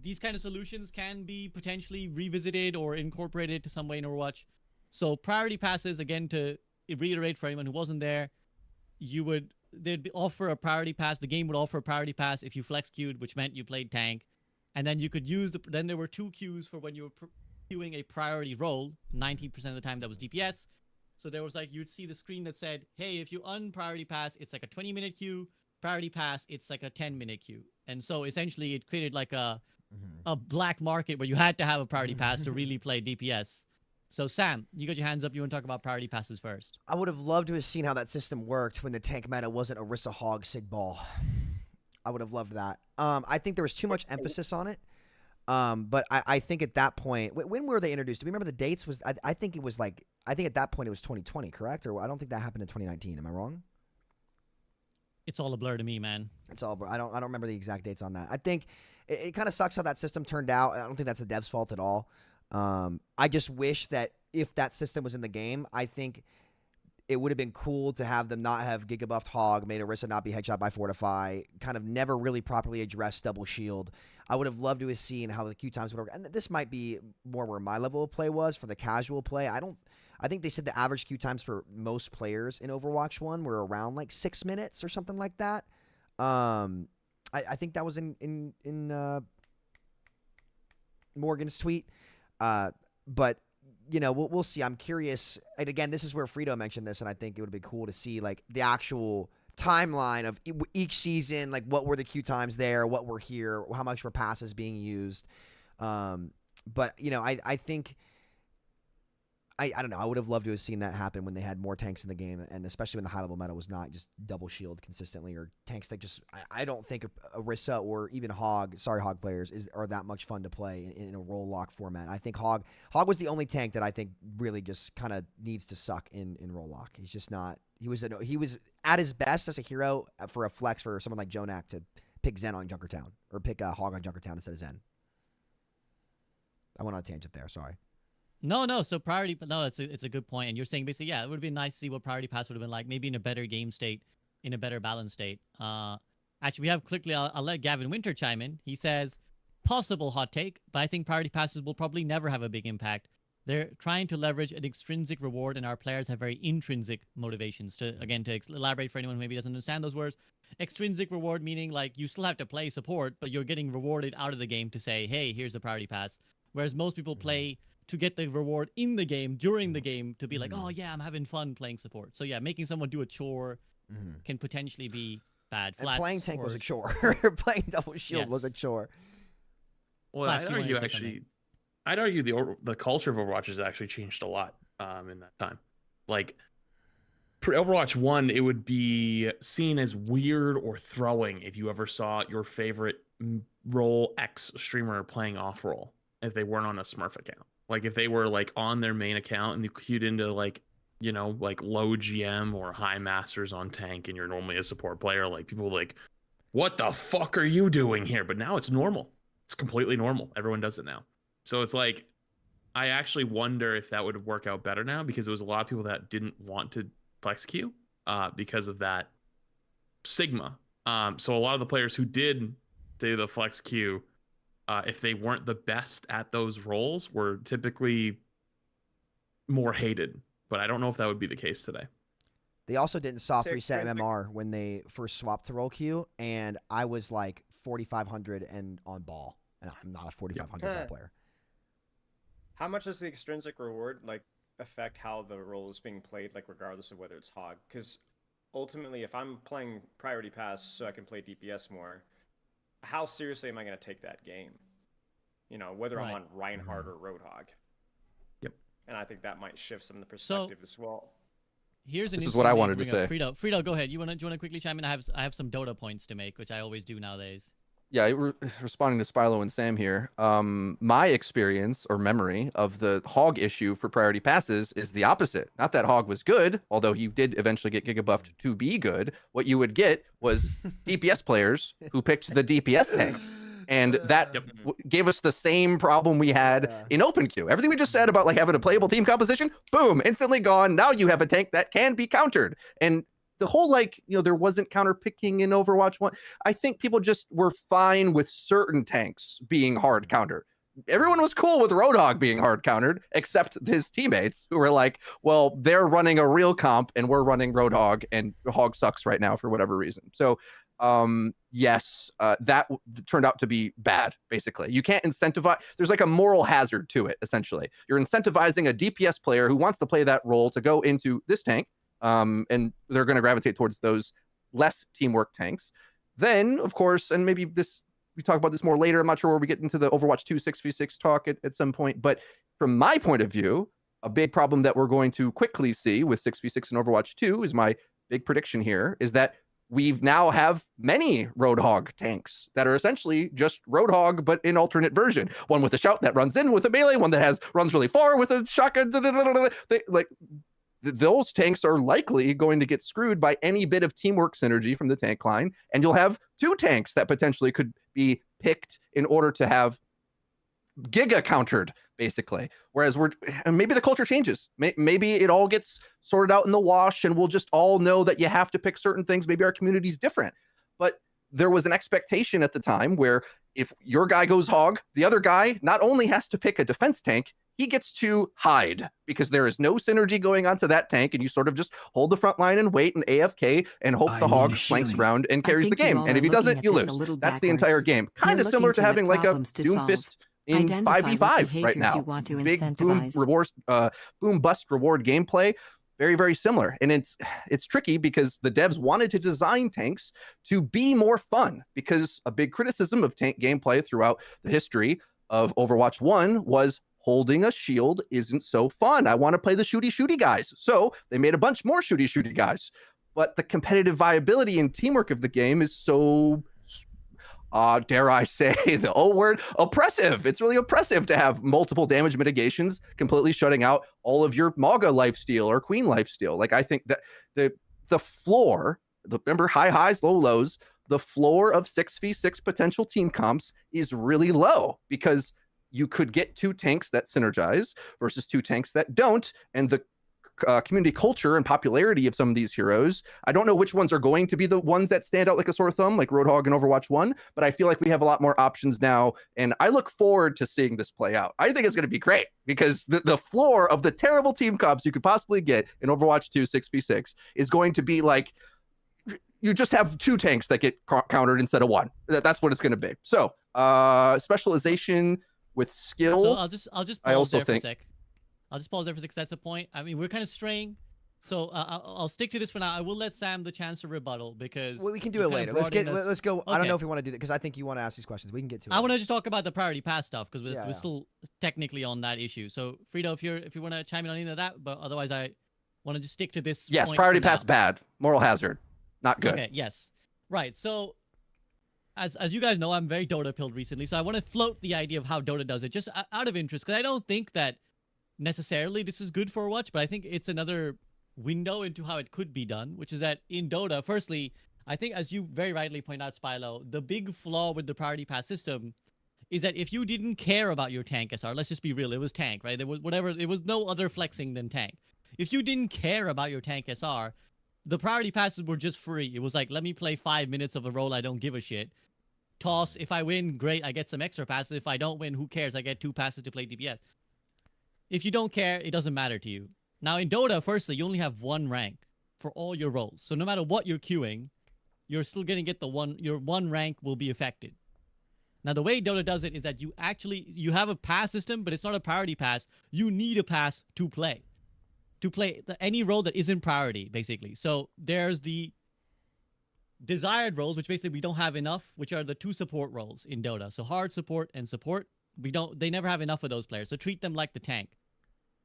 these kind of solutions can be potentially revisited or incorporated to some way in Overwatch. So priority passes, again, to reiterate for anyone who wasn't there, they'd offer a priority pass. The game would offer a priority pass if you flex queued, which meant you played tank, and then you could use then there were 2 queues for when you were queuing a priority role. 90% of the time that was DPS. So there was like, you'd see the screen that said, hey, if you un-priority pass, it's like a 20-minute queue. Priority pass, it's like a 10-minute queue. And so essentially it created like a black market where you had to have a priority pass to really play DPS. So Sam, you got your hands up. You want to talk about priority passes first? I would have loved to have seen how that system worked when the tank meta wasn't Orisa Hog Sig Ball. I would have loved that. I think there was too much emphasis on it. But I think at that point, when were they introduced? Do we remember the dates? I think it was like, I think at that point it was 2020, correct? Or I don't think that happened in 2019. Am I wrong? It's all a blur to me, man. It's all blur. I don't remember the exact dates on that. I think it kind of sucks how that system turned out. I don't think that's the devs' fault at all. I just wish that if that system was in the game, I think it would have been cool to have them not have Giga buffed Hog, made Orisa not be headshot by Fortify, kind of never really properly addressed double shield. I would have loved to have seen how the queue times would work. And this might be more where my level of play was for the casual play. I think they said the average queue times for most players in Overwatch 1 were around like 6 minutes or something like that. I think that was in Morgan's tweet. But you know, we'll see. I'm curious. And again, this is where Frito mentioned this, and I think it would be cool to see like the actual timeline of each season. Like, what were the queue times there? What were here? How much were passes being used? But you know, I think. I don't know. I would have loved to have seen that happen when they had more tanks in the game, and especially when the high level meta was not just double shield consistently, or tanks that just. I don't think Orisa or even Hog players are that much fun to play in a role lock format. I think Hog was the only tank that I think really just kind of needs to suck in role lock. He's just not. He was at his best as a hero for a flex for someone like Jonak to pick Zen on Junkertown or pick Hog on Junkertown instead of Zen. I went on a tangent there. Sorry. No. So priority, no, it's a good point. And you're saying basically, yeah, it would have been nice to see what priority pass would have been like, maybe in a better game state, in a better balance state. Actually, we have quickly. I'll let Gavin Winter chime in. He says, possible hot take, but I think priority passes will probably never have a big impact. They're trying to leverage an extrinsic reward, and our players have very intrinsic motivations. To elaborate for anyone who maybe doesn't understand those words, extrinsic reward meaning like you still have to play support, but you're getting rewarded out of the game to say, hey, here's a priority pass. Whereas most people play to get the reward in the game, during the game, to be like, oh yeah, I'm having fun playing support. So yeah, making someone do a chore can potentially be bad. And playing tank was a chore. Playing double shield was a chore. Well, I'd argue the culture of Overwatch has actually changed a lot in that time. Like, Overwatch 1, it would be seen as weird or throwing if you ever saw your favorite role X streamer playing off role if they weren't on a Smurf account. Like, if they were like on their main account and you queued into like, you know, like low GM or high masters on tank and you're normally a support player, like people were like, what the fuck are you doing here? But now it's normal. It's completely normal. Everyone does it now. So it's like, I actually wonder if that would work out better now, because there was a lot of people that didn't want to flex queue because of that stigma. So a lot of the players who did do the flex queue, if they weren't the best at those roles, were typically more hated. But I don't know if that would be the case today. They also didn't soft reset MMR when they first swapped to role queue, and I was like 4,500 and on ball, and I'm not a 4,500 ball player. How much does the extrinsic reward like affect how the role is being played, like regardless of whether it's Hog? Because ultimately, if I'm playing priority pass so I can play DPS more, how seriously am I going to take that game? You know, whether I'm on Reinhardt or Roadhog. Yep. And I think that might shift some of the perspective as well. Here's this is what I wanted to say. Frito, go ahead. You want to quickly chime in? I have some Dota points to make, which I always do nowadays. Yeah, responding to Spilo and Sam here. My experience or memory of the Hog issue for priority passes is the opposite. Not that Hog was good, although he did eventually get Giga buffed to be good. What you would get was DPS players who picked the DPS tank. And that gave us the same problem we had in open queue. Everything we just said about like having a playable team composition, boom, instantly gone. Now you have a tank that can be countered. And the whole like, there wasn't counter picking in Overwatch 1. I think people just were fine with certain tanks being hard countered. Everyone was cool with Roadhog being hard countered, except his teammates who were like, well, they're running a real comp and we're running Roadhog, and Hog sucks right now for whatever reason. So yes, that turned out to be bad. Basically, you can't incentivize. There's like a moral hazard to it. Essentially, you're incentivizing a DPS player who wants to play that role to go into this tank, and they're going to gravitate towards those less teamwork tanks. Then, of course, and maybe we talk about this more later. I'm not sure where we get into the Overwatch 2 6v6 talk at some point, but from my point of view, a big problem that we're going to quickly see with 6v6 and Overwatch 2 is my big prediction here is that we've now have many Roadhog tanks that are essentially just Roadhog, but in alternate version. One with a shout that runs in with a melee, one that runs really far with a shotgun. Those tanks are likely going to get screwed by any bit of teamwork synergy from the tank line, and you'll have two tanks that potentially could be picked in order to have Giga countered, basically. Whereas maybe the culture changes. Maybe it all gets sorted out in the wash, and we'll just all know that you have to pick certain things. Maybe our community's different. But there was an expectation at the time where if your guy goes hog, the other guy not only has to pick a defense tank, he gets to hide because there is no synergy going onto that tank, and you sort of just hold the front line and wait and AFK and hope the hog flanks around and carries the game. And if he doesn't, you lose. That's the entire game. Kind of similar to having like a Doomfist in 5v5 right now. Big boom bust reward gameplay. Very, very similar. And it's tricky because the devs wanted to design tanks to be more fun, because a big criticism of tank gameplay throughout the history of Overwatch 1 was holding a shield isn't so fun. I want to play the shooty guys. So they made a bunch more shooty guys. But the competitive viability and teamwork of the game is so, dare I say the old word, oppressive. It's really oppressive to have multiple damage mitigations completely shutting out all of your Mauga lifesteal or Queen lifesteal. Like, I think that the floor, remember high highs, low lows, the floor of 6v6 potential team comps is really low, because you could get two tanks that synergize versus two tanks that don't. And the community culture and popularity of some of these heroes, I don't know which ones are going to be the ones that stand out like a sore thumb, like Roadhog and Overwatch 1, but I feel like we have a lot more options now, and I look forward to seeing this play out. I think it's going to be great, because the floor of the terrible team comps you could possibly get in Overwatch 2 6v6 is going to be like, you just have two tanks that get countered instead of one. That's what it's going to be. So specialization with skill. So I'll just pause there for a sec. I'll just pause there for a sec. That's a point. I mean, we're kind of straying, so I'll stick to this for now. I will let Sam the chance to rebuttal, because we can do it later. Let's go. Okay. I don't know if we want to do that, because I think you want to ask these questions. We can get to it. I want to just talk about the priority pass stuff, because we're still technically on that issue. So Frito, if you want to chime in on any of that, but otherwise I want to just stick to this. Yes, priority pass bad. Moral hazard, not good. Okay. Yes. Right. So, as you guys know, I'm very Dota pilled recently, so I want to float the idea of how Dota does it, just out of interest, because I don't think that necessarily this is good for Overwatch, but I think it's another window into how it could be done, which is that in Dota, firstly, I think, as you very rightly point out, Spylo, the big flaw with the priority pass system is that if you didn't care about your tank SR, let's just be real, it was tank, right? There was no other flexing than tank. If you didn't care about your tank SR, the priority passes were just free. It was like, let me play 5 minutes of a role I don't give a shit. Toss, if I win, great, I get some extra passes. If I don't win, who cares? I get 2 passes to play DPS. If you don't care, it doesn't matter to you. Now in Dota, firstly, you only have 1 rank for all your roles. So no matter what you're queuing, you're still going to get your 1 rank will be affected. Now the way Dota does it is that you have a pass system, but it's not a priority pass. You need a pass to play. To play any role that isn't priority, basically. So there's the desired roles, which basically we don't have enough, which are the 2 support roles in Dota. So hard support and support. They never have enough of those players. So treat them like the tank.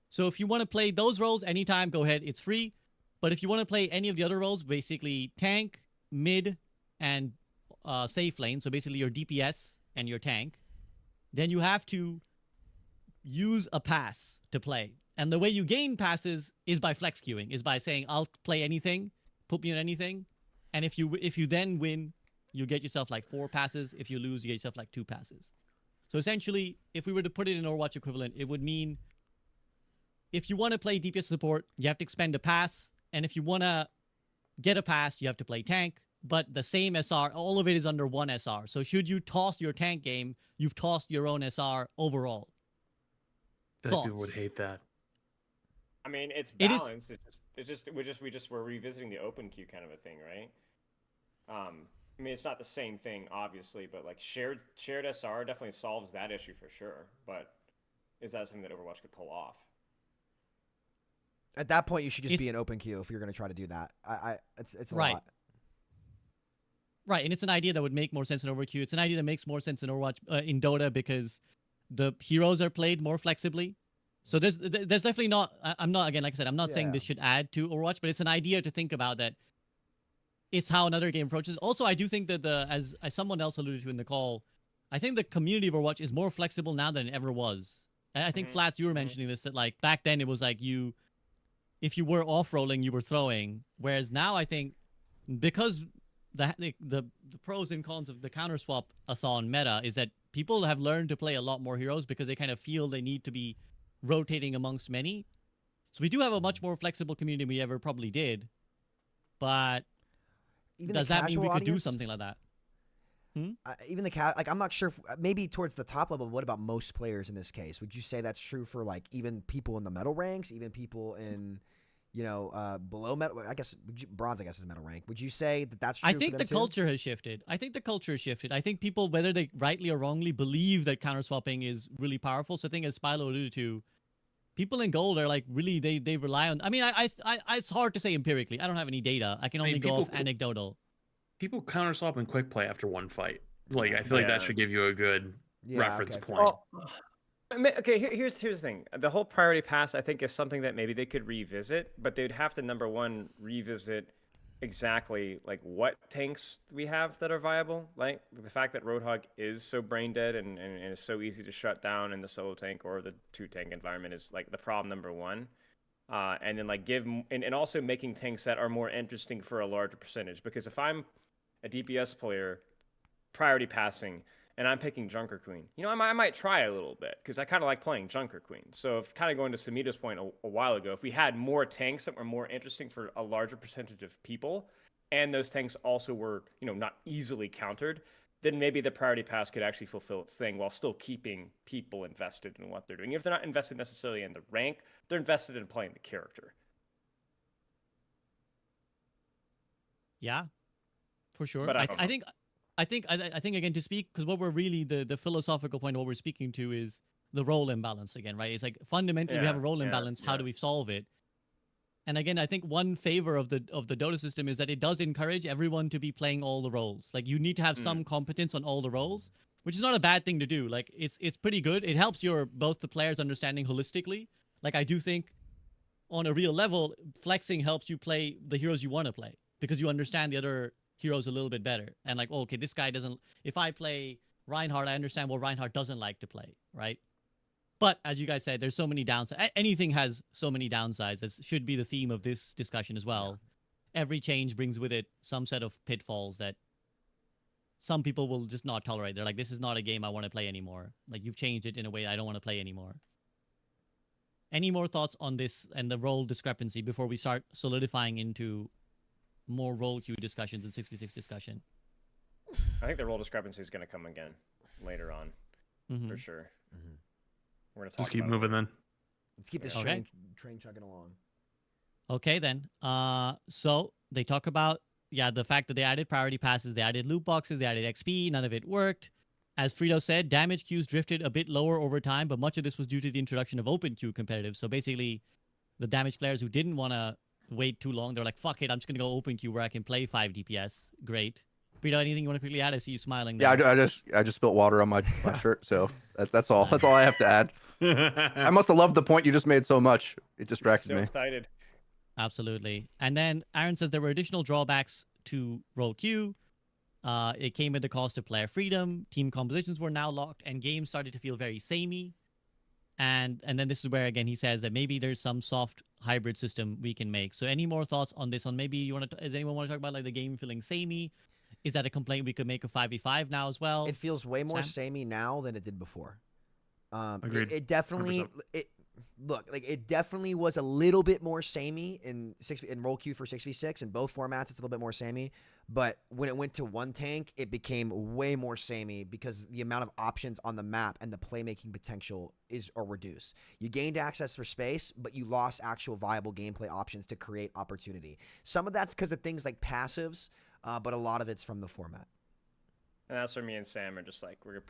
So if you want to play those roles anytime, go ahead, it's free. But if you want to play any of the other roles, basically tank, mid, and safe lane, so basically your DPS and your tank, then you have to use a pass to play. And the way you gain passes is by flex queuing, is by saying, I'll play anything, put me on anything. And if you then win, you get yourself like 4 passes. If you lose, you get yourself like 2 passes. So essentially, if we were to put it in Overwatch equivalent, it would mean if you want to play DPS support, you have to expend a pass. And if you want to get a pass, you have to play tank, but the same SR, all of it is under one SR. So should you toss your tank game, you've tossed your own SR overall. I feel like people would hate that. I mean, it's It is- balanced. We just were revisiting the open queue kind of a thing, right? I mean, it's not the same thing, obviously, but like shared SR definitely solves that issue for sure. But is that something that Overwatch could pull off? At that point, you should just be an open queue if you're going to try to do that. It's a Right. lot. Right, and it's an idea that would make more sense in Overwatch. It's an idea that makes more sense in Overwatch in Dota because the heroes are played more flexibly. So there's definitely not. I'm not, again, like I said, I'm not saying this should add to Overwatch, but it's an idea to think about that. It's how another game approaches. Also, I do think that as someone else alluded to in the call, I think the community of Overwatch is more flexible now than it ever was. I think Flats, you were mentioning this, that like back then it was like if you were off rolling, you were throwing, whereas now I think because the pros and cons of the counter swap-a-thon meta is that people have learned to play a lot more heroes because they kind of feel they need to be rotating amongst many. So we do have a much more flexible community than we ever probably did. But Even does the that mean we casual could do audience? something like that? Even the like, I'm not sure. Maybe towards the top level. What about most players in this case? Would you say that's true for like even people in the metal ranks, even people in, below metal? I guess bronze. I guess is metal rank. Would you say that that's true? I think the culture has shifted. I think people, whether they rightly or wrongly, believe that counter swapping is really powerful. So I think, as Spilo alluded to, people in gold are like really they rely on. I mean, I it's hard to say empirically. I don't have any data. I can only go off anecdotal. People counter swap and quick play after one fight. Like, I feel like that should give you a good reference point. Okay, here's the thing. The whole priority pass, I think, is something that maybe they could revisit, but they'd have to, number one, revisit exactly like what tanks we have that are viable. Like the fact that Roadhog is so brain dead and is so easy to shut down in the solo tank or the 2-tank environment is like the problem number one. And then like and also making tanks that are more interesting for a larger percentage. Because if I'm a DPS player priority passing and I'm picking Junker Queen, I might try a little bit because I kind of like playing Junker Queen. So if kind of going to Samito's point a while ago, if we had more tanks that were more interesting for a larger percentage of people, and those tanks also were, not easily countered, then maybe the priority pass could actually fulfill its thing while still keeping people invested in what they're doing. If they're not invested necessarily in the rank, they're invested in playing the character. Yeah, for sure. But I think again, to speak, because what we're really the philosophical point of what we're speaking to is the role imbalance again, right? It's like fundamentally we have a role imbalance. How do we solve it? And again, I think one favor of the Dota system is that it does encourage everyone to be playing all the roles. Like you need to have some competence on all the roles, which is not a bad thing to do. Like it's pretty good. It helps both the players understanding holistically. Like I do think on a real level, flexing helps you play the heroes you want to play because you understand the other heroes a little bit better. And like, okay, this guy doesn't, if I play Reinhardt, I understand what Reinhardt doesn't like to play, right? But as you guys said, there's so many downsides. Anything has so many downsides. That should be the theme of this discussion as well. Yeah. Every change brings with it some set of pitfalls that some people will just not tolerate. They're like, this is not a game I want to play anymore. Like you've changed it in a way I don't want to play anymore. Any more thoughts on this and the role discrepancy before we start solidifying into more role queue discussions and 6v6 discussion? I think the role discrepancy is going to come again later on, for sure. We're going to talk. Just keep moving then. Let's keep this train chugging along. Okay then. So they talk about the fact that they added priority passes, they added loot boxes, they added XP. None of it worked. As Frito said, damage queues drifted a bit lower over time, but much of this was due to the introduction of open queue competitive. So basically, the damage players who didn't want to wait too long, they're like, fuck it, I'm just gonna go open queue where I can play 5 DPS. Great. Frito, anything you want to quickly add? I see you smiling there. Yeah, I just spilled water on my shirt, so that's all. That's all I have to add. I must have loved the point you just made so much. It distracted me. So excited. Absolutely. And then Aaron says there were additional drawbacks to role queue. It came at the cost of player freedom. Team compositions were now locked, and games started to feel very samey. And then this is where again he says that maybe there's some soft hybrid system we can make. So any more thoughts on this? On maybe you want to? Does anyone want to talk about like the game feeling samey? Is that a complaint we could make a 5v5 now as well? It feels way more Sam? samey now than it did before. Agreed. It definitely look, like it definitely was a little bit more samey in roll queue for 6v6. In both formats, it's a little bit more samey. But when it went to one tank, it became way more samey because the amount of options on the map and the playmaking potential are reduced. You gained access for space, but you lost actual viable gameplay options to create opportunity. Some of that's because of things like passives, but a lot of it's from the format. And that's where me and Sam are just like, we're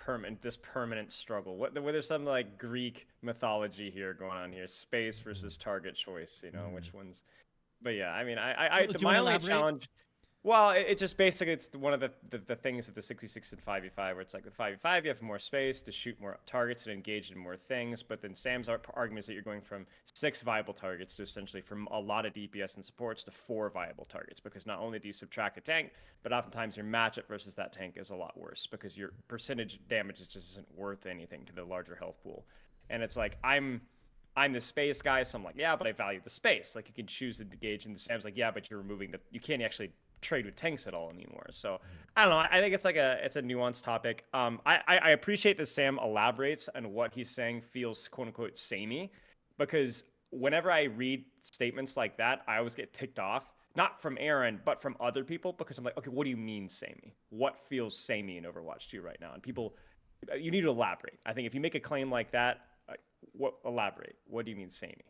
this permanent struggle. There's some like Greek mythology here going on here, space versus target choice, which ones. But yeah, I mean, my only challenge. Well, it just basically, it's one of the things that the 66 and 5v5, where it's like with 5v5, you have more space to shoot more targets and engage in more things. But then Sam's argument is that you're going from 6 viable targets to essentially from a lot of DPS and supports to 4 viable targets. Because not only do you subtract a tank, but oftentimes your matchup versus that tank is a lot worse because your percentage damage just isn't worth anything to the larger health pool. And it's like, I'm the space guy, so I'm like, yeah, but I value the space. Like, you can choose to engage, and Sam's like, yeah, but you're removing you can't actually trade with tanks at all anymore. So I don't know. I think it's a nuanced topic. I appreciate that Sam elaborates on what he's saying feels quote unquote samey, because whenever I read statements like that, I always get ticked off, not from Aaron, but from other people, because I'm like, okay, what do you mean samey? What feels samey in Overwatch 2 right now? And people, you need to elaborate. I think if you make a claim like that, elaborate. What do you mean samey?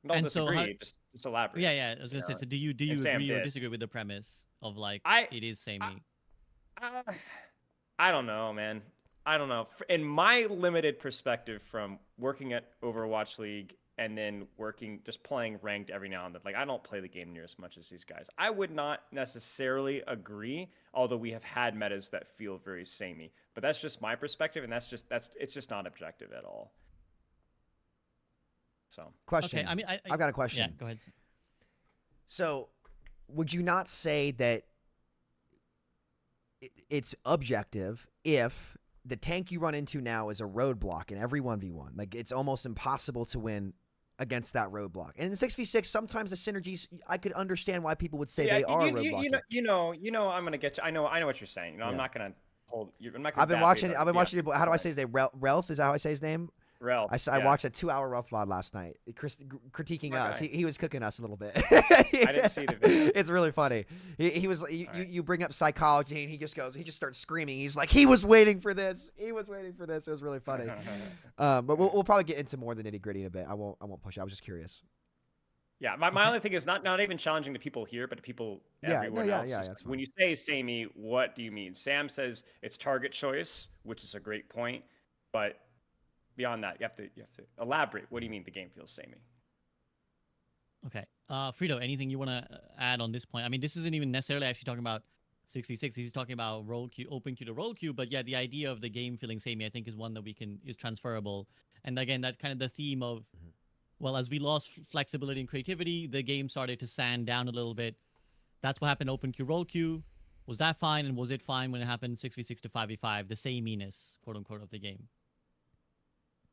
Don't disagree, just elaborate. Yeah. I was gonna say. So do you agree or disagree with the premise of like it is samey? I don't know, man. I don't know. In my limited perspective from working at Overwatch League and then just playing ranked every now and then, like I don't play the game near as much as these guys. I would not necessarily agree, although we have had metas that feel very samey. But that's just my perspective, and it's just not objective at all. So question. Okay, I mean, I've got a question. Yeah, go ahead. So, would you not say that it's objective if the tank you run into now is a roadblock in every 1v1? Like, it's almost impossible to win against that roadblock. And in 6v6, sometimes the synergies, I could understand why people would say they are roadblocking. I'm gonna get you. I know what you're saying. I'm not gonna hold you. I've been watching. How do I say his name? Relf is that how I say his name? Ralph. I watched a 2-hour Ralph VOD last night, critiquing us. He was cooking us a little bit. I didn't see the video. It's really funny. He was. You bring up psychology, and he just starts screaming. He's like, he was waiting for this. He was waiting for this. It was really funny. But we'll probably get into more of the nitty gritty in a bit. I won't push it. I was just curious. Yeah, my only thing is not even challenging the people here, but the people everywhere else. Yeah, when you say samey, what do you mean? Sam says it's target choice, which is a great point, but beyond that, you have to elaborate. What do you mean the game feels samey? Okay. Frito, anything you want to add on this point? I mean, this isn't even necessarily actually talking about 6v6. He's talking about roll queue, open queue to roll queue. But yeah, the idea of the game feeling samey, I think, is one that is transferable. And again, that kind of the theme of, well, as we lost flexibility and creativity, the game started to sand down a little bit. That's what happened open queue, roll queue. Was that fine? And was it fine when it happened 6v6 to 5v5, the sameness, quote unquote, of the game?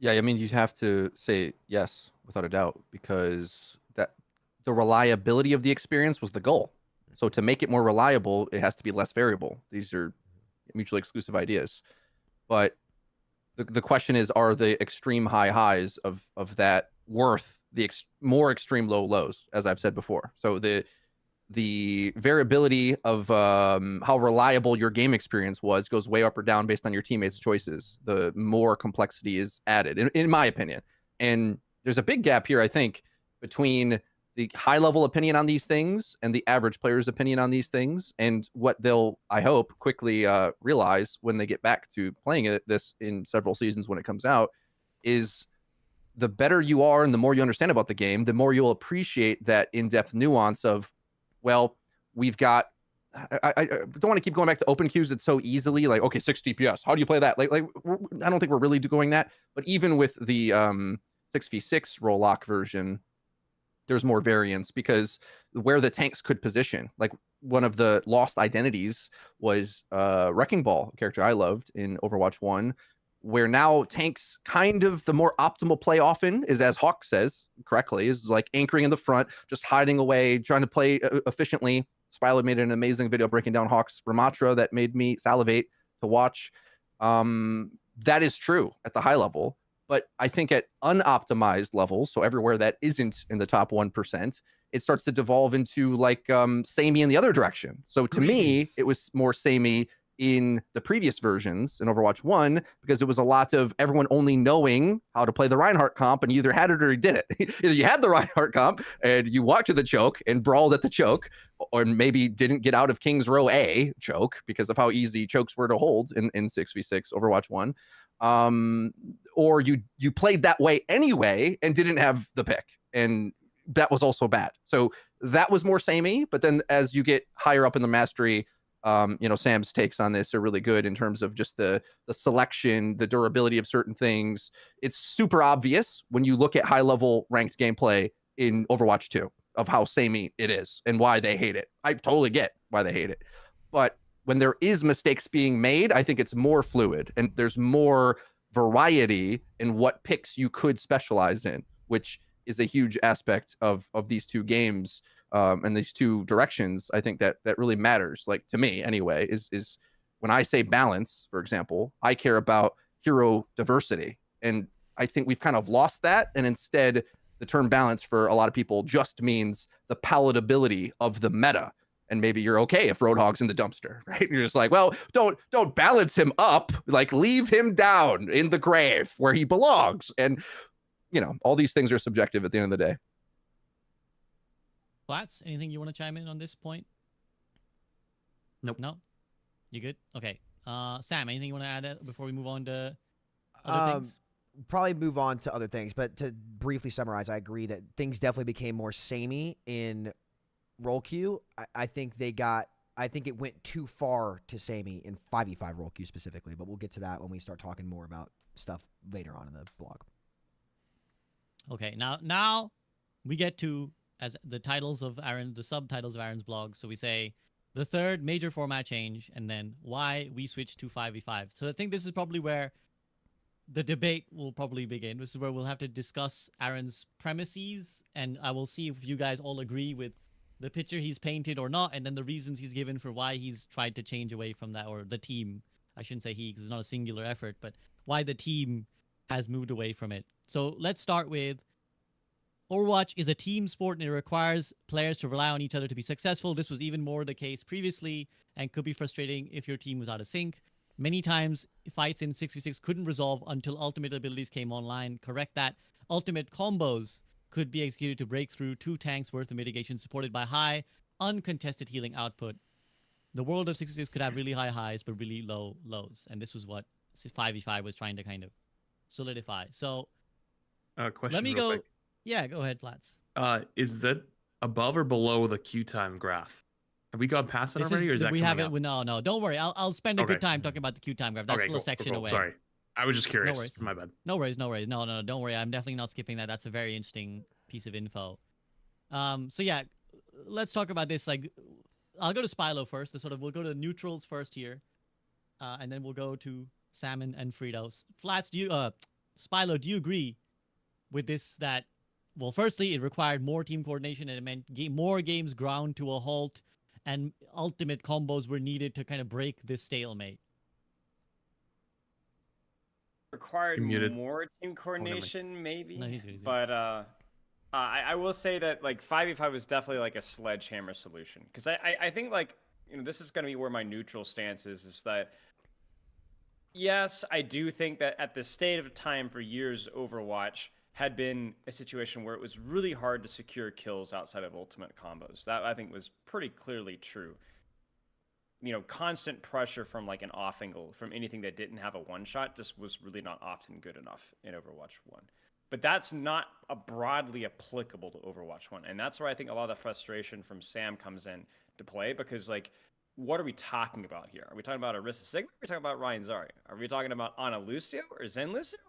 Yeah, I mean, you have to say yes, without a doubt, because the reliability of the experience was the goal. So to make it more reliable, it has to be less variable. These are mutually exclusive ideas. But the question is, are the extreme high highs of that worth the more extreme low lows, as I've said before? So the variability of how reliable your game experience goes way up or down based on your teammates' choices. The more complexity is added, in my opinion. And there's a big gap here, I think, between the high-level opinion on these things and the average player's opinion on these things, and what they'll, I hope, quickly realize when they get back to playing this in several seasons when it comes out, is the better you are and the more you understand about the game, the more you'll appreciate that in-depth nuance of, well, we've got. I don't want to keep going back to open queues. It's so easily like, okay, 6 DPS. How do you play that? Like I don't think we're really doing that. But even with the 6v6 roll lock version, there's more variance because where the tanks could position. Like one of the lost identities was Wrecking Ball, a character I loved in Overwatch 1, where now tanks kind of the more optimal play often is, as Hawk says correctly, is like anchoring in the front, just hiding away, trying to play efficiently. Spilo made an amazing video breaking down Hawk's Ramatra that made me salivate to watch. That is true at the high level, But I think at unoptimized levels, so everywhere that isn't in the top 1%, it starts to devolve into like samey in the other direction. So to me, it was more samey in the previous versions in Overwatch 1 because it was a lot of everyone only knowing how to play the Reinhardt comp, and you either had it or you didn't. Either you had the Reinhardt comp and you walked to the choke and brawled at the choke, or maybe didn't get out of King's Row A choke because of how easy chokes were to hold in 6v6 Overwatch 1. Or you played that way anyway and didn't have the pick, and that was also bad. So that was more samey. But then as you get higher up in the mastery, Sam's takes on this are really good in terms of just the selection, the durability of certain things. It's super obvious when you look at high level ranked gameplay in Overwatch 2 of how samey it is and why they hate it. I totally get why they hate it. But when there is mistakes being made, I think it's more fluid and there's more variety in what picks you could specialize in, which is a huge aspect of these two games. And these two directions, I think that really matters. Like to me, anyway, is when I say balance, for example, I care about hero diversity, and I think we've kind of lost that. And instead, the term balance for a lot of people just means the palatability of the meta. And maybe you're okay if Roadhog's in the dumpster, right? You're just like, well, don't balance him up, like leave him down in the grave where he belongs. And all these things are subjective at the end of the day. Flats, anything you want to chime in on this point? Nope. No? You good? Okay. Sam, anything you want to add before we move on to other things? Probably move on to other things, but to briefly summarize, I agree that things definitely became more samey in roll queue. I think it went too far to samey in 5v5 roll queue specifically, but we'll get to that when we start talking more about stuff later on in the blog. Okay, now we get to as the subtitles of Aaron's blog. So we say the third major format change, and then why we switched to 5v5. So I think this is probably where the debate will probably begin. This is where we'll have to discuss Aaron's premises, and I will see if you guys all agree with the picture he's painted or not, and then the reasons he's given for why he's tried to change away from that, or the team. I shouldn't say he, because it's not a singular effort, but why the team has moved away from it. So let's start with Overwatch is a team sport and it requires players to rely on each other to be successful. This was even more the case previously and could be frustrating if your team was out of sync. Many times, fights in 6v6 couldn't resolve until ultimate abilities came online. Correct that. Ultimate combos could be executed to break through 2 tanks worth of mitigation supported by high, uncontested healing output. The world of 6v6 could have really high highs but really low lows. And this was what 5v5 was trying to kind of solidify. So question let me real go. quick. Yeah, go ahead, Flats. Is that above or below the queue time graph? Have we gone past that already, or is that we coming haven't? up? No, don't worry. I'll spend a Okay. good time talking about the queue time graph. That's still a section cool. away. Sorry, I was just curious. No worries. My bad. No worries. No, don't worry. I'm definitely not skipping that. That's a very interesting piece of info. So yeah, let's talk about this. Like, I'll go to Spilo first. We'll go to neutrals first here, and then we'll go to Salmon and Frito. Flats, Spilo, do you agree with this? That, well, firstly, it required more team coordination, and it meant more games ground to a halt, and ultimate combos were needed to kind of break this stalemate. Required more team coordination, maybe. No, he's good. But I will say that like 5v5 was definitely like a sledgehammer solution, because I think like this is going to be where my neutral stance is that yes, I do think that at the state of time for years, Overwatch had been a situation where it was really hard to secure kills outside of ultimate combos. That I think was pretty clearly true. Constant pressure from like an off angle from anything that didn't have a one shot just was really not often good enough in Overwatch 1. But that's not broadly applicable to Overwatch 1. And that's where I think a lot of the frustration from Sam comes in to play, because like, what are we talking about here? Are we talking about Orisa Sigma? Are we talking about Ryan Zarya? Are we talking about Ana Lucio or Zen Lucio?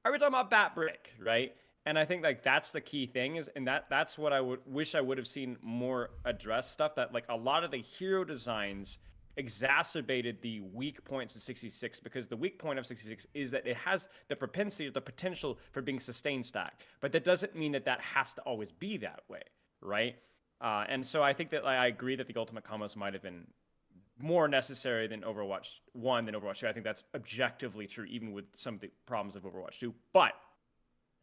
Are we talking about Bat Brick, right? And I think like that's the key thing that's what I wish I would have seen more addressed stuff, that like a lot of the hero designs exacerbated the weak points of 66, because the weak point of 66 is that it has the propensity or the potential for being sustained stack, but that doesn't mean that has to always be that way, right? And so I think that I agree that the ultimate combos might have been more necessary than Overwatch 1 than Overwatch 2. I think that's objectively true, even with some of the problems of Overwatch 2. But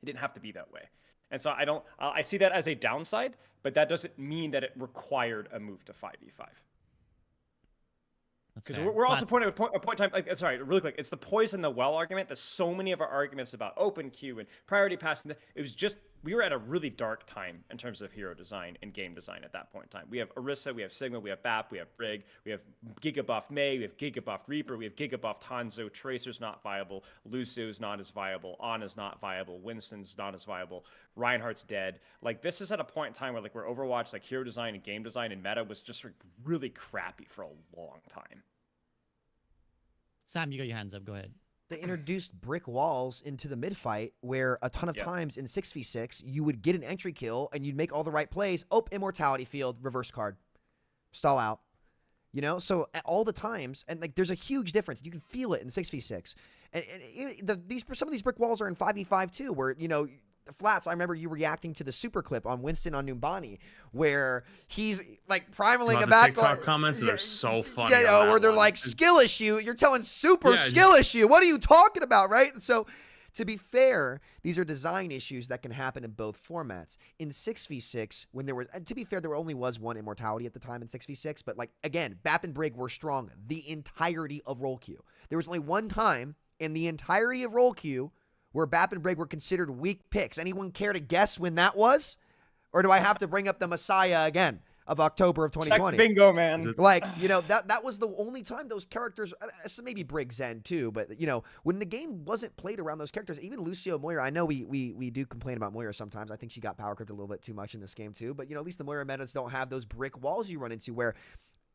It didn't have to be that way. And so I see that as a downside, but that doesn't mean that it required a move to 5v5. Because we're also pointing a point in time. Like, sorry, really quick. It's the poison the well argument. That so many of our arguments about open queue and priority passing. It was just we were at a really dark time in terms of hero design and game design at that point in time. We have Orisa, we have Sigma, we have BAP, we have Brig, we have Gigabuff Mei, we have Gigabuff Reaper, we have Gigabuff Hanzo. Tracer's not viable. Luciu's not as viable. Ana's not viable. Winston's not as viable. Reinhardt's dead. Like, this is at a point in time where like where Overwatch, like hero design and game design and meta was just like, really crappy for a long time. Sam, you got your hands up. Go ahead. They introduced brick walls into the mid fight where a ton of times in 6v6 you would get an entry kill and you'd make all the right plays. Oh, immortality field, reverse card, stall out. You know, so all the times, and like there's a huge difference. You can feel it in 6v6, and some of these brick walls are in 5v5 too, where you know. Flats, I remember you reacting to the super clip on Winston on Numbani, where he's like primaling a back. TikTok comments are so funny. Yeah, where they're like skill issue. You're telling super skill issue. What are you talking about, right? So, to be fair, these are design issues that can happen in both formats. In 6v6, when there was, to be fair, there only was one immortality at the time in 6v6, but like again, BAP and Brig were strong the entirety of roll queue. There was only one time in the entirety of roll queue where BAP and Brig were considered weak picks. Anyone care to guess when that was? Or do I have to bring up the Messiah again of October of 2020? Check bingo, man. Like, you know, that was the only time those characters, maybe Brig Zen too, but, you know, when the game wasn't played around those characters, even Lucio Moira, I know we do complain about Moira sometimes. I think she got power crept a little bit too much in this game too, but, you know, at least the Moira metas don't have those brick walls you run into where,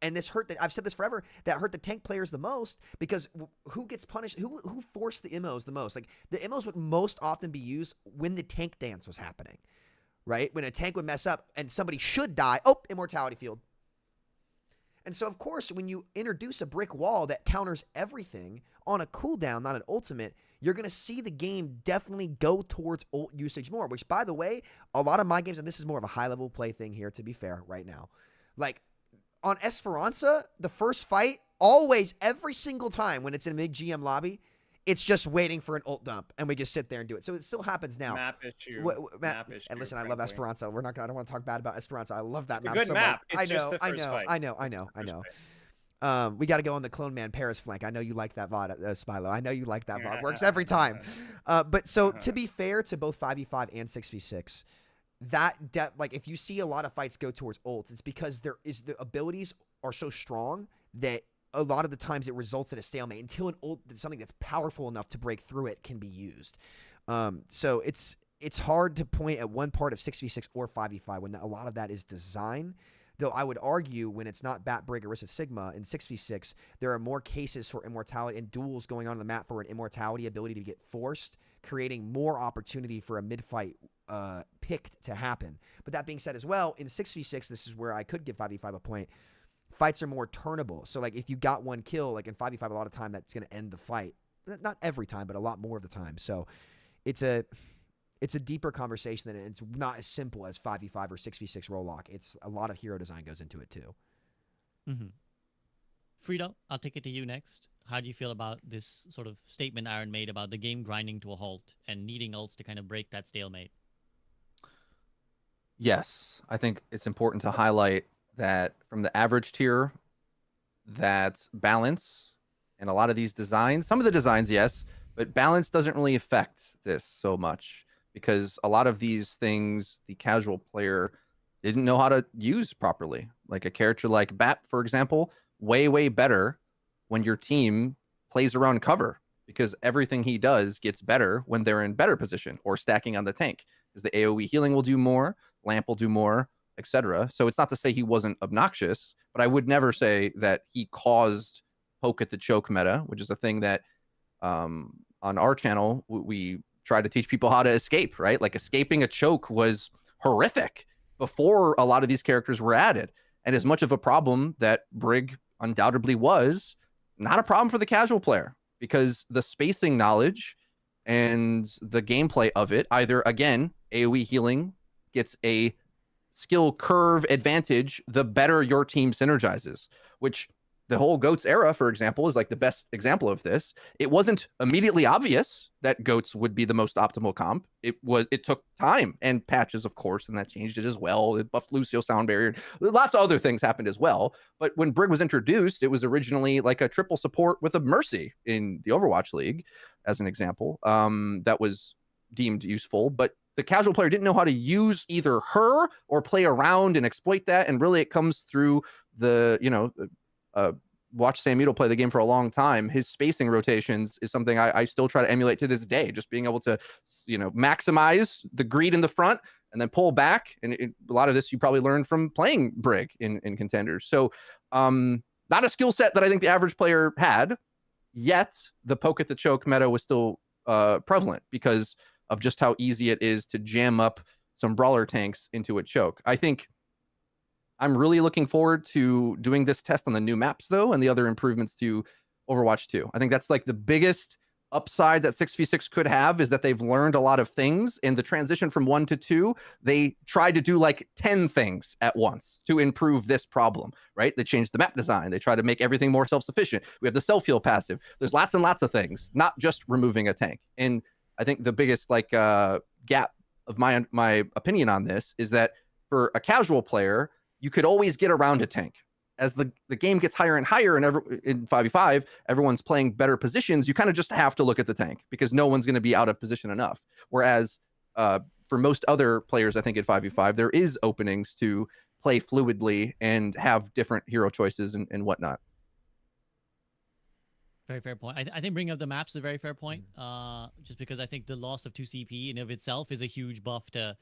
and this hurt, I've said this forever, that hurt the tank players the most because who gets punished? Who forced the immos the most? Like, the immos would most often be used when the tank dance was happening, right? When a tank would mess up and somebody should die, oh, immortality field. And so, of course, when you introduce a brick wall that counters everything on a cooldown, not an ultimate, you're going to see the game definitely go towards ult usage more, which, by the way, a lot of my games, and this is more of a high-level play thing here, to be fair, right now, like, on Esperanza, the first fight, always, every single time when it's in a mid GM lobby, it's just waiting for an ult dump, and we just sit there and do it. So it still happens now. Map issue. Map issue. And listen, I love Esperanza. I don't want to talk bad about Esperanza. I love that it's map a good so map. much. It's just the first fight. I know. We got to go on the Clone Man Paris flank. I know you like that VOD, Spilo. I know you like that VOD. Works every time. But so to be fair to both 5v5 and 6v6, like if you see a lot of fights go towards ults, it's because the abilities are so strong that a lot of the times it results in a stalemate until an ult, something that's powerful enough to break through it, can be used. So it's hard to point at one part of 6v6 or 5v5 when a lot of that is design. Though I would argue when it's not Bat, Brig, Orisa, Sigma in 6v6, there are more cases for immortality and duels going on in the map for an immortality ability to get forced, creating more opportunity for a mid-fight picked to happen. But that being said as well, in 6v6, this is where I could give 5v5 a point. Fights are more turnable. So like if you got one kill, like in 5v5, a lot of time that's going to end the fight. Not every time, but a lot more of the time. So it's a deeper conversation than it's not as simple as 5v5 or 6v6 roll lock. It's a lot of hero design goes into it too. Mm-hmm. Frida, I'll take it to you next. How do you feel about this sort of statement Aaron made about the game grinding to a halt and needing ults to kind of break that stalemate? Yes, I think it's important to highlight that from the average tier, that balance and a lot of these designs, some of the designs, yes, but balance doesn't really affect this so much because a lot of these things, the casual player didn't know how to use properly. Like a character like BAP, for example, way better when your team plays around cover because everything he does gets better when they're in better position or stacking on the tank because the AoE healing will do more, lamp will do more, etc. So it's not to say he wasn't obnoxious, but I would never say that he caused poke at the choke meta, which is a thing that on our channel we try to teach people how to escape, right? Like escaping a choke was horrific before a lot of these characters were added. And as much of a problem that Brig undoubtedly was, not a problem for the casual player because the spacing knowledge and the gameplay of it, either again, AoE healing gets a skill curve advantage the better your team synergizes, which the whole Goats era, for example, is like the best example of this. It wasn't immediately obvious that Goats would be the most optimal comp. It took time and patches, of course, and that changed it as well. It buffed Lucio sound barrier. Lots of other things happened as well. But when Brig was introduced, it was originally like a triple support with a Mercy in the Overwatch League, as an example. That was deemed useful, but the casual player didn't know how to use either her or play around and exploit that. And really, it comes through the, watch Samito play the game for a long time. His spacing rotations is something I still try to emulate to this day. Just being able to, maximize the greed in the front and then pull back. And a lot of this you probably learned from playing Brig in contenders. So not a skill set that I think the average player had, yet the poke at the choke meta was still prevalent because of just how easy it is to jam up some brawler tanks into a choke. I think I'm really looking forward to doing this test on the new maps, though, and the other improvements to Overwatch 2. I think that's like the biggest upside that 6v6 could have, is that they've learned a lot of things. In the transition from 1 to 2, they tried to do like 10 things at once to improve this problem, right? They changed the map design. They try to make everything more self-sufficient. We have the self-heal passive. There's lots and lots of things, not just removing a tank. And I think the biggest gap of my opinion on this is that for a casual player, you could always get around a tank. As the game gets higher and higher, and in 5v5, everyone's playing better positions, you kind of just have to look at the tank because no one's going to be out of position enough. Whereas for most other players, I think in 5v5, there is openings to play fluidly and have different hero choices and whatnot. Very fair point. I think bringing up the maps is a very fair point. Just because I think the loss of 2 CP in of itself is a huge buff to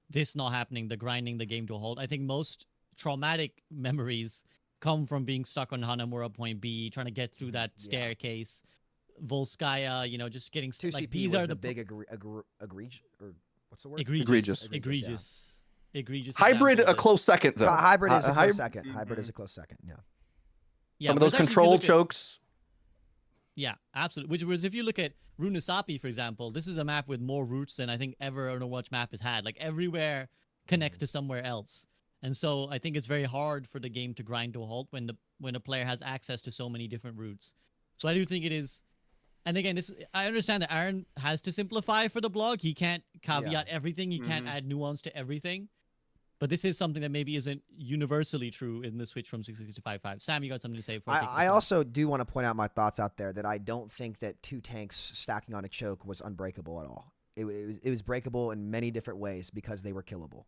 this not happening, the grinding the game to a halt. I think most traumatic memories come from being stuck on Hanamura point B, trying to get through that staircase, Volskaya, just getting 2 like CP these was are the big egregious, or what's the word? Egregious. Hybrid, a close second though. Hybrid is a close second. Hybrid is a close second. Yeah. Some of those control chokes. Yeah, absolutely. Which was, if you look at Runesapi, for example, this is a map with more routes than I think ever an Overwatch map has had. Like everywhere connects to somewhere else. And so I think it's very hard for the game to grind to a halt when a player has access to so many different routes. So I do think it is. And again, I understand that Aaron has to simplify for the blog. He can't caveat everything. He can't add nuance to everything. But this is something that maybe isn't universally true in the switch from 6.6 to 5.5. Sam, you got something to say? I also do want to point out my thoughts out there that I don't think that 2 tanks stacking on a choke was unbreakable at all. It was breakable in many different ways because they were killable.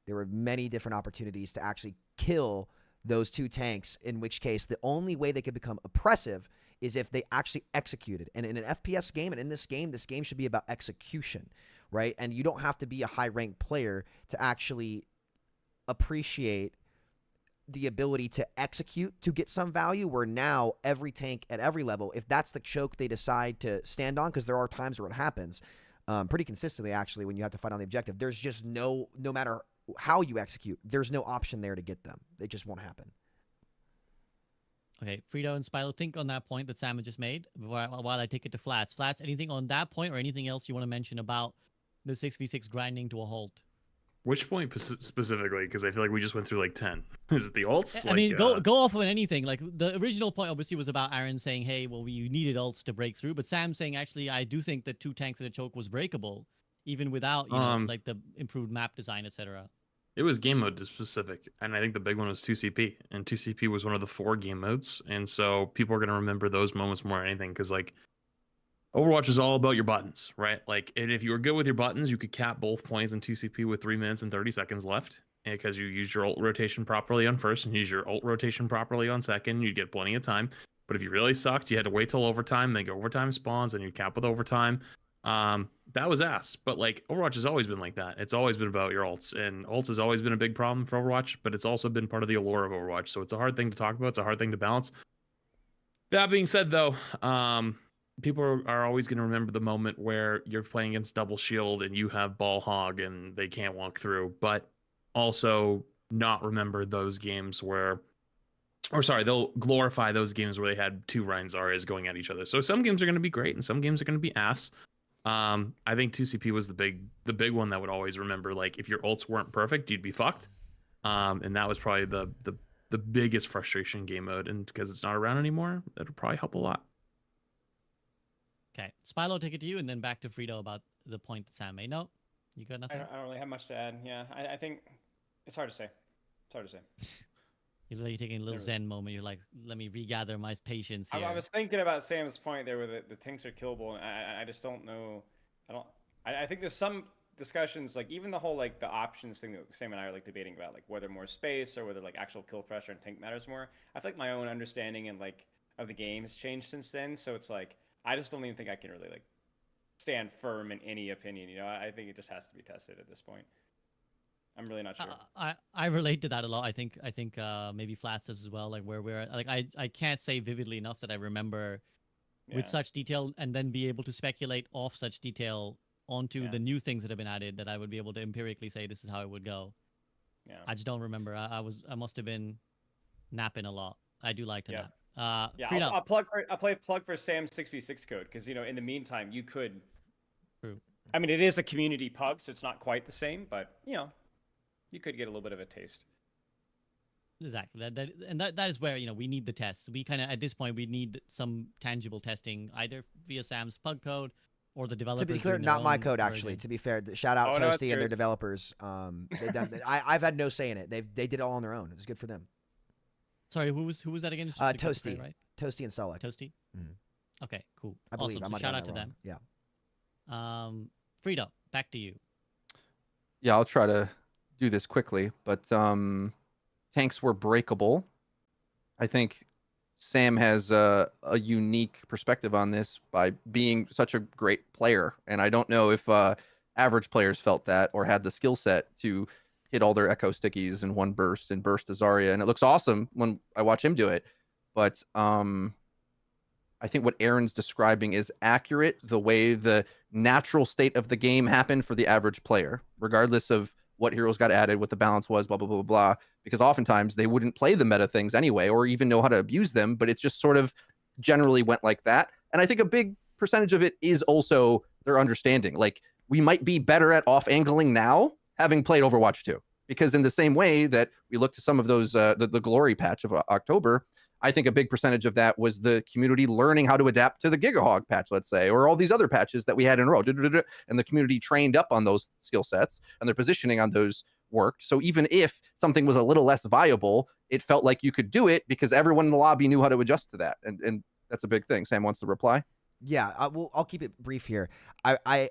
There were many different opportunities to actually kill those 2 tanks, in which case the only way they could become oppressive is if they actually executed. And in an FPS game, and in this game should be about execution, right? And you don't have to be a high-ranked player to actually appreciate the ability to execute to get some value, where now every tank at every level, if that's the choke they decide to stand on, because there are times where it happens pretty consistently, actually, when you have to fight on the objective, there's just no matter how you execute, there's no option there to get them. It just won't happen. Okay, Frito and Spilo, think on that point that Sam had just made while I take it to Flats. Flats, anything on that point or anything else you want to mention about the 6v6 grinding to a halt? Which point specifically? Because I feel like we just went through like 10. Is it the ults? I mean, go off on anything. Like the original point obviously was about Aaron saying, hey, well, you needed ults to break through. But Sam saying, actually, I do think that 2 tanks and a choke was breakable, even without, like the improved map design, etc. It was game mode specific, and I think the big one was 2CP, and 2CP was one of the 4 game modes, and so people are going to remember those moments more than anything, because like Overwatch is all about your buttons, right? Like, and if you were good with your buttons, you could cap both points in 2CP with 3 minutes and 30 seconds left, because you use your ult rotation properly on first and use your ult rotation properly on second, you'd get plenty of time. But if you really sucked, you had to wait till overtime, then go overtime spawns, and you cap with overtime. That was ass, but like Overwatch has always been like that. It's always been about your ults, and ults has always been a big problem for Overwatch, but it's also been part of the allure of Overwatch. So it's a hard thing to talk about. It's a hard thing to balance. That being said, though, people are always going to remember the moment where you're playing against double shield and you have ball hog and they can't walk through, but also not remember those games where, or sorry, they'll glorify those games where they had 2 Rein Zarya's going at each other. So some games are going to be great and some games are going to be ass. I think 2CP was the big one that would always remember. Like, if your ults weren't perfect, you'd be fucked. And that was probably the the biggest frustration in game mode, and because it's not around anymore, that'll probably help a lot. Okay, Spilo, take it to you, and then back to Frito about the point that Sam made. No, you got I nothing. don't really have much to add. Yeah, I think it's hard to say. It's hard to say. You're like taking a little Zen moment. You're like, let me regather my patience here. I was thinking about Sam's point there, where the tanks are killable, and I just don't know. I think there's some discussions, like even the whole like the options thing that Sam and I are like debating about, like whether more space or whether like actual kill pressure and tank matters more. I feel like my own understanding and like of the game has changed since then. So it's like I just don't even think I can really like stand firm in any opinion. You know, I think it just has to be tested at this point. I'm really not sure. I relate to that a lot. I think maybe Flats does as well. Like where we're like I can't say vividly enough that I remember with such detail, and then be able to speculate off such detail onto the new things that have been added, that I would be able to empirically say this is how it would go. Yeah. I just don't remember. I must have been napping a lot. I do like to nap. Yeah, I'll play plug for Sam's 6v6 code, because you know in the meantime you could. True. I mean, it is a community pug, so it's not quite the same, but you know, you could get a little bit of a taste. Exactly. That is where, you know, we need the tests. We kind of at this point we need some tangible testing, either via Sam's pug code or the developers. To be clear, not my code actually. To be fair, shout out Toasty and their developers. They've done. I've had no say in it. They did it all on their own. It was good for them. Sorry, who was that again? Toasty, right? Toasty and Selleck. Toasty. Mm-hmm. Okay, cool. I believe. Awesome. So shout out to them. Yeah. Frito, back to you. Yeah, I'll try to do this quickly, but tanks were breakable. I think Sam has a unique perspective on this by being such a great player, and I don't know if average players felt that or had the skill set to hit all their echo stickies in one burst and burst Azaria, and it looks awesome when I watch him do it. But I think what Aaron's describing is accurate, the way the natural state of the game happened for the average player, regardless of what heroes got added, what the balance was, blah, blah, blah, blah, because oftentimes they wouldn't play the meta things anyway, or even know how to abuse them, but it just sort of generally went like that. And I think a big percentage of it is also their understanding. Like, we might be better at off-angling now, having played Overwatch 2, because in the same way that we look to some of those, the glory patch of October, I think a big percentage of that was the community learning how to adapt to the Gigahog patch, let's say, or all these other patches that we had in a row. And the community trained up on those skill sets, and their positioning on those worked. So even if something was a little less viable, it felt like you could do it because everyone in the lobby knew how to adjust to that. And that's a big thing. Sam wants to reply. Yeah, I'll keep it brief here. I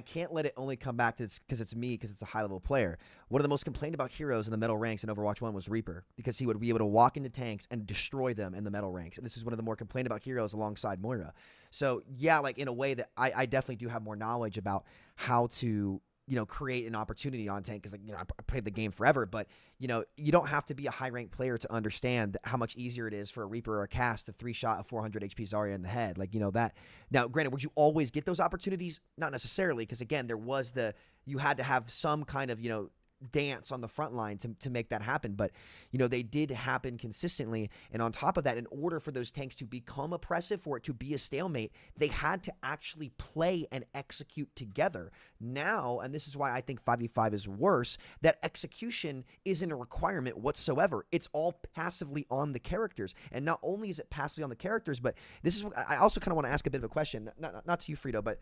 can't let it only come back to this because it's me, because it's a high-level player. One of the most complained about heroes in the metal ranks in Overwatch 1 was Reaper, because he would be able to walk into tanks and destroy them in the metal ranks. And this is one of the more complained about heroes alongside Moira. So, yeah, like in a way that I definitely do have more knowledge about how to, you know, create an opportunity on tank, because, like, you know, I played the game forever, but, you know, you don't have to be a high-ranked player to understand how much easier it is for a Reaper or a cast to 3-shot a 400 HP Zarya in the head. Like, you know, that. Now, granted, would you always get those opportunities? Not necessarily, because, again, there was you had to have some kind of, you know, dance on the front line to make that happen. But, you know, they did happen consistently. And on top of that, in order for those tanks to become oppressive, for it to be a stalemate, they had to actually play and execute together. Now, and this is why I think 5v5 is worse, that execution isn't a requirement whatsoever. It's all passively on the characters. And not only is it passively on the characters, but this is what I also kind of want to ask a bit of a question, not to you, Frito, but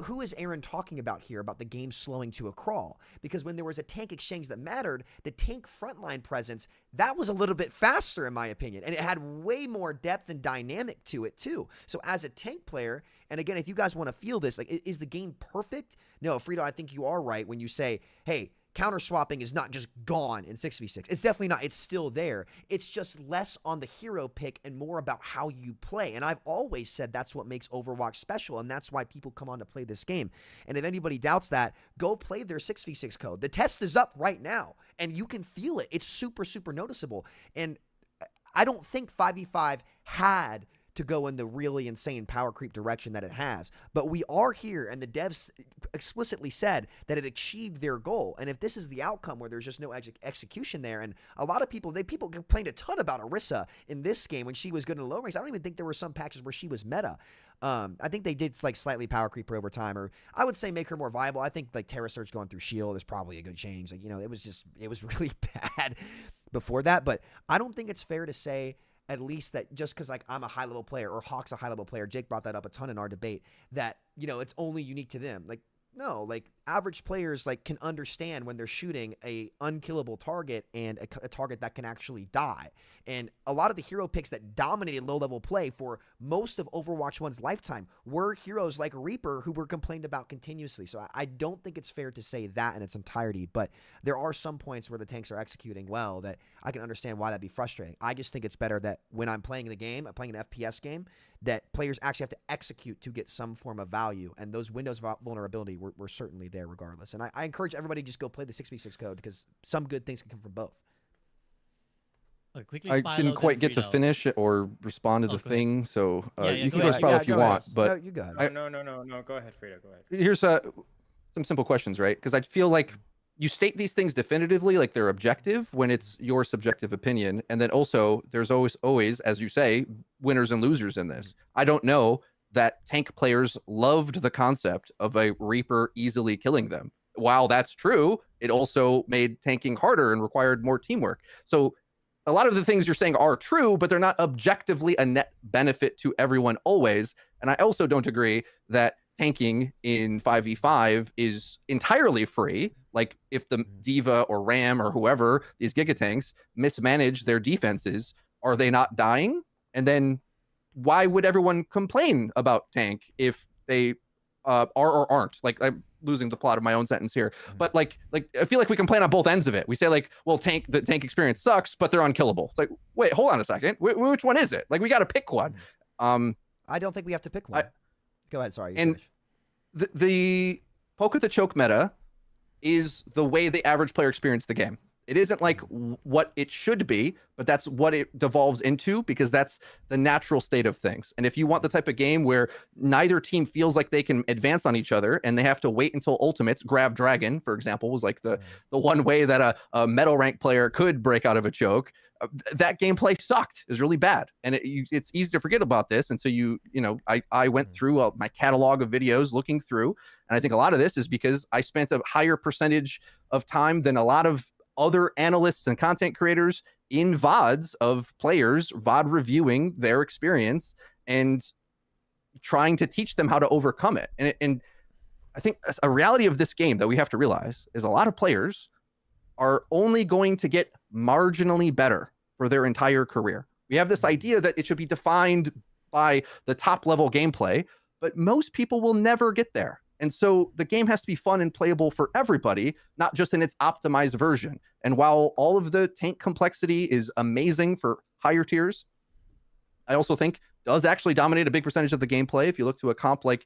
who is Aaron talking about here, about the game slowing to a crawl? Because when there was a tank exchange that mattered, the tank frontline presence, that was a little bit faster in my opinion. And it had way more depth and dynamic to it too. So as a tank player, and again, if you guys want to feel this, like, is the game perfect? No, Frito, I think you are right when you say, hey, counter swapping is not just gone in 6v6. It's definitely not. It's still there. It's just less on the hero pick and more about how you play. And I've always said that's what makes Overwatch special, and that's why people come on to play this game. And if anybody doubts that, go play their 6v6 code. The test is up right now, and you can feel it. It's super, super noticeable. And I don't think 5v5 had to go in the really insane power creep direction that it has. But we are here, and the devs explicitly said that it achieved their goal. And if this is the outcome where there's just no execution there, and a lot of people complained a ton about Orisa in this game when she was good in the low ranks. I don't even think there were some patches where she was meta. I think they did like slightly power creep her over time, or I would say make her more viable. I think like Terra Surge going through shield is probably a good change. Like, you know, it was really bad. before that. But I don't think it's fair to say, at least, that just because like I'm a high level player or Hawk's a high level player, Jake brought that up a ton in our debate, that, you know, it's only unique to them. Like, no, like average players like can understand when they're shooting a unkillable target and a target that can actually die. And a lot of the hero picks that dominated low level play for most of Overwatch 1's lifetime were heroes like Reaper, who were complained about continuously. So I don't think it's fair to say that in its entirety, but there are some points where the tanks are executing well that I can understand why that'd be frustrating. I just think it's better that when I'm playing the game, I'm playing an FPS game, that players actually have to execute to get some form of value, and those windows of vulnerability were certainly there regardless. And I encourage everybody to just go play the 6v6 code, because some good things can come from both. I didn't quite get to finish it or respond to the thing, so you can go Spell if you want. But no, you go ahead. No. Go ahead, Frito. Go ahead. Here's some simple questions, right? Because I feel like you state these things definitively, like they're objective, when it's your subjective opinion, and then also there's always, as you say, winners and losers in this. I don't know that tank players loved the concept of a Reaper easily killing them. While that's true, it also made tanking harder and required more teamwork. So a lot of the things you're saying are true, but they're not objectively a net benefit to everyone always. And I also don't agree that tanking in 5v5 is entirely free. Like, if the Diva or Ram or whoever, these Giga tanks, mismanage their defenses, are they not dying? And then why would everyone complain about tank if they are or aren't? Like, I'm losing the plot of my own sentence here, but like I feel like we complain on both ends of it. We say like, well, the tank experience sucks, but they're unkillable. It's like, wait, hold on a second. Which one is it? Like, we got to pick one. I don't think we have to pick one. Go ahead. Sorry. And the poke at the choke meta is the way the average player experienced the game. It isn't like what it should be, but that's what it devolves into, because that's the natural state of things. And if you want the type of game where neither team feels like they can advance on each other and they have to wait until ultimates, grab Dragon, for example, was like the one way that a metal rank player could break out of a choke. That gameplay sucked. It was really bad. And it's easy to forget about this until I went through my catalog of videos looking through. And I think a lot of this is because I spent a higher percentage of time than a lot of other analysts and content creators in VODs of players, VOD reviewing their experience and trying to teach them how to overcome it. And I think a reality of this game that we have to realize is a lot of players are only going to get marginally better for their entire career. We have this idea that it should be defined by the top level gameplay, but most people will never get there. And so the game has to be fun and playable for everybody, not just in its optimized version. And while all of the tank complexity is amazing for higher tiers, I also think does actually dominate a big percentage of the gameplay. If you look to a comp like,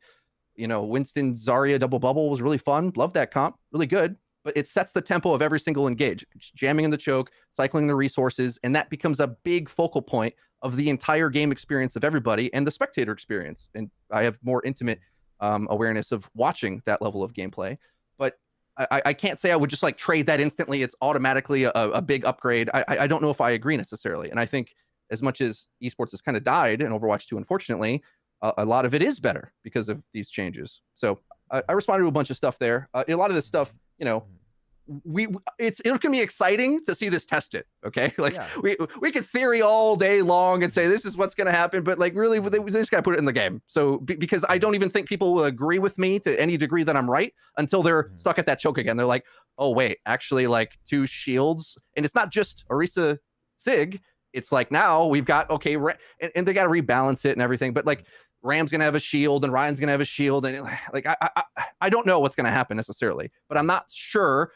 Winston Zarya Double Bubble was really fun. Love that comp. Really good. But it sets the tempo of every single engage, jamming in the choke, cycling the resources, and that becomes a big focal point of the entire game experience of everybody and the spectator experience. And I have more intimate awareness of watching that level of gameplay, but I can't say I would just like trade that instantly. It's automatically a big upgrade. I don't know if I agree necessarily. And I think as much as esports has kind of died in Overwatch 2, unfortunately, a lot of it is better because of these changes. So I responded to a bunch of stuff there. A lot of this stuff, it's going to be exciting to see this tested. Okay. Like we could theory all day long and say, this is what's going to happen, but like really they just got to put it in the game. So because I don't even think people will agree with me to any degree that I'm right until they're stuck at that choke again. They're like, oh wait, actually like 2 shields. And it's not just Orisa Sig. It's like, now we've got, and they got to rebalance it and everything. But like Ram's going to have a shield and Ryan's going to have a shield. And like, I don't know what's going to happen necessarily, but I'm not sure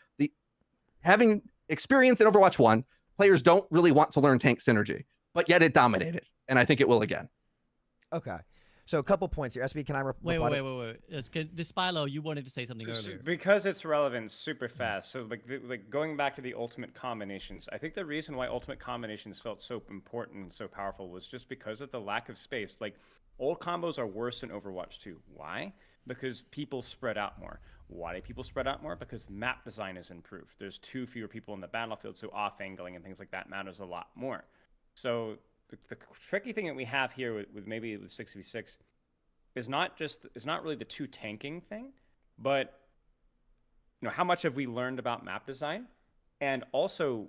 having experience in Overwatch 1, players don't really want to learn tank synergy, but yet it dominated. And I think it will again. Okay. So a couple points here. SB, can I wait. This Spilo, you wanted to say something earlier. Because it's relevant super fast. So like going back to the ultimate combinations, I think the reason why ultimate combinations felt so important and so powerful was just because of the lack of space. Like, old combos are worse in Overwatch 2. Why? Because people spread out more. Why do people spread out more? Because map design is improved. There's 2 fewer people in the battlefield, so off-angling and things like that matters a lot more. So the tricky thing that we have here with maybe with 6v6 is not really the 2 tanking thing, but how much have we learned about map design? And also,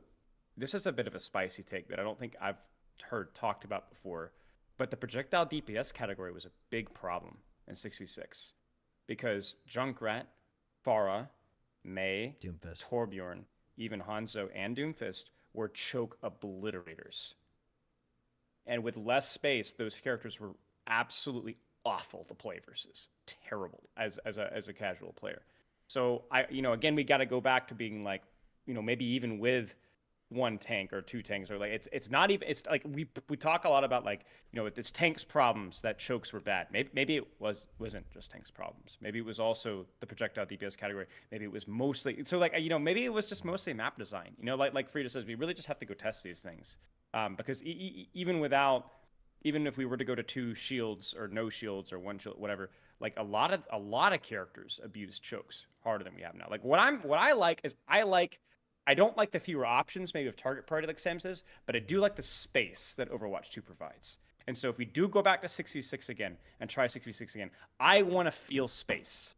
this is a bit of a spicy take that I don't think I've heard talked about before, but the projectile DPS category was a big problem in 6v6 because Junkrat, Pharah, Mei, Doomfist, Torbjorn, even Hanzo and Doomfist were choke obliterators. And with less space, those characters were absolutely awful to play versus. Terrible as a casual player. So again, we got to go back to being like, maybe even with one tank or two tanks, or like it's not even, it's like we talk a lot about like, it's tanks problems that chokes were bad. Maybe it wasn't just tanks problems. Maybe it was also the projectile DPS category. Maybe it was mostly, so like, maybe it was just mostly map design. Like Frida says, we really just have to go test these things. Because even if we were to go to 2 shields or no shields or 1 shield, whatever, like a lot of characters abuse chokes harder than we have now. Like what I like is I don't like the fewer options maybe of target priority like Sam says, but I do like the space that Overwatch 2 provides. And so if we do go back to 6v6 again and try 6v6 again, I want to feel space.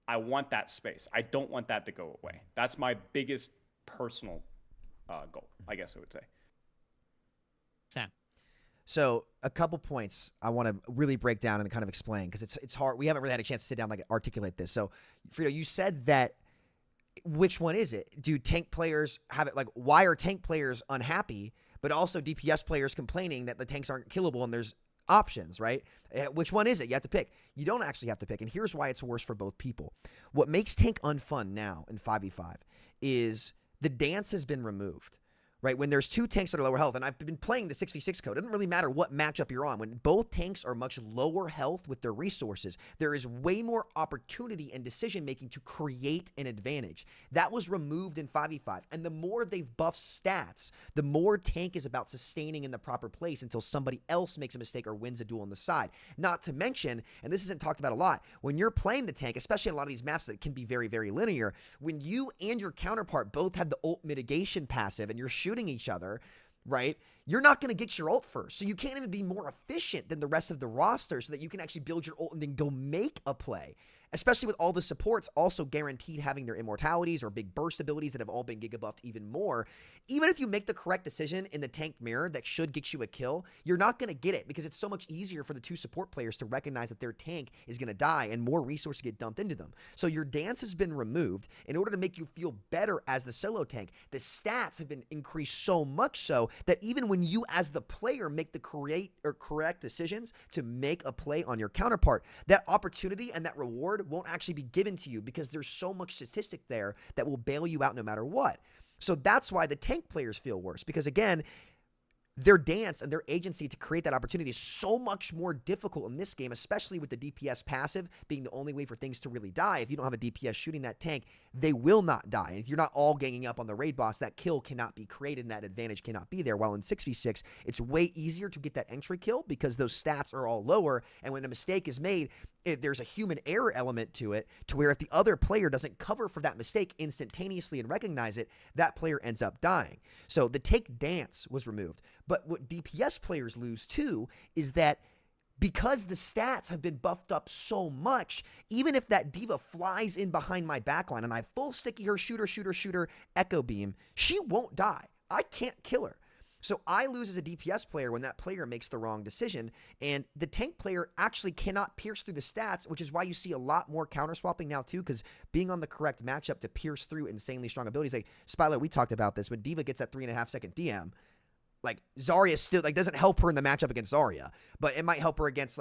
I want that space. I don't want that to go away. That's my biggest personal goal, I guess I would say. Sam. So a couple points I want to really break down and kind of explain because it's hard. We haven't really had a chance to sit down and like articulate this. So, Frito, you said that. Which one is it? Do tank players have it? Like, why are tank players unhappy, but also DPS players complaining that the tanks aren't killable and there's options, right? Which one is it? You have to pick. You don't actually have to pick. And here's why it's worse for both people. What makes tank unfun now in 5v5 is the dance has been removed. Right, when there's 2 tanks that are lower health, and I've been playing the 6v6 code, it doesn't really matter what matchup you're on. When both tanks are much lower health with their resources, there is way more opportunity and decision-making to create an advantage. That was removed in 5v5, and the more they've buffed stats, the more tank is about sustaining in the proper place until somebody else makes a mistake or wins a duel on the side. Not to mention, and this isn't talked about a lot, when you're playing the tank, especially in a lot of these maps that can be very, very linear, when you and your counterpart both have the ult mitigation passive and you're shooting each other, right? You're not going to get your ult first. So you can't even be more efficient than the rest of the roster so that you can actually build your ult and then go make a play. Especially with all the supports also guaranteed having their immortalities or big burst abilities that have all been giga buffed even more. Even if you make the correct decision in the tank mirror that should get you a kill, you're not going to get it because it's so much easier for the 2 support players to recognize that their tank is going to die and more resources get dumped into them. So your dance has been removed in order to make you feel better as the solo tank. The stats have been increased so much so that even when you as the player make the correct decisions to make a play on your counterpart, that opportunity and that reward won't actually be given to you because there's so much statistic there that will bail you out no matter what. So that's why the tank players feel worse because, again, their dance and their agency to create that opportunity is so much more difficult in this game, especially with the DPS passive being the only way for things to really die. If you don't have a DPS shooting that tank, they will not die. And if you're not all ganging up on the raid boss, that kill cannot be created and that advantage cannot be there. While in 6v6, it's way easier to get that entry kill because those stats are all lower. And when a mistake is made, there's a human error element to it to where if the other player doesn't cover for that mistake instantaneously and recognize it, that player ends up dying. So the take dance was removed. But what DPS players lose too is that because the stats have been buffed up so much, even if that diva flies in behind my backline and I full sticky her shooter, echo beam, she won't die. I can't kill her. So I lose as a DPS player when that player makes the wrong decision, and the tank player actually cannot pierce through the stats, which is why you see a lot more counter swapping now too, because being on the correct matchup to pierce through insanely strong abilities. Like Spylo, we talked about this when Diva gets that 3.5 second DM. Like Zarya still doesn't help her in the matchup against Zarya, but it might help her against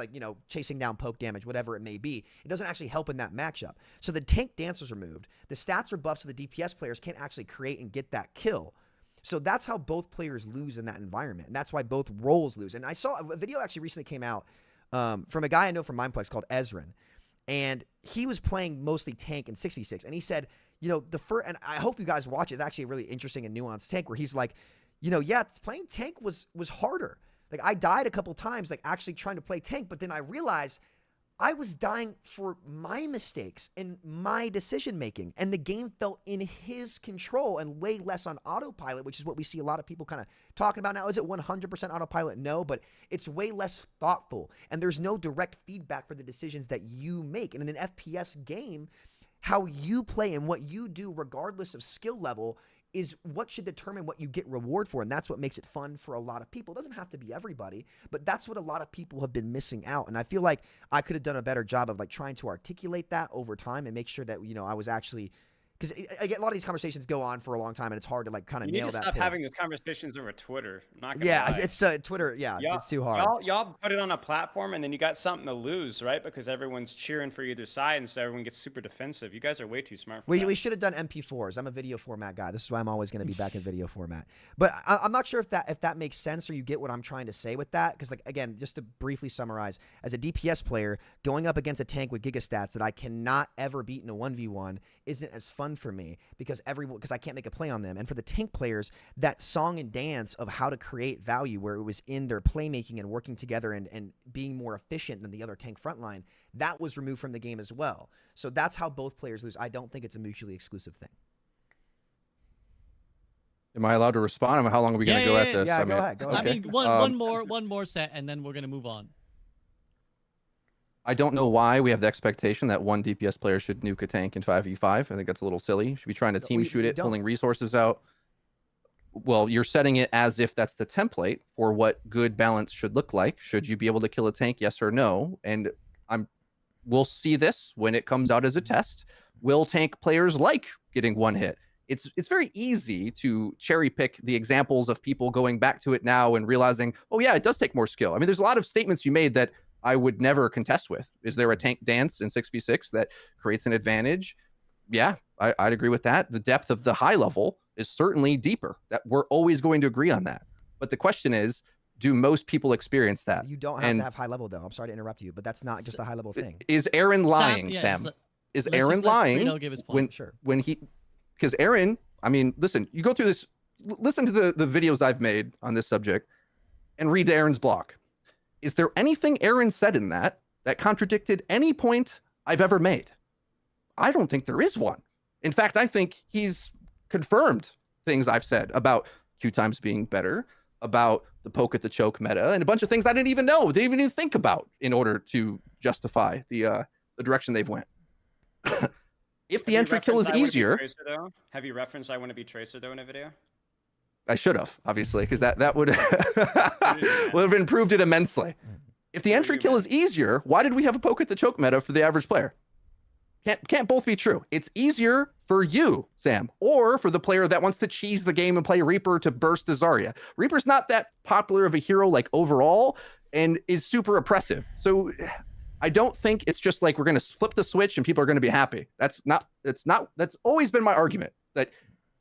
chasing down poke damage, whatever it may be. It doesn't actually help in that matchup. So the tank dance was removed. The stats were buffed so the DPS players can't actually create and get that kill. So that's how both players lose in that environment. And that's why both roles lose. And I saw a video actually recently came out from a guy I know from Mindplex called Ezrin. And he was playing mostly tank in 6v6. And he said, and I hope you guys watch it. It's actually a really interesting and nuanced take where he's like, playing tank was harder. Like I died a couple times, actually trying to play tank. But then I realized I was dying for my mistakes and my decision making, and the game felt in his control and way less on autopilot, which is what we see a lot of people kind of talking about now. Is it 100% autopilot? No, but it's way less thoughtful, and there's no direct feedback for the decisions that you make. And in an FPS game, how you play and what you do, regardless of skill level, is what should determine what you get reward for, and that's what makes it fun for a lot of people. It doesn't have to be everybody, but that's what a lot of people have been missing out. And I feel like I could have done a better job of like trying to articulate that over time and make sure that, you know, I was actually, because I get a lot of these conversations go on for a long time, and it's hard to like kind of nail that. You need to stop having these conversations over Twitter. I'm not gonna yeah, lie. it's Twitter. Yeah, it's too hard. Y'all put it on a platform, and then you got something to lose, right? Because everyone's cheering for either side, and so everyone gets super defensive. You guys are way too smart for that. We should have done MP4s. I'm a video format guy. This is why I'm always going to be back in video format. But I'm not sure if that makes sense or you get what I'm trying to say with that. Because like again, just to briefly summarize, as a DPS player, going up against a tank with gigastats that I cannot ever beat in a 1v1 isn't as fun for me because I can't make a play on them. And for the tank players, that song and dance of how to create value, where it was in their playmaking and working together and being more efficient than the other tank frontline, that was removed from the game as well. So that's how both players lose. I don't think it's a mutually exclusive thing. Am I allowed to respond? How long are we going to go at this? Yeah, go ahead. I mean, one more set, and then we're gonna move on. I don't know why we have the expectation that one DPS player should nuke a tank in 5v5. I think that's a little silly. You should be trying to team shoot it, pulling resources out. Well, you're setting it as if that's the template for what good balance should look like. Should you be able to kill a tank, yes or no? And we'll see this when it comes out as a test. Will tank players like getting one hit? It's very easy to cherry pick the examples of people going back to it now and realizing, oh yeah, it does take more skill. I mean, there's a lot of statements you made that I would never contest with. Is there a tank dance in 6v6 that creates an advantage? Yeah, I'd agree with that. The depth of the high level is certainly deeper. That we're always going to agree on that. But the question is, do most people experience that? You don't have to have high level though. I'm sorry to interrupt you, but that's not just a high level thing. Is Aaron lying, Sam? Is Aaron lying when he? Because Aaron, I mean, listen, you go through this, listen to the videos I've made on this subject, and read Aaron's blog. Is there anything Aaron said in that contradicted any point I've ever made? I don't think there is one. In fact, I think he's confirmed things I've said about Q times being better, about the poke at the choke meta, and a bunch of things I didn't even know, didn't even think about in order to justify the direction they've went. If the entry kill is easier... Have you referenced I want to be Tracer, though, in a video? I should have, obviously, because that would have improved it immensely. If the entry kill is easier, why did we have a poke at the choke meta for the average player? Can't both be true. It's easier for you, Sam, or for the player that wants to cheese the game and play Reaper to burst a Zarya. Reaper's not that popular of a hero like overall and is super oppressive. So I don't think it's just like we're going to flip the switch and people are going to be happy. That's always been my argument, that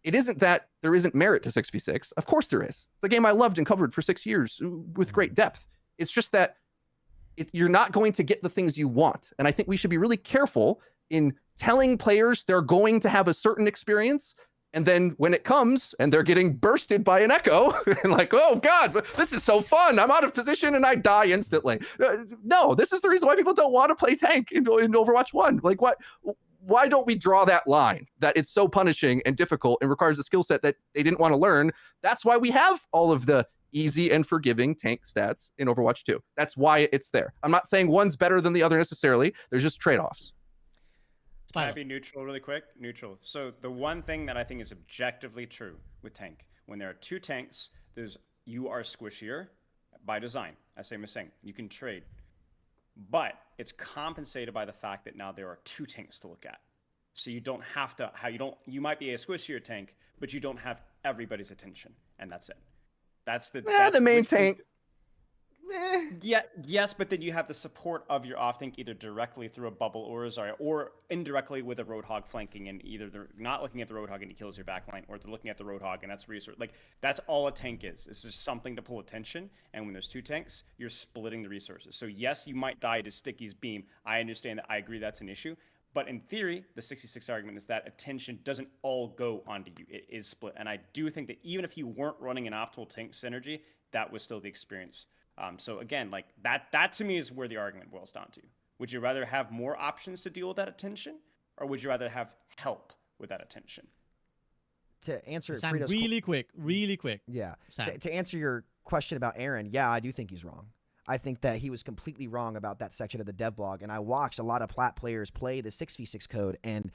it isn't that there isn't merit to 6v6. Of course there is. It's a game I loved and covered for 6 years with great depth. It's just that you're not going to get the things you want. And I think we should be really careful in telling players they're going to have a certain experience, and then when it comes and they're getting bursted by an echo and like, oh god, this is so fun, I'm out of position and I die instantly. No, this is the reason why people don't want to play tank in Overwatch 1. Like, why don't we draw that line that it's so punishing and difficult and requires a skill set that they didn't want to learn? That's why we have all of the easy and forgiving tank stats in Overwatch 2. That's why it's there. I'm not saying one's better than the other necessarily. There's just trade-offs. Can I be neutral really quick? Neutral. So the one thing that I think is objectively true with tank, when there are two tanks, you are squishier by design, as Sam was saying. You can trade. But it's compensated by the fact that now there are two tanks to look at. So you don't have to, you might be a squishier tank, but you don't have everybody's attention. And that's it. That's the main tank. Yeah, yes, but then you have the support of your off tank either directly through a bubble or indirectly with a Roadhog flanking, and either they're not looking at the Roadhog and he kills your backline, or they're looking at the Roadhog and that's resource. Like, that's all a tank is. It's just something to pull attention, and when there's two tanks, you're splitting the resources. So yes, you might die to Sticky's beam. I understand that. I agree that's an issue. But in theory, the 66 argument is that attention doesn't all go onto you. It is split. And I do think that even if you weren't running an optimal tank synergy, that was still the experience. So again, like that to me is where the argument boils down to. Would you rather have more options to deal with that attention, or would you rather have help with that attention? To answer Sam, Frito's really quick. Yeah. To answer your question about Aaron, yeah, I do think he's wrong. I think that he was completely wrong about that section of the dev blog, and I watched a lot of plat players play the 6v6 code, and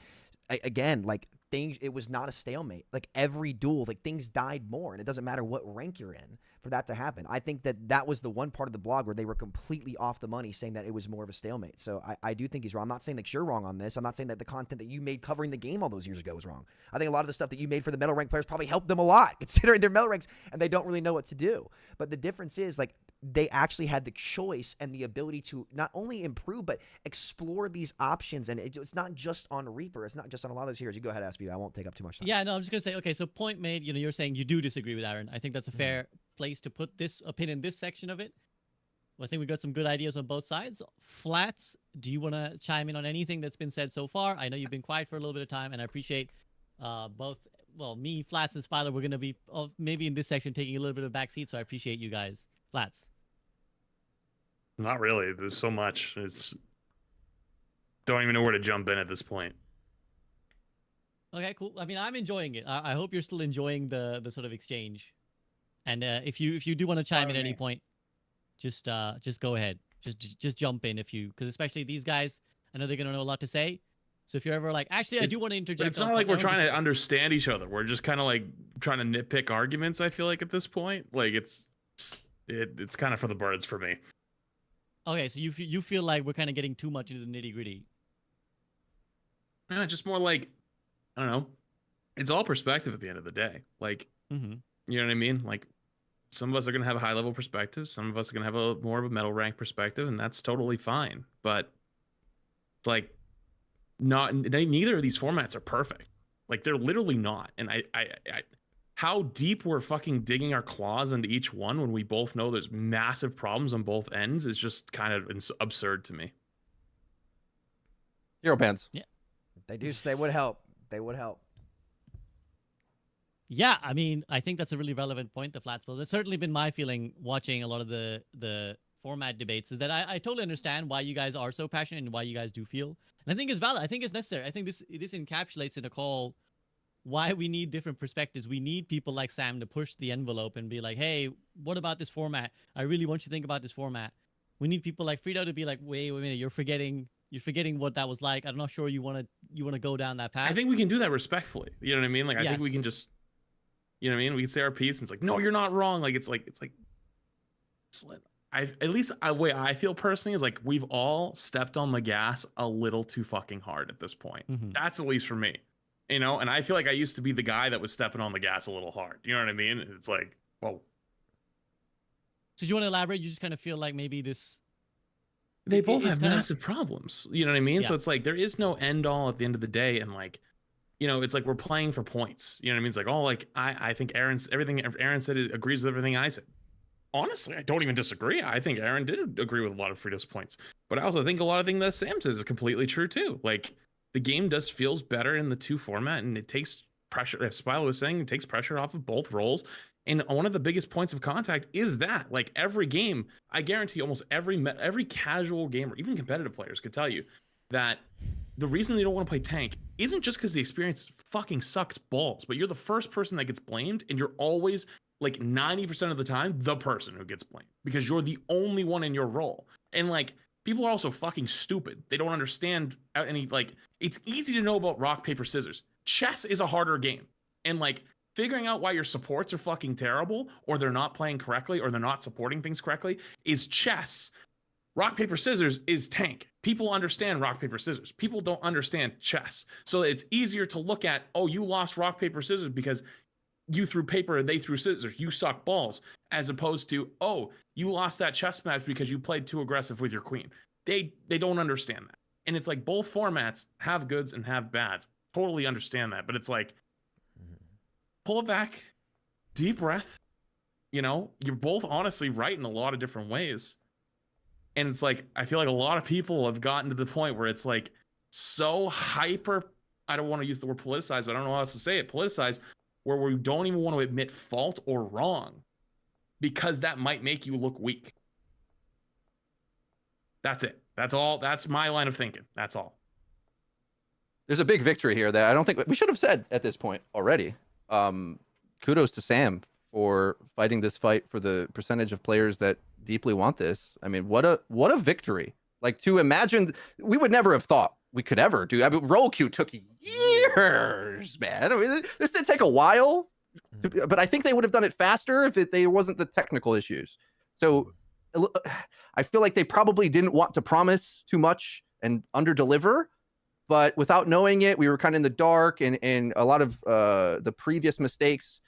again, like it was not a stalemate. Like every duel, like things died more, and it doesn't matter what rank you're in for that to happen. I think that was the one part of the blog where they were completely off the money, saying that it was more of a stalemate. So I do think he's wrong. I'm not saying that you're wrong on this. I'm not saying that the content that you made covering the game all those years ago was wrong. I think a lot of the stuff that you made for the metal rank players probably helped them a lot, considering their metal ranks and they don't really know what to do. But the difference is, like, they actually had the choice and the ability to not only improve, but explore these options. And it's not just on Reaper. It's not just on a lot of those heroes. You go ahead, SB. I won't take up too much time. Yeah, no, I'm just going to say, okay, so point made, you're saying you do disagree with Aaron. I think that's a fair place to put this opinion, this section of it. Well, I think we got some good ideas on both sides. Flats, do you want to chime in on anything that's been said so far? I know you've been quiet for a little bit of time, and I appreciate both, well, me, Flats, and Spyler. We're going to be maybe in this section taking a little bit of backseat, so I appreciate you guys. Flats. Not really. There's so much. Don't even know where to jump in at this point. Okay, cool. I mean, I'm enjoying it. I hope you're still enjoying the sort of exchange. And if you do want to chime in at any point, just go ahead. Just jump in because especially these guys, I know they're gonna know a lot to say. So if you're ever like, actually, I do want to interject. It's not like we're trying to understand each other. We're just kind of like trying to nitpick arguments. I feel like at this point, like it's kind of for the birds for me. Okay, so you feel like we're kind of getting too much into the nitty gritty. No, just more like, I don't know. It's all perspective at the end of the day. Like, you know what I mean? Like, some of us are going to have a high level perspective. Some of us are going to have more of a metal rank perspective, and that's totally fine. But it's like, neither of these formats are perfect. Like, they're literally not. And how deep we're fucking digging our claws into each one when we both know there's massive problems on both ends is just kind of absurd to me. Hero pants. Yeah. They would help. They would help. Yeah, I mean, I think that's a really relevant point, the flat split. That's certainly been my feeling watching a lot of the format debates, is that I totally understand why you guys are so passionate and why you guys do feel. And I think it's valid. I think it's necessary. I think this encapsulates in a call why we need different perspectives. We need people like Sam to push the envelope and be like, hey, what about this format? I really want you to think about this format. We need people like Frito to be like, wait a minute, you're forgetting what that was like. I'm not sure you want to go down that path. I think we can do that respectfully. You know what I mean? Like, I think we can just, you know what I mean? We can say our piece and it's like, no, you're not wrong. Like, it's like, the way I feel personally is like, we've all stepped on the gas a little too fucking hard at this point. That's at least for me. You know, and I feel like I used to be the guy that was stepping on the gas a little hard. You know what I mean? It's like, whoa. So do you want to elaborate? You just kind of feel like maybe they both have massive problems. You know what I mean? Yeah. So it's like, there is no end all at the end of the day. And like, you know, it's like we're playing for points. You know what I mean? It's like, oh, like I think everything Aaron said agrees with everything I said. Honestly, I don't even disagree. I think Aaron did agree with a lot of Frito's points. But I also think a lot of things that Sam says is completely true too. Like, the game feels better in the 2 format, and it takes pressure, as Spilo was saying, it takes pressure off of both roles. And one of the biggest points of contact is that, like, every game, I guarantee almost every casual gamer, even competitive players, could tell you that the reason they don't want to play tank isn't just because the experience fucking sucks balls, but you're the first person that gets blamed, and you're always, like, 90% of the time, the person who gets blamed because you're the only one in your role. And, like, people are also fucking stupid. They don't understand any, like, it's easy to know about rock, paper, scissors. Chess is a harder game. And, like, figuring out why your supports are fucking terrible, or they're not playing correctly, or they're not supporting things correctly is chess. Rock, paper, scissors is tank. People understand rock, paper, scissors. People don't understand chess. So it's easier to look at, oh, you lost rock, paper, scissors because you threw paper and they threw scissors. You suck balls. As opposed to, oh, you lost that chess match because you played too aggressive with your queen. They don't understand that. And it's like both formats have goods and have bads. Totally understand that. But it's like, pull it back, deep breath. You know, you're both honestly right in a lot of different ways. And it's like, I feel like a lot of people have gotten to the point where it's like so hyper, I don't want to use the word politicized, but I don't know how else to say it, politicized, where we don't even want to admit fault or wrong because that might make you look weak. That's it. That's all. That's my line of thinking. That's all. There's a big victory here that I don't think we should have said at this point already. Kudos to Sam for fighting this fight for the percentage of players that deeply want this. I mean, what a victory. Like, to imagine, we would never have thought we could ever do. I mean, roll queue took years, man. I mean, this did take a while, but I think they would have done it faster if there wasn't the technical issues. So I feel like they probably didn't want to promise too much and underdeliver, but without knowing it, we were kind of in the dark, and a lot of the previous mistakes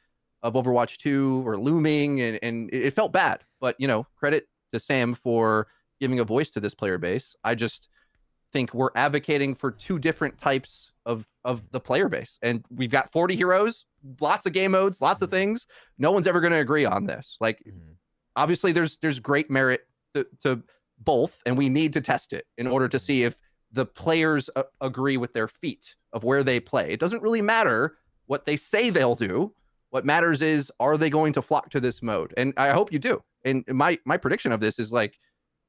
of Overwatch 2 were looming, and it felt bad. But, you know, credit to Sam for giving a voice to this player base. I just think we're advocating for two different types of the player base, and we've got 40 heroes, lots of game modes, lots of things. No one's ever going to agree on this. Like, obviously there's great merit to both, and we need to test it in order to see if the players agree with their feet of where they play. It doesn't really matter what they say they'll do. What matters is, are they going to flock to this mode? And I hope you do. And my prediction of this is, like,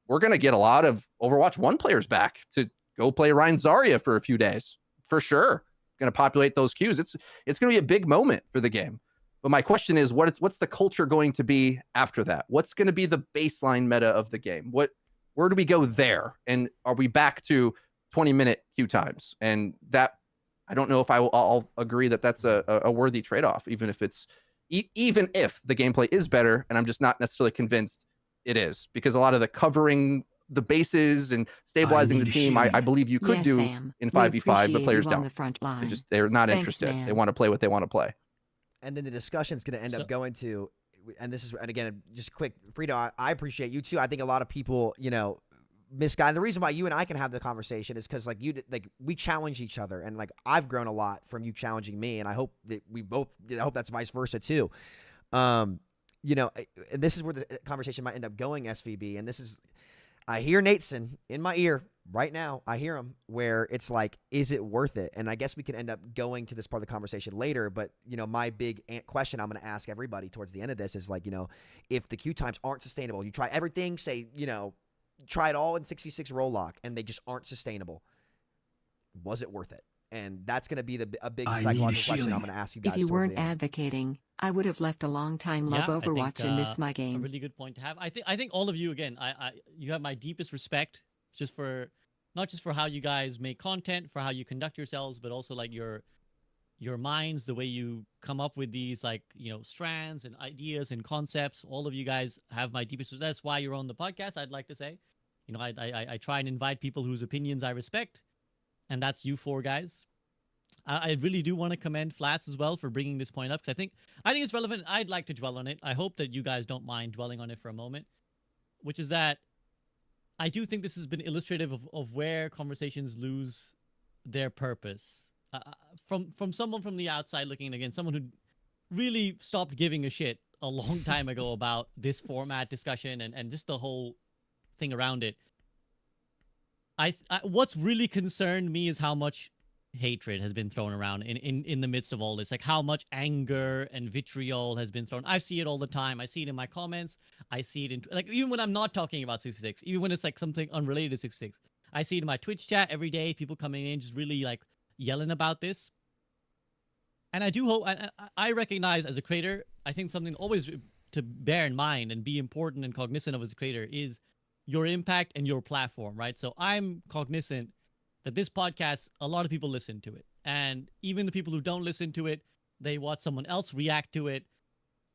we're going to get a lot of Overwatch 1 players back to go play Ryan Zarya for a few days. For sure. Going to populate those queues. It's going to be a big moment for the game. But my question is, what's the culture going to be after that? What's going to be the baseline meta of the game? Where do we go there? And are we back to 20-minute queue times? And that, I don't know if I'll agree that that's a worthy trade-off, even if the gameplay is better, and I'm just not necessarily convinced it is, because a lot of the covering the bases and stabilizing the team, I believe you could do Sam. in We 5v5, but players appreciate you on don't. the front line. They're not Thanks, interested. man. They want to play what they want to play. And then the discussion's going to end up going to, and again, just quick, Frito, I appreciate you too. I think a lot of people, you know, misguide. The reason why you and I can have the conversation is because, like, we challenge each other, and, like, I've grown a lot from you challenging me, and I hope that I hope that's vice versa too. You know, and this is where the conversation might end up going, SVB, and this is, I hear Nateson in my ear right now. I hear him where it's like, is it worth it? And I guess we can end up going to this part of the conversation later. But, you know, my big question I'm going to ask everybody towards the end of this is, like, you know, if the queue times aren't sustainable, you try everything, say, you know, try it all in 6v6 roll lock, and they just aren't sustainable, was it worth it? And that's going to be a big psychological question I'm going to ask you guys. If you towards weren't the end. advocating, I would have left a long time. Love Overwatch and miss my A game. really good point to have. I think all of you, again, you have my deepest respect, just for not just for how you guys make content, for how you conduct yourselves, but also, like, your minds, the way you come up with these, like, you know, strands and ideas and concepts. All of you guys have my deepest. That's why you're on the podcast, I'd like to say. You know, I try and invite people whose opinions I respect, and that's you four guys. I really do want to commend Flats as well for bringing this point up, because I think it's relevant. I'd like to dwell on it. I hope that you guys don't mind dwelling on it for a moment, which is that I do think this has been illustrative of where conversations lose their purpose. From someone from the outside looking in, again, someone who really stopped giving a shit a long time ago about this format discussion and just the whole thing around it. What's really concerned me is how much hatred has been thrown around in the midst of all this. Like, how much anger and vitriol has been thrown. I see it all the time. I see it in my comments. I see it in, like, even when I'm not talking about 6v6, even when it's like something unrelated to 6v6, I see it in my Twitch chat every day. People coming in just really, like, yelling about this. And I do hope, I recognize as a creator, I think something always to bear in mind and be important and cognizant of as a creator is your impact and your platform, right? So I'm cognizant that this podcast, a lot of people listen to it. And even the people who don't listen to it, they watch someone else react to it,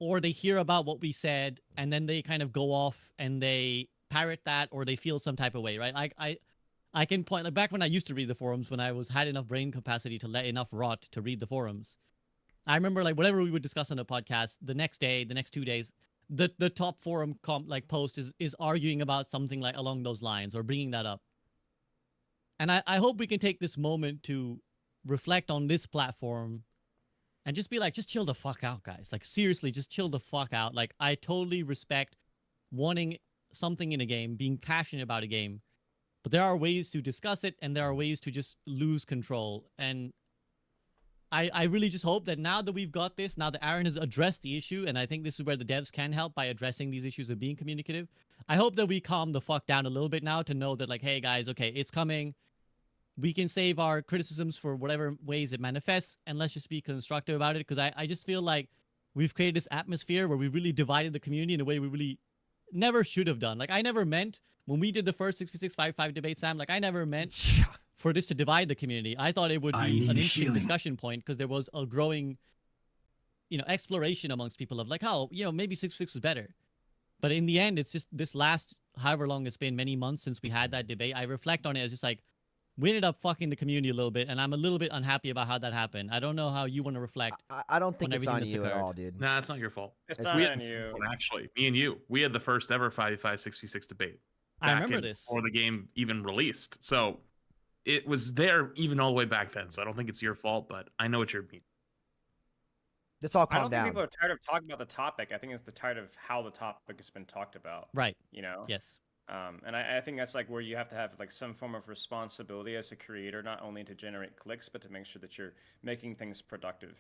or they hear about what we said, and then they kind of go off and they parrot that, or they feel some type of way, right? I can point, like, back when I used to read the forums, when I had enough brain capacity to let enough rot to read the forums, I remember, like, whatever we would discuss on the podcast, the next day, the next 2 days, the top forum post is arguing about something like along those lines, or bringing that up. And I hope we can take this moment to reflect on this platform and just be like, just chill the fuck out, guys. Like, seriously, just chill the fuck out. Like, I totally respect wanting something in a game, being passionate about a game, but there are ways to discuss it, and there are ways to just lose control. And I really just hope that now that we've got this, now that Aaron has addressed the issue, and I think this is where the devs can help by addressing these issues of being communicative, I hope that we calm the fuck down a little bit now to know that, like, hey guys, okay, it's coming. We can save our criticisms for whatever ways it manifests, and let's just be constructive about it, because I just feel like we've created this atmosphere where we really divided the community in a way we really never should have done. Like, I never meant, when we did the first 6v6 5v5 debate, Sam, like, I never meant for this to divide the community. I thought it would be an interesting discussion point because there was a growing, exploration amongst people of like how, maybe 6v6 was better. But in the end, it's just this last, however long it's been, many months since we had that debate, I reflect on it as just like, we ended up fucking the community a little bit, and I'm a little bit unhappy about how that happened. I don't know how you want to reflect. I don't think on it's everything on that's you at occurred. all, dude. Nah, it's not your fault. It's We not had on you. Actually, me and you, we had the first ever 5v5 6v6 debate. I remember this. Before the game even released. So it was there even all the way back then. So I don't think it's your fault, but I know what you're meaning. Let's all I calm don't down. think people are tired of talking about the topic. I think it's the tired of how the topic has been talked about. Right. Yes. And I think that's like where you have to have like some form of responsibility as a creator, not only to generate clicks, but to make sure that you're making things productive,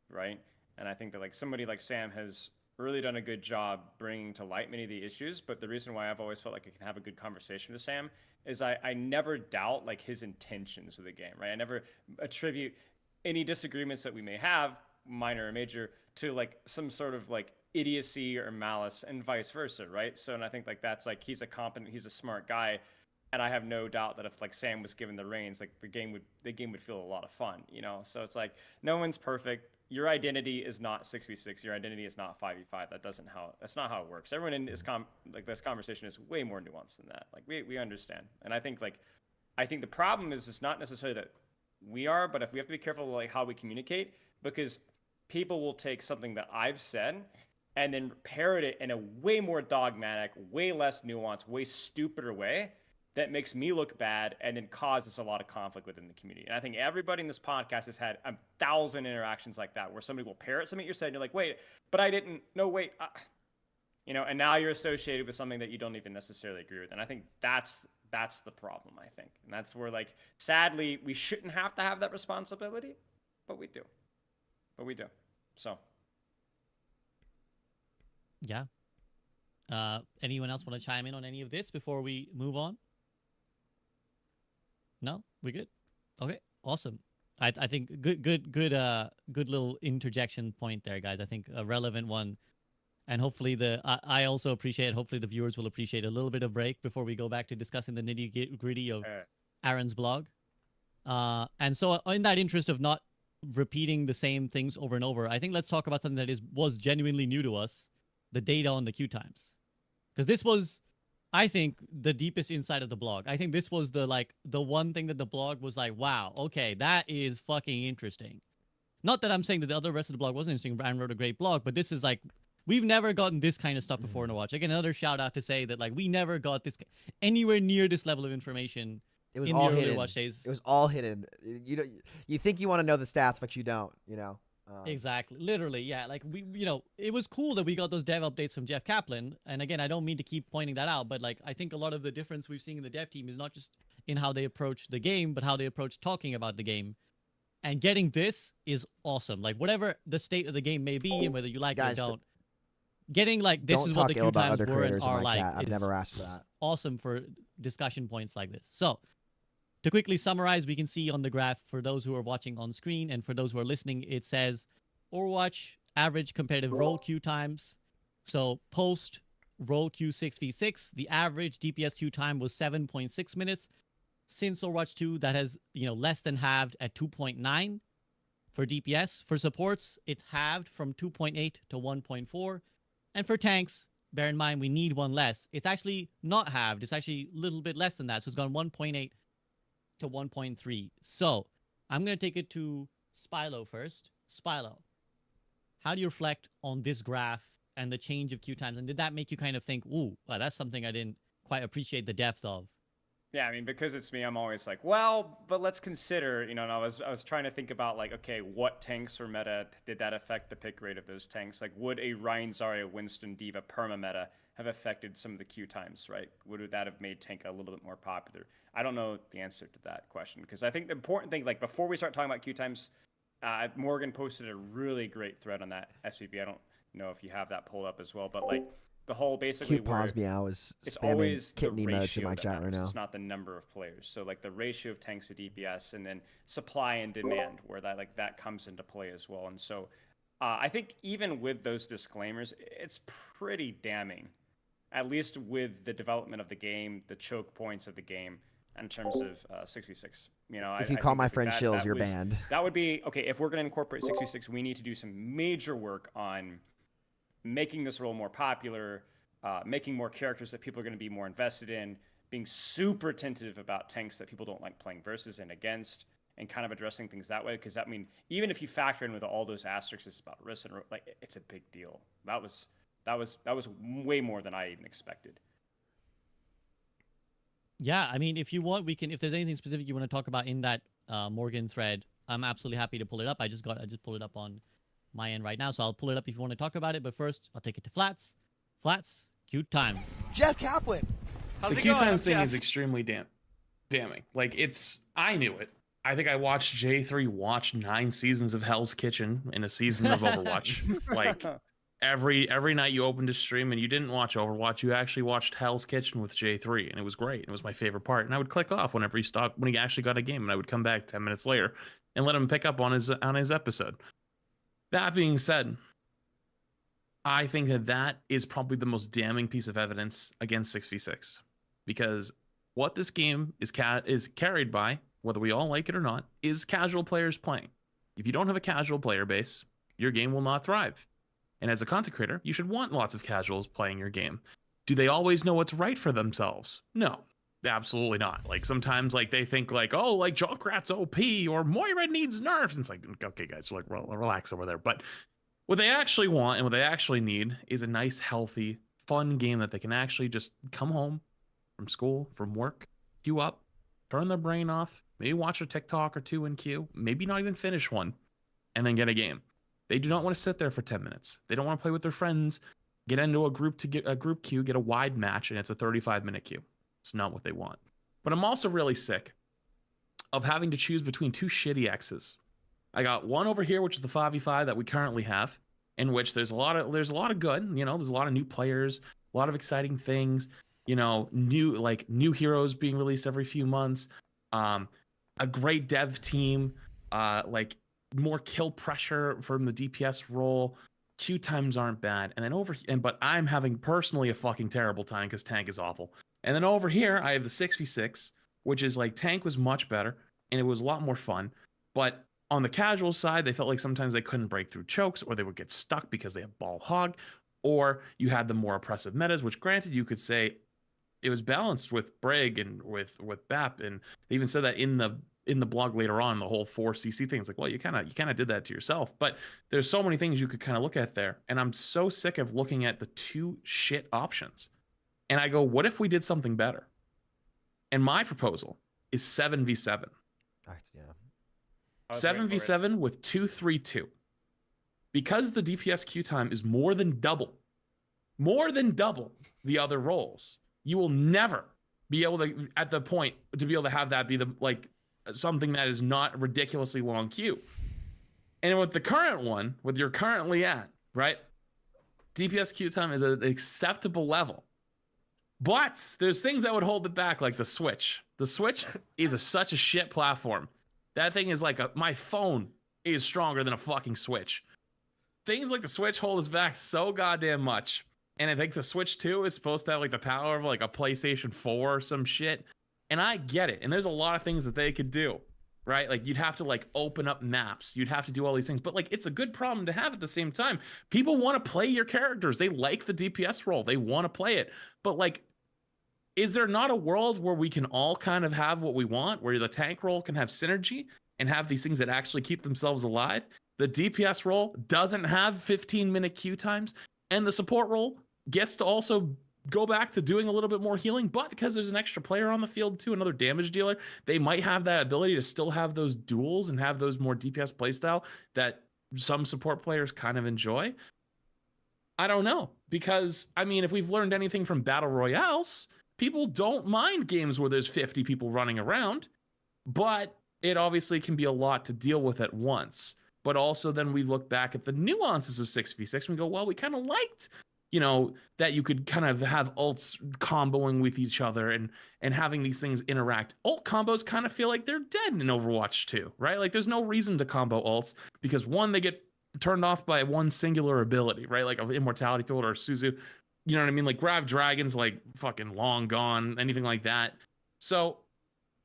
right? And I think that like somebody like Sam has really done a good job bringing to light many of the issues. But the reason why I've always felt like I can have a good conversation with Sam is I never doubt like his intentions with the game, right? I never attribute any disagreements that we may have, minor or major, to like some sort of like idiocy or malice, and vice versa, right? So, and I think like that's like he's a smart guy, and I have no doubt that if like Sam was given the reins, like the game would feel a lot of fun, So it's like no one's perfect. Your identity is not 6v6. Your identity is not 5v5. That's not how it works. Everyone in this this conversation is way more nuanced than that. Like we understand, and I think the problem is it's not necessarily that we are, but if we have to be careful like how we communicate, because people will take something that I've said and then parrot it in a way more dogmatic, way less nuanced, way stupider way that makes me look bad and then causes a lot of conflict within the community. And I think everybody in this podcast has had 1,000 interactions like that, where somebody will parrot something you said and you're like, wait, but I didn't, no, wait. And now you're associated with something that you don't even necessarily agree with. And I think that's the problem, I think. And that's where, like, sadly, we shouldn't have to have that responsibility, but we do. So. Yeah. Anyone else want to chime in on any of this before we move on? No, we good. Okay, awesome. I think good little interjection point there, guys. I think a relevant one, and hopefully I also appreciate. Hopefully the viewers will appreciate a little bit of break before we go back to discussing the nitty gritty of Aaron's blog. And so in that interest of not repeating the same things over and over, I think let's talk about something that was genuinely new to us: the data on the queue times, because this was, I think, the deepest inside of the blog. I think this was the one thing that the blog was like, wow, okay, that is fucking interesting. Not that I'm saying that the other rest of the blog wasn't interesting. Brian wrote a great blog, but this is like, we've never gotten this kind of stuff before in Overwatch. Again, another shout out to say that like we never got this anywhere near this level of information. It was in all the hidden. Overwatch days. It was all hidden. You think you want to know the stats, but you don't. Exactly. Literally, yeah. Like it was cool that we got those dev updates from Jeff Kaplan. And again, I don't mean to keep pointing that out, but like I think a lot of the difference we've seen in the dev team is not just in how they approach the game, but how they approach talking about the game. And getting this is awesome. Like whatever the state of the game may be, and whether you like it or don't, getting like this is what the queue times were and are like. I've never asked for that. Awesome for discussion points like this. So to quickly summarize, we can see on the graph, for those who are watching on screen and for those who are listening, it says Overwatch average competitive role queue times. So post role queue 6v6, the average DPS queue time was 7.6 minutes. Since Overwatch 2, that has less than halved at 2.9 for DPS. For supports, it halved from 2.8 to 1.4. And for tanks, bear in mind we need one less. It's actually not halved. It's actually a little bit less than that. So it's gone 1.8 to 1.3. So I'm going to take it to Spilo first. Spilo, how do you reflect on this graph and the change of queue times? And did that make you kind of think, ooh, well, that's something I didn't quite appreciate the depth of? Yeah, I mean, because it's me, I'm always like, well, but let's consider, and I was trying to think about like, okay, what tanks were meta? Did that affect the pick rate of those tanks? Like, would a Ryan, Zarya, Winston, Diva perma meta have affected some of the queue times, right? Would that have made tank a little bit more popular? I don't know the answer to that question, because I think the important thing, like before we start talking about queue times, Morgan posted a really great thread on that SVP. I don't know if you have that pulled up as well, but like the whole basically Cute pause meow is it's spamming always kidney the modes in ratio my that chat right matters. now. It's not the number of players. So like the ratio of tanks to DPS, and then supply and demand, where that comes into play as well. And so I think even with those disclaimers, it's pretty damning, at least with the development of the game, the choke points of the game, in terms of 6v6. You know, If you I call think my that friend Shills, you're was- banned. That would be okay. If we're going to incorporate 6v6, we need to do some major work on making this role more popular, making more characters that people are going to be more invested in, being super attentive about tanks that people don't like playing versus and against, and kind of addressing things that way. Because I mean, even if you factor in with all those asterisks about risk and like, it's a big deal. That was way more than I even expected. Yeah, I mean, if you want, we can. If there's anything specific you want to talk about in that Morgan thread, I'm absolutely happy to pull it up. I just pulled it up on my end right now, so I'll pull it up if you want to talk about it. But first, I'll take it to Flats. Flats, cute times. Jeff Kaplan. The Q times thing is extremely damning. Like, I knew it. I think I watched J3 watch 9 seasons of Hell's Kitchen in a season of Overwatch. Like, every night you opened a stream and you didn't watch Overwatch, you actually watched Hell's Kitchen with J3, and it was great. It was my favorite part. And I would click off whenever when he actually got a game, and I would come back 10 minutes later and let him pick up on his episode. That being said, I think that is probably the most damning piece of evidence against 6v6, because what this game is carried by, whether we all like it or not, is casual players playing. If you don't have a casual player base, your game will not thrive. And as a content creator, you should want lots of casuals playing your game. Do they always know what's right for themselves? No, absolutely not. Like, sometimes like they think like, oh, like Junkrat's OP or Moira needs nerfs. And it's like, okay, guys, like, relax over there. But what they actually want and what they actually need is a nice, healthy, fun game that they can actually just come home from school, from work, queue up, turn their brain off, maybe watch a TikTok or two in queue, maybe not even finish one, and then get a game. They do not want to sit there for 10 minutes. They don't want to play with their friends, get into a group queue, get a wide match, and it's a 35-minute queue. It's not what they want. But I'm also really sick of having to choose between 2 shitty X's. I got one over here, which is the 5v5 that we currently have, in which there's a lot of good, you know, there's a lot of new players, a lot of exciting things, you know, new heroes being released every few months, a great dev team, like more kill pressure from the DPS role. Queue times aren't bad. And then but I'm having personally a fucking terrible time because tank is awful. And then over here, I have the 6v6, which is like tank was much better and it was a lot more fun. But on the casual side, they felt like sometimes they couldn't break through chokes, or they would get stuck because they have ball hog, or you had the more oppressive metas, which granted you could say it was balanced with Brig and with BAP, and they even said that in the blog later on, the whole 4cc thing. It's like, well, you kind of did that to yourself. But there's so many things you could kind of look at there, and I'm so sick of looking at the 2 shit options. And I go, what if we did something better? And my proposal is 7v7. Yeah. 7v7 with 2-3-2. Because the DPS queue time is more than double the other roles, you will never be able to, at the point, to be able to have that be something that is not ridiculously long queue. And with the current one, with you're currently at, right? DPS queue time is at an acceptable level. But there's things that would hold it back, like the Switch. The Switch is such a shit platform. That thing is like my phone is stronger than a fucking Switch. Things like the Switch hold us back so goddamn much. And I think the Switch 2 is supposed to have like the power of like a PlayStation 4 or some shit. And I get it. And there's a lot of things that they could do, right? Like you'd have to like open up maps. You'd have to do all these things. But like it's a good problem to have at the same time. People want to play your characters. They like the DPS role. They want to play it. But like, is there not a world where we can all kind of have what we want, where the tank role can have synergy and have these things that actually keep themselves alive? The DPS role doesn't have 15-minute queue times, and the support role gets to also go back to doing a little bit more healing, but because there's an extra player on the field too, another damage dealer, they might have that ability to still have those duels and have those more DPS playstyle that some support players kind of enjoy. I don't know, because I mean, if we've learned anything from battle royales, people don't mind games where there's 50 people running around, but it obviously can be a lot to deal with at once. But also then we look back at the nuances of 6v6 and we go, well, we kind of liked, you know, that you could kind of have ults comboing with each other and having these things interact. Ult combos kind of feel like they're dead in Overwatch 2, right? Like there's no reason to combo ults because one, they get turned off by one singular ability, right? Like an Immortality Field or Suzu. You know what I mean? Like Grav Dragon's like fucking long gone, anything like that. So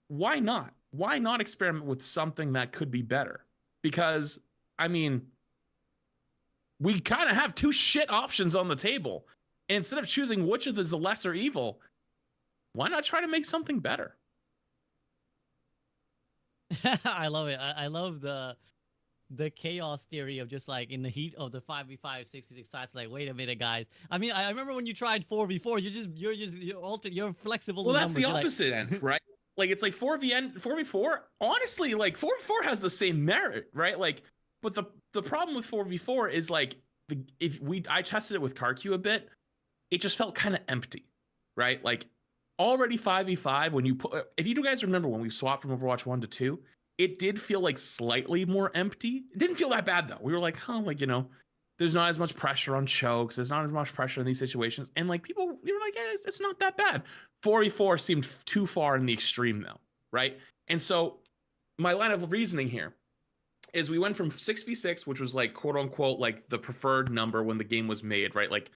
why not? Why not experiment with something that could be better? Because, I mean, we kind of have two shit options on the table. And instead of choosing which of is the lesser evil, why not try to make something better? I love it. I love the chaos theory of just like in the heat of the 5v5, 6v6 fights, like, wait a minute, guys. I mean, I remember when you tried 4v4, you're flexible. Well, to that's numbers. the opposite end, right? Like, it's like 4v4. Honestly, like 4v4 has the same merit, right? Like, but the problem with 4v4 is like I tested it with CarQ a bit, it just felt kind of empty, right? Like already 5v5 when you put, if you guys remember when we swapped from Overwatch 1 to 2, it did feel like slightly more empty. It didn't feel that bad though. We were like, huh, like, you know, there's not as much pressure on chokes. There's not as much pressure in these situations. And like people, you were like, it's not that bad. 4v4 seemed too far in the extreme though, right? And so my line of reasoning here is we went from 6v6, which was like quote unquote like the preferred number when the game was made, right? Like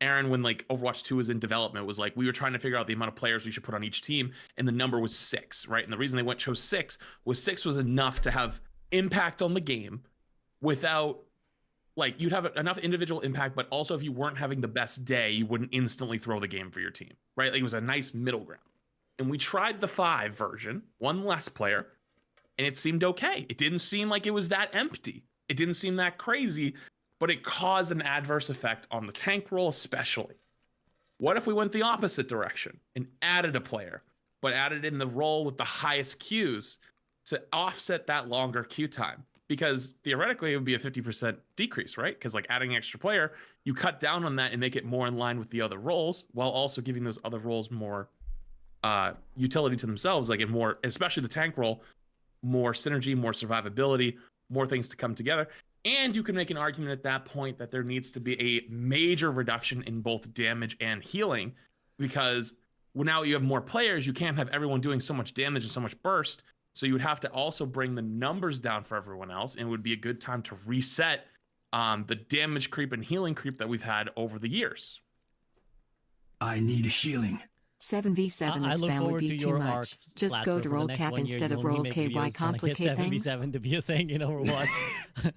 Aaron, when like Overwatch 2 was in development, was like we were trying to figure out the amount of players we should put on each team, and the number was 6, right? And the reason they chose 6 was enough to have impact on the game without, like, you'd have enough individual impact, but also if you weren't having the best day, you wouldn't instantly throw the game for your team, right? Like, it was a nice middle ground. And we tried the 5 version, one less player, and it seemed okay. It didn't seem like it was that empty. It didn't seem that crazy, but it caused an adverse effect on the tank role especially. What if we went the opposite direction and added a player, but added in the role with the highest Qs to offset that longer Q time? Because theoretically it would be a 50% decrease, right? Because like adding an extra player, you cut down on that and make it more in line with the other roles, while also giving those other roles more utility to themselves, like in more, especially the tank role, more synergy, more survivability, more things to come together. And you can make an argument at that point that there needs to be a major reduction in both damage and healing, because now you have more players, you can't have everyone doing so much damage and so much burst. So you would have to also bring the numbers down for everyone else, and it would be a good time to reset the damage creep and healing creep that we've had over the years. I need healing. 7v7 I is look bound would forward be to too your much. arc, Just Slatzer, go for to the roll next cap 1 year. instead You of only roll make KY videos trying to complicate get things. 7v7 to be a thing in Overwatch.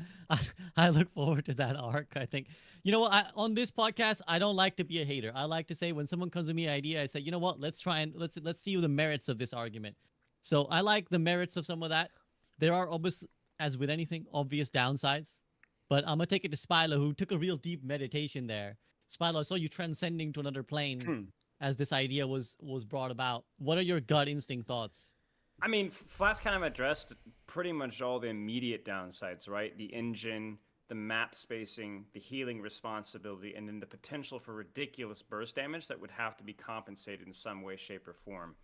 I look forward to that arc. I think, you know what, on this podcast, I don't like to be a hater. I like to say when someone comes to me an idea, I say, you know what, let's see the merits of this argument. So I like the merits of some of that. There are obvious, as with anything, obvious downsides. But I'm gonna take it to Spilo, who took a real deep meditation there. Spilo, I saw you transcending to another plane as this idea was brought about. What are your gut instinct thoughts? I mean, Flat's kind of addressed pretty much all the immediate downsides, right? The engine, the map spacing, the healing responsibility, and then the potential for ridiculous burst damage that would have to be compensated in some way, shape, or form.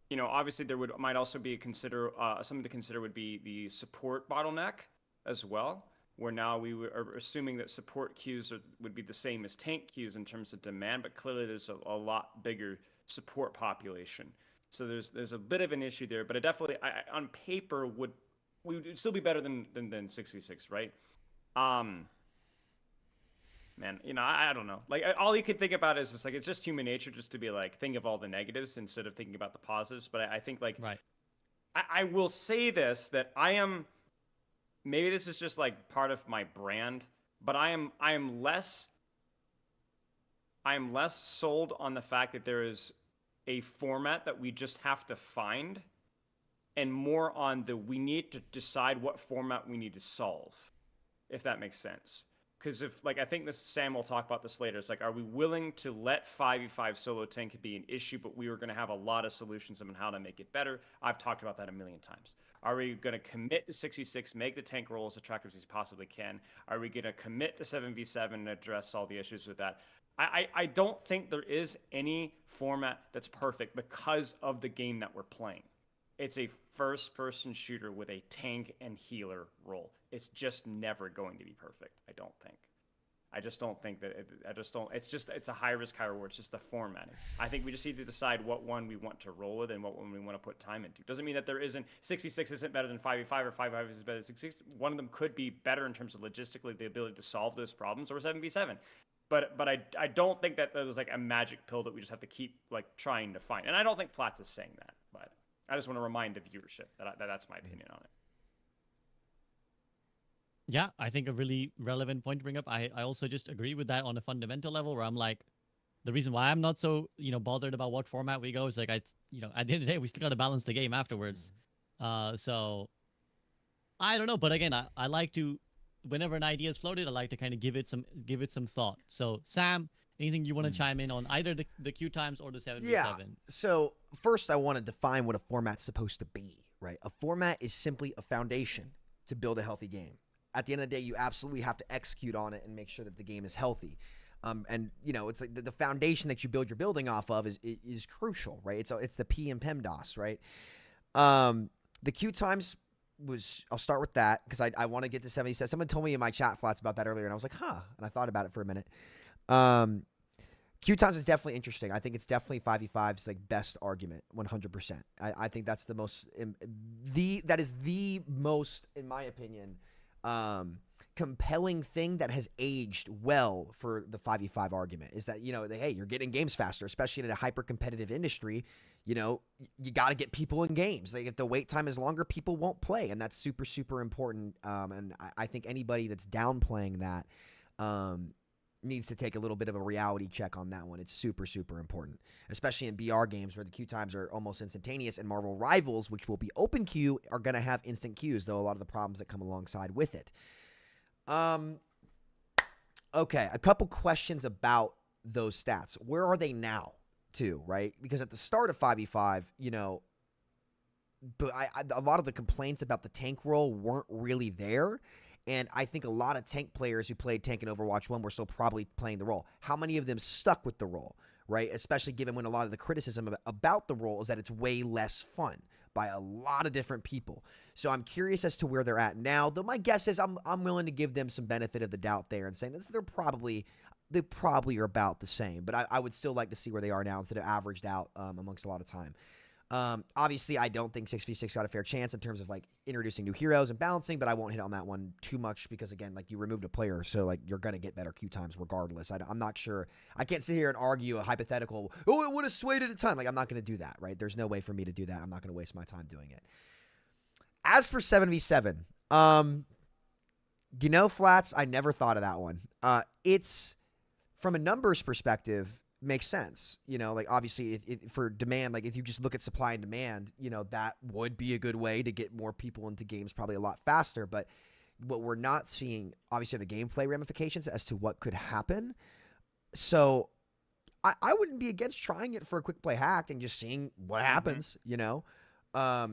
You know, obviously there might also be something to consider would be the support bottleneck as well, where now we are assuming that support queues would be the same as tank queues in terms of demand, but clearly there's a lot bigger support population. So there's a bit of an issue there, but it definitely, on paper, we would still be better than 6v6, right? Man, you know, I don't know. Like, all you could think about is like, it's just human nature just to be like, think of all the negatives instead of thinking about the positives. But I think, like, right. I will say this, that maybe this is just like part of my brand, but I am less sold on the fact that there is a format that we just have to find, and more on we need to decide what format we need to solve, if that makes sense. Because I think Sam will talk about this later. It's like, are we willing to let 5v5 solo tank be an issue, but we were going to have a lot of solutions on how to make it better? I've talked about that a million times. Are we going to commit to 6v6, make the tank role as attractive as we possibly can? Are we going to commit to 7v7 and address all the issues with that? I don't think there is any format that's perfect because of the game that we're playing. It's a first-person shooter with a tank and healer role. It's just never going to be perfect, I don't think. I just don't think that it's a high risk, high reward. It's just the formatting. I think we just need to decide what one we want to roll with and what one we want to put time into. Doesn't mean that there isn't 6v6 isn't better than 5v5 or 5v5 is better than 6v6. One of them could be better in terms of logistically the ability to solve those problems, or 7v7. But I don't think that there's like a magic pill that we just have to keep like trying to find. And I don't think Flats is saying that, but I just want to remind the viewership that that's my opinion on it. Yeah, I think a really relevant point to bring up. I also just agree with that on a fundamental level, where I'm like, the reason why I'm not so bothered about what format we go is like at the end of the day we still got to balance the game afterwards. So I don't know, but again, I like to, whenever an idea is floated, I like to kind of give it some thought. So Sam, anything you want to chime in on either the queue times or the 7v7? Yeah. So first, I want to define what a format's supposed to be. Right. A format is simply a foundation to build a healthy game. At the end of the day, you absolutely have to execute on it and make sure that the game is healthy. And it's like the foundation that you build your building off of is crucial, right? It's the P and PEMDAS, right? The queue times I'll start with that because I want to get to 77. Someone told me in my chat Flats about that earlier, and I was like, huh. And I thought about it for a minute. Queue times is definitely interesting. I think it's definitely 5v5's like best argument, 100%. I think that's the most in my opinion, compelling thing that has aged well for the 5v5 argument is that, hey, you're getting games faster, especially in a hyper competitive industry. You got to get people in games. Like if the wait time is longer, people won't play. And that's super, super important. And I think anybody that's downplaying that, needs to take a little bit of a reality check on that one. It's super, super important, especially in BR games where the queue times are almost instantaneous, and Marvel Rivals, which will be open queue, are going to have instant queues, though a lot of the problems that come alongside with it. Okay, a couple questions about those stats. Where are they now, too, right? Because at the start of 5v5, but a lot of the complaints about the tank role weren't really there. And I think a lot of tank players who played tank in Overwatch 1 were still probably playing the role. How many of them stuck with the role, right? Especially given when a lot of the criticism about the role is that it's way less fun by a lot of different people. So I'm curious as to where they're at now, though my guess is I'm willing to give them some benefit of the doubt there and saying this, they probably are about the same. But I would still like to see where they are now instead of averaged out amongst a lot of time. Obviously, I don't think 6v6 got a fair chance in terms of like introducing new heroes and balancing, but I won't hit on that one too much because again, like you removed a player, so like you're gonna get better queue times regardless. I'm not sure. I can't sit here and argue a hypothetical. Oh, it would have swayed at a time. Like I'm not gonna do that, right? There's no way for me to do that. I'm not gonna waste my time doing it. As for 7v7, Flats, I never thought of that one. It's from a numbers perspective. Makes sense. Like obviously for demand, like if you just look at supply and demand, that would be a good way to get more people into games probably a lot faster. But what we're not seeing, obviously, are the gameplay ramifications as to what could happen. So I wouldn't be against trying it for a quick play hack and just seeing what happens, I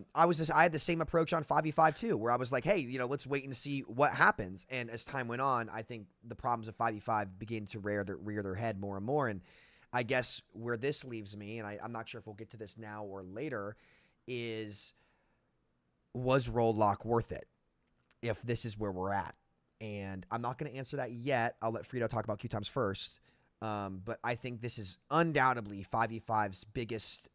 had the same approach on 5v5 too, where I was like, hey, let's wait and see what happens. And as time went on, I think the problems of 5v5 began to rear their head more and more. And I guess where this leaves me, and I'm not sure if we'll get to this now or later, was role lock worth it if this is where we're at? And I'm not going to answer that yet. I'll let Frito talk about queue times first. But I think this is undoubtedly 5v5's biggest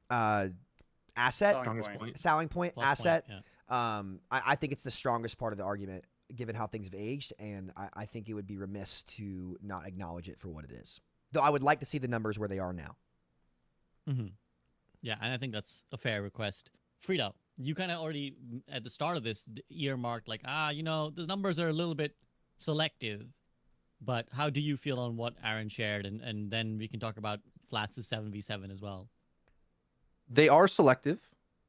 asset, selling point, asset. I think it's the strongest part of the argument, given how things have aged, and I think it would be remiss to not acknowledge it for what it is. Though I would like to see the numbers where they are now. Mm-hmm. Yeah, and I think that's a fair request. Frida, you kind of already, at the start of this, earmarked like, the numbers are a little bit selective, but how do you feel on what Aaron shared? And then we can talk about Flats' 7v7 as well. They are selective,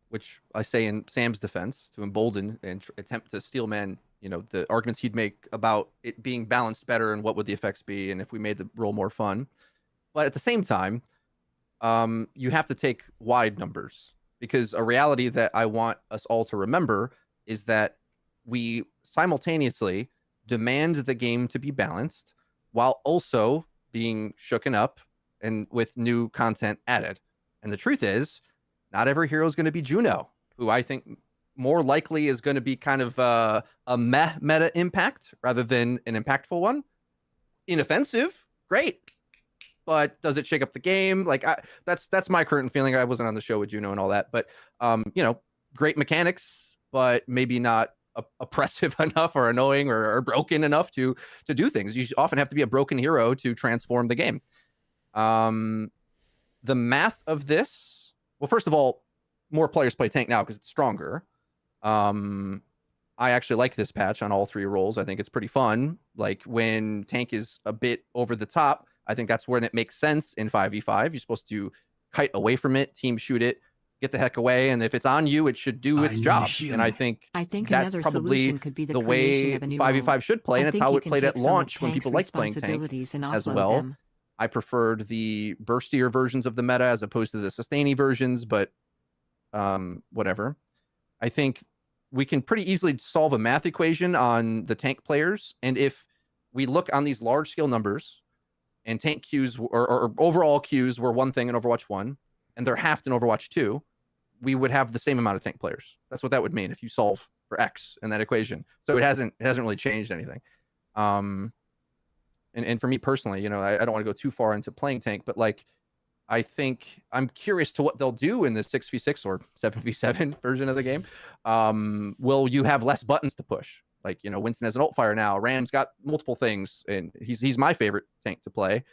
which I say in Sam's defense, to embolden and attempt to steel man, the arguments he'd make about it being balanced better and what would the effects be and if we made the role more fun. But at the same time, you have to take wide numbers, because a reality that I want us all to remember is that we simultaneously demand the game to be balanced while also being shooken up and with new content added. And the truth is, not every hero is going to be Juno, who I think more likely is going to be kind of a meta impact rather than an impactful one. Inoffensive, great. But does it shake up the game? Like that's my current feeling. I wasn't on the show with Juno and all that, but great mechanics, but maybe not oppressive enough or annoying or broken enough to do things. You often have to be a broken hero to transform the game. The math of this, well, first of all, more players play tank now because it's stronger. I actually like this patch on all 3 roles. I think it's pretty fun. Like when tank is a bit over the top, I think that's when it makes sense in 5v5. You're supposed to kite away from it, team shoot it, get the heck away, and if it's on you, it should do its job. And I think that's another probably solution could be the way creation of a new 5v5 role. should play, and I it's think how you it can played take at some of launch when tank's people liked playing tank responsibilities and as offload well. them. I preferred the burstier versions of the meta as opposed to the sustainy versions, but whatever. I think we can pretty easily solve a math equation on the tank players, and if we look on these large scale numbers, and tank queues or overall queues were one thing in Overwatch 1, and they're halved in Overwatch 2, we would have the same amount of tank players. That's what that would mean if you solve for X in that equation. So it hasn't really changed anything. And for me personally, you know, I don't want to go too far into playing tank, but like I think I'm curious to what they'll do in the 6v6 or 7v7 version of the game. Will you have less buttons to push? Like, you know, Winston has an ult fire now. Rand's got multiple things, and he's my favorite tank to play.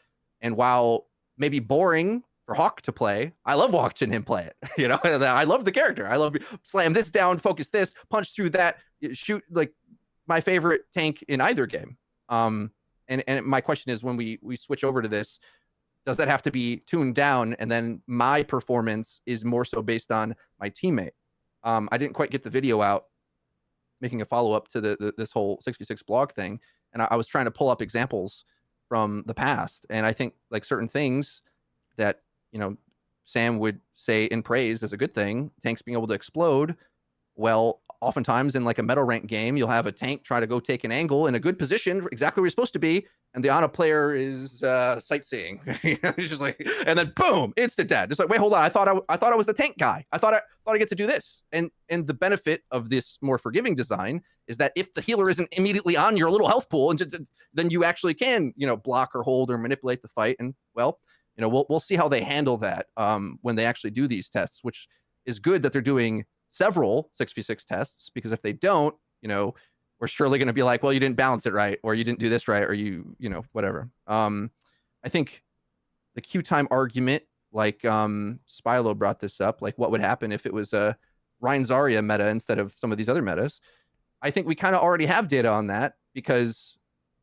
And while maybe boring for Hawk to play, I love watching him play it. You know, I love the character. I love slam this down, focus this, punch through that, shoot. Like my favorite tank in either game. And my question is, when we switch over to this, does that have to be tuned down? And then my performance is more so based on my teammate. I didn't quite get the video out, making a follow-up to this whole 6v6 blog thing. And I was trying to pull up examples from the past. And I think like certain things that, you know, Sam would say in praise as a good thing, tanks being able to explode. Well, oftentimes in like a meta rank game, you'll have a tank try to go take an angle in a good position, exactly where you're supposed to be, and the Ana player is sightseeing. You know, it's just like, and then boom, instant dead. It's like, wait, hold on, I thought I was the tank guy. I thought I get to do this. And the benefit of this more forgiving design is that if the healer isn't immediately on your little health pool, and then you actually can, you know, block or hold or manipulate the fight. And well, you know, we'll see how they handle that when they actually do these tests, which is good that they're doing several 6v6 tests, because if they don't, you know, we're surely going to be like, well, you didn't balance it right, or you didn't do this right, or you know, whatever. I think the queue time argument, like Spilo brought this up, like what would happen if it was a Rein Zarya meta instead of some of these other metas. I think we kind of already have data on that, because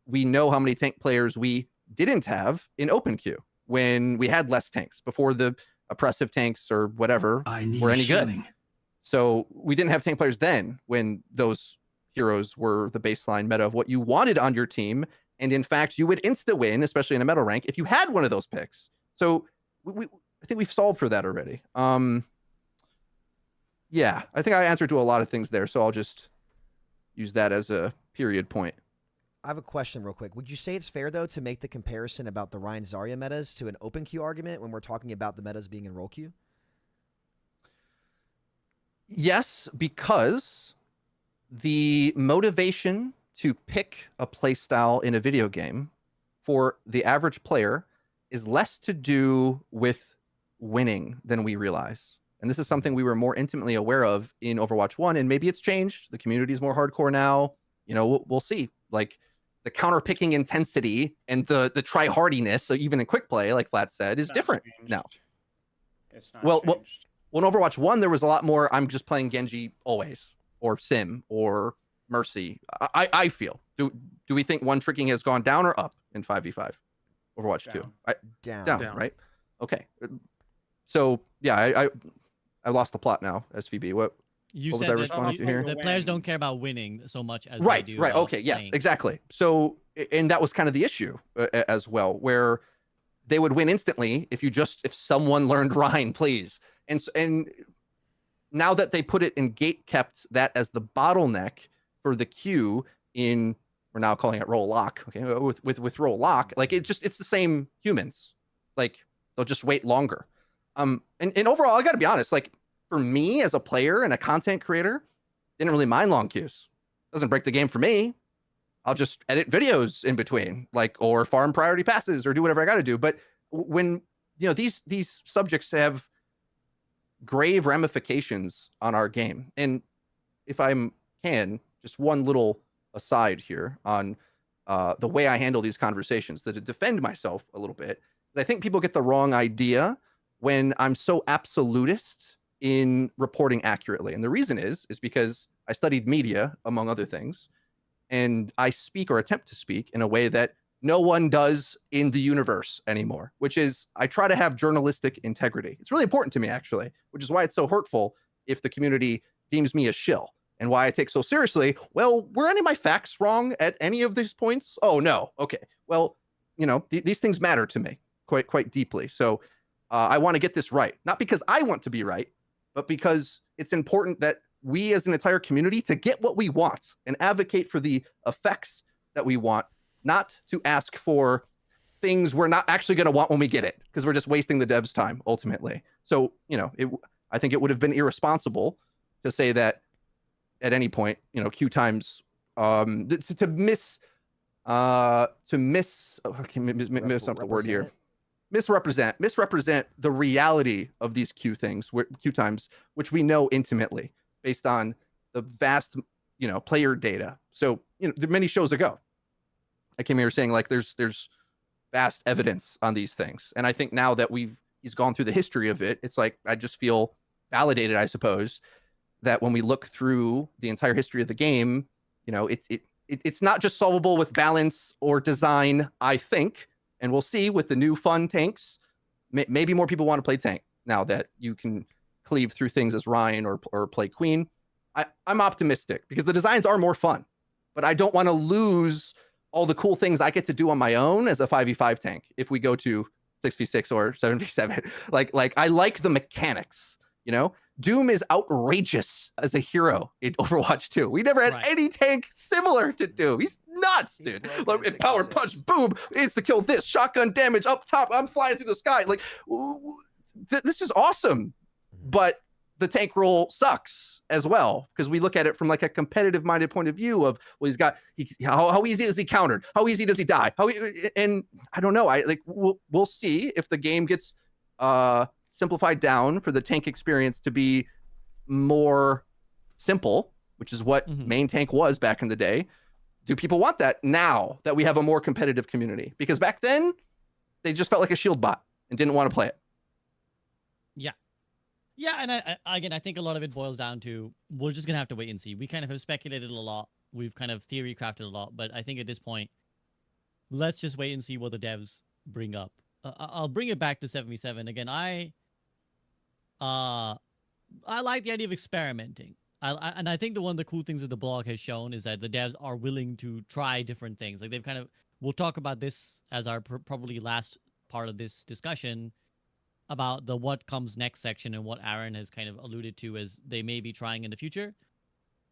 we know how many tank players we didn't have in open queue when we had less tanks before the oppressive tanks or whatever were any good. So we didn't have tank players then when those heroes were the baseline meta of what you wanted on your team. And in fact, you would insta win, especially in a meta rank, if you had one of those picks. So I think we've solved for that already. Yeah, I think I answered to a lot of things there. So I'll just use that as a period point. I have a question real quick. Would you say it's fair, though, to make the comparison about the Rein Zarya metas to an open queue argument when we're talking about the metas being in role queue? Yes, because the motivation to pick a playstyle in a video game for the average player is less to do with winning than we realize. And this is something we were more intimately aware of in Overwatch 1, and maybe it's changed. The community is more hardcore now. You know, we'll see. Like the counter picking intensity and the try-hardiness, so even in quick play, like Flat said, is different now. It's not Well, changed. Well, in Overwatch 1, there was a lot more, I'm just playing Genji always, or Sim, or Mercy. I feel. Do we think one tricking has gone down or up in 5v5? Overwatch 2? Down, right? Okay. So, yeah, I lost the plot now, SVB. What You was said I that responding to here? the players don't care about winning so much as Right, they do right. about Okay, yes, playing. exactly. So, and that was kind of the issue as well, where they would win instantly if someone learned Rein, please. And now that they put it in gate kept that as the bottleneck for the queue in, we're now calling it role lock. Okay, with role lock, like it's the same humans. Like they'll just wait longer. And overall, I got to be honest. Like for me as a player and a content creator, didn't really mind long queues. Doesn't break the game for me. I'll just edit videos in between, like, or farm priority passes or do whatever I got to do. But when you know these subjects have grave ramifications on our game, and if I can just one little aside here on the way I handle these conversations, to defend myself a little bit. I think people get the wrong idea when I'm so absolutist in reporting accurately. And the reason is because I studied media, among other things, and I speak or attempt to speak in a way that no one does in the universe anymore, which is I try to have journalistic integrity. It's really important to me, actually, which is why it's so hurtful if the community deems me a shill, and why I take so seriously, well, were any of my facts wrong at any of these points? Oh, no. Okay. Well, you know, these things matter to me quite deeply. So I want to get this right, not because I want to be right, but because it's important that we as an entire community to get what we want and advocate for the effects that we want, not to ask for things we're not actually going to want when we get it, because we're just wasting the devs' time ultimately. So, you know, I think it would have been irresponsible to say that at any point, you know, queue times to misrepresent the reality of these queue times, which we know intimately based on the vast, you know, player data. So, you know, many shows ago, I came here saying like there's vast evidence on these things, and I think now that he's gone through the history of it, it's like I just feel validated, I suppose, that when we look through the entire history of the game, you know, it's not just solvable with balance or design, I think, and we'll see with the new fun tanks. Maybe more people want to play tank now that you can cleave through things as Ryan or play Queen. I'm optimistic because the designs are more fun, but I don't want to lose all the cool things I get to do on my own as a 5v5 tank if we go to 6v6 or 7v7. Like I like the mechanics, you know? Doom is outrageous as a hero in Overwatch 2. We never had any tank similar to Doom. He's nuts, dude. Like, power punch, boom, it's to kill this, shotgun damage up top, I'm flying through the sky. Like, this is awesome. But the tank role sucks as well, because we look at it from like a competitive minded point of view of, well, how easy is he countered? How easy does he die? And I don't know. We'll see if the game gets simplified down for the tank experience to be more simple, which is what main tank was back in the day. Do people want that now that we have a more competitive community? Because back then they just felt like a shield bot and didn't want to play it. Yeah, and I think a lot of it boils down to we're just gonna have to wait and see. We kind of have speculated a lot, we've kind of theory crafted a lot, but I think at this point, let's just wait and see what the devs bring up. I'll bring it back to 7v7 again. I like the idea of experimenting. And I think one of the cool things that the blog has shown is that the devs are willing to try different things. Like they've kind of, we'll talk about this as our probably last part of this discussion about the what comes next section and what Aaron has kind of alluded to as they may be trying in the future.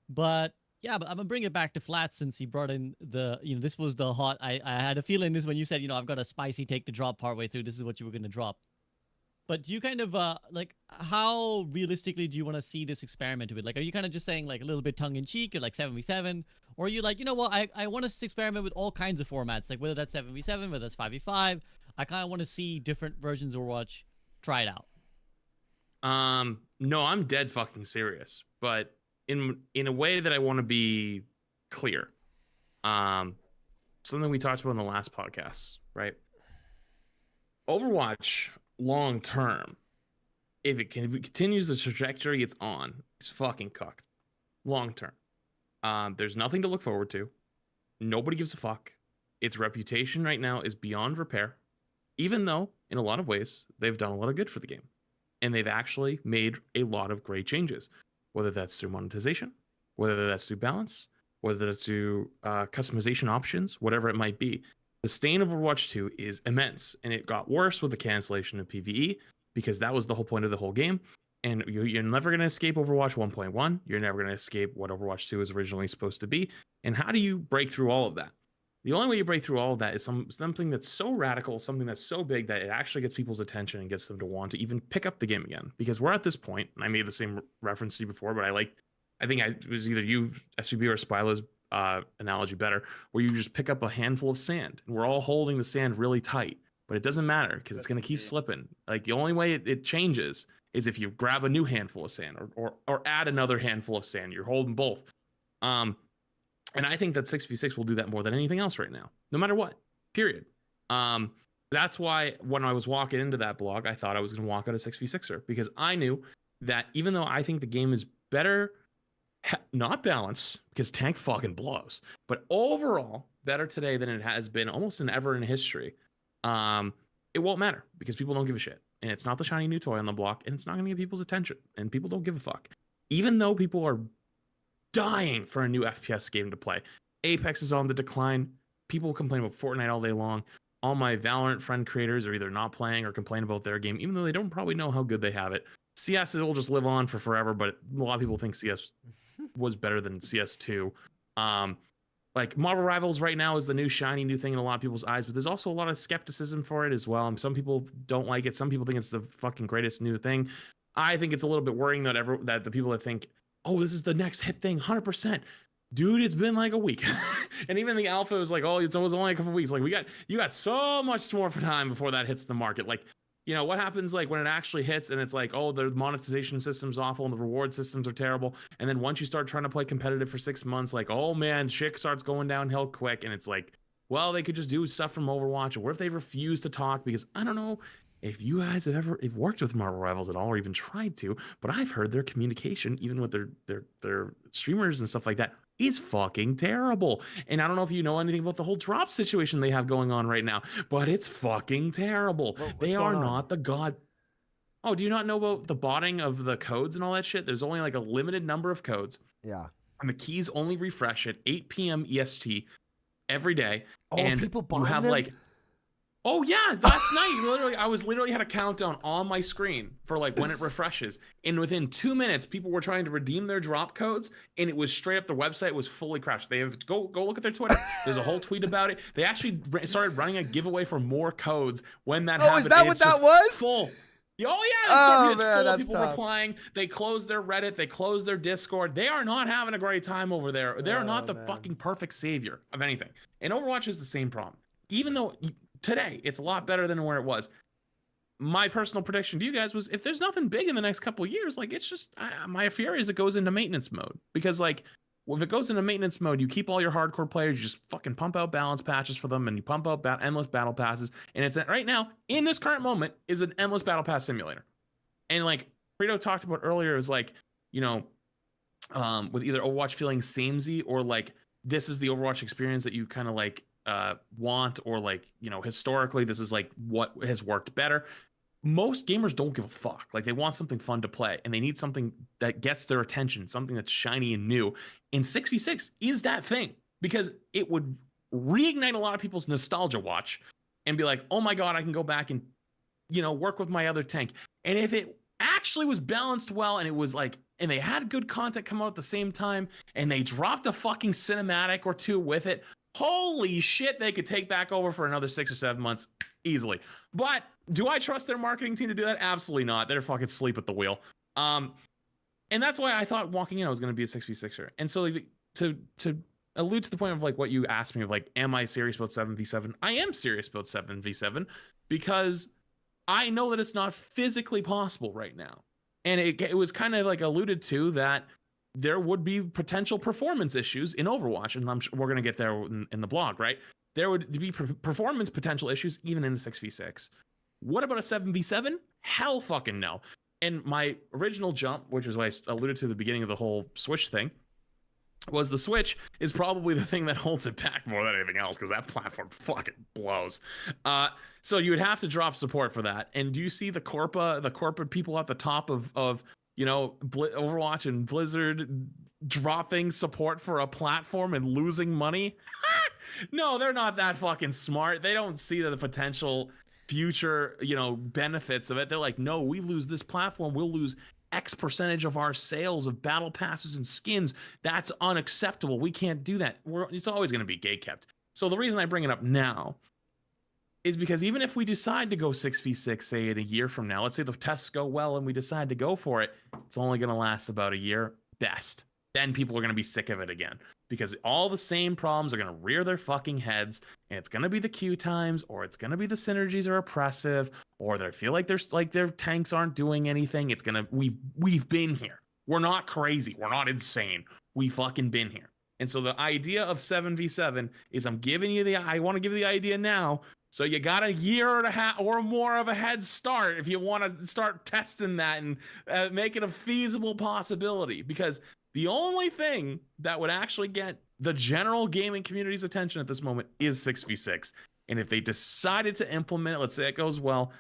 But yeah, but I'm gonna bring it back to Flat since he brought in the, you know, this was the hot, I had a feeling this when you said, you know, I've got a spicy take to drop partway through, this is what you were gonna drop. But do you kind of, like, how realistically do you want to see this experiment with? Like, are you kind of just saying, like, a little bit tongue-in-cheek, or like 7v7? Or are you like, you know what, I want to experiment with all kinds of formats, like whether that's 7v7, whether that's 5v5. I kind of want to see different versions of Overwatch, try it out. No, I'm dead fucking serious, but in a way that I want to be clear. Something we talked about in the last podcast, right? Overwatch long term, if it continues the trajectory it's on, it's fucking cooked. Long term. There's nothing to look forward to. Nobody gives a fuck. Its reputation right now is beyond repair, even though in a lot of ways they've done a lot of good for the game. And they've actually made a lot of great changes, whether that's through monetization, whether that's through balance, whether that's through customization options, whatever it might be. The stain of Overwatch 2 is immense, and it got worse with the cancellation of PvE, because that was the whole point of the whole game. And you're never going to escape Overwatch 1.1. You're never going to escape what Overwatch 2 is originally supposed to be. And how do you break through all of that? The only way you break through all of that is something that's so radical, something that's so big that it actually gets people's attention and gets them to want to even pick up the game again. Because we're at this point, and I made the same reference to you before, but I think it was either you, SVB, or Spyla's analogy better, where you just pick up a handful of sand, and we're all holding the sand really tight, but it doesn't matter because it's going to keep slipping. Like, the only way it changes is if you grab a new handful of sand or add another handful of sand. You're holding both. And I think that 6v6 will do that more than anything else right now, no matter what, period. That's why when I was walking into that blog, I thought I was going to walk out a 6v6er, because I knew that even though I think the game is better, not balanced, because tank fucking blows, but overall better today than it has been almost in ever in history, it won't matter because people don't give a shit. And it's not the shiny new toy on the block, and it's not going to get people's attention, and people don't give a fuck. Even though people are dying for a new FPS game to play. Apex is on the decline. People complain about Fortnite all day long. All my Valorant friend creators are either not playing or complain about their game, even though they don't probably know how good they have it. CS will just live on for forever, but a lot of people think CS was better than CS2. Like Marvel Rivals right now is the new shiny new thing in a lot of people's eyes, but there's also a lot of skepticism for it as well. And some people don't like it. Some people think it's the fucking greatest new thing. I think it's a little bit worrying that the people that think, oh, this is the next hit thing, 100%. Dude, it's been like a week. And even the alpha was like, oh, it was only a couple weeks. Like you got so much more time before that hits the market. Like, you know, what happens like when it actually hits and it's like, oh, the monetization system's awful and the reward systems are terrible. And then once you start trying to play competitive for 6 months, like, oh man, shit starts going downhill quick. And it's like, well, they could just do stuff from Overwatch. Or what if they refuse to talk? Because I don't know if you guys have ever worked with Marvel Rivals at all or even tried to, but I've heard their communication, even with their streamers and stuff like that, is fucking terrible. And I don't know if you know anything about the whole drop situation they have going on right now, but it's fucking terrible. They are not the god. Oh, do you not know about the botting of the codes and all that shit? There's only like a limited number of codes. Yeah. And the keys only refresh at 8 p.m. EST every day. Oh, and people you have them? like, oh yeah, last night I literally had a countdown on my screen for like when it refreshes, and within 2 minutes, people were trying to redeem their drop codes, and it was straight up the website was fully crashed. They have go look at their Twitter. There's a whole tweet about it. They actually started running a giveaway for more codes when that happened. Is that what that was? Full. Oh yeah, Oh, it's man, full of that's people tough. replying. They closed their Reddit. They closed their Discord. They are not having a great time over there. They're not the fucking perfect savior of anything. And Overwatch is the same problem. Even though today it's a lot better than where it was. My personal prediction to you guys was if there's nothing big in the next couple of years, like it's just my fear is it goes into maintenance mode, because like if it goes into maintenance mode, you keep all your hardcore players, you just fucking pump out balance patches for them, and you pump out endless battle passes. And it's right now in this current moment is an endless battle pass simulator. And like Frito talked about earlier, is like, you know, with either Overwatch feeling samey or like this is the Overwatch experience that you kind of like want, or like, you know, historically this is like what has worked better. Most gamers don't give a fuck. Like they want something fun to play, and they need something that gets their attention, something that's shiny and new. And 6v6 is that thing, because it would reignite a lot of people's nostalgia watch and be like, oh my god, I can go back and, you know, work with my other tank. And if it actually was balanced well, and it was like, and they had good content come out at the same time, and they dropped a fucking cinematic or two with it, holy shit, they could take back over for another 6 or 7 months easily. But do I trust their marketing team to do that? Absolutely not. They're fucking asleep at the wheel. And that's why I thought walking in I was going to be a 6v6er. And so like, to allude to the point of like what you asked me of like, am I serious about 7v7? I am serious about 7v7 because I know that it's not physically possible right now. And it was kind of like alluded to that there would be potential performance issues in Overwatch, and I'm sure we're going to get there in the blog, right? There would be performance potential issues even in the 6v6. What about a 7v7? Hell fucking no. And my original jump, which is what I alluded to at the beginning of the whole Switch thing, was the Switch is probably the thing that holds it back more than anything else, because that platform fucking blows. So you would have to drop support for that. And do you see the corporate people at the top of you know, Overwatch and Blizzard dropping support for a platform and losing money? No, they're not that fucking smart. They don't see the potential future, you know, benefits of it. They're like, no, we lose this platform, we'll lose X percentage of our sales of battle passes and skins. That's unacceptable. We can't do that. It's always going to be gatekept. So the reason I bring it up now is because even if we decide to go 6v6, say in a year from now, let's say the tests go well and we decide to go for it, it's only going to last about a year best. Then people are going to be sick of it again, because all the same problems are going to rear their fucking heads, and it's going to be the queue times, or it's going to be the synergies are oppressive, or they feel like their tanks aren't doing anything. It's going to, we've been here. We're not crazy. We're not insane. We fucking been here. And so the idea of 7v7 is I want to give you the idea now. So you got a year and a half or more of a head start if you want to start testing that and make it a feasible possibility. Because the only thing that would actually get the general gaming community's attention at this moment is 6v6. And if they decided to implement it, let's say it goes well,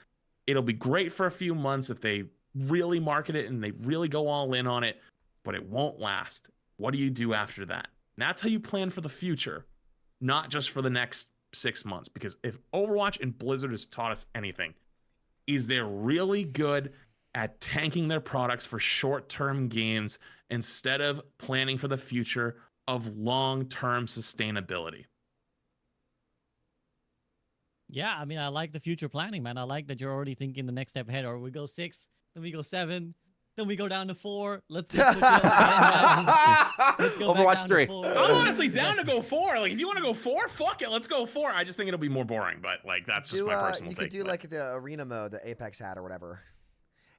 it'll be great for a few months if they really market it and they really go all in on it, but it won't last. What do you do after that? And that's how you plan for the future, not just for the next 6 months. Because if Overwatch and Blizzard has taught us anything, is they're really good at tanking their products for short-term gains instead of planning for the future of long-term sustainability. Yeah, I mean, I like the future planning, man. I like that you're already thinking the next step ahead. Or we go 6, then we go 7, then we go down to 4. Let's just switch it up again. Let's go back Overwatch down 3. to 4. I'm honestly down to go 4. Like, if you want to go 4, fuck it, let's go 4. I just think it'll be more boring, but like that's just my personal take. You could do like the arena mode that Apex had or whatever.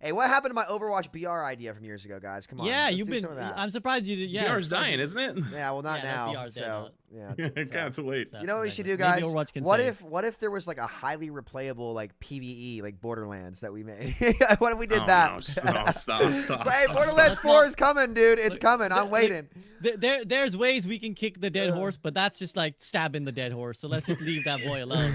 Hey, what happened to my Overwatch BR idea from years ago, guys? Come on. Yeah, let's you've do been. some of that. I'm surprised you did. Yeah, BR's dying, isn't it? Yeah, well, not Yeah, now. BR's dead, So no. yeah, Kind of too late. you know what we should do, Maybe guys? Overwatch can What save. if there was like a highly replayable like PvE like Borderlands that we made? What if we did Oh, that? no, stop. Hey, Borderlands 4 is coming, dude. It's coming. I'm waiting. There's ways we can kick the dead horse, but that's just like stabbing the dead horse. So let's just leave that boy alone.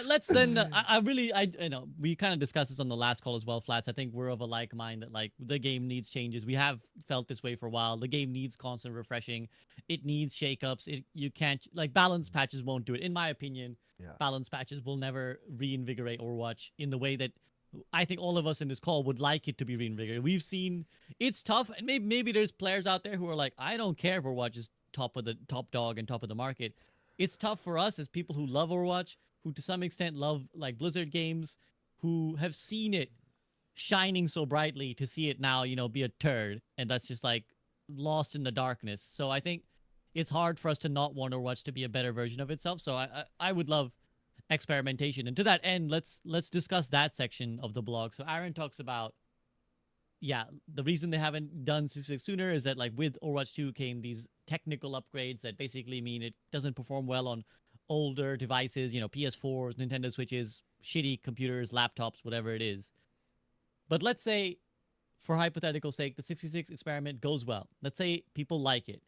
Let's then. You know, we kind of discussed this on the last call as well, Flats. I think we're of a like mind that like the game needs changes. We have felt this way for a while. The game needs constant refreshing. It needs shakeups. You can't like balance patches won't do it. In my opinion, balance patches will never reinvigorate Overwatch in the way that I think all of us in this call would like it to be reinvigorated. We've seen it's tough, and maybe there's players out there who are like, I don't care if Overwatch is top dog and top of the market. It's tough for us as people who love Overwatch, who to some extent love like Blizzard games, who have seen it shining so brightly to see it now, you know, be a turd, and that's just like lost in the darkness. So I think it's hard for us to not want Overwatch to be a better version of itself. So I would love experimentation, and to that end, let's discuss that section of the blog. So Aaron talks about, yeah, the reason they haven't done 6 sooner is that like with Overwatch 2 came these technical upgrades that basically mean it doesn't perform well on older devices, you know, PS4s, Nintendo Switches, shitty computers, laptops, whatever it is. But let's say, for hypothetical sake, the 66 experiment goes well. Let's say people like it.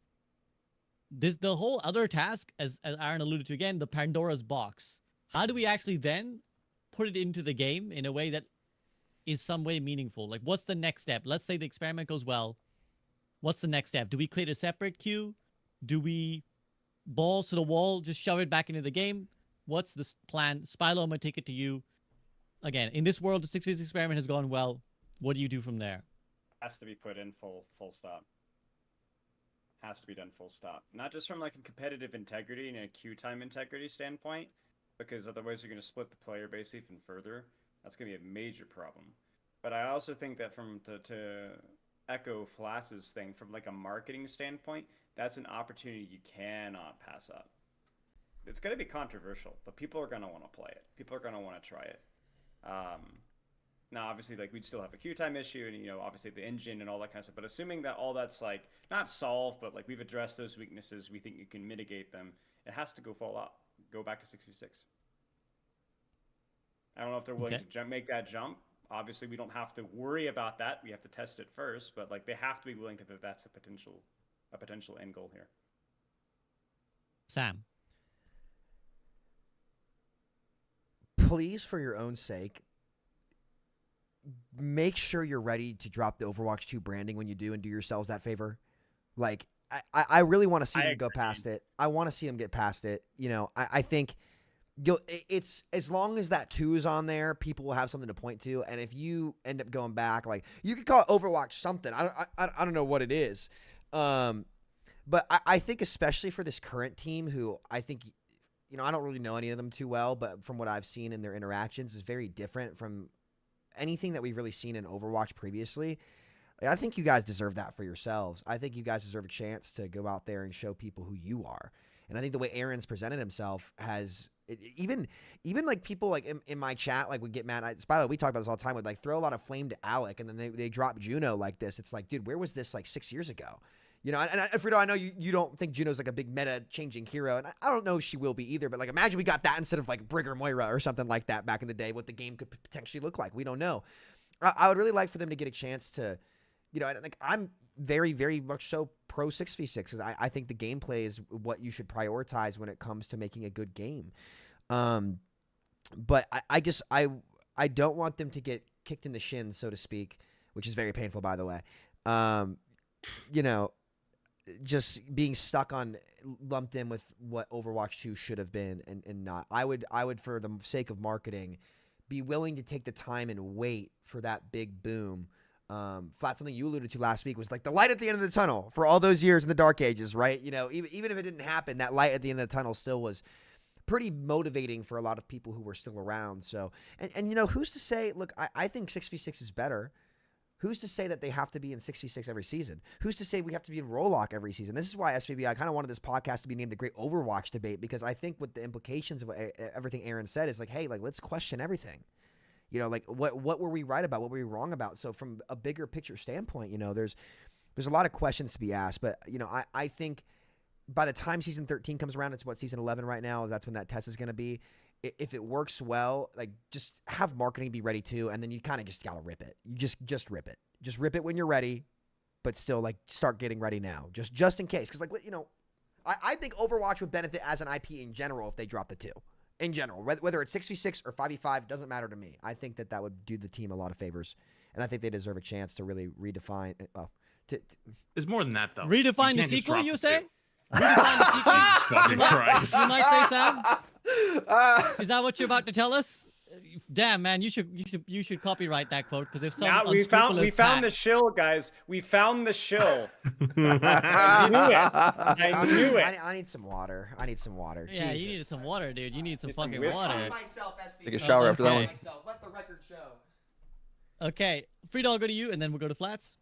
The whole other task, as Aaron alluded to again, the Pandora's box. How do we actually then put it into the game in a way that is some way meaningful? Like, what's the next step? Let's say the experiment goes well. What's the next step? Do we create a separate queue? Do we balls to the wall, just shove it back into the game? What's the plan? Spilo, I'm going to take it to you. Again, in this world, the 6v6 experiment has gone well. What do you do from there? Has to be put in full stop. Has to be done full stop. Not just from like a competitive integrity and a queue time integrity standpoint, because otherwise you're going to split the player base even further. That's going to be a major problem. But I also think that from to echo Flats's thing, from like a marketing standpoint, that's an opportunity you cannot pass up. It's going to be controversial, but people are going to want to play it. People are going to want to try it. Now, obviously, like we'd still have a queue time issue, and you know, obviously the engine and all that kind of stuff. But assuming that all that's like not solved, but like we've addressed those weaknesses, we think you can mitigate them. It has to go back to 6v6. I don't know if they're willing to make that jump. Obviously, we don't have to worry about that. We have to test it first, but like they have to be willing to that that's a potential end goal here. Sam. Please, for your own sake, make sure you're ready to drop the Overwatch 2 branding when you do, and do yourselves that favor. Like, I really want to see them go past it. I want to see them get past it. You know, I think it's as long as that 2 is on there, people will have something to point to. And if you end up going back, like you could call it Overwatch something. I don't know what it is. But I think especially for this current team, who I think, you know, I don't really know any of them too well, but from what I've seen in their interactions is very different from anything that we've really seen in Overwatch previously. I think you guys deserve that for yourselves. I think you guys deserve a chance to go out there and show people who you are. And I think the way Aaron's presented himself has even like people like in my chat, like would get mad. By the way, we talk about this all the time, would like throw a lot of flame to Alec, and then they drop Juno like this. It's like, dude, where was this like 6 years ago? You know, and Frito, I know you don't think Juno's like a big meta-changing hero, and I don't know if she will be either, but like imagine we got that instead of like Brig or Moira or something like that back in the day, what the game could potentially look like. We don't know. I would really like for them to get a chance to, you know, like I'm very, very much so pro 6v6 because I think the gameplay is what you should prioritize when it comes to making a good game. But I don't want them to get kicked in the shins, so to speak, which is very painful, by the way. You know, just being stuck on lumped in with what Overwatch 2 should have been and not. I would, for the sake of marketing, be willing to take the time and wait for that big boom. Flat, something you alluded to last week was like the light at the end of the tunnel for all those years in the dark ages, right? You know, even if it didn't happen, that light at the end of the tunnel still was pretty motivating for a lot of people who were still around. So, and you know, who's to say, look, I think 6v6 is better. Who's to say that they have to be in 6v6 every season? Who's to say we have to be in Rollock every season? This is why SVB, I kind of wanted this podcast to be named the Great Overwatch Debate, because I think with the implications of everything Aaron said is like, hey, like, let's question everything. You know, like what were we right about? What were we wrong about? So from a bigger picture standpoint, you know, there's a lot of questions to be asked. But, you know, I think by the time season 13 comes around, it's what, season 11 right now? That's when that test is going to be. If it works well, like just have marketing be ready too, and then you kind of just gotta rip it. You just rip it. Just rip it when you're ready, but still like start getting ready now, just in case. Because like, you know, I think Overwatch would benefit as an IP in general if they drop the 2. In general, whether it's 6v6 or 5v5, doesn't matter to me. I think that would do the team a lot of favors, and I think they deserve a chance to really redefine. There's more than that though. Redefine the sequel, you say? Redefine the sequel. Jesus fucking Christ. You might say, Sam. Is that what you're about to tell us? Damn, man, you should copyright that quote, because if some we found the shill, guys. We found the shill. I knew it. I need some water. Yeah, Jesus. You needed some water, dude. You need some fucking water. Take a shower after that one. Let the record show. Okay, Frito, I'll go to you, and then we'll go to Flats.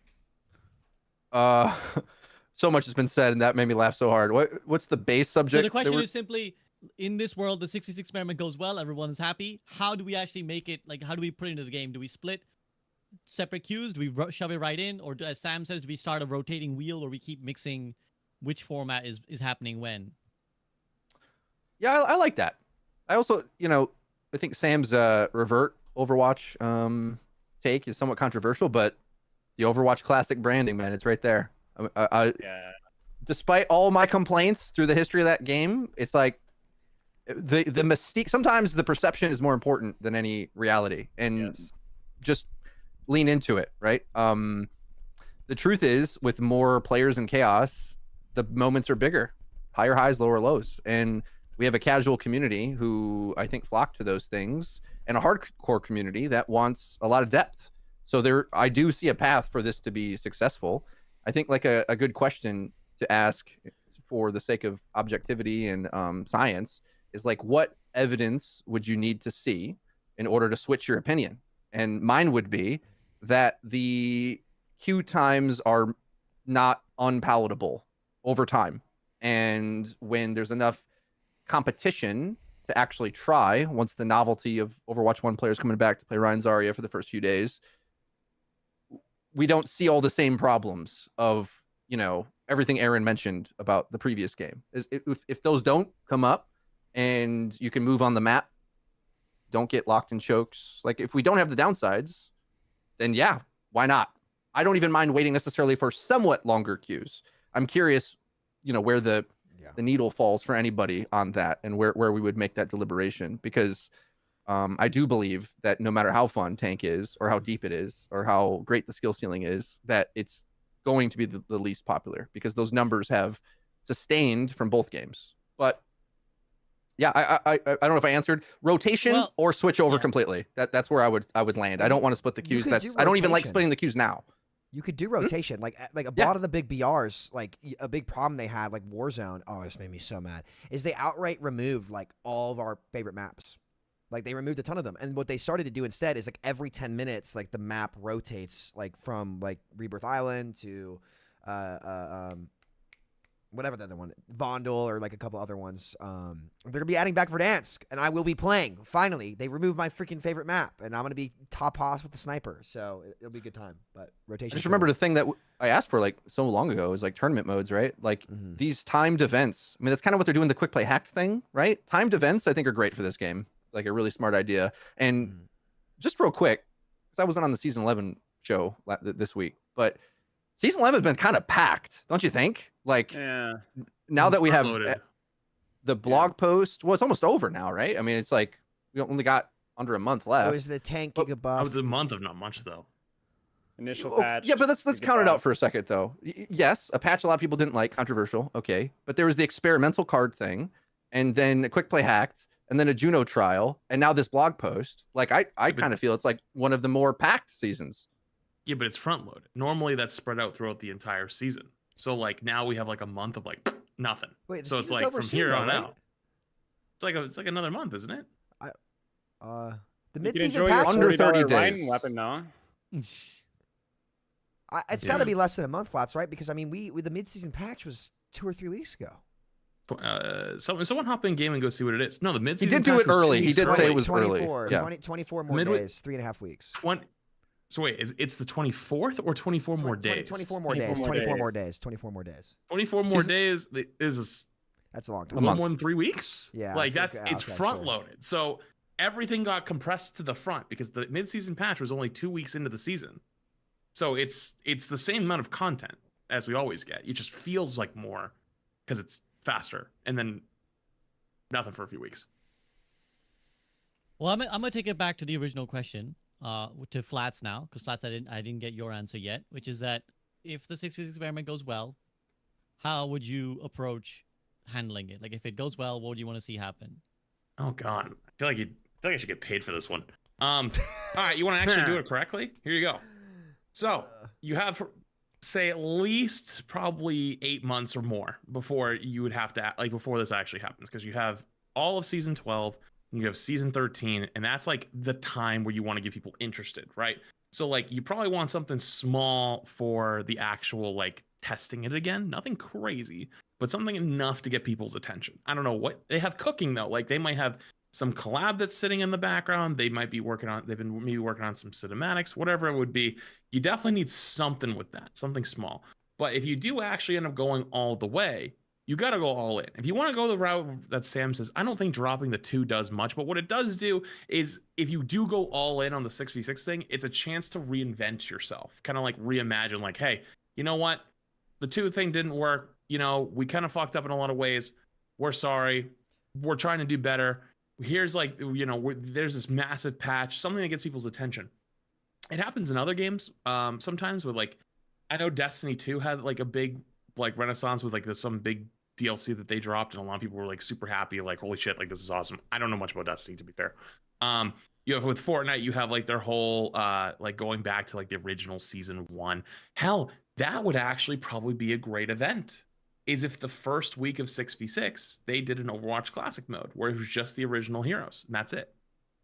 So much has been said, and that made me laugh so hard. What's the base subject? So the question is simply, in this world, the 6v6 experiment goes well, everyone's happy. How do we actually make it, like, how do we put it into the game? Do we split separate queues? Do we shove it right in? Or as Sam says, do we start a rotating wheel where we keep mixing which format is happening when? Yeah, I like that. I also, you know, I think Sam's revert Overwatch take is somewhat controversial, but the Overwatch classic branding, man, it's right there. Yeah. Despite all my complaints through the history of that game, it's like the mystique. Sometimes the perception is more important than any reality, and just lean into it, right? The truth is, with more players in chaos, the moments are bigger, higher highs, lower lows, and we have a casual community who I think flock to those things, and a hardcore community that wants a lot of depth. So I do see a path for this to be successful. I think like a good question to ask for the sake of objectivity and science is like, what evidence would you need to see in order to switch your opinion? And mine would be that the queue times are not unpalatable over time. And when there's enough competition to actually try, once the novelty of Overwatch 1 players coming back to play Ryan Zarya for the first few days, we don't see all the same problems of, you know, everything Aaron mentioned about the previous game. If those don't come up and you can move on the map, don't get locked in chokes. Like, if we don't have the downsides, then yeah, why not? I don't even mind waiting necessarily for somewhat longer queues. I'm curious, you know, where the needle falls for anybody on that, and where we would make that deliberation, because I do believe that no matter how fun tank is, or how deep it is, or how great the skill ceiling is, that it's going to be the least popular, because those numbers have sustained from both games. But yeah, I don't know if I answered. Rotation or switch over completely. That's where I would land. I don't want to split the queues. I don't even like splitting the queues now. You could do rotation, like a lot of the big BRs, like a big problem they had, like Warzone. Oh, this made me so mad. Is they outright removed like all of our favorite maps. Like, they removed a ton of them. And what they started to do instead is, like, every 10 minutes, like, the map rotates, like, from, like, Rebirth Island to, whatever the other one, Vondel or like a couple other ones. They're gonna be adding back Verdansk, and I will be playing. Finally, they removed my freaking favorite map, and I'm gonna be top hoss with the sniper. So it'll be a good time. But rotation. I just remember the thing that I asked for like so long ago is like tournament modes, right? Like these timed events. I mean, that's kind of what they're doing the quick play hacked thing, right? Timed events, I think, are great for this game. Like a really smart idea. And just real quick, because I wasn't on the season 11 show this week, but season 11 has been kind of packed, don't you think? Like, now that we have the blog post, well, it's almost over now, right? I mean, it's like we only got under a month left. It was the tank giga buff. The month of not much though. Initial patch. Yeah, but let's count it out for a second though. Yes, a patch a lot of people didn't like, controversial. Okay, but there was the experimental card thing, and then a quick play hacked, and then a Juno trial, and now this blog post. Like, I kind of feel it's like one of the more packed seasons. Yeah, but it's front loaded. Normally that's spread out throughout the entire season. So like now we have like a month of like nothing. Wait, so it's like from here on out. It's like another month, isn't it? The mid-season patch under 30 days. Weapon now. It's got to be less than a month, Flats, right? Because I mean, the mid-season patch was 2 or 3 weeks ago. Someone hop in game and go see what it is. No, the mid-season. He did do it early. He did say it was 24, early. Yeah. 24 more days, 3.5 weeks. So wait, it's the 24th or 24 more days? 24 more days. 24 more days. 24 more days. 24 more days is that's a long time. A little more than 3 weeks. Yeah, like it's front loaded. So everything got compressed to the front because the mid-season patch was only 2 weeks into the season. So it's the same amount of content as we always get. It just feels like more because it's faster, and then nothing for a few weeks. Well, I'm gonna take it back to the original question, to Flats now, because Flats, I didn't get your answer yet, which is that if the 6 experiment goes well, how would you approach handling it? Like, if it goes well, what do you want to see happen? Oh God, I feel like I should get paid for this one. All right, you want to actually do it correctly? Here you go. So you have, say, at least probably 8 months or more before you would have to, like, before this actually happens, because you have all of season 12 and you have season 13, and that's like the time where you want to get people interested, right? So like you probably want something small for the actual like testing it again, nothing crazy, but something enough to get people's attention. I don't know what they have cooking though. Like they might have some collab that's sitting in the background. They've been maybe working on some cinematics, whatever it would be. You definitely need something with that, something small. But if you do actually end up going all the way, you got to go all in. If you want to go the route that Sam says, I don't think dropping the 2 does much, but what it does do is if you do go all in on the 6v6 thing, it's a chance to reinvent yourself, kind of like reimagine, like, hey, you know what? The 2 thing didn't work. You know, we kind of fucked up in a lot of ways. We're sorry. We're trying to do better. Here's like, you know, there's this massive patch, something that gets people's attention. It happens in other games sometimes with like, I know Destiny 2 had like a big like renaissance with like some big DLC that they dropped, and a lot of people were like super happy, like, holy shit, like this is awesome. I don't know much about Destiny, to be fair. You have with Fortnite, you have like their whole like going back to like the original season 1. Hell, that would actually probably be a great event. Is if the first week of 6v6 they did an Overwatch Classic mode where it was just the original heroes and that's it,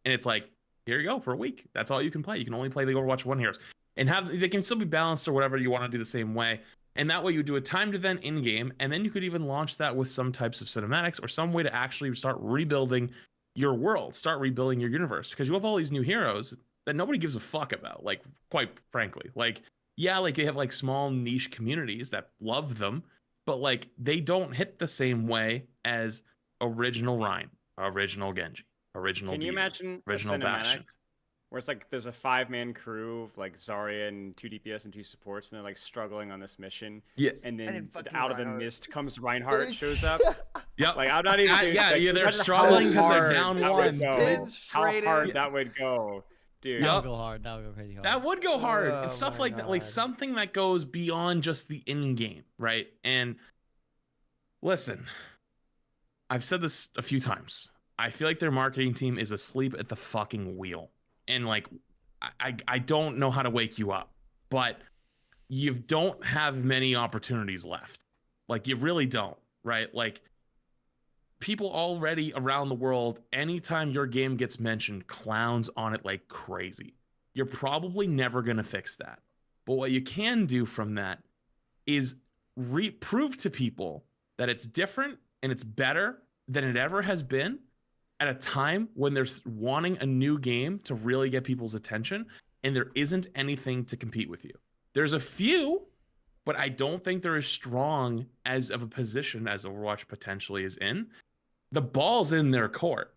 and it's like, here you go for a week. That's all you can play. You can only play the Overwatch 1 heroes, and they can still be balanced or whatever you want to do the same way. And that way you do a timed event in game, and then you could even launch that with some types of cinematics or some way to actually start rebuilding your world, start rebuilding your universe, because you have all these new heroes that nobody gives a fuck about. Like, quite frankly, like, yeah, like they have like small niche communities that love them, but like they don't hit the same way as original Ryan, original Genji, original. Can you Demon, imagine original a cinematic Bastion? where it's like there's a 5-man crew of like Zarya and 2 DPS and 2 supports, and they're like struggling on this mission. Yeah. And then fucking out of the Reinhardt. mist comes Reinhardt, shows up. Yep. Like I'm not even. They're imagine struggling how 'cause they're hard down that one. would go. How Straight hard in. that would go, dude. That would go hard. That would go crazy hard. That would go hard. Oh It's stuff my like that, like God. something that goes beyond just the in-game, right? And listen, I've said this a few times. I feel like their marketing team is asleep at the fucking wheel. And like, I don't know how to wake you up, but you don't have many opportunities left. Like, you really don't, right? Like, people already around the world, anytime your game gets mentioned, clowns on it like crazy. You're probably never going to fix that. But what you can do from that is prove to people that it's different and it's better than it ever has been at a time when there's wanting a new game to really get people's attention and there isn't anything to compete with you. There's a few, but I don't think they're as strong as of a position as Overwatch potentially is in. The ball's in their court.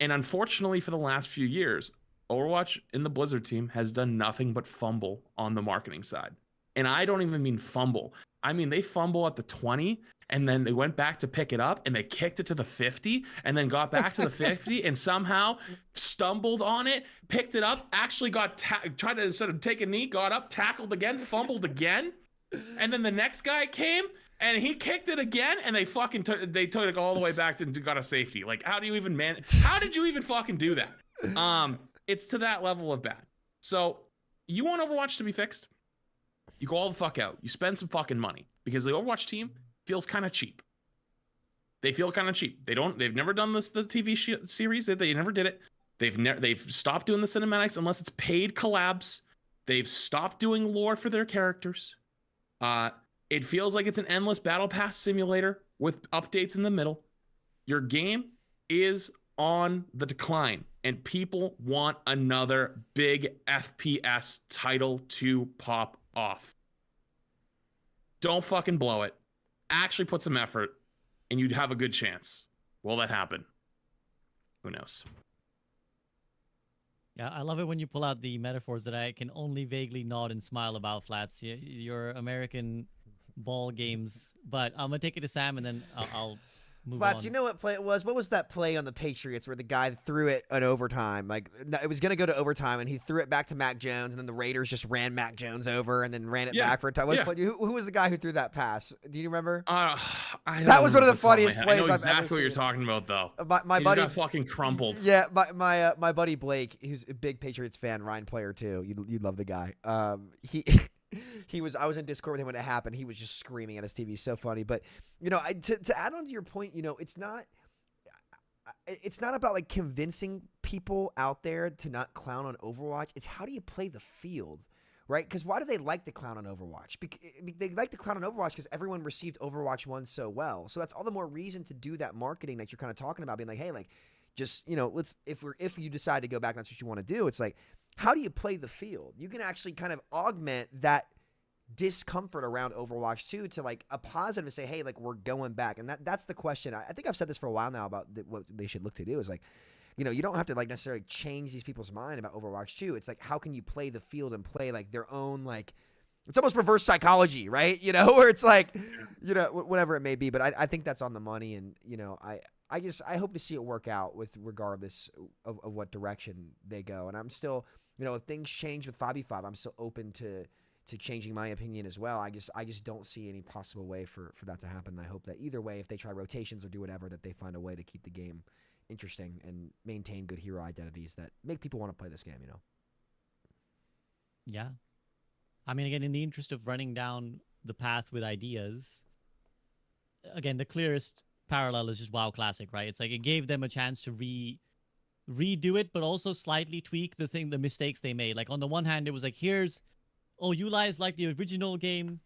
And unfortunately for the last few years, Overwatch in the Blizzard team has done nothing but fumble on the marketing side. And I don't even mean fumble. I mean, they fumble at the 20 and then they went back to pick it up and they kicked it to the 50 and then got back to the 50 and somehow stumbled on it, picked it up, actually got tried to sort of take a knee, got up, tackled again, fumbled again. And then the next guy came and he kicked it again and they fucking they took it all the way back to got a safety. Like, how do you even how did you even fucking do that? It's to that level of bad. So you want Overwatch to be fixed? You go all the fuck out. You spend some fucking money because the Overwatch team feels kind of cheap. They feel kind of cheap. They've never done the TV series. They never did it. They've stopped doing the cinematics unless it's paid collabs. They've stopped doing lore for their characters. It feels like it's an endless battle pass simulator with updates in the middle. Your game is on the decline and people want another big FPS title to pop off. Don't fucking blow it. Actually put some effort and you'd have a good chance. Will that happen? Who knows? Yeah, I love it when you pull out the metaphors that I can only vaguely nod and smile about, Flats. Your American ball games. But I'm going to take it to Sam and then I'll move Flats, on. you know what play it was? What was that play on the Patriots where the guy threw it in overtime? Like, it was going to go to overtime, and he threw it back to Mac Jones, and then the Raiders just ran Mac Jones over and then ran it back for a touchdown. Who was the guy who threw that pass? Do you remember? That was one of the funniest plays I've ever seen. I know exactly what you're talking about, thoh. My buddy got fucking crumpled. Yeah, my buddy Blake, who's a big Patriots fan, Ryan player too. You'd love the guy. I was in Discord with him when it happened. He was just screaming at his TV. So funny. But, you know, to add on to your point, you know, it's not about like convincing people out there to not clown on Overwatch. It's how do you play the field, right? Because why do they like to clown on Overwatch? They like to clown on Overwatch because everyone received Overwatch 1 so well. So that's all the more reason to do that marketing that you're kind of talking about, being like, hey, like, just, you know, if you decide to go back, that's what you want to do. It's like, how do you play the field? You can actually kind of augment that discomfort around Overwatch 2 to like a positive and say, hey, like, we're going back. And that's the question. I think I've said this for a while now about what they should look to do is like, you know, you don't have to like necessarily change these people's mind about Overwatch 2. It's like, how can you play the field and play like their own, like, it's almost reverse psychology, right? You know, where it's like, you know, whatever it may be. But I think that's on the money. And, you know, I hope to see it work out with regardless of what direction they go. And I'm still, you know, if things change with 5v5, I'm still open to changing my opinion as well. I just don't see any possible way for that to happen. And I hope that either way, if they try rotations or do whatever, that they find a way to keep the game interesting and maintain good hero identities that make people want to play this game, you know? Yeah. I mean, again, in the interest of running down the path with ideas, again, the clearest parallel is just WoW Classic, right? It's like it gave them a chance to redo it, but also slightly tweak the mistakes they made. Like on the one hand, it was like, you guys like the original game.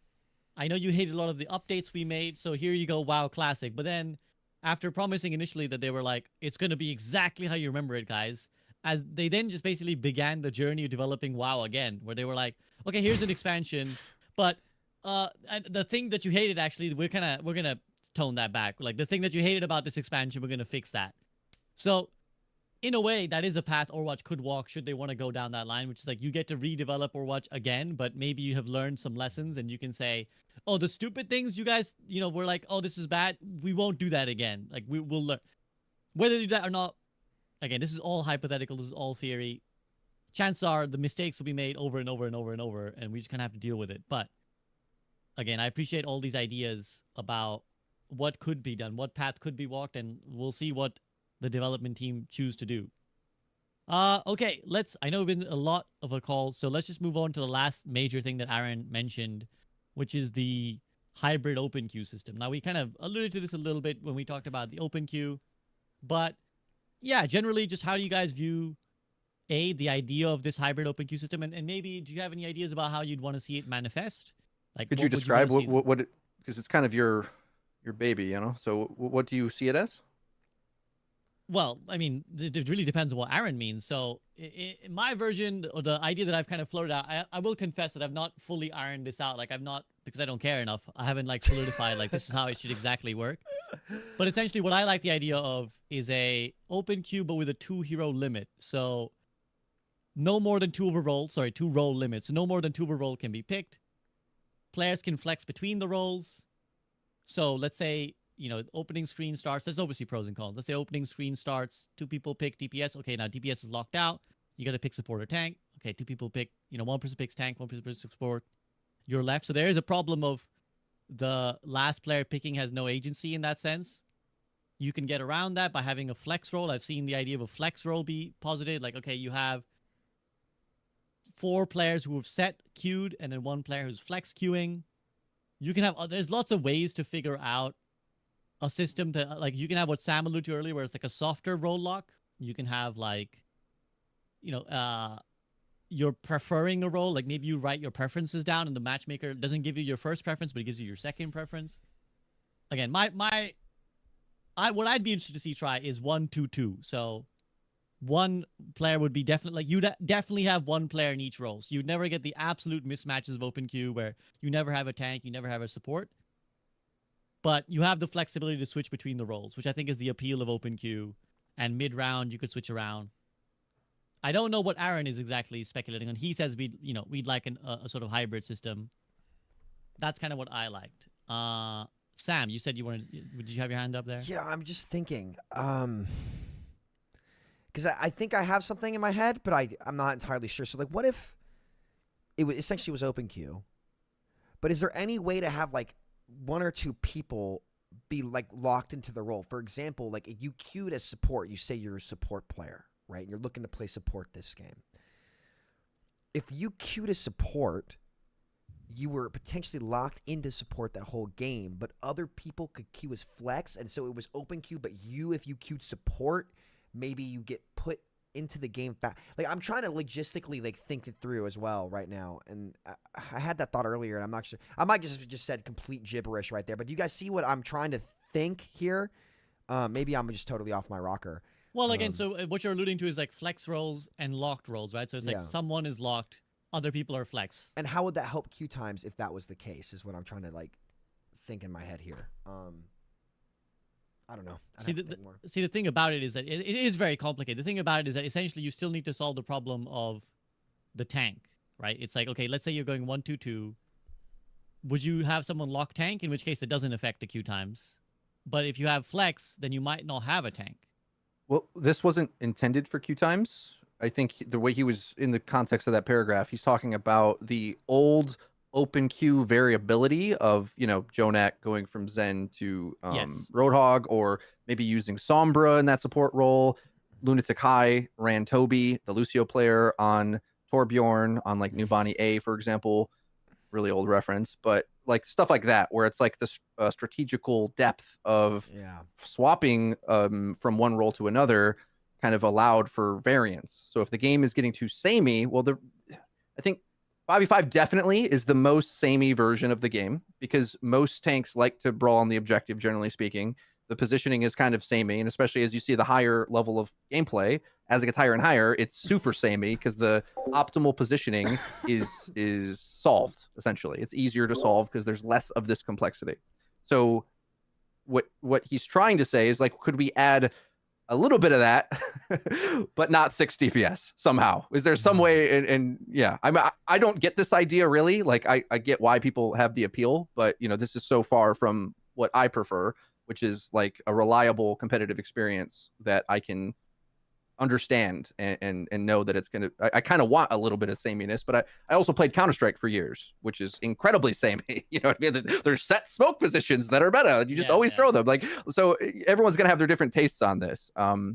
I know you hated a lot of the updates we made, so here you go, WoW Classic. But then, after promising initially that they were like, it's going to be exactly how you remember it, guys, as they then just basically began the journey of developing WoW again, where they were like, okay, here's an expansion, but the thing that you hated, actually, we're gonna tone that back. Like, the thing that you hated about this expansion, we're gonna fix that. So, in a way, that is a path Overwatch could walk should they want to go down that line, which is like you get to redevelop Overwatch again, but maybe you have learned some lessons and you can say, oh, the stupid things you guys, you know, were like, oh, this is bad. We won't do that again. Like, we'll learn. Whether they do that or not, again, this is all hypothetical. This is all theory. Chances are the mistakes will be made over and over and over and over, and we just kind of have to deal with it. But, again, I appreciate all these ideas about what could be done, what path could be walked, and we'll see what the development team choose to do. Okay, I know it's been a lot of a call, so let's just move on to the last major thing that Aaron mentioned, which is the hybrid open queue system. Now, we kind of alluded to this a little bit when we talked about the open queue, but yeah, generally, just how do you guys view the idea of this hybrid open queue system, and maybe do you have any ideas about how you'd want to see it manifest? Like, could you describe what because it's kind of your your baby, you know. So what do you see it as? Well, I mean, it really depends on what Aaron means. So, in my version, or the idea that I've kind of floated out, I will confess that I've not fully ironed this out. Like, I've not, because I don't care enough. I haven't, like, solidified, like, this is how it should exactly work. But essentially, what I like the idea of is a open queue, but with a 2-hero limit. So, no more than 2 overroll. Sorry, 2 role limits. So no more than 2 overroll can be picked. Players can flex between the roles. So, let's say, you know, opening screen starts. There's obviously pros and cons. Let's say opening screen starts. 2 people pick DPS. Okay, now DPS is locked out. You got to pick support or tank. Okay, 2 people pick, you know, 1 person picks tank, 1 person picks support. You're left. So there is a problem of the last player picking has no agency in that sense. You can get around that by having a flex roll. I've seen the idea of a flex roll be posited. Like, okay, you have 4 players who have set queued and then 1 player who's flex queuing. You can have, there's lots of ways to figure out a system that, like, you can have what Sam alluded to earlier, where it's like a softer roll lock. You can have, like, you know, you're preferring a role. Like, maybe you write your preferences down and the matchmaker doesn't give you your first preference, but it gives you your second preference. Again, what I'd be interested to see try is 1-2-2. So 1 player would be definitely, like, you'd definitely have 1 player in each role. So you'd never get the absolute mismatches of open queue where you never have a tank, you never have a support. But you have the flexibility to switch between the roles, which I think is the appeal of open queue. And mid-round, you could switch around. I don't know what Aaron is exactly speculating on. He says we'd like a sort of hybrid system. That's kind of what I liked. Sam, you said you wanted. Did you have your hand up there? Yeah, I'm just thinking. Because I think I have something in my head, but I'm not entirely sure. So, like, what if it was essentially was open queue? But is there any way to have, like, 1 or 2 people be, like, locked into the role? For example, like, you queued as support. You say you're a support player, right? And you're looking to play support this game. If you queued as support, you were potentially locked into support that whole game, but other people could queue as flex, and so it was open queue, but if you queued support, maybe you get put into the game like, I'm trying to logistically, like, think it through as well right now, and I had that thought earlier, and I'm not sure. I might just said complete gibberish right there, but do you guys see what I'm trying to think here? Maybe I'm just totally off my rocker. Well, again, so what you're alluding to is, like, flex roles and locked roles, right? So it's like someone is locked, other people are flex. And how would that help queue times if that was the case, is what I'm trying to, like, think in my head here. I don't know. See, the thing about it is that it is very complicated. The thing about it is that essentially you still need to solve the problem of the tank, right? It's like, okay, let's say you're going 1-2-2. Would you have someone lock tank? In which case, it doesn't affect the queue times. But if you have flex, then you might not have a tank. Well, this wasn't intended for queue times. I think the way he was in the context of that paragraph, he's talking about the old open queue variability of, you know, Jonak going from Zen to Roadhog, or maybe using Sombra in that support role. Lunatic High ran Toby, the Lucio player, on Torbjorn, on, like, New Bonnie A, for example. Really old reference, but, like, stuff like that, where it's like the strategical depth of swapping from one role to another kind of allowed for variance. So if the game is getting too samey, well, I think 5v5 definitely is the most samey version of the game, because most tanks like to brawl on the objective, generally speaking. The positioning is kind of samey, and especially as you see the higher level of gameplay, as it gets higher and higher, it's super samey, because the optimal positioning is solved, essentially. It's easier to solve because there's less of this complexity. So what he's trying to say is, like, could we add a little bit of that, but not 6 DPS somehow? Is there some way? And yeah, I don't get this idea really. Like, I get why people have the appeal, but, you know, this is so far from what I prefer, which is, like, a reliable competitive experience that I can understand and know that it's gonna. I kind of want a little bit of sameness, but I also played Counter-Strike for years, which is incredibly samey. You know what I mean? There's set smoke positions that are better. You just always throw them. Like, so everyone's gonna have their different tastes on this.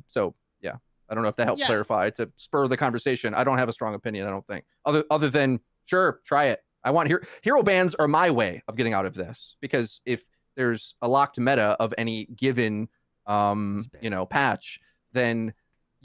So yeah, I don't know if that helped clarify to spur the conversation. I don't have a strong opinion, I don't think, other than, sure, try it. I want hero bans are my way of getting out of this, because if there's a locked meta of any given you know, patch, then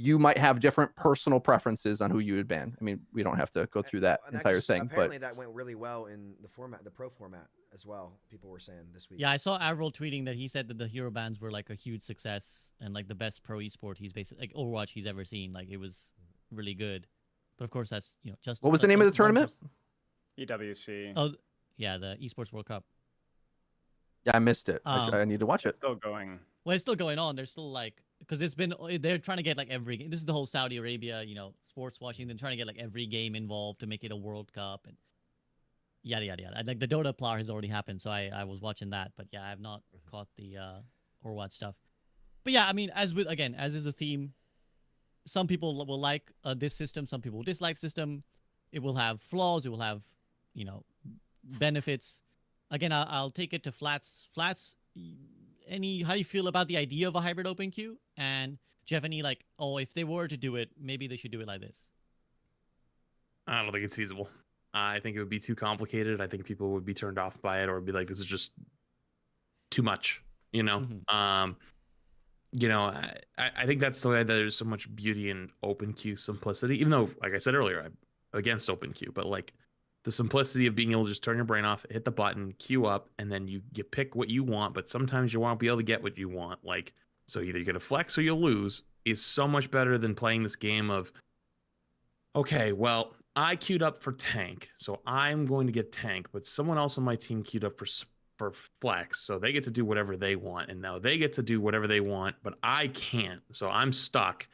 you might have different personal preferences on who you would ban. I mean, we don't have to go through that And that entire just- thing, apparently but that went really well in the format, the pro format as well. People were saying this week. Yeah, I saw Avril tweeting that he said that the hero bans were like a huge success and like the best pro esport he's basically like Overwatch he's ever seen. Like it was really good. But of course, that's just. What was the name of the tournament? EWC. Oh, yeah, the Esports World Cup. yeah, I missed it. I need to watch it. Still going. Well, it's still going on. There's still like because they're trying to get like every. This is the whole Saudi Arabia, sports watching. They're trying to get like every game involved to make it a World Cup and yada yada yada. Like the Dota Plar has already happened, so I was watching that. But yeah, I have not caught the Overwatch stuff. But yeah, I mean, as is the theme. Some people will like this system. Some people will dislike system. It will have flaws. It will have, benefits. Again, I'll take it to Flats. Flats, how do you feel about the idea of a hybrid open queue? And do you have any if they were to do it, maybe they should do it like this? I don't think it's feasible. I think it would be too complicated. I think people would be turned off by it or be like, this is just too much, I think that's the way that there's so much beauty in open queue simplicity, even though, like I said earlier, I'm against open queue, but like the simplicity of being able to just turn your brain off, hit the button, queue up, and then you pick what you want, but sometimes you won't be able to get what you want. So either you're going to flex or you'll lose is so much better than playing this game of, okay, well, I queued up for tank, so I'm going to get tank, but someone else on my team queued up for flex, so they get to do whatever they want, and now they get to do whatever they want, but I can't, so I'm stuck.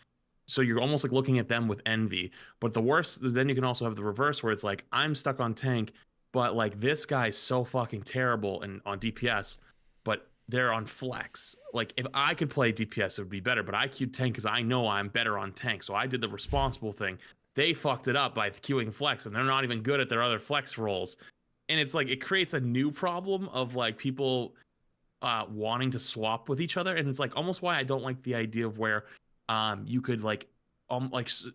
So you're almost like looking at them with envy. But the worst, then you can also have the reverse where it's like, I'm stuck on tank, but like this guy's so fucking terrible and on DPS, but they're on flex. Like if I could play DPS, it would be better, but I queued tank because I know I'm better on tank, so I did the responsible thing. They fucked it up by queuing flex, and they're not even good at their other flex roles. And it's like, it creates a new problem of like people wanting to swap with each other. And it's like almost why I don't like the idea of where you could like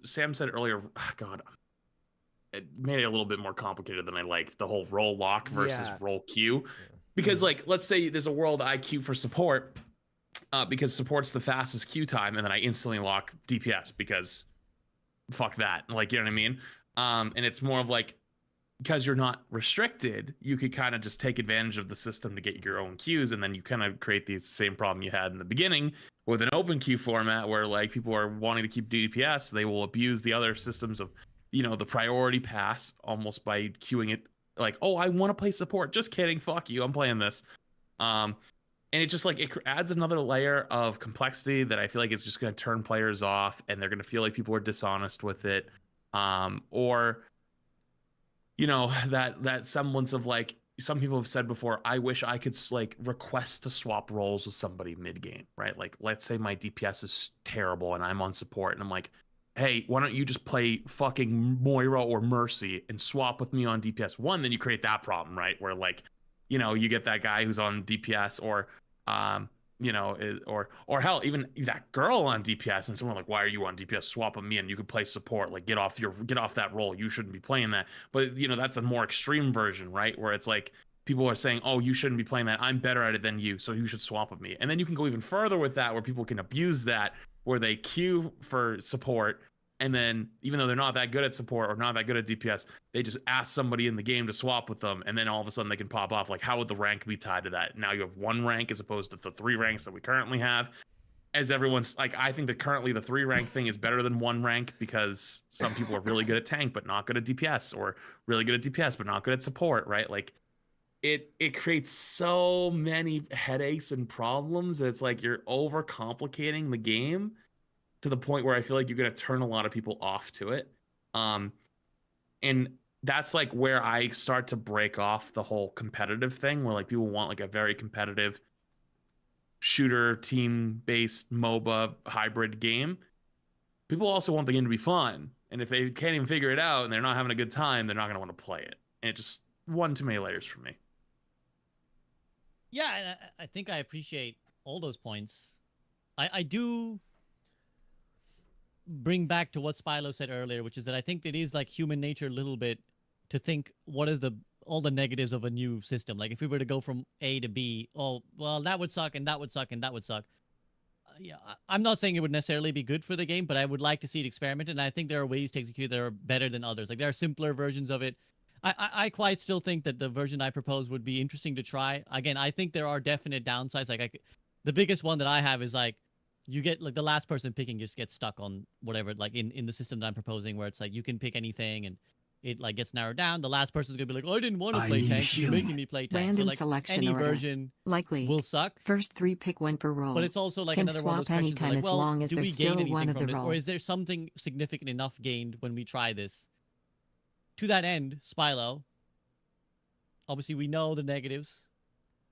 Sam said earlier, God, it made it a little bit more complicated than I liked, the whole role lock versus role queue. Because like, let's say there's a world I queue for support because support's the fastest queue time, and then I instantly lock DPS because fuck that. Like, you know what I mean? And it's more of like, because you're not restricted, you could kind of just take advantage of the system to get your own queues, and then you kind of create the same problem you had in the beginning with an open queue format where like people are wanting to keep DPS, they will abuse the other systems of, the priority pass almost by queuing it like, oh, I want to play support. Just kidding. Fuck you. I'm playing this. And it just like, it adds another layer of complexity that I feel like it's just going to turn players off, and they're going to feel like people are dishonest with it. Or that semblance of like, some people have said before, I wish I could like request to swap roles with somebody mid game, right? Like, let's say my DPS is terrible and I'm on support, and I'm like, hey, why don't you just play fucking Moira or Mercy and swap with me on DPS? One, then you create that problem, right? Where like, you get that guy who's on DPS or hell, even that girl on DPS, and someone like, why are you on DPS? Swap with me and you could play support. Like, get off that role. You shouldn't be playing that. But that's a more extreme version, right? Where it's like people are saying, oh, you shouldn't be playing that. I'm better at it than you, so you should swap with me. And then you can go even further with that, where people can abuse that, where they queue for support, and then even though they're not that good at support or not that good at DPS, they just ask somebody in the game to swap with them, and then all of a sudden they can pop off. Like, how would the rank be tied to that? Now you have one rank as opposed to the 3 ranks that we currently have. As everyone's like, I think that currently the 3 rank thing is better than 1 rank, because some people are really good at tank but not good at DPS, or really good at DPS but not good at support, right? Like, it creates so many headaches and problems that it's like you're overcomplicating the game to the point where I feel like you're going to turn a lot of people off to it. And that's like where I start to break off the whole competitive thing, where like people want like a very competitive shooter team-based MOBA hybrid game. People also want the game to be fun. And if they can't even figure it out and they're not having a good time, they're not going to want to play it. And it just one too many layers for me. Yeah, and I think I appreciate all those points. I do bring back to what Spilo said earlier, which is that I think it is like human nature a little bit to think, what is all the negatives of a new system? Like if we were to go from A to B, oh, well, that would suck, and that would suck, and that would suck. yeah, I'm not saying it would necessarily be good for the game, but I would like to see it experimented. And I think there are ways to execute that are better than others. Like there are simpler versions of it. I quite still think that the version I propose would be interesting to try. Again, I think there are definite downsides. Like the biggest one that I have is like you get like the last person picking just gets stuck on whatever, like in the system that I'm proposing, where it's like you can pick anything and it like gets narrowed down. The last person's gonna be like, oh, I didn't want to play tank. You're making me play tank. Random So like selection any order. version Likely will suck. First 3 pick 1 per roll. But it's also like Can another one of those swap questions. anytime Like, as well, long as do we there's gain still anything one of from the this, or roll. is there something significant enough gained when we try this? To that end, Spilo. Obviously, we know the negatives.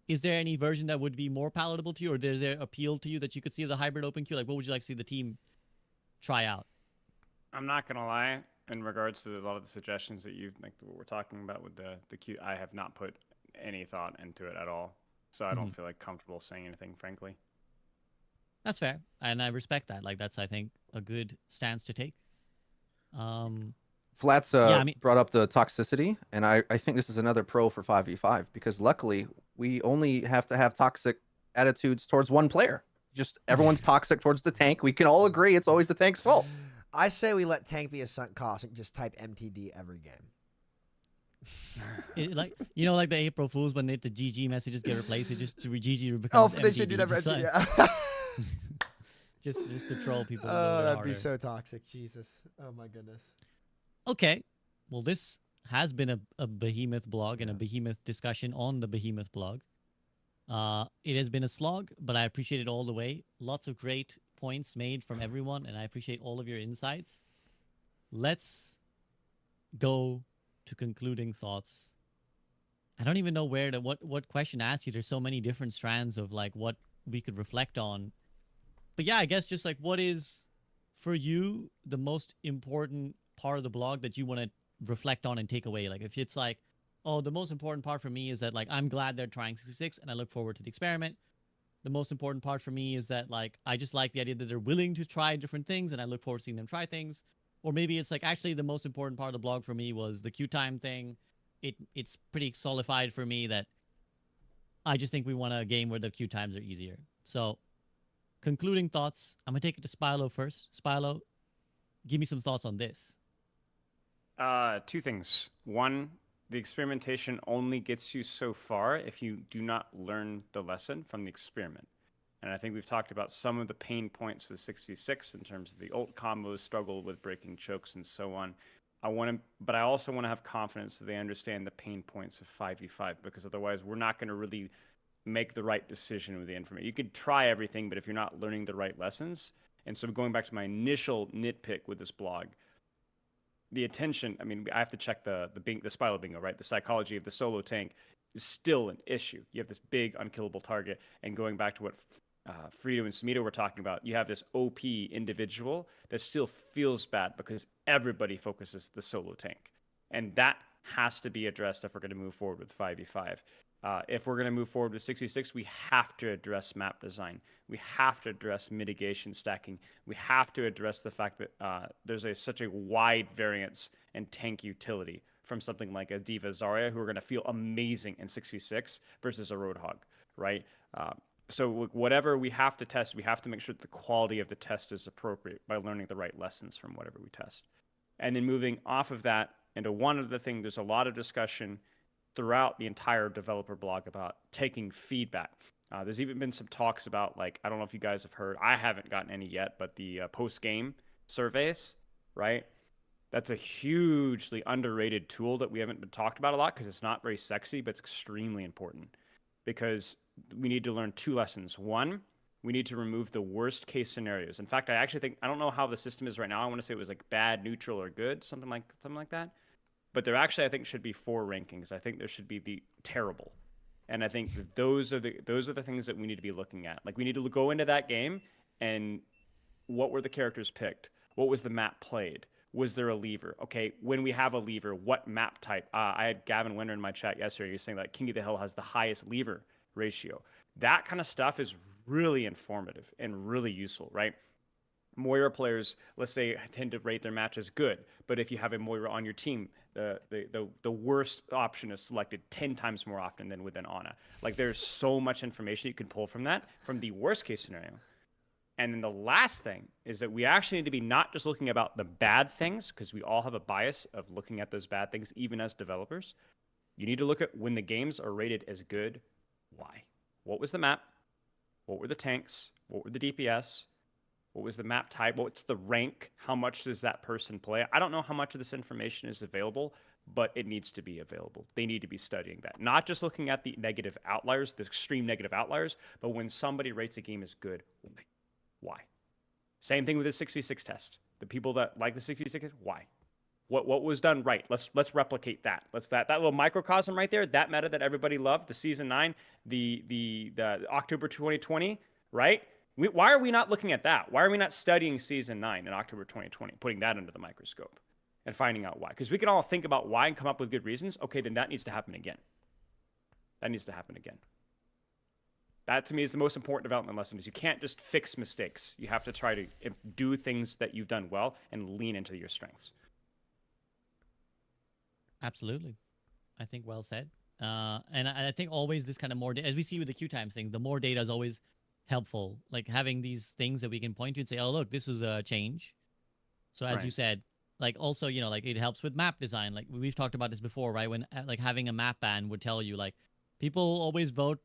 Is there any version that would be more palatable to you, or does there appeal to you that you could see as a hybrid open queue? Like, what would you like to see the team try out? I'm not gonna lie. In regards to a lot of the suggestions that you've like what we're talking about with the queue, I have not put any thought into it at all. So I don't feel like comfortable saying anything, frankly. That's fair, and I respect that. Like, that's I think a good stance to take. Flats yeah, I mean, brought up the toxicity, and I think this is another pro for 5v5 because luckily we only have to have toxic attitudes towards one player. Just everyone's toxic towards the tank. We can all agree it's always the tank's fault. I say we let tank be a sunk cost and just type MTD every game. like like the April Fools when the GG messages get replaced, it just GG becomes they should do that. just, Yeah. just to troll people. Oh, that'd be so toxic. Jesus. Oh my goodness. Okay, well, this has been a Behemoth blog and a Behemoth discussion on the Behemoth blog. It has been a slog, but I appreciate it all the way. Lots of great points made from everyone, and I appreciate all of your insights. Let's go to concluding thoughts. I don't even know where to what question to ask you. There's so many different strands of like what we could reflect on. But yeah, I guess just like what is for you the most important part of the blog that you want to reflect on and take away? Like if it's like, oh, the most important part for me is that like I'm glad they're trying 66 and I look forward to the experiment. The most important part for me is that like I just like the idea that they're willing to try different things and I look forward to seeing them try things. Or maybe it's like actually the most important part of the blog for me was the queue time thing. It's pretty solidified for me that I just think we want a game where the queue times are easier. So concluding thoughts, I'm gonna take it to Spilo first. Spilo, give me some thoughts on this. Two things. One, the experimentation only gets you so far if you do not learn the lesson from the experiment. And I think we've talked about some of the pain points with 6v6 in terms of the ult combos, struggle with breaking chokes, and so on. But I also want to have confidence that they understand the pain points of 5v5, because otherwise we're not going to really make the right decision with the information. You could try everything, but if you're not learning the right lessons, and so going back to my initial nitpick with this blog, the attention, I mean, I have to check the Spilo bingo, right? The psychology of the solo tank is still an issue. You have this big unkillable target, and going back to what Frito and Samito were talking about, you have this OP individual that still feels bad because everybody focuses the solo tank. And that has to be addressed if we're going to move forward with 5v5. If we're going to move forward with 6v6, we have to address map design. We have to address mitigation stacking. We have to address the fact that there's such a wide variance in tank utility from something like a D.Va Zarya, who are going to feel amazing in 6v6 versus a Roadhog, right? So whatever we have to test, we have to make sure that the quality of the test is appropriate by learning the right lessons from whatever we test. And then moving off of that into one other thing, there's a lot of discussion throughout the entire developer blog about taking feedback. There's even been some talks about, like, I don't know if you guys have heard, I haven't gotten any yet, but the post-game surveys, right? That's a hugely underrated tool that we haven't been talked about a lot because it's not very sexy, but it's extremely important because we need to learn two lessons. One, we need to remove the worst case scenarios. In fact, I actually think, I don't know how the system is right now. I want to say it was like bad, neutral, or good, something like that. But there actually, I think, should be 4 rankings. I think there should be the terrible. And I think that those are the things that we need to be looking at. Like, we need to go into that game and what were the characters picked? What was the map played? Was there a lever? Okay, when we have a lever, what map type? I had Gavin Winter in my chat yesterday. He was saying that King of the Hill has the highest lever ratio. That kind of stuff is really informative and really useful, right? Moira players, let's say, tend to rate their matches good, but if you have a Moira on your team, the worst option is selected 10 times more often than within Ana. Like, there's so much information you can pull from that, from the worst case scenario. And then the last thing is that we actually need to be not just looking about the bad things, because we all have a bias of looking at those bad things, even as developers. You need to look at when the games are rated as good, why? What was the map? What were the tanks? What were the DPS? What was the map type? What's the rank? How much does that person play? I don't know how much of this information is available, but it needs to be available. They need to be studying that. Not just looking at the negative outliers, the extreme negative outliers, but when somebody rates a game as good, why? Same thing with the 6v6 test. The people that like the 6v6, why? What was done right? Let's replicate that. That little microcosm right there, that meta that everybody loved, the season 9, the October 2020, right? Why are we not looking at that? Why are we not studying season 9 in October 2020, putting that under the microscope and finding out why? Because we can all think about why and come up with good reasons. Okay, then that needs to happen again. That needs to happen again. That to me is the most important development lesson, is you can't just fix mistakes. You have to try to do things that you've done well and lean into your strengths. Absolutely. I think well said. And I think always this kind of more, as we see with the Q times thing, the more data is always helpful. Like having these things that we can point to and say, oh, look, this was a change. So as you said, like also, you know, like it helps with map design. Like we've talked about this before, right? When like having a map ban would tell you like people always vote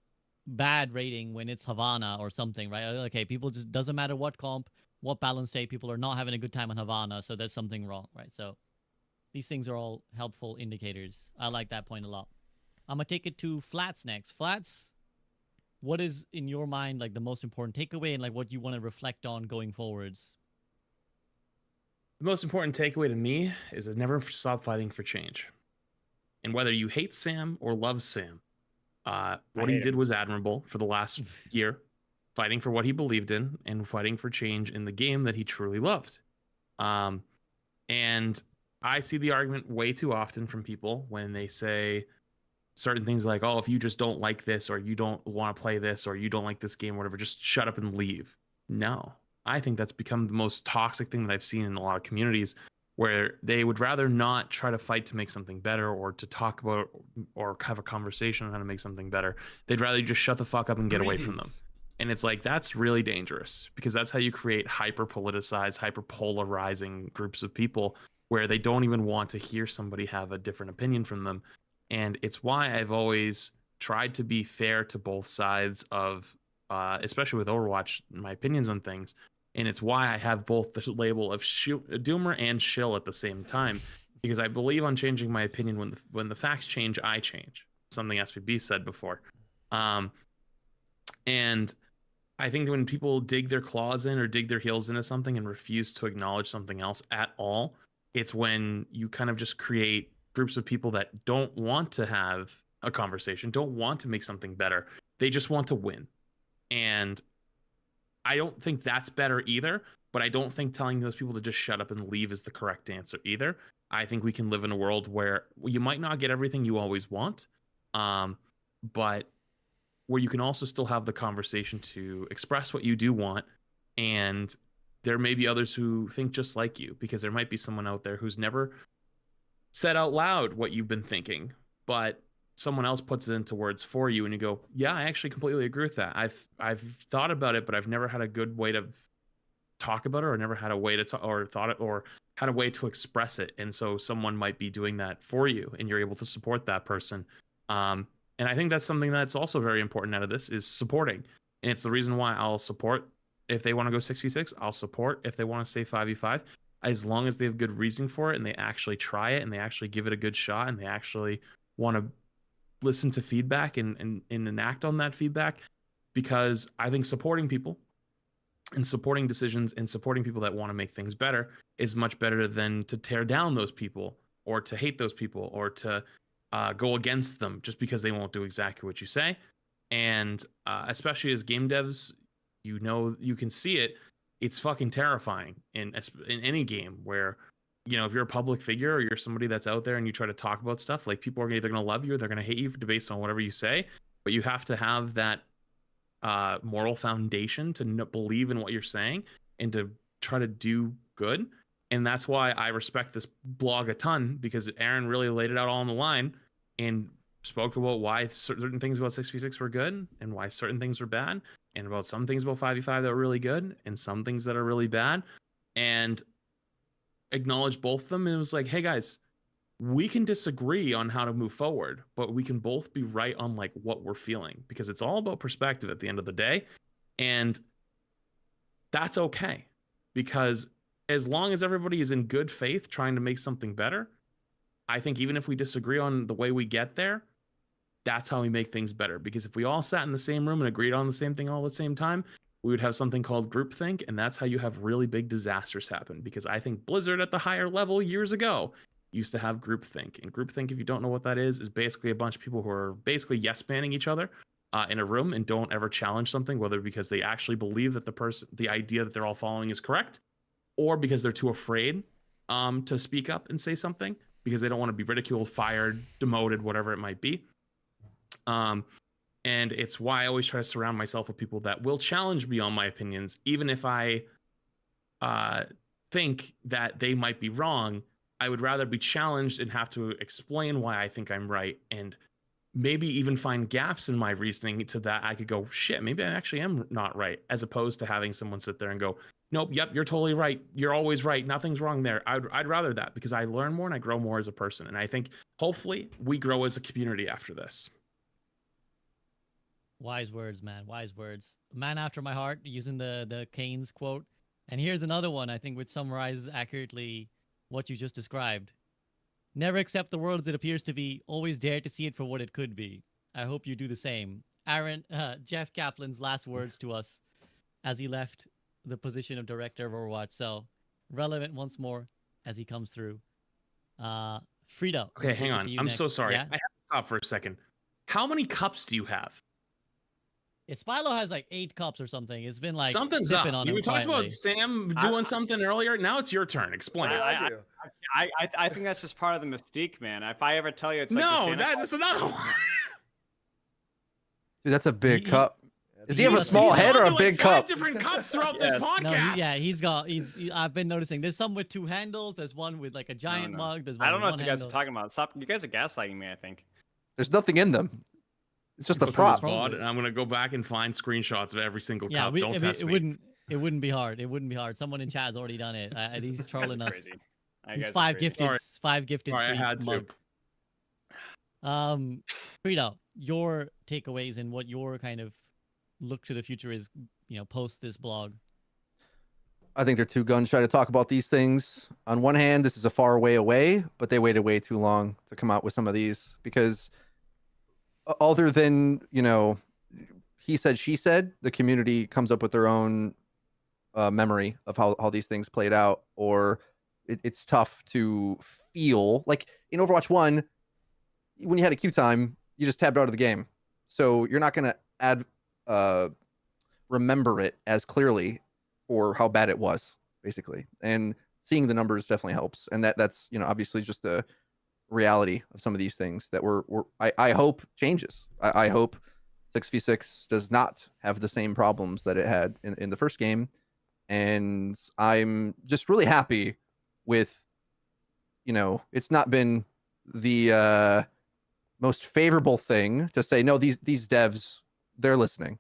bad rating when it's Havana or something, right? Okay, people just doesn't matter what comp, what balance state, people are not having a good time on Havana, so there's something wrong, right? So these things are all helpful indicators. I like that point a lot. I'm gonna take it to Flats next. Flats, what is in your mind like the most important takeaway and like what you want to reflect on going forwards? The most important takeaway to me is to never stop fighting for change. And whether you hate Sam or love Sam, what he did was admirable for the last year, fighting for what he believed in and fighting for change in the game that he truly loved. And I see the argument way too often from people when they say certain things like, oh, if you just don't like this or you don't want to play this or you don't like this game or whatever, just shut up and leave. No, I think that's become the most toxic thing that I've seen in a lot of communities, where they would rather not try to fight to make something better or to talk about or have a conversation on how to make something better. They'd rather just shut the fuck up and get away from them. And it's like, that's really dangerous, because that's how you create hyper politicized, hyper polarizing groups of people where they don't even want to hear somebody have a different opinion from them. And it's why I've always tried to be fair to both sides of, especially with Overwatch, my opinions on things. And it's why I have both the label of doomer and shill at the same time, because I believe on changing my opinion when the facts change, I change. Something SVB said before. And I think when people dig their claws in or dig their heels into something and refuse to acknowledge something else at all, it's when you kind of just create groups of people that don't want to have a conversation, don't want to make something better. They just want to win. And I don't think that's better either, but I don't think telling those people to just shut up and leave is the correct answer either. I think we can live in a world where you might not get everything you always want, but where you can also still have the conversation to express what you do want. And there may be others who think just like you, because there might be someone out there who's never said out loud what you've been thinking, but someone else puts it into words for you and you go, yeah, I actually completely agree with that. I've thought about it, but I've never had a good way to talk about it, or never had a way to talk, or thought it, or had a way to express it. And so someone might be doing that for you and you're able to support that person. And I think that's something that's also very important out of this, is supporting. And it's the reason why I'll support if they want to go 6v6. I'll support if they want to stay 5v5, as long as they have good reason for it and they actually try it and they actually give it a good shot and they actually want to listen to feedback and enact on that feedback. Because I think supporting people and supporting decisions and supporting people that want to make things better is much better than to tear down those people or to hate those people or to go against them just because they won't do exactly what you say. And especially as game devs, you know, you can see it. It's fucking terrifying in any game where, you know, if you're a public figure or you're somebody that's out there and you try to talk about stuff, like people are either going to love you or they're going to hate you based on whatever you say. But you have to have that moral foundation to believe in what you're saying and to try to do good. And that's why I respect this blog a ton, because Aaron really laid it out all on the line. And spoke about why certain things about 6v6 were good and why certain things were bad, and about some things about 5v5 that were really good and some things that are really bad, and acknowledged both of them. And it was like, hey guys, we can disagree on how to move forward, but we can both be right on like what we're feeling, because it's all about perspective at the end of the day. And that's okay, because as long as everybody is in good faith trying to make something better, I think even if we disagree on the way we get there, that's how we make things better. Because if we all sat in the same room and agreed on the same thing all at the same time, we would have something called groupthink, and that's how you have really big disasters happen. Because I think Blizzard at the higher level years ago used to have groupthink. And groupthink, if you don't know what that is basically a bunch of people who are basically yes-manning each other in a room and don't ever challenge something, whether because they actually believe that the idea that they're all following is correct, or because they're too afraid to speak up and say something because they don't want to be ridiculed, fired, demoted, whatever it might be. And it's why I always try to surround myself with people that will challenge me on my opinions, even if I think that they might be wrong. I would rather be challenged and have to explain why I think I'm right, and maybe even find gaps in my reasoning to that I could go, shit, maybe I actually am not right, as opposed to having someone sit there and go, nope, yep, you're totally right. You're always right. Nothing's wrong there. I'd rather that, because I learn more and I grow more as a person. And I think hopefully we grow as a community after this. Wise words, man. Wise words. Man after my heart, using the Keynes quote. And here's another one I think which summarizes accurately what you just described. Never accept the world as it appears to be. Always dare to see it for what it could be. I hope you do the same. Aaron, Jeff Kaplan's last words to us as he left the position of director of Overwatch. So relevant once more as he comes through. Frida. Okay, hang on. I'm so sorry. Yeah? I have to stop for a second. How many cups do you have? Spilo has like 8 cups or something. It's been like Something's sipping up. on You him were talking quietly. about Sam doing something earlier. Now it's your turn. Explain it. I think that's just part of the mystique, man. If I ever tell you it's like No, the Santa that's another one. Dude, that's a big cup. Does he He have a must small be head or a like big 5 cup? different cups throughout this podcast. No, I've been noticing. There's some with 2 handles. There's one with like a giant mug. There's one I don't know with what one you guys handle. are talking about. Stop! You guys are gaslighting me. I think. There's nothing in them. It's just a Put prop. this VOD, and I'm gonna go back and find screenshots of every single Yeah, cup. Don't test it me. wouldn't be hard. It wouldn't be hard. Someone in chat has already done it. He's trolling us. Crazy. He's guys are 5 crazy. gifteds. 5 gifteds Sorry, I for had each to. mug. Frida, your takeaways and what your kind of look to the future is, post this blog. I think they're too gun shy to talk about these things. On one hand, this is a far way away, but they waited way too long to come out with some of these, because other than, he said, she said, the community comes up with their own memory of how these things played out, or it's tough to feel. Like in Overwatch 1, when you had a queue time, you just tabbed out of the game. So you're not going to remember it as clearly for how bad it was, basically. And seeing the numbers definitely helps. And that's obviously just a reality of some of these things that I hope changes. I hope 6v6 does not have the same problems that it had in the first game. And I'm just really happy with, it's not been the most favorable thing to say, no, these devs, they're listening.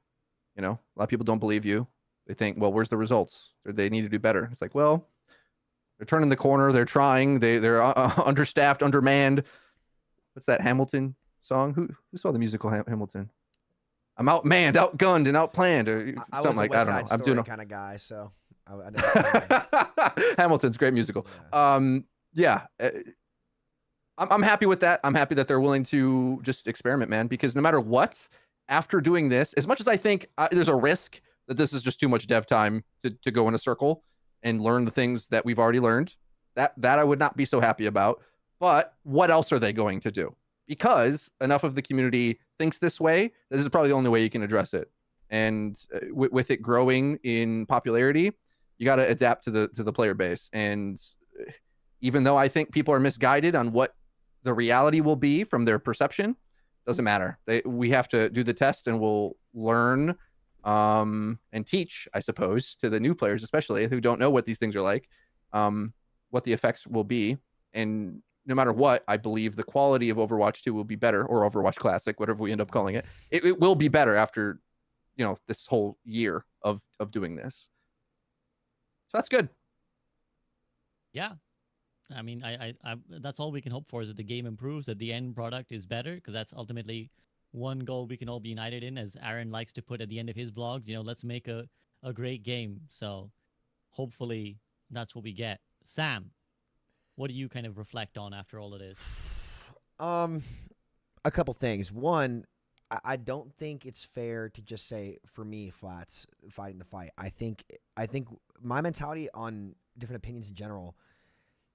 A lot of people don't believe you. They think, well, where's the results? They need to do better. It's like, well, they're turning the corner. They're trying. They're understaffed, undermanned. What's that Hamilton song? Who saw the musical Hamilton? I'm outmanned, outgunned, and outplanned, or I was something like West I Side don't know. I'm Story doing kind of guy, so I never Hamilton's a great musical. Yeah. I'm happy with that. I'm happy that they're willing to just experiment, man, because no matter what, after doing this, as much as I think there's a risk that this is just too much dev time to go in a circle and learn the things that we've already learned, that I would not be so happy about. But what else are they going to do? Because enough of the community thinks this way, this is probably the only way you can address it. And with it growing in popularity, you got to adapt to the player base. And even though I think people are misguided on what the reality will be from their perception, doesn't matter. We have to do the test, and we'll learn and teach, I suppose, to the new players, especially who don't know what these things are like, what the effects will be. And no matter what, I believe the quality of Overwatch 2 will be better, or Overwatch Classic, whatever we end up calling it. It will be better after, this whole year of doing this. So that's good. Yeah. I mean, I that's all we can hope for, is that the game improves, that the end product is better, because that's ultimately one goal we can all be united in, as Aaron likes to put at the end of his blogs, let's make a great game. So hopefully that's what we get. Sam, what do you kind of reflect on after all of this? A couple things. One, I don't think it's fair to just say, for me, Flats, fighting the fight. I think my mentality on different opinions in general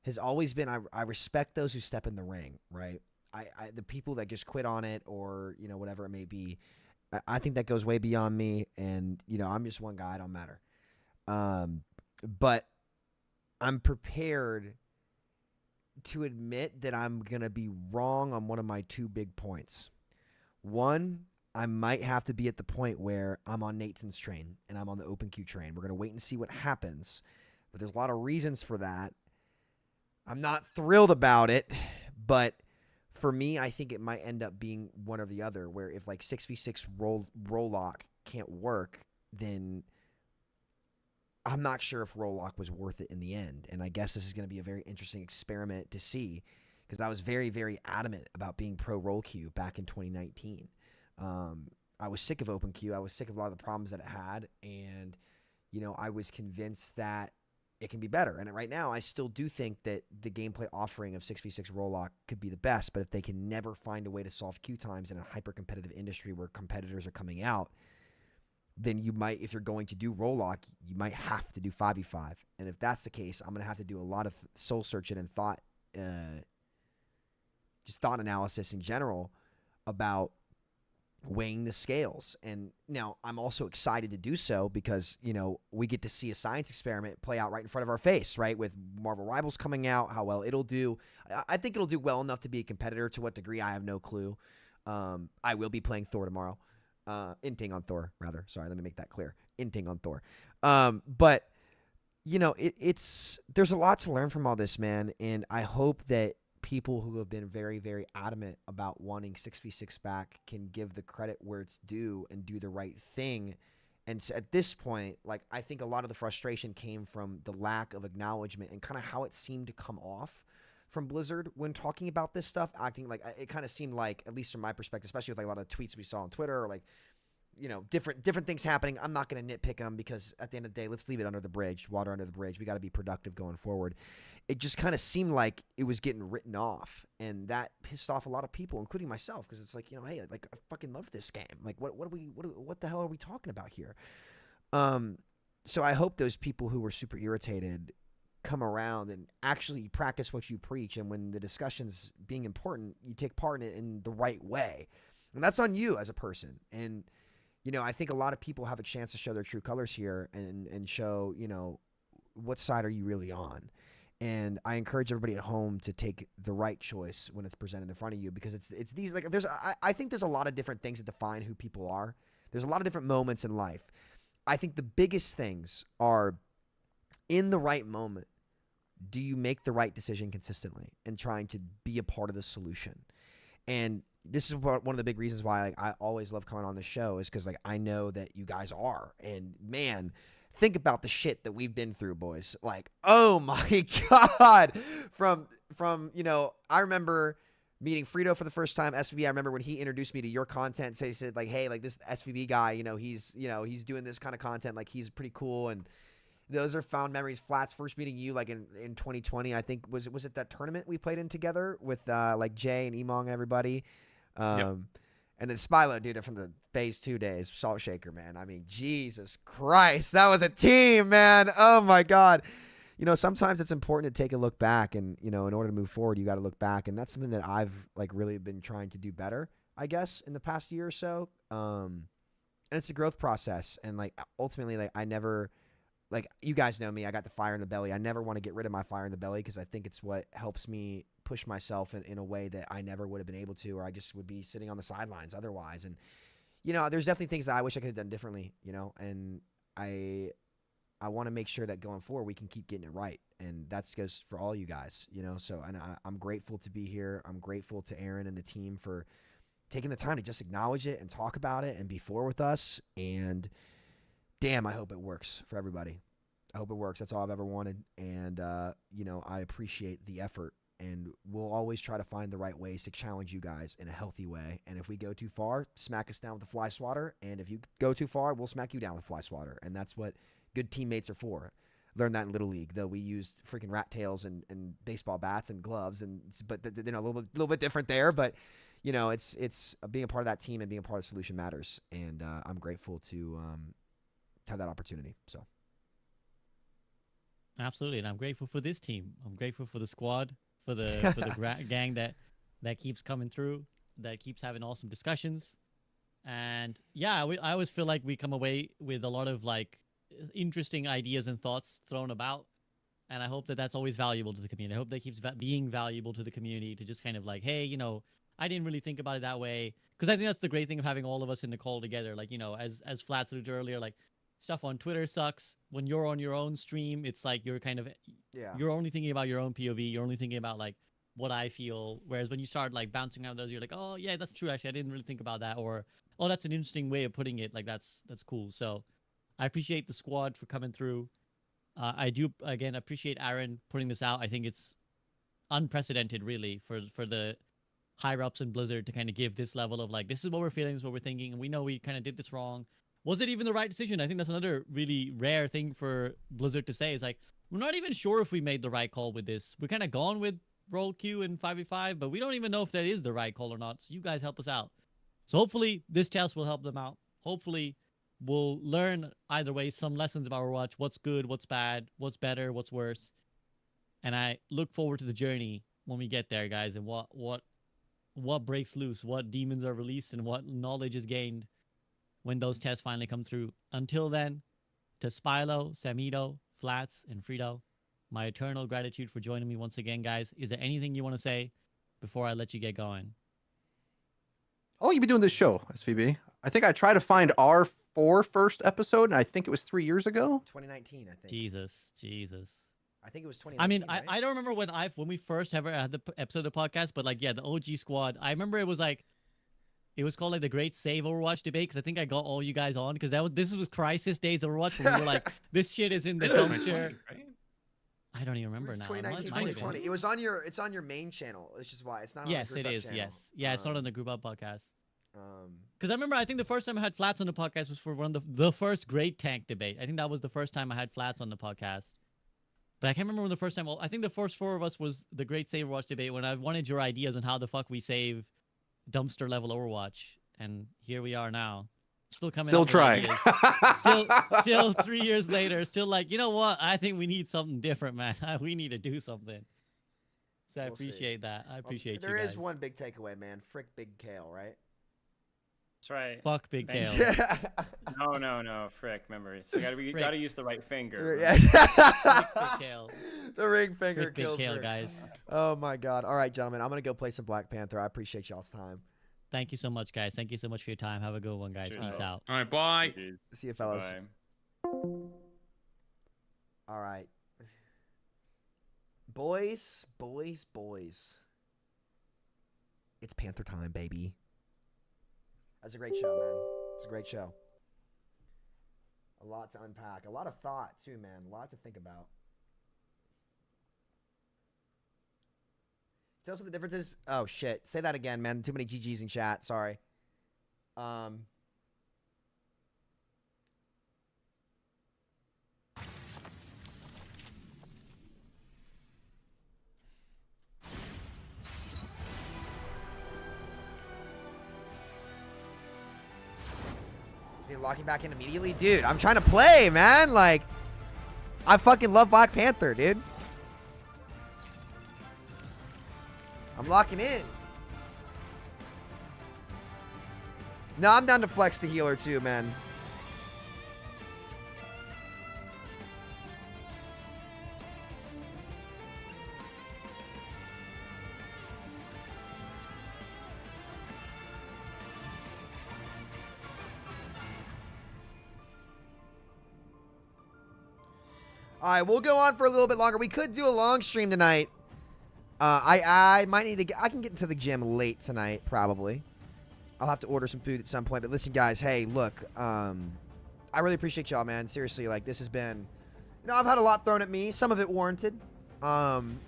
has always been, I respect those who step in the ring, right? The people that just quit on it, or, whatever it may be, I think that goes way beyond me, and, I'm just one guy, I don't matter. But I'm prepared to admit that I'm going to be wrong on one of my two big points. One, I might have to be at the point where I'm on Nathan's train and I'm on the open queue train. We're going to wait and see what happens. But there's a lot of reasons for that. I'm not thrilled about it, but for me, I think it might end up being one or the other, where if like 6v6 roll lock can't work, then I'm not sure if roll lock was worth it in the end. And I guess this is going to be a very interesting experiment to see, because I was very, very adamant about being pro roll queue back in 2019. I was sick of open queue. I was sick of a lot of the problems that it had. And, I was convinced that it can be better. And right now, I still do think that the gameplay offering of 6v6 roll lock could be the best. But if they can never find a way to solve queue times in a hyper-competitive industry where competitors are coming out, then you might, if you're going to do roll lock, you might have to do 5v5. And if that's the case, I'm going to have to do a lot of soul searching and thought analysis in general about weighing the scales. And now I'm also excited to do so because, we get to see a science experiment play out right in front of our face, right? With Marvel Rivals coming out, how well it'll do. I think it'll do well enough to be a competitor. To what degree, I have no clue. I will be playing Thor tomorrow. Inting on Thor, rather. Sorry, let me make that clear. Inting on Thor. But, there's a lot to learn from all this, man. And I hope that people who have been very, very adamant about wanting 6v6 back can give the credit where it's due and do the right thing. And so at this point, I think a lot of the frustration came from the lack of acknowledgement and kind of how it seemed to come off from Blizzard when talking about this stuff, acting like it kind of seemed like, at least from my perspective, especially with a lot of tweets we saw on Twitter, or different things happening. I'm not going to nitpick them, because at the end of the day, let's leave it under the bridge, water under the bridge. We got to be productive going forward. It just kind of seemed like it was getting written off, and that pissed off a lot of people, including myself, because it's like, hey, I fucking love this game. What the hell are we talking about here? So I hope those people who were super irritated come around and actually practice what you preach, and when the discussion's being important, you take part in it in the right way. And that's on you as a person. And I think a lot of people have a chance to show their true colors here and show, what side are you really on. And I encourage everybody at home to take the right choice when it's presented in front of you, because it's these, I think there's a lot of different things that define who people are. There's a lot of different moments in life. I think the biggest things are, in the right moment, do you make the right decision consistently and trying to be a part of the solution? And this is one of the big reasons why I always love coming on the show, is because I know that you guys are. And man, think about the shit that we've been through, boys. Oh my God. From I remember meeting Frito for the first time, SVB. I remember when he introduced me to your content. He said hey, this SVB guy, he's doing this kind of content. He's pretty cool. And those are fond memories. Flats, first meeting you in 2020, I think, was it that tournament we played in together with Jay and Emong and everybody. Yep. And then Spilo, dude, from the Phase 2 days, Salt Shaker, man. I mean, Jesus Christ, that was a team, man. Oh my God. Sometimes it's important to take a look back, and, in order to move forward, you got to look back. And that's something that I've really been trying to do better, I guess, in the past year or so. And it's a growth process. And ultimately, I never, you guys know me, I got the fire in the belly. I never want to get rid of my fire in the belly, because I think it's what helps me push myself in a way that I never would have been able to, or I just would be sitting on the sidelines otherwise. And, there's definitely things that I wish I could have done differently, and I want to make sure that going forward we can keep getting it right, and that goes for all you guys, you know. So, and I'm grateful to be here. I'm grateful to Aaron and the team for taking the time to just acknowledge it and talk about it and be forward with us. And damn, I hope it works for everybody. I hope it works. That's all I've ever wanted. And you know, I appreciate the effort, and we'll always try to find the right ways to challenge you guys in a healthy way. And if we go too far, smack us down with the fly swatter. And if you go too far, we'll smack you down with fly swatter. And that's what good teammates are for. Learned that in Little League, though we used freaking rat tails and baseball bats and gloves, but you know, a little bit different there. But you know, it's being a part of that team and being a part of the solution matters. And I'm grateful to have that opportunity. So. Absolutely, and I'm grateful for this team. I'm grateful for the squad, for the gang that keeps coming through, that keeps having awesome discussions. And yeah, I always feel like we come away with a lot of like interesting ideas and thoughts thrown about, and I hope that that's always valuable to the community. I hope that keeps being valuable to the community, to just kind of like, hey, you know, I didn't really think about it that way, because I think that's the great thing of having all of us in the call together. Like, you know, as Flats alluded earlier, like, stuff on Twitter sucks. When you're on your own stream, it's like you're kind of you're only thinking about your own POV. You're only thinking about like what I feel. Whereas when you start like bouncing out those, you're like, oh yeah, that's true. Actually, I didn't really think about that. Or oh, that's an interesting way of putting it. Like that's cool. So I appreciate the squad for coming through. I do again appreciate Aaron putting this out. I think it's unprecedented, really, for the higher ups in Blizzard to kind of give this level of like, this is what we're feeling, this is what we're thinking, and we know we kind of did this wrong. Was it even the right decision? I think that's another really rare thing for Blizzard to say. Is like, we're not even sure if we made the right call with this. We're kind of gone with roll Q and 5v5, but we don't even know if that is the right call or not. So you guys help us out. So hopefully this test will help them out. Hopefully we'll learn either way some lessons about Overwatch. What's good, what's bad, what's better, what's worse. And I look forward to the journey when we get there, guys, and what breaks loose, what demons are released, and what knowledge is gained when those tests finally come through. Until then, to Spilo, Samito, Flats, and Frito, my eternal gratitude for joining me once again, guys. Is there anything you want to say before I let you get going? How long you been doing this show, SVB? I think I tried to find our first episode, and I think it was 3 years ago. 2019, I think. Jesus. I think it was 2019. I mean, right? I don't remember when we first ever had the episode of the podcast, but like, yeah, the OG squad. I remember it was like, it was called like the Great Save Overwatch debate, because I think I got all you guys on, because this was Crisis Days Overwatch, when we were like, this shit is in the dumpster. I don't even remember now. 2019, 2020. It was on it's on your main channel. It's just why it's not. Yes, on the it is. channel. Yes, yeah, it's not on the Group Up podcast. Because I remember, I think the first time I had Flats on the podcast was for one of the first Great Tank debate. I think that was the first time I had Flats on the podcast. But I can't remember when the first time. Well, I think the first four of us was the Great Save Overwatch debate, when I wanted your ideas on how the fuck we save dumpster level Overwatch, and here we are now, still coming. Still trying. still 3 years later, still like, you know what? I think we need something different, man. We need to do something. So I appreciate that. I appreciate you guys. There is one big takeaway, man. Frick Big Kale, right? That's right. Fuck Big Kale. No, frick. Remember, so we gotta use the right finger. Yeah. Frick Big Kale. The ring finger Frick Big kills Kale, her. guys. Oh my god. All right, gentlemen. I'm gonna go play some Black Panther. I appreciate y'all's time. Thank you so much, guys. Thank you so much for your time. Have a good one, guys. Cheers. Peace out. All right, bye. See you, fellas. Bye. All right. Boys. It's Panther time, baby. That's a great show, man. It's a great show. A lot to unpack. A lot of thought, too, man. A lot to think about. Tell us what the difference is. Oh, shit. Say that again, man. Too many GGs in chat. Sorry. It's me locking back in immediately? Dude, I'm trying to play, man. Like, I fucking love Black Panther, dude. I'm locking in. No, I'm down to flex the healer too, man. All right, we'll go on for a little bit longer. We could do a long stream tonight. I might need to get, I can get into the gym late tonight, probably. I'll have to order some food at some point. But listen, guys, hey, look, I really appreciate y'all, man. Seriously, like, this has been, you know, I've had a lot thrown at me. Some of it warranted. I'm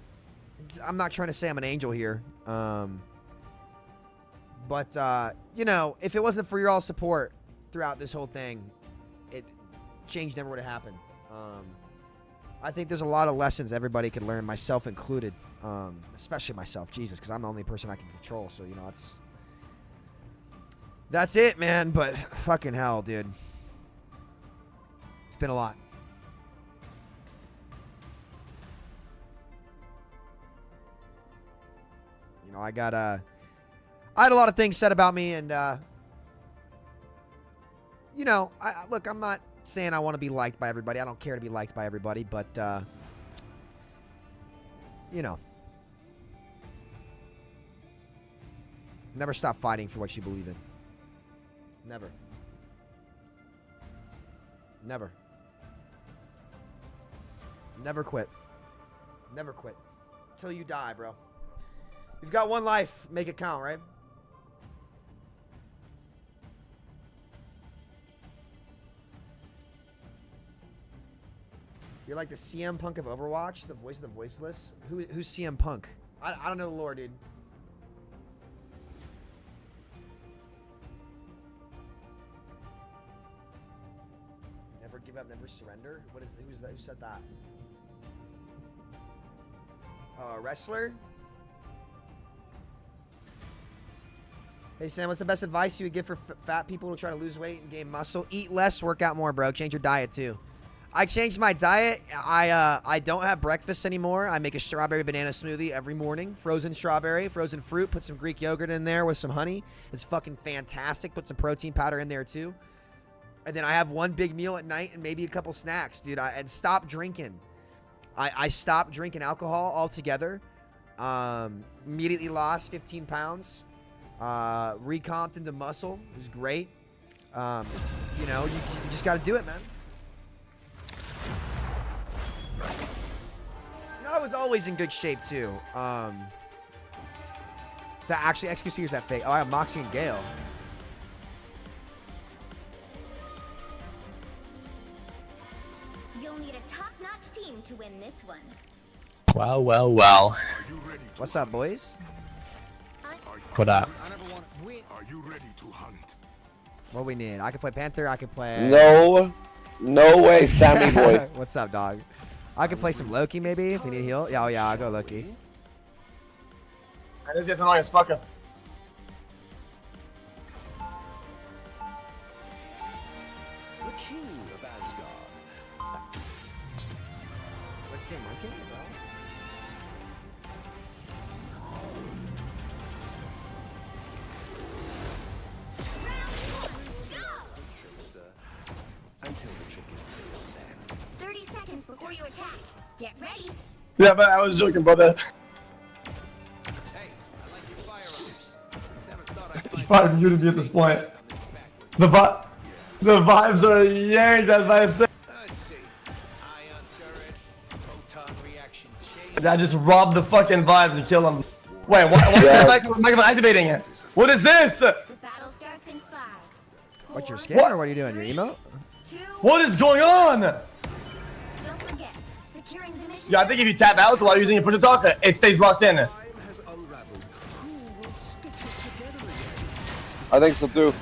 not trying to say I'm an angel here. But, you know, if it wasn't for your all support throughout this whole thing, change never would have happened. I think there's a lot of lessons everybody could learn, myself included, especially myself, Jesus, because I'm the only person I can control. So, you know, that's it, man. But fucking hell, dude. It's been a lot. You know, I had a lot of things said about me, and, you know, look, I'm not saying I want to be liked by everybody. I don't care to be liked by everybody, but, you know, never stop fighting for what you believe in. Never. Never. Never quit. Never quit. Until you die, bro. You've got one life. Make it count, right? You're like the CM Punk of Overwatch, the voice of the voiceless. Who's CM Punk? I don't know the lore, dude. Never give up, never surrender. Who's that? Who said that? Wrestler? Hey Sam, what's the best advice you would give for fat people who try to lose weight and gain muscle? Eat less, work out more, bro. Change your diet too. I changed my diet. I don't have breakfast anymore. I make a strawberry banana smoothie every morning. Frozen strawberry, frozen fruit. Put some Greek yogurt in there with some honey. It's fucking fantastic. Put some protein powder in there too. And then I have one big meal at night and maybe a couple snacks, dude. And stop drinking. I stopped drinking alcohol altogether. Immediately lost 15 pounds. Recomped into muscle. It was great. You know, you just got to do it, man. You know, I was always in good shape too. That actually XQC is that fake. Oh, I have Moxie and Gale. You'll need a top-notch team to win this one. Well, well, well. What's up, boys? What up? Are you ready to hunt? What we need? I can play Panther. I can play. No way, Sammy boy. What's up, dog? I could play some Loki maybe if you need heal. Yeah, oh yeah, I'll go Loki. That is just annoying as fuck. The king of Asgard. It's like same my team, bro. Until the trick is played on them. 30 seconds before you attack. Get ready. Yeah, but I was joking, brother. Hey, I like your firearms. Never thought I'd It's hard for you to be at this point. The vibes are yanked, as I say. Let's see. Ion turret, photon reaction chain. I just robbed the fucking vibes and kill them. Wait, why is the microphone activating it? What is this? The battle starts in 5. What, your skin or what are you doing? Your emote? What is going on? Don't forget, securing the mission. Yeah, I think if you tap out while using your push to talk, it stays locked in. Has unraveled. Who will stitch it together again? I think so too.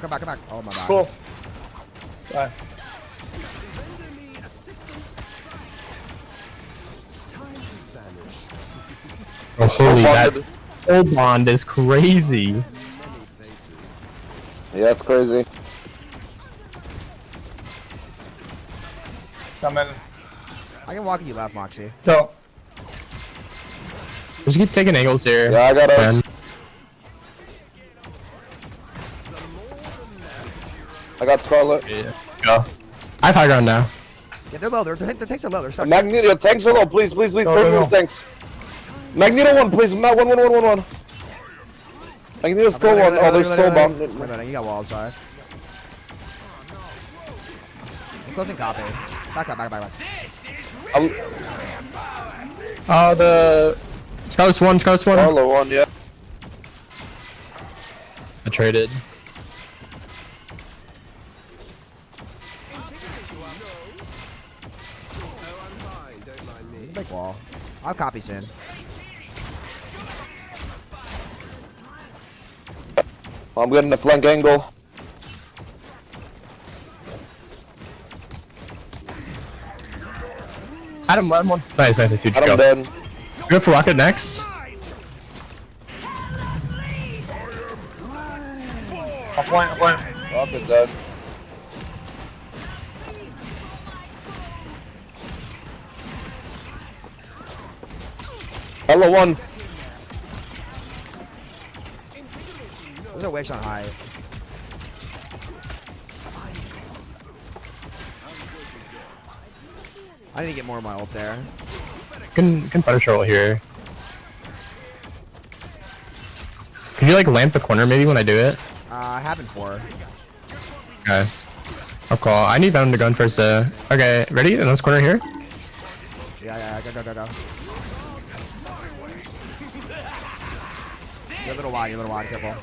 Come back, come back. Oh my god. Cool. Bye. Render me assistance. Time to vanish. Oh, holy, that old bond is crazy. Many faces. Yeah, it's crazy. Coming. I can walk you left, Moxie. So. Just keep taking angles here. Yeah, I got it. I got Scarlet. Yeah. Go. I have high ground now. Yeah, they're low. Their tanks are low. They're stuck. Magneto, tanks are low. Please, please, please. Go, Turn go, for the tanks. Magneto 1, please. One. Magneto's still 1. Oh, they're so bombed. You got walls, alright. closing copy. Back up, back up, back up. The Scarlet's one. Scarlet one, yeah. I traded. Big wall. I'll copy soon. I'm getting the flank angle. Adam, one. Nice, nice, two. Adam dead. Go for rocket next. Off point, off point. Rocket dead. Hela one. There's a wish on high. I need to get more of my ult there. Can punish roll here. Could you like lamp the corner maybe when I do it? I haven't for. Okay. I'll call. I need Venom to go in first. Okay, ready? In this corner here. Yeah, go. You're a little wide, careful.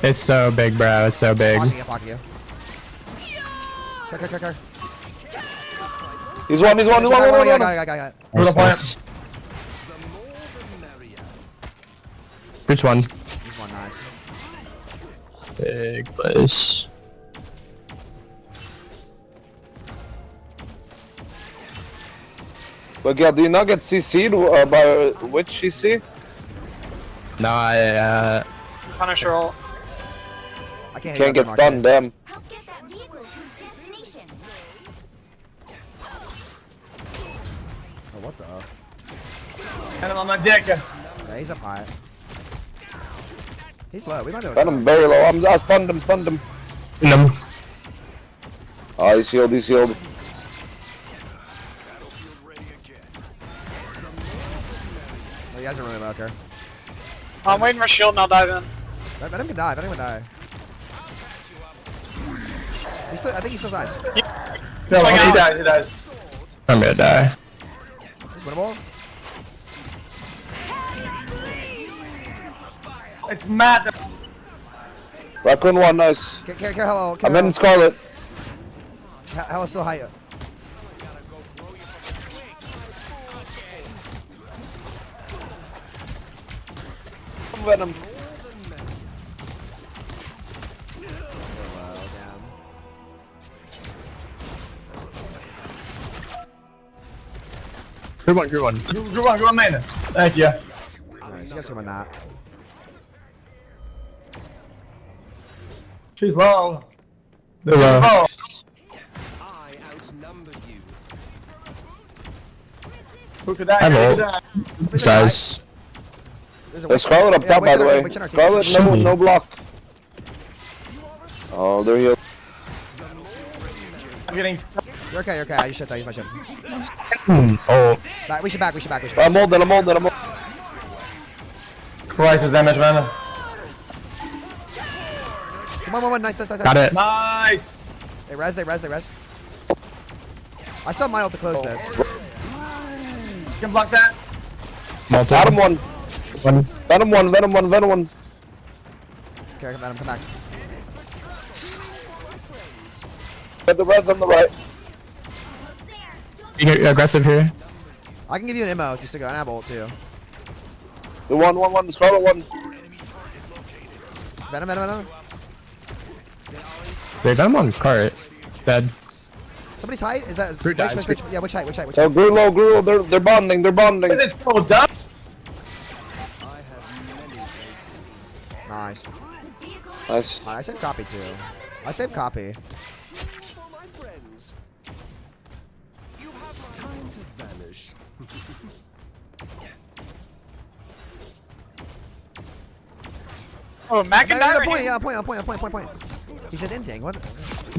It's so big, bro. It's so big. Blocking you. Go. He's one. Yeah, got it. Nice. Breach one. He's one, nice. Big place. But yeah, do you not get CC'd by which CC? No, I Punish roll. I can't get stunned, damn. Help get that vehicle to its destination. Oh, what the? And I'm on my dick. Yeah, he's up high. He's low. We might do it. Got him very low. I stunned him. No. Oh, he's healed. Oh, you guys are really low, okay. I'm waiting for shield and I'll dive in. Venom can die. I think he still dies. No, he dies. I'm gonna die. He's winnable. It's massive. Raccoon one, nice. Hello. I'm in Scarlet. Hela's still high. Venom. Good one. Good one, man. Thank you. Nice, you guys come on that. She's low. They're low. I outnumber you. Who could die? I Who could roll. die? This dies. There's Scarlet up top, by the way. Scarlet, no block. Oh, they're healed. I'm getting. You're okay. I just shut down. Use my ship. Oh. We should back. I'm holding. Crisis damage, man. Come on. Nice. Got it. Nice. They res. I saw my ult to close this. You can block that. Multiple. Adam one. Venom one. Okay, Venom, come back. Get the res on the right. You're aggressive here. I can give you an ammo if you still got an ammo ult too. The one, the Scarlet one. Venom. Wait, I'm on cart. Dead. Somebody's height? Is that? Groot dies. Yeah, which height? Oh, Grew low. They're bonding. It's so dumb. Nice. Nice. I saved copy too. I saved copy. For my friends. You have time to vanish. Oh, Mac and Diamond. Point. He said ending. What?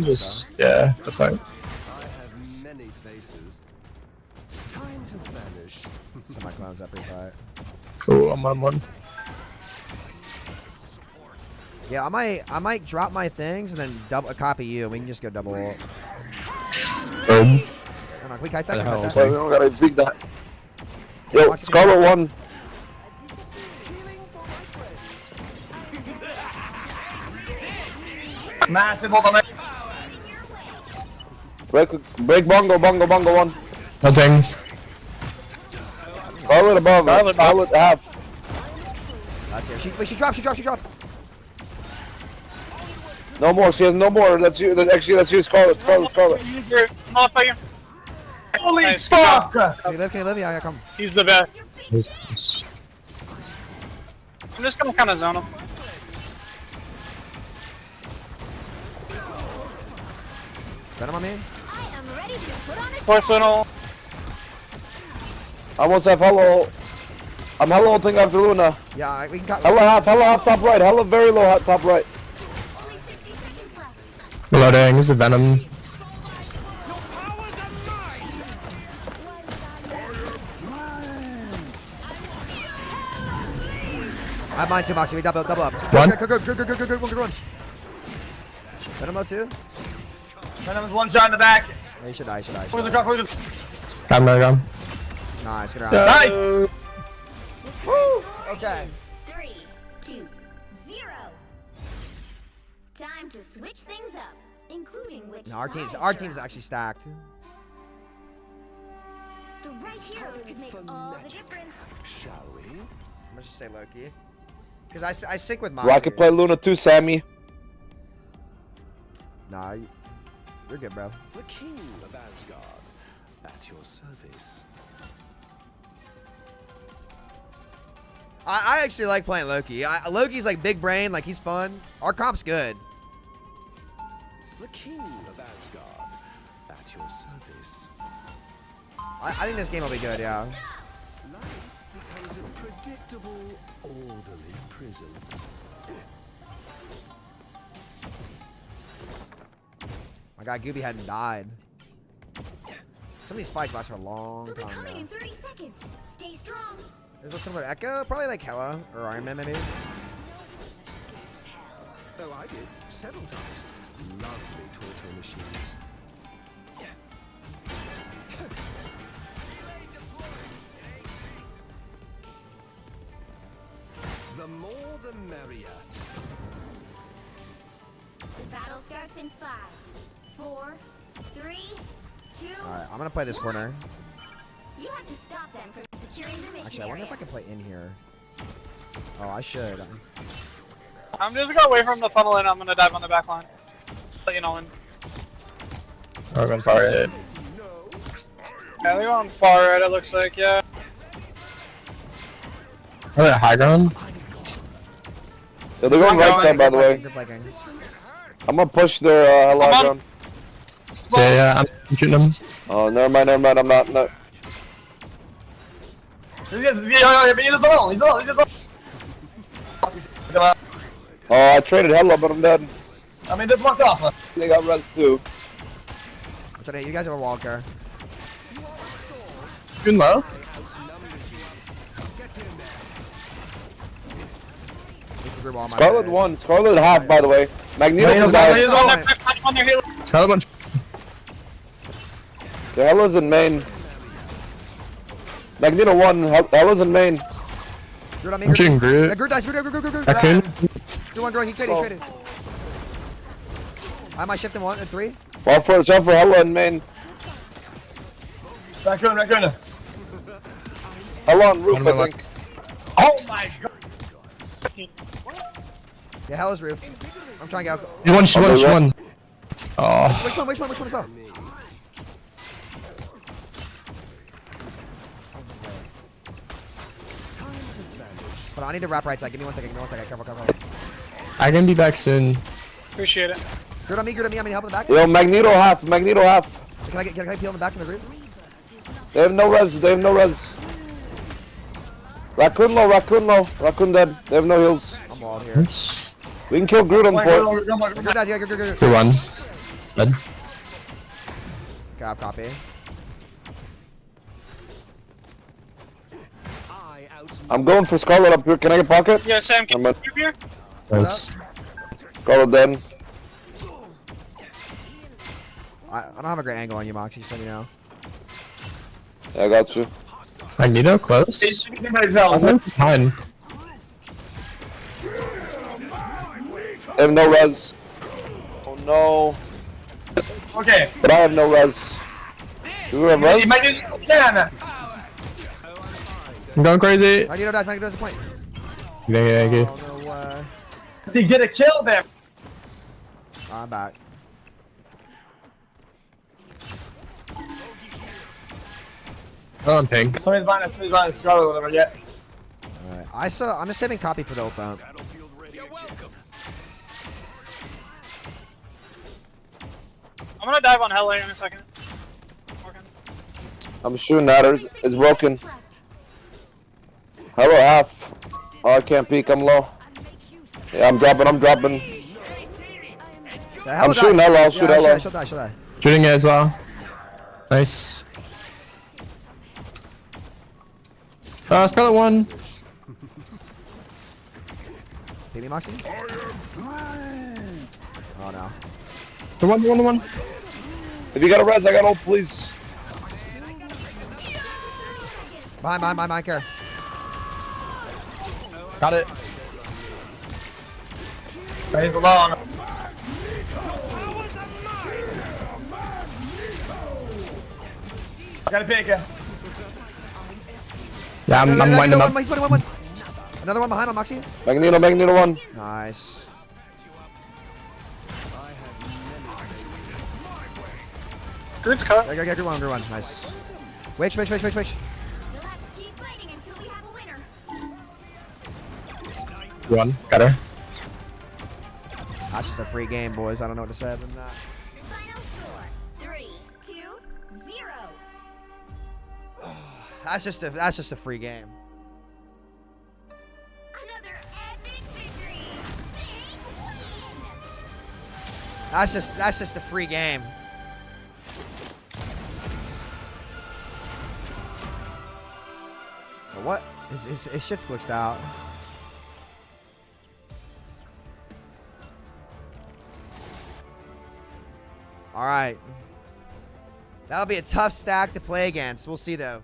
Just yeah. That's fine. I have many faces. Time to vanish. So my clown's up pretty fight. Cool. I'm on one. Yeah, I might drop my things and then double copy you. We can just go double ult. Can we kite that? Can we kite that? We don't gotta beat that. Yo, Scarlet 1. Massive ult on that. Break bongo 1. Nothing. Scarlet above it. Scarlet half. That's it. She dropped. No more. She has no more. That's you. Actually, that's you, Scarlet. Scarlet. Holy fuck! Can you live? Yeah, come. He's the best. I'm just gonna kind of zone him. Venom on me. Personal. I almost have hello. I'm hello ulting after Luna. Yeah, we can. Hello half top right. Hello very low top right. Reloading. This is Venom. I have mine too, Moxie. We double up. One. Go. Run. Venom out too. Venom's one shot in the back. Yeah, you should die. Where's the truck? Got him. Nice, good round. Nice! Woo! Okay. 3, 2, 0. Time to switch things up, including which No, our team's actually stacked. The right heroes could make all the difference. Shall we? I'm gonna just say Loki. Because I sync with Moxie. Rocket play Luna too, Sammy. Nah, you're good, bro. The king of Asgard, at your service. I actually like playing Loki. Loki's like big brain, like he's fun. Our comp's good. The king of Asgard, at your service. I think this game will be good, yeah. Life becomes a predictable, orderly prison. My guy Gooby hadn't died. Some of these fights last for a long time. Coming in 30 seconds. Stay strong. There's a similar Echo, probably like Hela or Iron Man, maybe. Oh, I did several times. Lovely torture machines. The more the merrier. The battle starts in 5, 4, 3, 2. All right, I'm gonna play this corner. You have to stop them from securing the mission. Actually, I wonder if I can play in here. Oh, I should. I'm just gonna wait for him to funnel in. I'm gonna dive on the back line. Let you know when. Oh, I'm sorry. Yeah, they're on far right, it looks like, yeah. Oh, that high ground? Yeah, they're going right side, by the way. I'm gonna push their hello ground. Yeah, I'm shooting him. Oh, never mind. I'm not. No. Oh, I traded hello, but I'm dead. I mean, they blocked off. They got res too. You guys have a wall car. Good low. Scarlet 1, Scarlet half, by the way. Magneto can die. Scarlet 1. The Hela's in main. Magneto 1, Hela's in main. I'm shooting Groot. Groot dies. Groot. Raccoon. Groot, he traded. I might shift him 1 and 3. Watch for Hela in main. Raccoon. Hela on roof, I think. Oh my god. Yeah, Hela's roof. I'm trying to get out. One. Oh. Which one as well? But I need to wrap right side. Give me 1 second. Cover. I can be back soon. Appreciate it. Good on me. I mean, help in the back. Yo, Magneto half. Can I peel in the back from the group? They have no res. Raccoon low. Raccoon dead. They have no heals. I'm walled here. We can kill Groot on port. Good. Good one. Dead. Copy. I'm going for Scarlet up here. Can I get pocket? Yeah, Sam, can you up here? Yes. Carlo dead. I don't have a great angle on you, Moxie, so you know. Yeah, I got you. Magneto close. Fine. I have no res. Oh no. Okay. But I have no res. Do you have res? I'm going crazy. Magneto dies, Magneto does a point. Thank you. Oh, no way. See, get a kill there. I'm back. Oh, I'm ping. Somebody's behind us, Scarlet, whatever, yeah. Alright. I'm just saving copy for the ult though. I'm gonna dive on Hela in a second. I'm shooting at her. It's broken. Hello, half. Oh, I can't peek. I'm low. Yeah, I'm dropping. I'm shooting Hela. I'll shoot Hela. She'll die. Shooting it as well. Nice. Scarlet 1. Hit me, Moxie. Oh no. The one. If you got a res, I got ult, please. Behind, care. Got it. He's alone. I gotta pick ya. Yeah, I'm winding him up. One. Another one behind on Moxie. Magneto 1. Nice. Groot's cut. Yeah, good one. Nice. Wait. You'll have to keep fighting until we have a winner. One. Got her. That's just a free game, boys. I don't know what to say other than that. Final score: 3-2-0. That's just a free game. Another epic victory. Big win. That's just a free game. What? His shit's glitched out. All right. That'll be a tough stack to play against. We'll see though.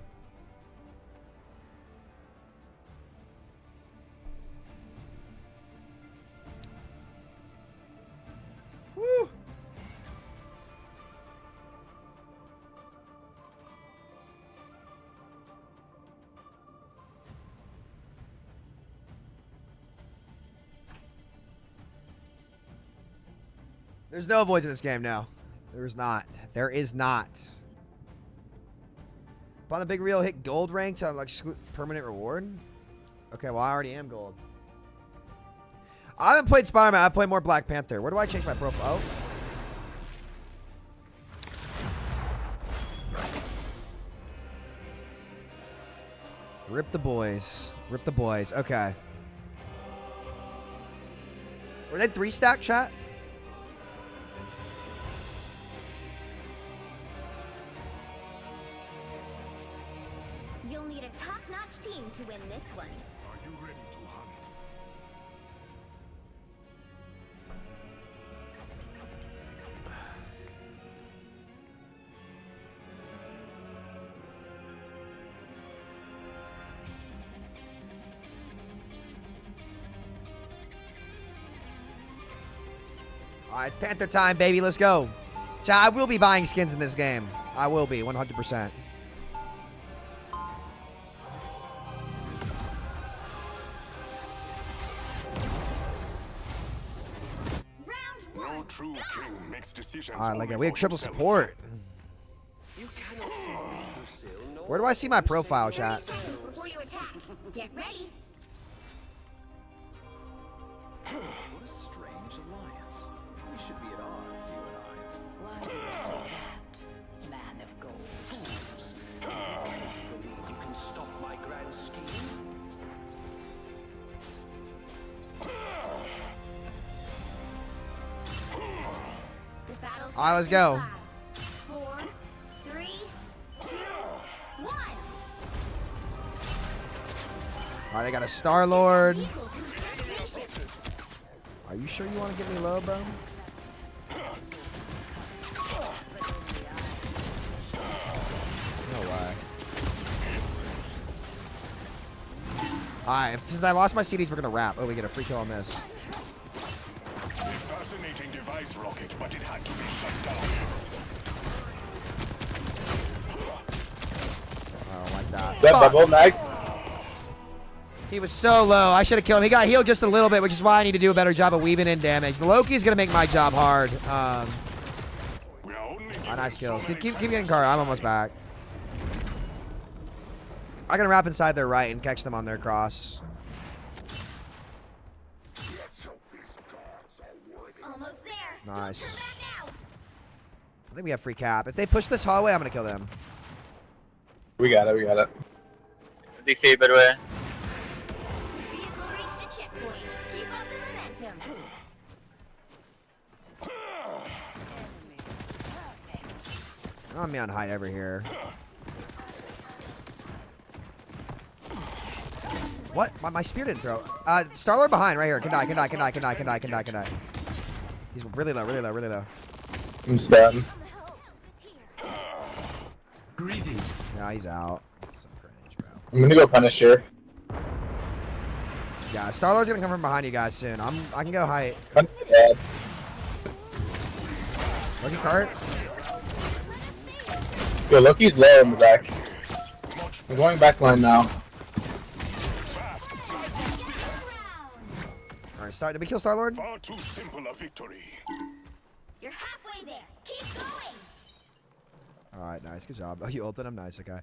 Woo. There's no avoids in this game now. There is not. Upon the big reel, hit gold rank to unlock permanent reward. Okay, well I already am gold. I haven't played Spider-Man. I played more Black Panther. Where do I change my profile? Oh. Rip the boys. Okay. Were they 3-stack, chat? You'll need a top-notch team to win this one. Are you ready to hunt? All right, it's Panther time, baby. Let's go. Chat, I will be buying skins in this game. I will be, 100%. No true king makes decisions. All right, like we have triple support. Where do I see my profile, chat? Before you attack, get ready. What a strange alliance. We should be at odds, you and I. Why do you say that, man of gold? Fools! Do you believe you can stop my grand scheme? All right, let's go. 4, 3, 2, 1. All right, they got a Star-Lord. Are you sure you want to get me low, bro? No way. Alright, since I lost my CDs, we're gonna wrap. Oh, we get a free kill on this. A fascinating device, Rocket, but it had to be shut down. Oh, like that. That bubble mag. He was so low. I should have killed him. He got healed just a little bit, which is why I need to do a better job of weaving in damage. The Loki's gonna make my job hard. Nice kills. Keep getting car. I'm almost back. I'm gonna wrap inside their right and catch them on their cross. Almost there. Nice. I think we have free cap. If they push this hallway, I'm gonna kill them. We got it. We got it. DC, by the way. Vehicle reached a checkpoint. Keep up the momentum. I'm on hide over here. What? My spear didn't throw. Star-Lord behind right here. Can die. He's really low. I'm stunned. Greetings. Yeah, he's out. That's so cringe, bro. I'm gonna go Punisher. Yeah, Star-Lord's gonna come from behind you guys soon. I can go high. Yeah. Loki cart. Yo, Loki's low in the back. I'm going back line now. Alright, did we kill Star-Lord? Far too simple a victory. You're halfway there. Keep going. Alright, nice. Good job. Oh, you ulted him? Nice, okay.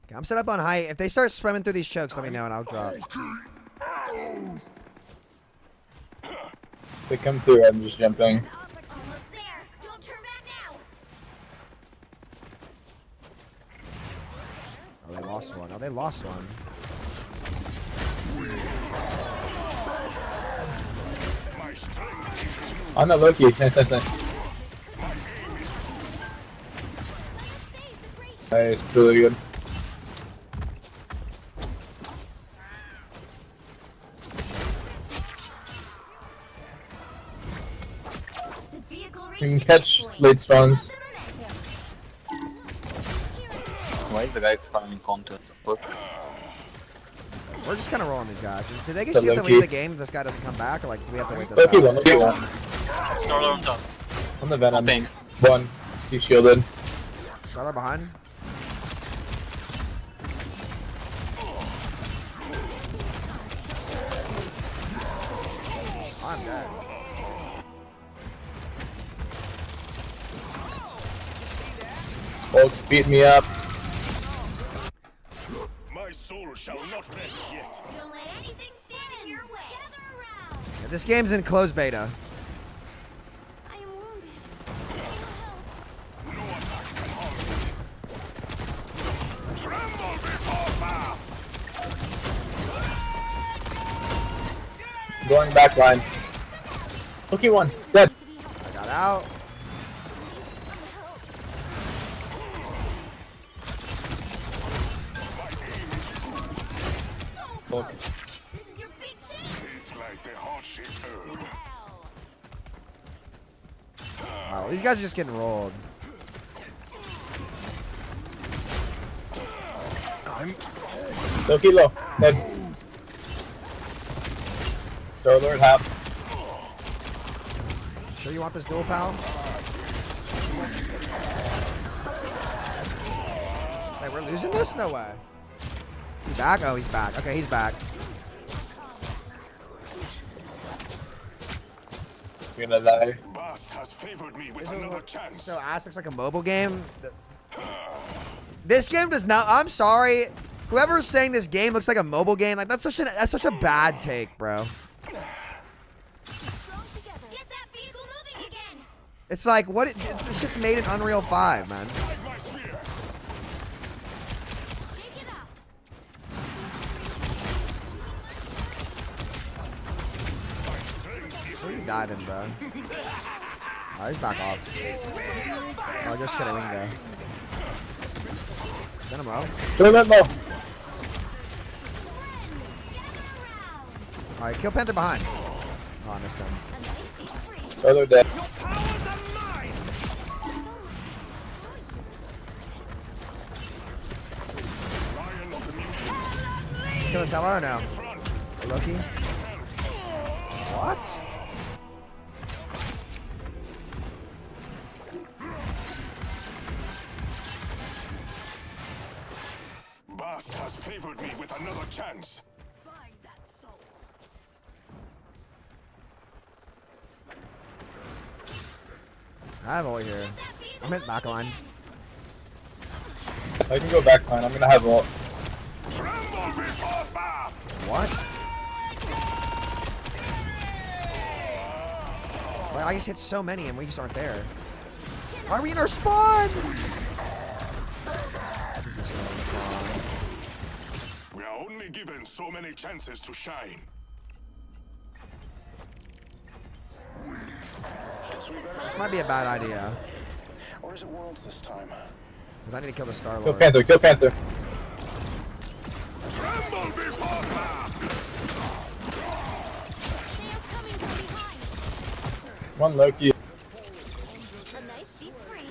Okay, I'm set up on height. If they start swimming through these chokes, let me know and I'll drop. They come through, I'm just jumping. Almost there. Don't turn back now. Oh, they lost one. Oh, they lost one. Oh no, Loki. Nice. Nice, really good. You can catch late spawns. Why is the guy farming content? What? We're just kind of rolling these guys. Did they get So see to Loki. leave the game if this guy doesn't come back? Or like, do we have to wait this Loki out? one. Starler on top. On the Venom. One. He's shielded. Starler behind. I'm dead. Folks beat me up. My soul shall not rest yet. Don't let anything stand in your way. Gather around. Yeah, this game's in closed beta. I am wounded. Tremble before wrath. Going back line. Loki one. Dead. I got out. Look. This is your big chance. Tastes like the heart-shaped herb. Wow, these guys are just getting rolled. Loki low. Dead. Star-Lord half. Sure you want this duel, pal? Wait, we're losing this? No way. He's back? Oh, he's back. Okay, he's back. You're gonna die. Bast has favored me with another chance. So Ass looks like a mobile game. This game does not. I'm sorry. Whoever's saying this game looks like a mobile game, like that's such a bad take, bro. It's like what? This shit's made in Unreal 5, man. Where are you diving, bro? Oh, he's back off. Oh, just kidding, we can go. Get him low. Turn that low. Alright, kill Panther behind. Oh, I missed him. Oh, they're dead. Kill this Hela or no? Loki? What? Bast has favored me with another chance. I have ult here. I'm hitting back line. I can go back line. I'm gonna have ult. What? Well, I just hit so many and we just aren't there. Why are we in our spawn? We are only given so many chances to shine. This might be a bad idea. Or is it worlds this time? Because I need to kill the Star-Lord. Kill Panther. Kill Panther. One Loki. A nice deep freeze.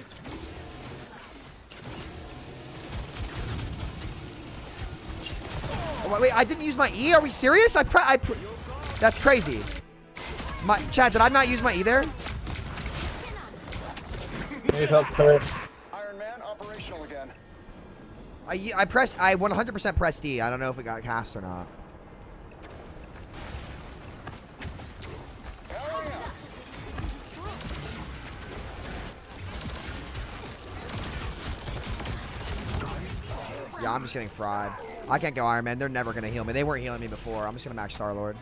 Oh, wait, I didn't use my E? Are we serious? That's crazy. Chad, did I not use my E there? Need help, Claire. Iron Man operational again. I 100% pressed E. I don't know if it got cast or not. Yeah, I'm just getting fried. I can't go Iron Man. They're never going to heal me. They weren't healing me before. I'm just going to max Star-Lord.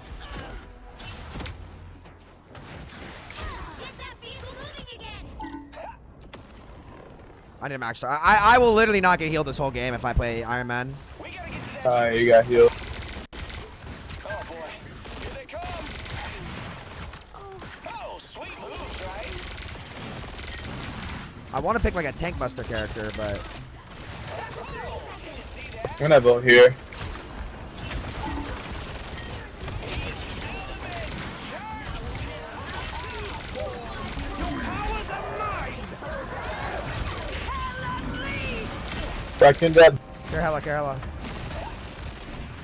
I need to max Star. I will literally not get healed this whole game if I play Iron Man. Alright, you got healed. Oh boy, here they come. Oh, sweet moves, right? I want to pick like a tank buster character, but I'm gonna have ult here. Bracken dead. Care Hela, care Hela.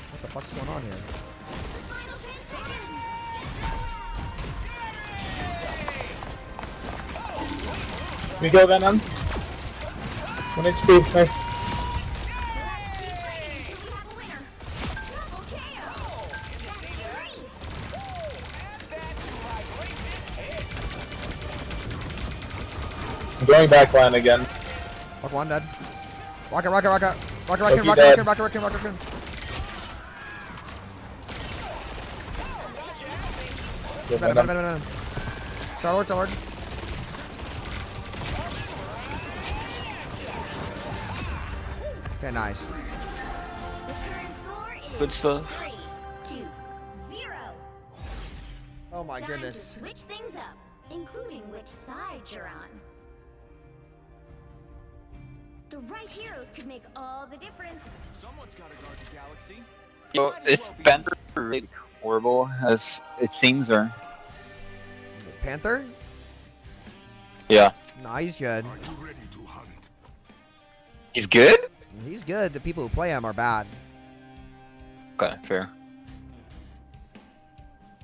What the fuck's going on here? We go Venom. 1 HP, nice. I'm going back line again. Fuck one dead. Rocket, rocket, rocket. Rocket, Loki rocket, rocket, dead. rocket, rocket, rocket, rocket. Go Venom, Venom. Venom, Venom. Star-Lord, Star-Lord. Okay, nice. Good stuff. 3, 2, 0. Oh my Time goodness. to switch things up, including which side you're on. The right heroes could make all the difference. Someone's got to guard the galaxy. Yo, is Panther really horrible as it seems, or? Panther? Yeah. Nah, he's good. He's good? He's good. The people who play him are bad. Okay, fair.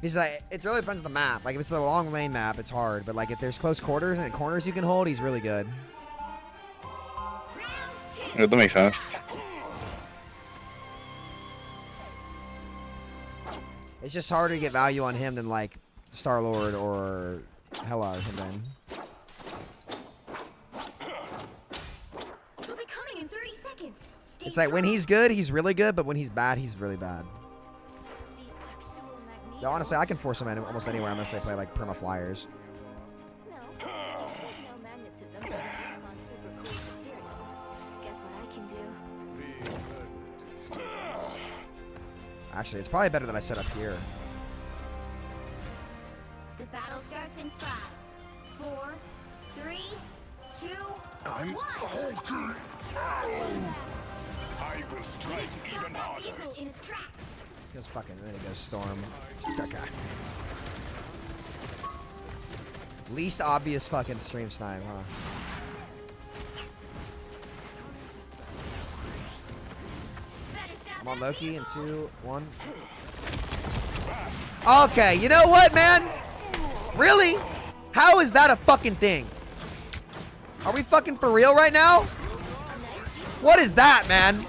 He's like, it really depends on the map. Like, if it's a long lane map, it's hard. But, like, if there's close quarters and corners you can hold, he's really good. Yeah, that makes sense. It's just harder to get value on him than, like, Star-Lord or Hela or something. We'll be coming in 30 seconds. Stay It's like, when strong. he's good, he's really good. But when he's bad, he's really bad. The actual Magneto. Though, honestly, I can force him almost anywhere unless they play, like, perma-flyers. No, just shake no magnetism doesn't work on super cool materials. Guess what I can do? Actually, it's probably better that I set up here. The battle starts in 5, 4, 3, 2, I'm 1. I will strike even Stop that harder. vehicle in its tracks. Goes fucking, then it goes Storm. It's okay. Least obvious fucking stream snipe, huh? I'm on Loki in 2, 1. Okay, you know what, man? Really? How is that a fucking thing? Are we fucking for real right now? What is that, man?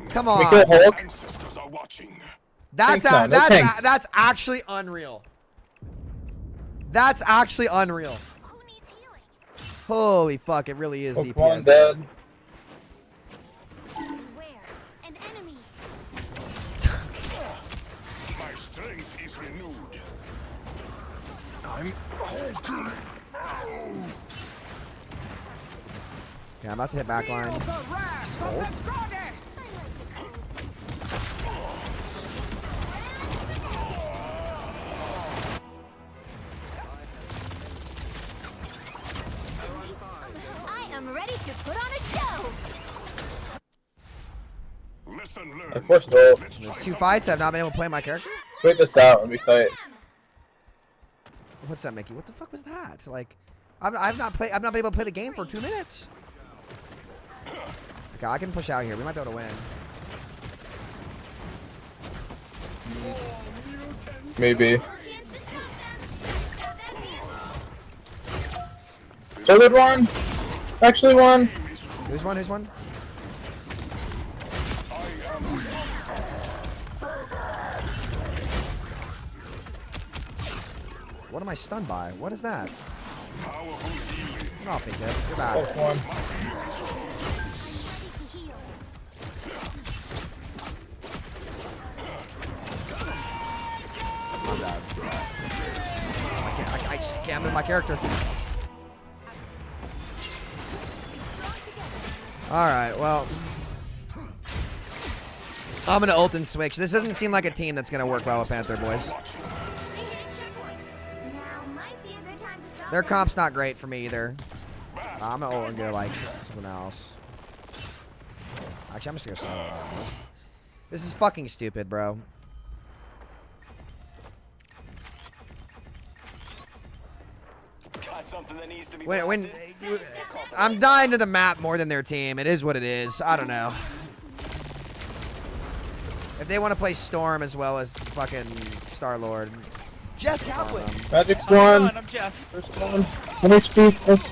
Come on. That's actually unreal. That's actually unreal. Holy fuck, it really is DPS. Dead. An enemy. My strength is renewed. I'm Hulk. Yeah, I'm about to hit backline. Ult. I am ready to put on a show. Listen, I forced ult. There's 2 fights. I've not been able to play my character. Let's wait this out when we fight. What's that, Mickey? What the fuck was that? Like, I've not been able to play the game for 2 minutes. Okay, I can push out here. We might be able to win. Maybe. So good one. Actually won. Who's one? Who's one? What am I stunned by? What is that? Oh, big hit. You're back. I'm bad. I just can't move my character. Alright, well. I'm gonna ult and switch. This doesn't seem like a team that's gonna work well with Panther, boys. Their comp's not great for me either. I'm gonna ult and go like something else. Actually, I'm just gonna go solo. This is fucking stupid, bro. When I'm dying to the map more than their team. It is what it is. I don't know. If they want to play Storm as well as fucking Star-Lord. Jeff Kaplan. Magic's one. I'm Jeff. First one. 1 HP. Yes.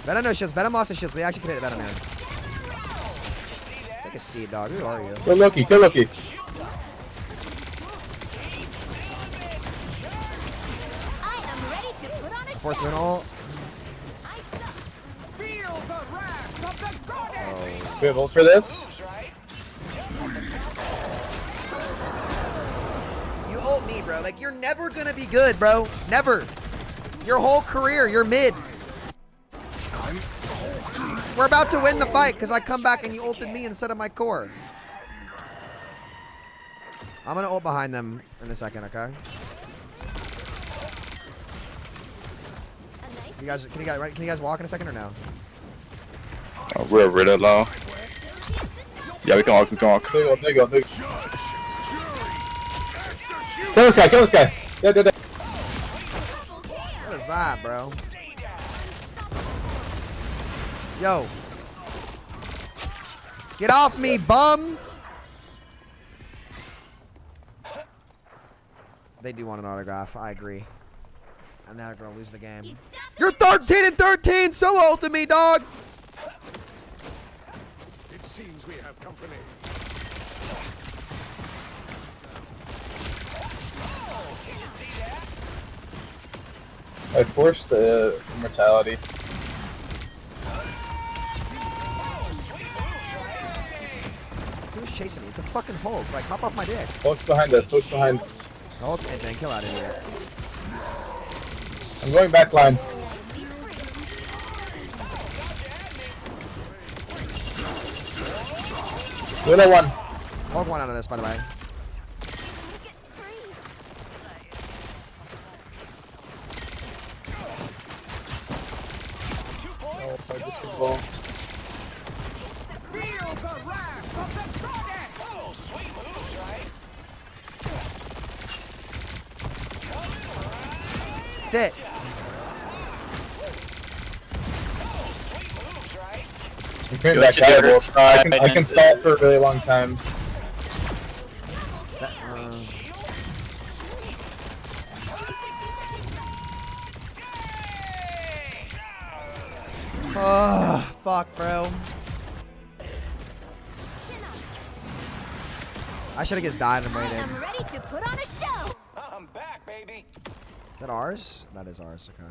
Venom no shields. Venom lost his shields. We actually could hit Venom here. Take a seed, dog. Who are you? Kill Loki. Kill Loki. Force an ult. We have ult for this. You ult me, bro. Like, you're never gonna be good, bro. Never. Your whole career, you're mid. We're about to win the fight because I come back and you ulted me instead of my core. I'm gonna ult behind them in a second, okay? Can you guys walk in a second or no? Oh, we're really low. Yeah, we can walk. We can walk. There you go. Kill this guy. Kill this guy. Yeah. What is that, bro? Yo. Get off me, bum! They do want an autograph. I agree. And now they're gonna lose the game. You're 13 and 13! Solo ulted me, dog! It seems we have company. I forced the immortality. Who's chasing me? It's a fucking Hulk. Like, hop off my dick. Hulk's behind us. Hulk's behind. Hulk's in, then kill out of here. I'm going back line. Luna one. Hulk one out of this, by the way. sit. You can that guy I can stall for a really long time. Oh, fuck, bro. I should have just died and waited. I'm ready to put on a show. I'm back, baby. Is that ours? That is ours, okay.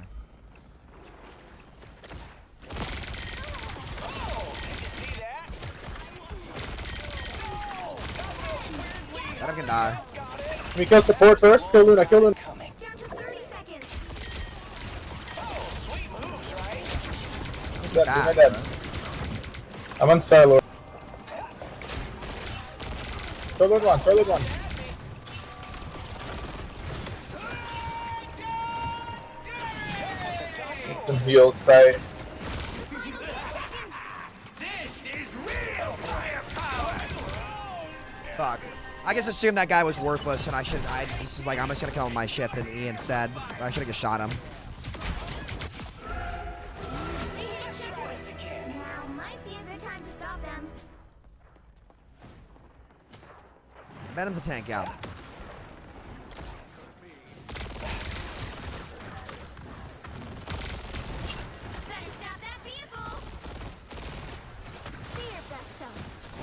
Let him can die. Can we kill support first? Kill Luna, kill Luna. Dead. I'm on Star Lord. Star Lord one, Star Lord one. Get some heals, sight. Fuck. I just assumed that guy was worthless, and I just was like, I'm just gonna kill him with my ship and E instead. But I should have just shot him. Now might be a good time to stop them. Venom's a tank, yeah.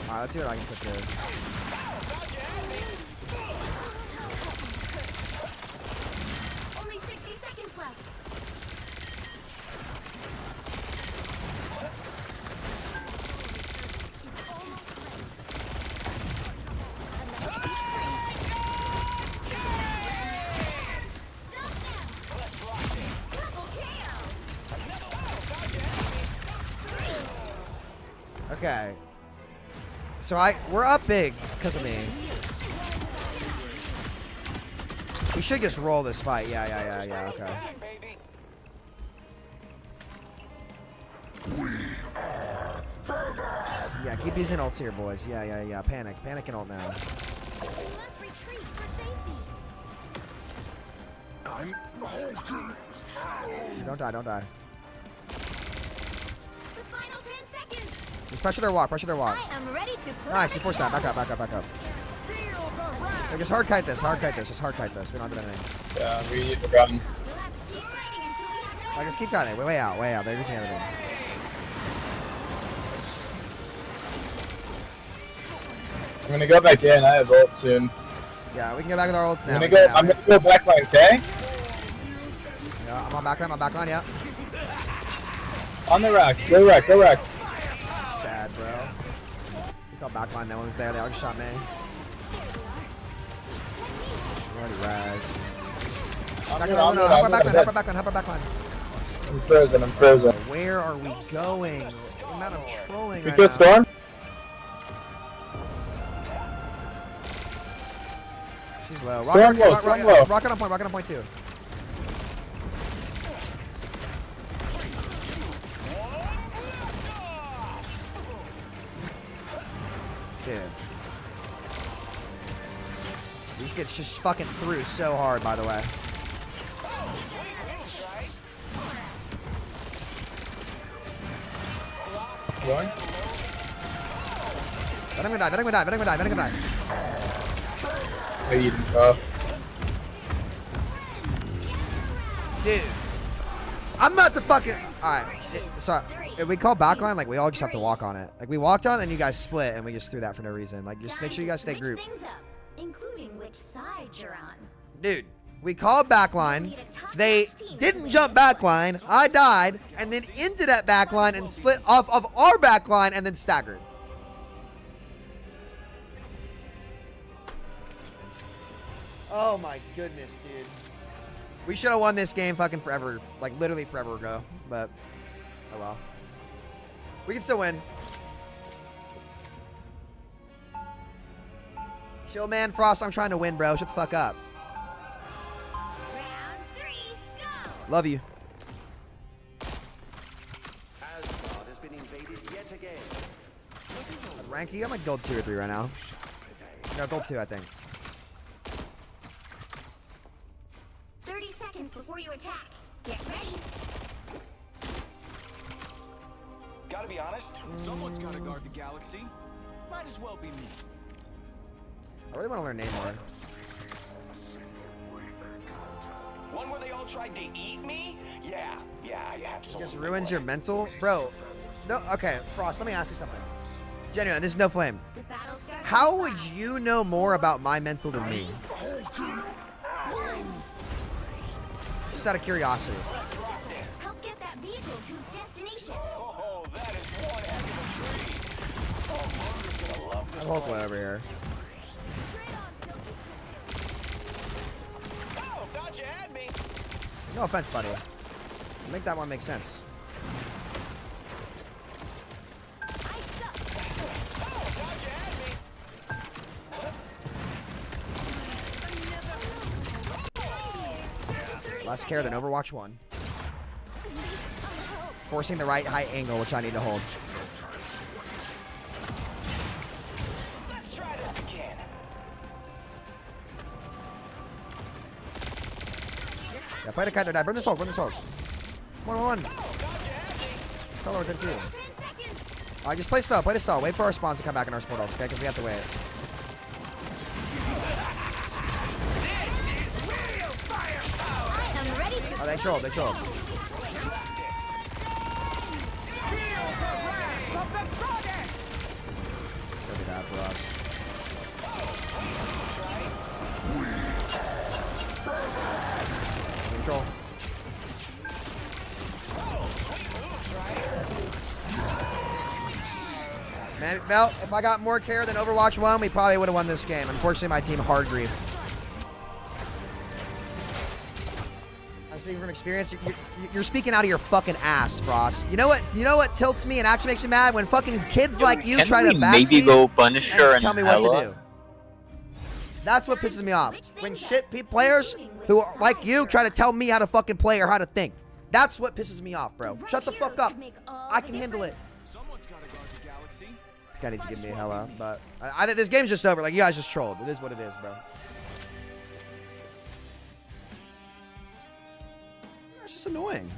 Alright, let's see what I can put there. Only 60 seconds left. Okay. So we're up big because of me. We should just roll this fight. Yeah, okay. Yeah, keep using ults here, boys. Yeah. Panic and ult now. I'm holding. Don't die. The final 10 seconds. Just pressure their walk. I am ready to put Nice, on we a forced that. show. Back up. Okay, just hard kite this. Just hard kite this. We don't have to do anything. Yeah, we need to run. I just keep kiting. Way out. They're using everything. I'm gonna go back in. I have ult soon. Yeah, we can go back with our ults now. I'm gonna go backline, okay? Yeah, I'm on backline, yeah. On the rack. Go rack. Sad, bro. We call backline, no one's there. They all just shot me. We're already rags. Help our backline. I'm frozen. Where are we going? The amount of trolling We right kill now. Storm? She's low. Storm low. Rocket on point too. Dude. These kids just fucking through so hard, by the way. Going? Let him die. Hey, Eden, tough. Dude. I'm about to fucking... Alright. So, if we call backline, like, we all just have to walk on it. Like, we walked on, and you guys split, and we just threw that for no reason. Like, just make sure you guys stay grouped. Including which side you're on. Dude, we called backline. They didn't jump backline. I died, and then into that backline and split off of our backline and then staggered. Oh my goodness, dude. We should have won this game fucking forever. Like, literally forever ago. But, oh well. We can still win. Chill, man. Frost, I'm trying to win, bro. Shut the fuck up. Round 3, go! Love you. Asgard has been invaded yet again. Ranky, I'm like gold 2 or 3 right now. No, gold 2, I think. 30 seconds before before you attack. Get ready. Gotta be honest, someone's gotta guard the galaxy. Might as well be me. I really want to learn Namor. One where they all tried to eat me? Yeah, I absolutely. Just ruins your mental, bro. No, okay, Frost. Let me ask you something. Genuine, this is no flame. How would you know more about my mental than me? Just out of curiosity. Help get that vehicle to its destination. Oh, that is one heck of a treat. Oh, Mother's gonna love this. I'm hopefully over here. Oh, thought you had me. No offense, buddy. Make that one make sense. Less care than Overwatch 1. Forcing the right height angle, which I need to hold. Let's try this again. Yeah, play the kite, die. Burn this hold, burn this hold. 1-1. Tell Lord's in 2. Alright, just play slow, play the stall. Wait for our spawns to come back in our sport ults, okay? Because we have to wait. Oh, they trolled, they trolled. It's gonna be bad for us. Control. Man, Mel, if I got more care than Overwatch 1, we probably would have won this game. Unfortunately, my team hard grief. I'm speaking from experience. You're speaking out of your fucking ass, Frost. You know what? You know what tilts me and actually makes me mad when fucking kids like you try to backseat maybe go Punisher and tell me Hela? what to do. That's what pisses me off. When shit players who are like you try to tell me how to fucking play or how to think. That's what pisses me off, bro. Shut the fuck up. I can handle it. This guy needs to give me a Hela, but I think this game's just over. Like, you guys just trolled. It is what it is, bro. It's just annoying.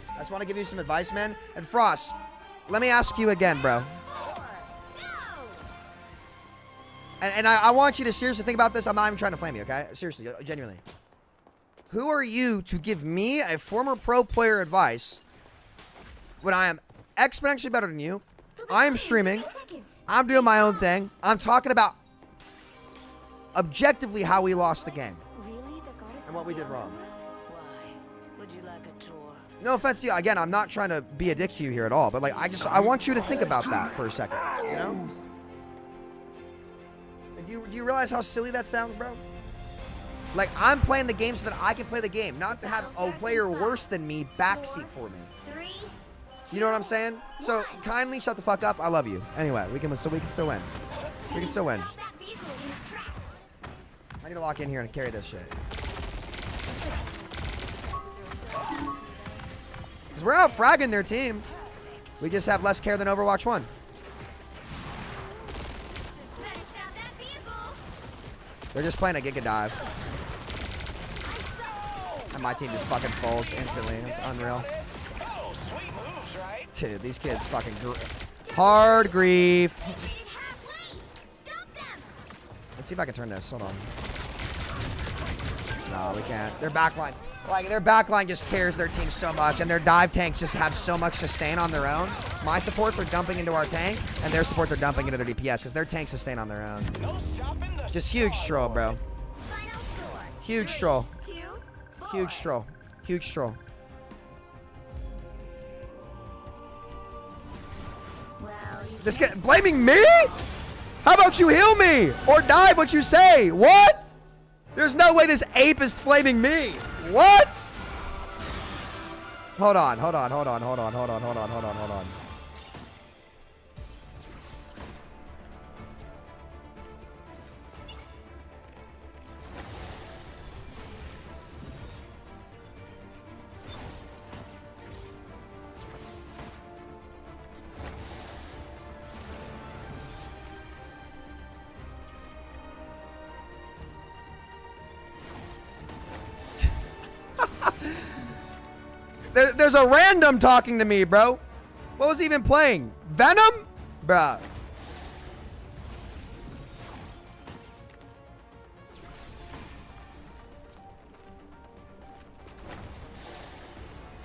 I just want to give you some advice, man. And Frost, let me ask you again, bro. And I want you to seriously think about this. I'm not even trying to flame you, okay? Seriously, genuinely. Who are you to give me, a former pro player, advice when I am exponentially better than you? I am streaming. I'm doing my own thing. I'm talking about objectively how we lost the game. And what we did wrong. Would you like a tour? No offense to you. Again, I'm not trying to be a dick to you here at all. But, like, I want you to think about that for a second. You know? Do you realize how silly that sounds, bro? Like, I'm playing the game so that I can play the game, not to have a player worse than me backseat for me. You know what I'm saying? So, kindly shut the fuck up. I love you. Anyway, we can still win. We can still win. I need to lock in here and carry this shit. Because we're out fragging their team. We just have less care than Overwatch 1. They're just playing a Giga Dive. And my team just fucking folds instantly. It's unreal. Dude, these kids fucking hard grief. Let's see if I can turn this. Hold on. No, we can't. Their backline. Like, their backline just cares their team so much, and their dive tanks just have so much sustain on their own. My supports are dumping into our tank, and their supports are dumping into their DPS, because their tanks sustain on their own. Just huge troll, bro. Huge troll. Huge troll. Huge troll. This guy blaming me? How about you heal me? Or dive what you say? What? There's no way this ape is flaming me. What? Hold on. There's a random talking to me, bro. What was he even playing? Venom? Bruh.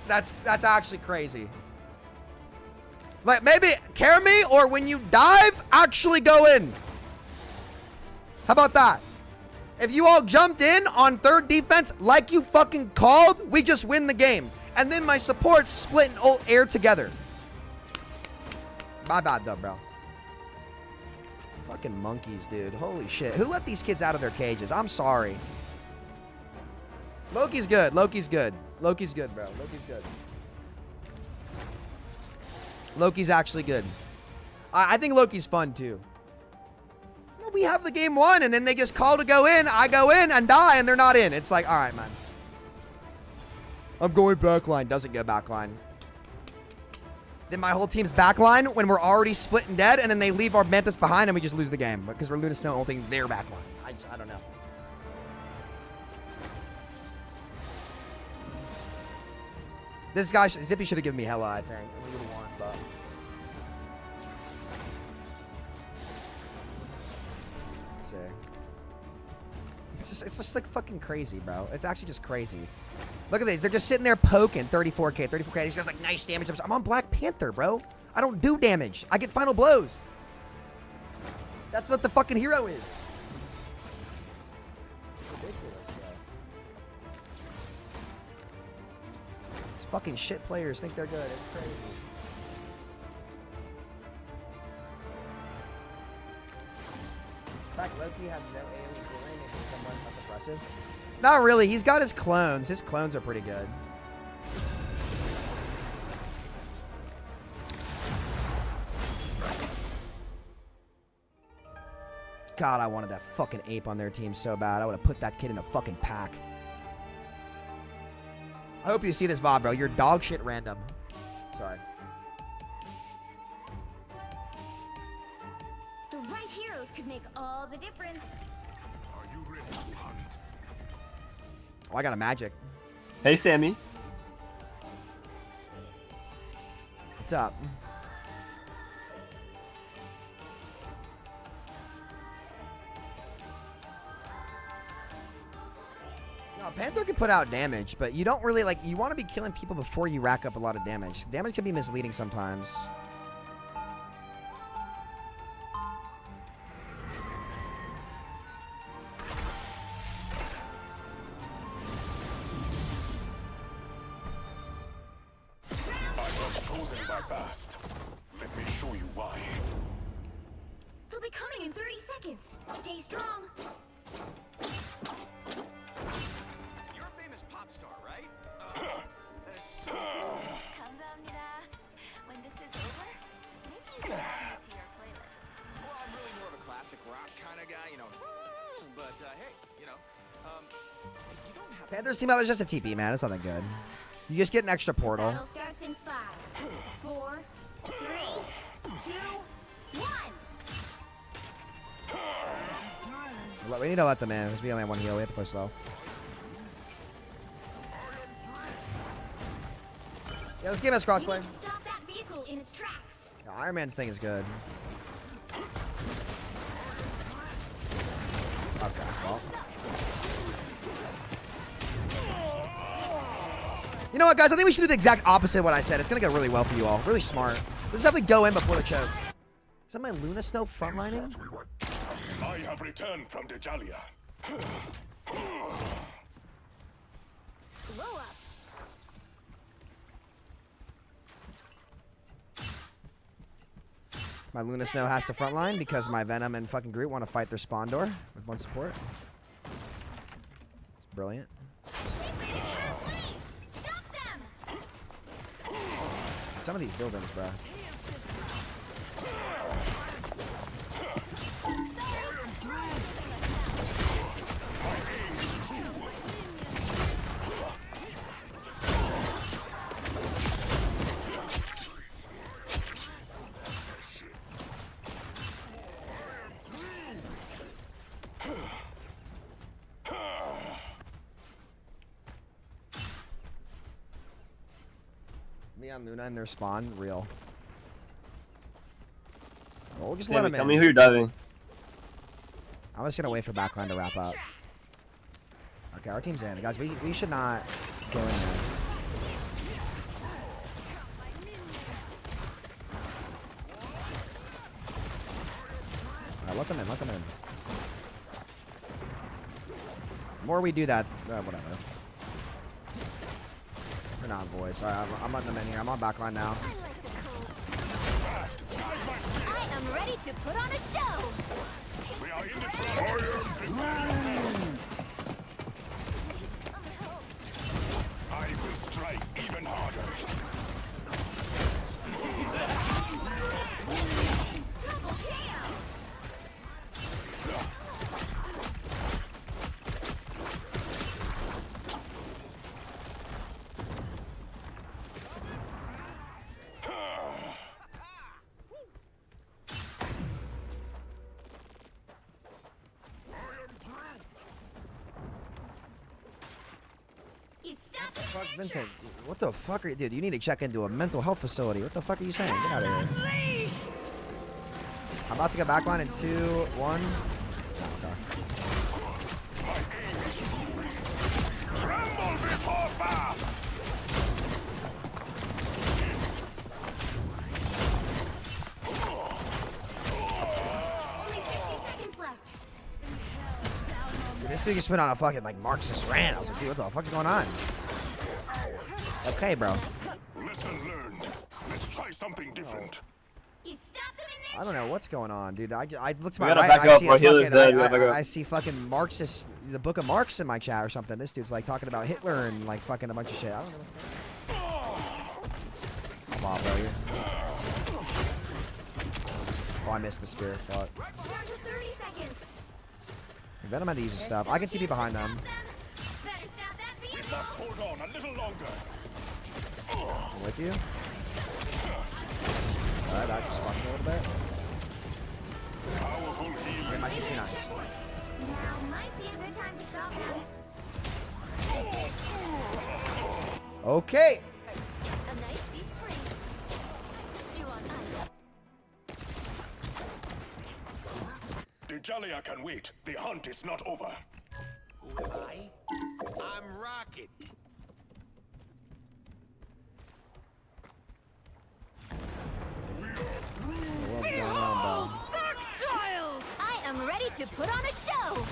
That's actually crazy. Like, maybe carry me, or when you dive, actually go in. How about that? If you all jumped in on third defense like you fucking called, we just win the game. And then my supports split and ult air together. My bad though, bro. Fucking monkeys, dude. Holy shit. Who let these kids out of their cages? I'm sorry. Loki's good. Loki's good. Loki's good, bro. Loki's good. Loki's actually good. I think Loki's fun too. No, we have the game won, and then they just call to go in. I go in and die, and they're not in. It's like, all right, man. I'm going backline. Doesn't go backline. Then my whole team's backline when we're already split and dead, and then they leave our Mantis behind, and we just lose the game because we're Luna Snow ulting their backline. I don't know. This guy, Zippy should have given me Hela, I think. We would have won, but... Let's see. It's just like fucking crazy, bro. It's actually just crazy. Look at these. They're just sitting there poking. 34k, 34k. These guys like, nice damage. I'm on Black Panther, bro. I don't do damage. I get final blows. That's what the fucking hero is. Fucking shit players think they're good. It's crazy. In fact, Loki has no AoE cooling if he's someone less aggressive. Not really. He's got his clones. His clones are pretty good. God, I wanted that fucking ape on their team so bad. I would have put that kid in a fucking pack. I hope you see this VOD, bro. You're dog shit random. Sorry. The right heroes could make all the difference. Are you ready to hunt? Oh, I got a magic. Hey, Sammy. What's up? No, Panther can put out damage, but you don't really, like, you want to be killing people before you rack up a lot of damage. Damage can be misleading sometimes. I was chosen by Bast. Let me show you why. They'll be coming in 30 seconds. Stay strong. You're a famous pop star, right? That is so cool. 감사합니다. When this is over, maybe you can add it to your playlist. Well, I'm really more of a classic rock kind of guy, you know. But hey, you know, you don't have. Panther's team up is just a TP, man. It's nothing good. You just get an extra portal. Battle starts in 5, 4, 3, 2, 1. We need to let them in because we only have one heal. We have to push slow. Yeah, this game has crossplay. You need to stop that vehicle in its tracks. Yeah, Iron Man's thing is good. Okay, well. You know what, guys? I think we should do the exact opposite of what I said. It's going to go really well for you all. Really smart. Let's definitely go in before the choke. Is that my Luna Snow frontlining? I have returned from Dejalia. Blow up. My Luna Snow has to frontline because my Venom and fucking Groot want to fight their spawn door with one support. It's brilliant. Stop them. Some of these buildings, bro. Yeah, Luna in their spawn, real. We'll just Sammy, let him tell in. me who you're diving. I'm just gonna wait for backline to wrap up. Okay, our team's in. Guys, we should not go in there. Alright, let them in, let them in. The more we do that, whatever. We're not, boys. Alright, I'm letting them in here. I'm on backline now. I am ready to put on a show. We are in the front. I will strike even harder. Double kill. Fuck, Vincent, what the fuck are you, dude? You need to check into a mental health facility. What the fuck are you saying? Get out of here. I'm about to get backline in 2, 1. Tremble before fast. Only 60 seconds left. This thing just went on a fucking like Marxist rant. I was like, dude, what the fuck's going on? Okay, bro. Lesson learned. Let's try something different. I don't know what's going on, dude. I looked to We my gotta right back and I up, see or a Hela's fucking, dead. We gotta back up. I see fucking Marxist, the Book of Marx in my chat or something. This dude's like talking about Hitler and like fucking a bunch of shit. I don't know. Come on, bro. Oh, I missed the spirit. Fuck. Down to 30 seconds. Venom had to use his stuff. I can TP behind them. We must hold on a little longer. I'm with you. Alright, I just fucking a little bit. Powerful healing. Get my TC nice. Now might be a good time to stop now. Okay. A nice deep freeze. Chew on ice. The Jalia can wait. The hunt is not over. Who am I? I'm Rocket. What's going on, bro? Child! I am ready to put on a show.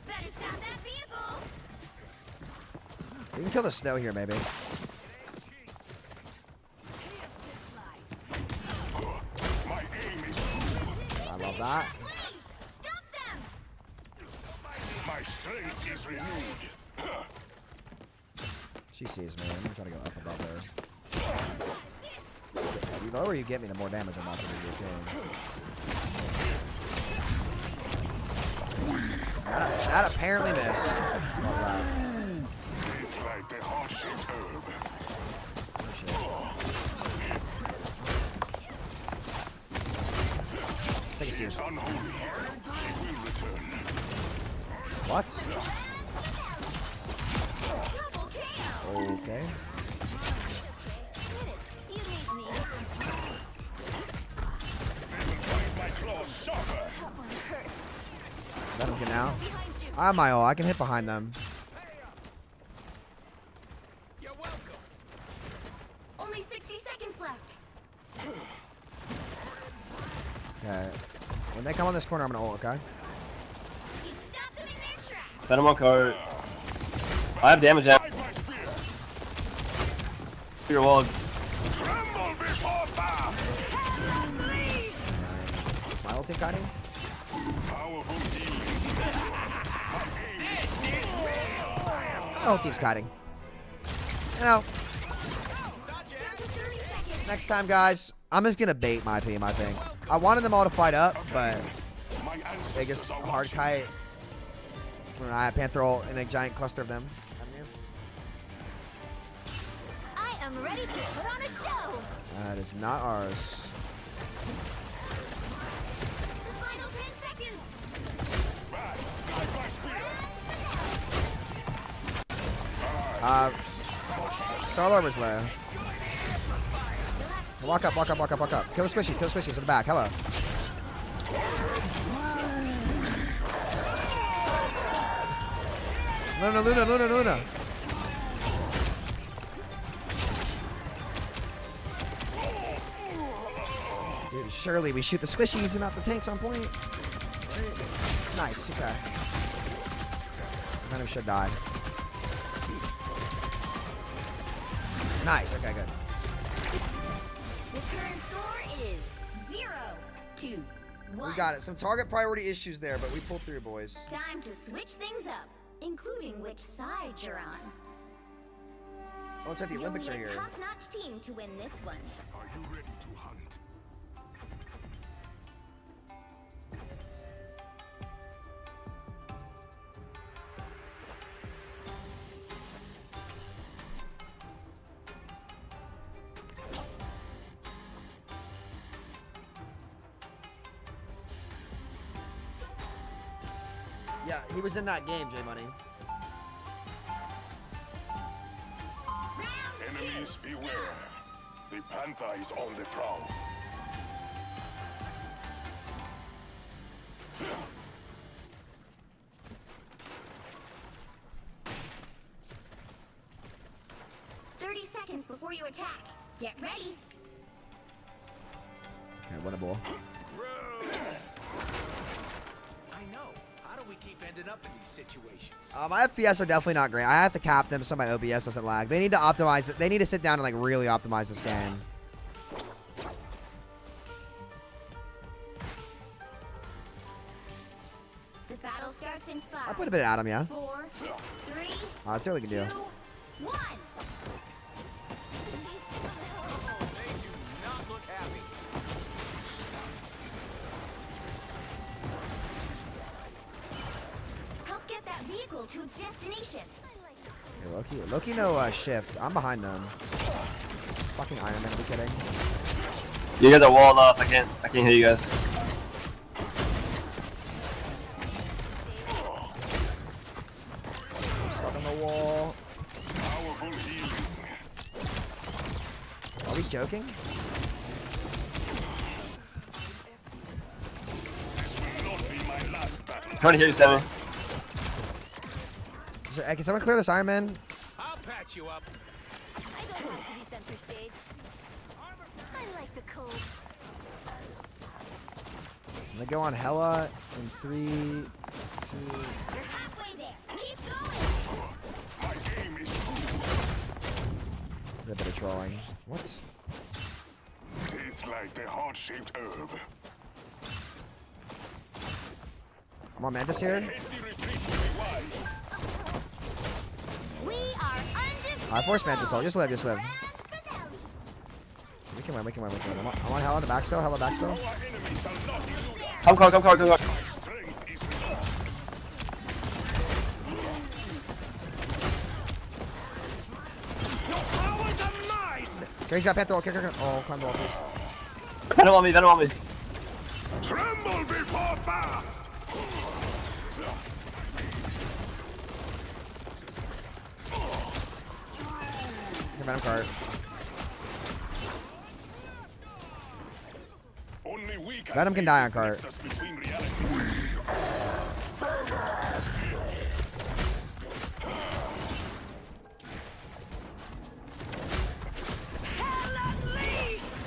Better stop that vehicle. We can kill the snow here, maybe. My aim is true. I love that. Stop them! My strength is renewed. She sees me. I'm trying to go up above her. The lower you get me, the more damage I'm not going to do too. That apparently missed. Love that. It's like the heart-shaped herb. Take a seat. It's unholy. She will return. What? Okay. You need me. My claws sharper. That one hurts. Venom's getting out. Behind you. I have my ult. I can hit behind them. You're welcome. Only 60 seconds left. Okay. When they come on this corner, I'm gonna ult, okay? You stopped them in their tracks. Venom on cart. I have damage out. Your wall. Tremble before fire. Is my ulting kiting? Powerful healing. My ultime's kiting. You know, next time, guys, I'm just gonna bait my team, I think. I wanted them all to fight up, but biggest hard kite when I had Panther ult and a giant cluster of them. I am ready to put on a show. That is not ours. The final 10 seconds. Star-Lord low. Walk up. Kill the squishies in the back. Hello. Luna. Dude, surely we shoot the squishies and not the tanks on point. Nice, okay. Venom should die. Nice, okay, good. The current score is 0-1. We got it. Some target priority issues there, but we pulled through, boys. Time to switch things up, including which side you're on. Oh, it's like the Olympics are You'll need here. a top-notch team to win this one. Are you ready to hunt? Yeah, he was in that game, J Money. Enemies beware. The Panther is on the prowl. Seconds before you attack. Get ready. Okay, what a ball. I know. How do we keep ending up in these situations? My FPS are definitely not great. I have to cap them so my OBS doesn't lag. They need to optimize it. They need to sit down and like really optimize this game. The battle starts in 5. I'll put a bit of Adam, yeah. 4, 3, Let's see what we can do. 2, 1. They do not look happy. Help get that vehicle to its destination. Hey, Loki no shift. I'm behind them. Fucking Iron Man, are we kidding? You guys are walled off. I can't hear you guys. I'm stuck on the wall. Powerful healing. Are we joking? This will not be my last battle. I'm trying to hear you, Sammy. Hey, can someone clear this Iron Man? I'll patch you up. I don't want to be center stage. I like the cold. I'm gonna go on Hela in 3, 2. You're halfway there. Keep going. My game is A bit of trolling. What? tastes like the heart-shaped herb. I'm on Mantis here. Hasty retreat will be wise. We are undefeated. I force Mantis. Just live. We can win. I'm on Hela in the back still. Hela back still. Come car. Okay, he's got Panther. Okay. Oh, climb the wall, please. Venom on me. Tremble before blast. Here, Venom card. Only we can Venom can save die on this cart. nexus between reality.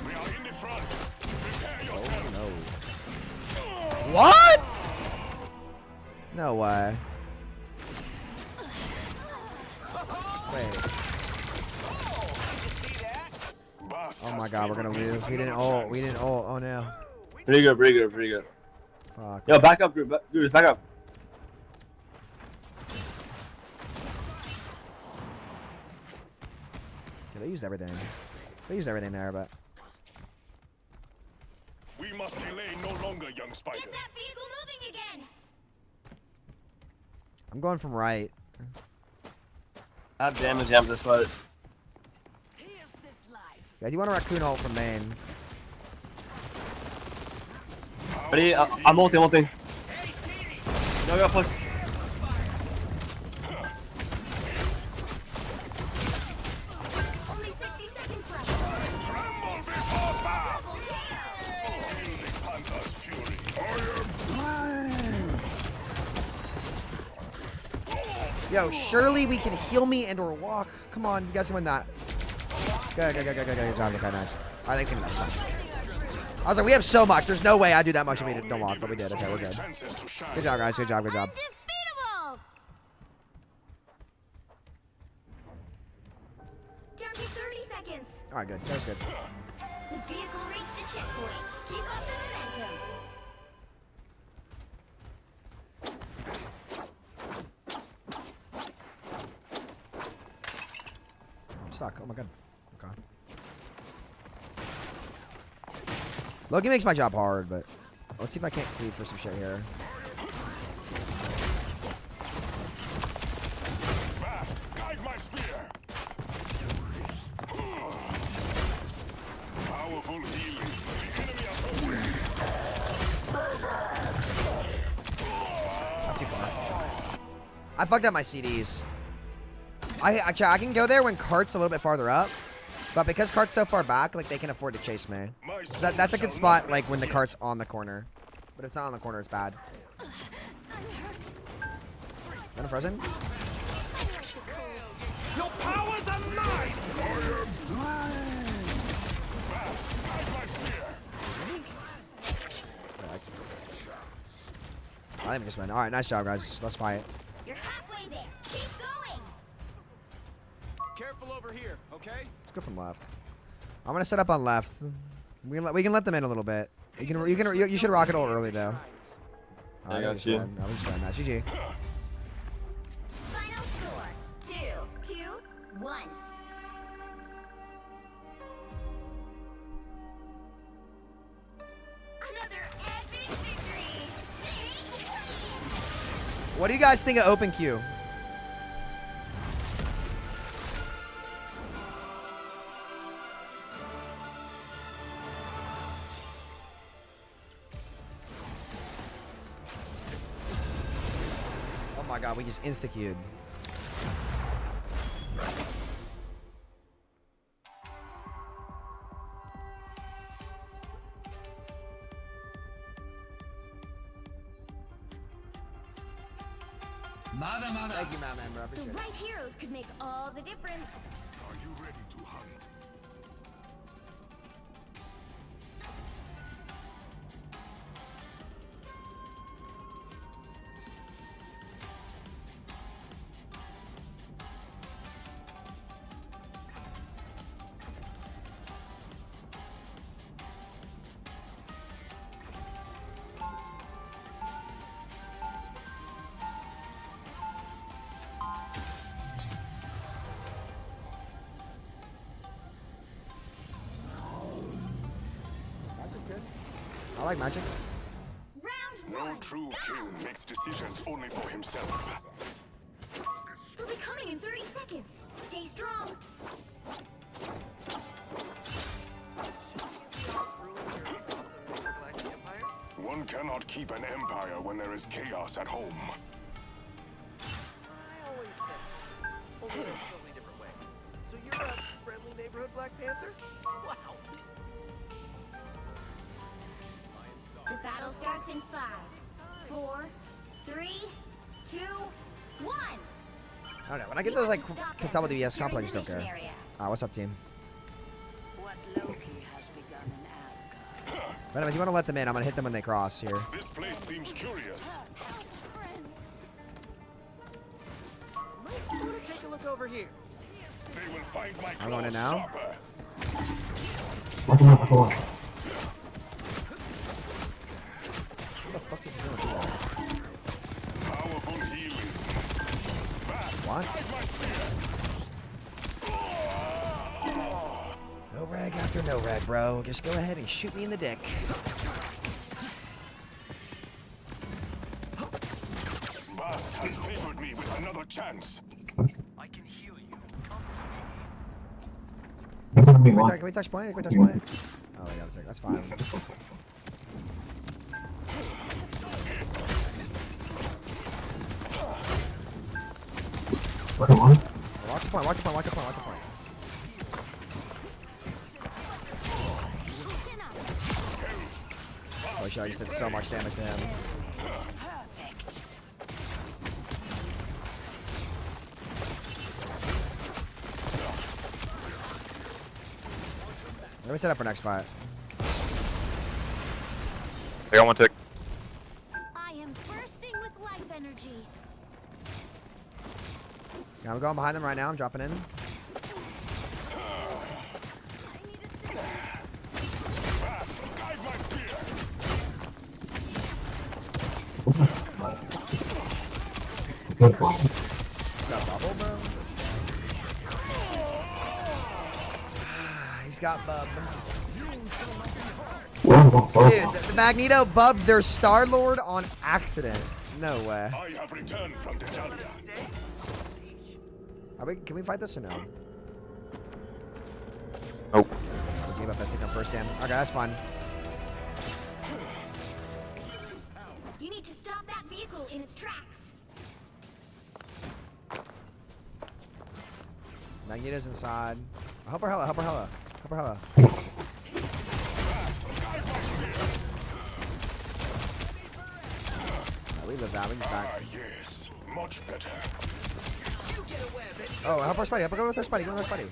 We are in the front. Prepare yourselves. Oh, no. What? No way. Wait. Oh my god, we're gonna lose. We didn't ult. Oh no. Pretty good. Fuck. Yo, back up, group. Back up. Okay, they used everything. There, but We must delay no longer, young spider. Get that vehicle moving again. I'm going from right. I have damage jam this fight. Yeah, do you want a raccoon ult from main? Ready? I'm ulting. Go push. Yo, surely we can heal me and or walk. Come on, you guys can win that. Good job. Okay, nice. I think that's fine. I was like, we have so much. There's no way I do that much if we don't walk, but we did. Okay, we're good. Good job, guys. Good job. Undefeatable! Down to 30 seconds. All right, good. That was good. The vehicle reached a checkpoint. Keep up the momentum. I'm stuck. Oh my god. Okay. Loki makes my job hard, but let's see if I can't creep for some shit here. Guide my spear. Powerful healing. The enemy approaching. Not too far. I fucked up my CDs. I can go there when Cart's a little bit farther up, but because Cart's so far back, like they can afford to chase me. That's a good spot, like when the Cart's on the corner, but it's not on the corner. It's bad. Am I frozen? Your powers are mine. I think we just win. All right, nice job, guys. Let's fight. You're halfway there. Keep going. Careful over here, okay? Let's go from left. I'm gonna set up on left. We can let them in a little bit. You should rock it all early though. I got you. No, we just win. Nice, GG. Final score 2-1. Another epic victory. What do you guys think of open queue? Oh my god, we just insta-queued. Thank you, Matt, man, bro. I The appreciate it. right heroes could make all the difference. Are you ready to hunt? I like magic. No true king makes decisions only for himself. They'll be coming in 30 seconds. Stay strong. One cannot keep an empire when there is chaos at home. I always said only in a totally different way. So you're a friendly neighborhood Black Panther? Wow. The battle starts in 5, 4, 3, 2, 1. I don't know. When I get those like double DPS comp, I just don't care. What's up, team? What Loki has begun in Asgard. Venom, if you want to let them in, I'm gonna hit them when they cross here. This place seems curious. Might want to take a look over here. They will find my I'm going in now. sharper. What the fuck is he doing here? Powerful healing. What? No rag after no rag, bro. Just go ahead and shoot me in the dick. Bast has favored me with another chance. I can heal you. Come to me. Can we touch point? Can we touch point? Oh, they gotta take. That's fine. Watch the point, watch the point, watch the point, watch the point. Oh shit, I just did so much damage to him. Let me set up for next fight. I got one tick. I am bursting with life energy. Yeah, I'm going behind them right now. I'm dropping in. He's got bubble, bro. He's got bub. Dude, the Magneto bubbed their Star-Lord on accident. No way. I have returned from Italia. Can we fight this or no? Nope. We gave up that tick on first damn. Okay, that's fine. You need to stop that vehicle in its tracks. Magneto's inside. Help her, Hela. Help her, Hela. Help her, Hela. We live that. We can back. Yes, much better. Oh, help our Spidey. Help her go with our Spidey. Go with our Spidey.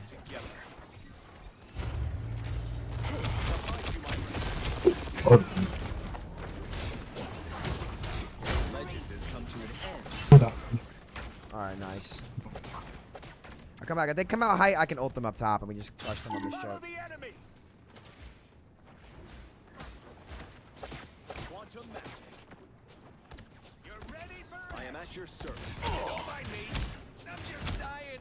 Alright, nice. I'll come back. If they come out height, I can ult them up top and we just crush them on this choke. I am at your service. Don't mind me. I'm just dying.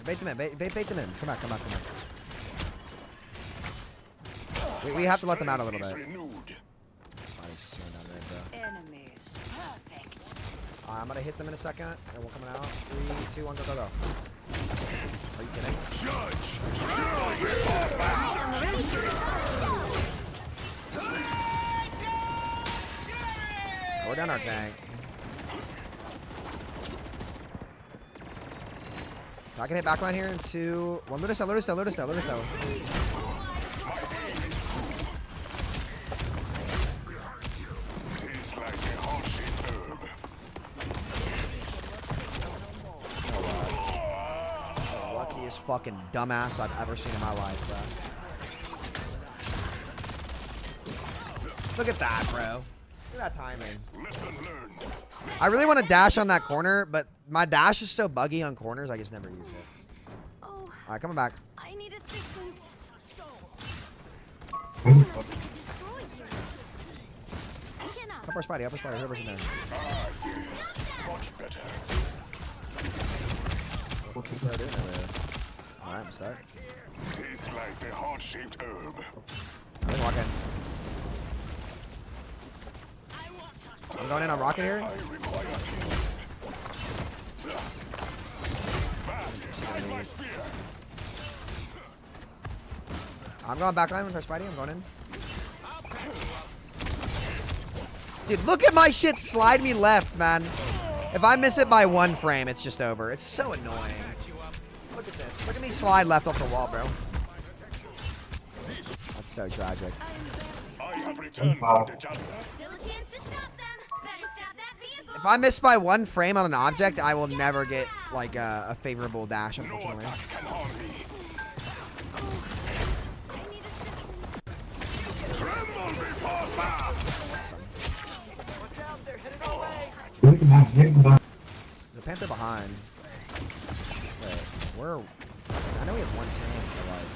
Bait them in. Bait them in. Come back. We have to let them out a little bit. Spidey's just going down there, bro. Enemies. Perfect. I'm gonna hit them in a second, and we're coming out. 3, 2, 1, go, go, go. Are you kidding? We're down our tank. I can hit backline here in 2, 1. Ludicel. Luckiest fucking dumbass I've ever seen in my life, bro. Look at that, bro. Look at that timing. I really want to dash on that corner, but my dash is so buggy on corners, I just never use it. Oh. Alright, coming back. I need assistance. Up our Spidey, whoever's in there. Much better. Alright, I'm stuck. Tastes like the heart-shaped herb. I'm gonna walk in. I'm going in on rocket here. I'm going backline with our Spidey. I'm going in. Dude, look at my shit slide me left, man. If I miss it by 1 frame, it's just over. It's so annoying. Look at this. Look at me slide left off the wall, bro. That's so tragic. I have returned from Italia. If I miss by 1 frame on an object, I will never get like a favorable dash, unfortunately. The Panther behind. Wait, where? I know we have 1 tank, but like.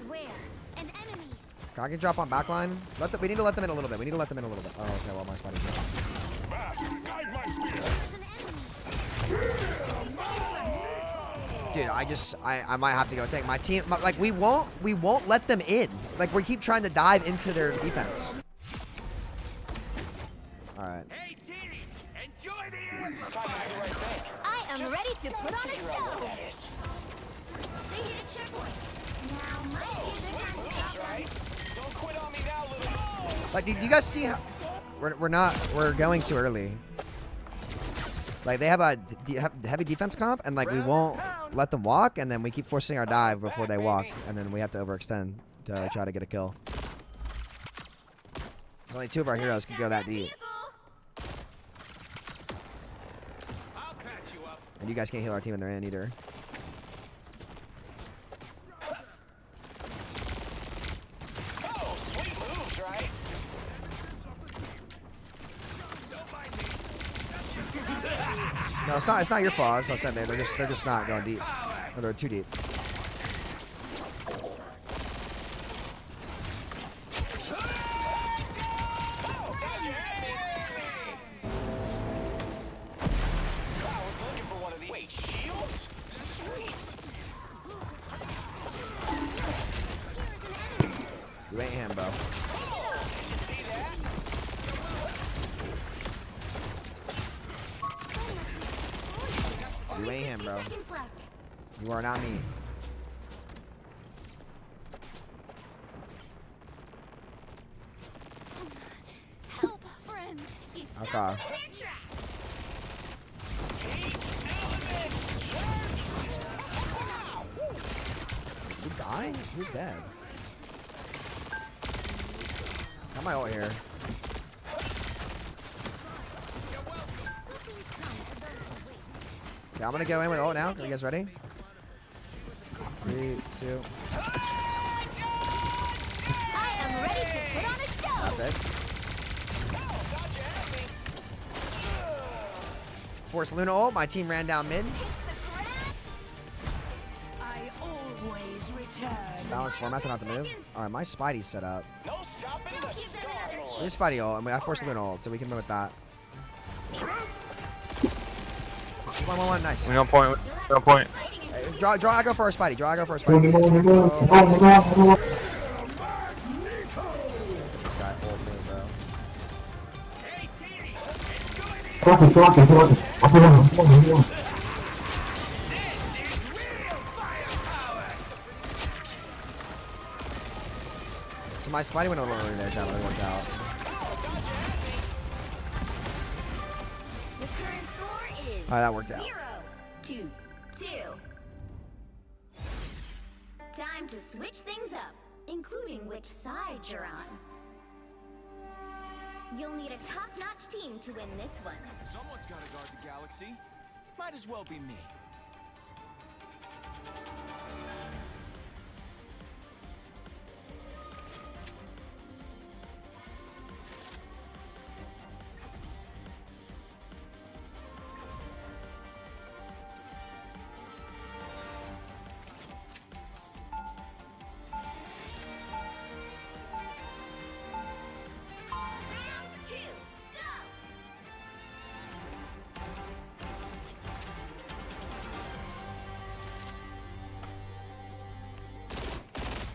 Beware, an enemy. I can drop on backline. We need to let them in a little bit. Oh, okay. Well, my Spidey's Dude, I might have to go tank. My team, like, we won't let them in. Like, we keep trying to dive into their defense. All right. Hey, Dee, enjoy the end. I am ready to put on a show. They hit a checkpoint. Now might be the time to stop them. Don't quit on me now, little. Like, do you guys see how we're going too early? Like, they have a heavy defense comp, and like we won't let them walk, and then we keep forcing our dive before they walk, and then we have to overextend to try to get a kill. Only 2 of our heroes can go that deep. And you guys can't heal our team when they're in either. No, it's not. It's not your fault. That's what I'm saying, man. They're just not going deep. Or they're too deep. You ain't him, bro. You ain't him, bro. You are not me. Help, friends. He's Okay. stuck in their trap. Who died? Who's dead? Got my ult here. Okay, I'm gonna go in with ult now. Are you guys ready? 3, 2. I am ready to put on a show. Stop it. Force Luna ult. My team ran down mid. I always return. Balance formats. I don't have to move. Alright, my Spidey's set up. No stopping the storm. Here's Spidey ult, and I forced Luna ult, so we can move with that. 1-1-1, nice. We on point. We on point. Hey, draw aggro for our Spidey. Draw aggro for our Spidey. This guy ult me, bro. So my Spidey went a little early there, chat. It worked out. The current score is Alright, that worked out. 0-2-2. Time to switch things up, including which side you're on. You'll need a top-notch team to win this one. Someone's got to guard the galaxy. Might as well be me.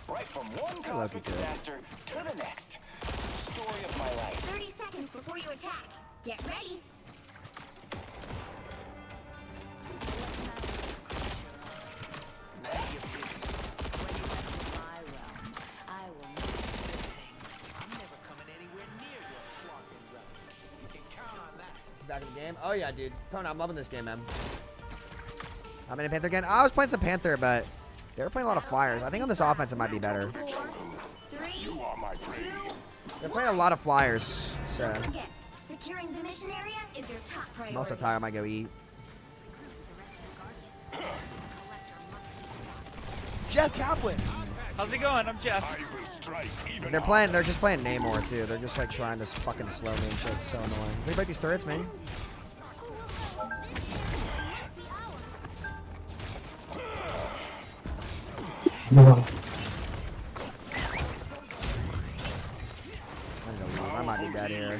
Right from one cosmic disaster to the next. Story of my life. 30 seconds before you attack. Get ready. He's back in the game. Oh yeah, dude. Kona, I'm loving this game, man. I'm in a Panther again. I was playing some Panther, but they were playing a lot of flyers. I think on this offense it might be better. You are my prey. They're playing a lot of flyers, so Securing the mission area is your top priority. I'm also tired. I might go eat. Jeff Kaplan. How's it going? I'm Jeff. I will strike even They're playing. They're just playing Namor too. They're just like trying to fucking slow me and shit. It's so annoying. Can we break these turrets, man? I might be dead here.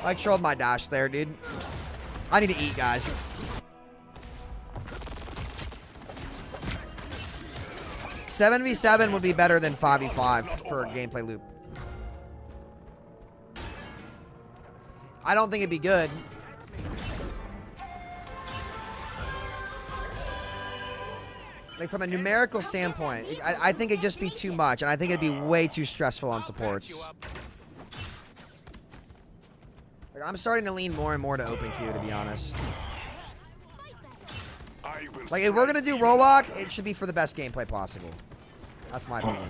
I trolled my dash there, dude. I need to eat, guys. Seven v 7 would be better than 5v5 for a gameplay loop. I don't think it'd be good. Like from a numerical standpoint, I think it'd just be too much, and I think it'd be way too stressful on supports. Like, I'm starting to lean more and more to open queue, to be honest. Like if we're gonna do Rollock, it should be for the best gameplay possible. That's my opinion.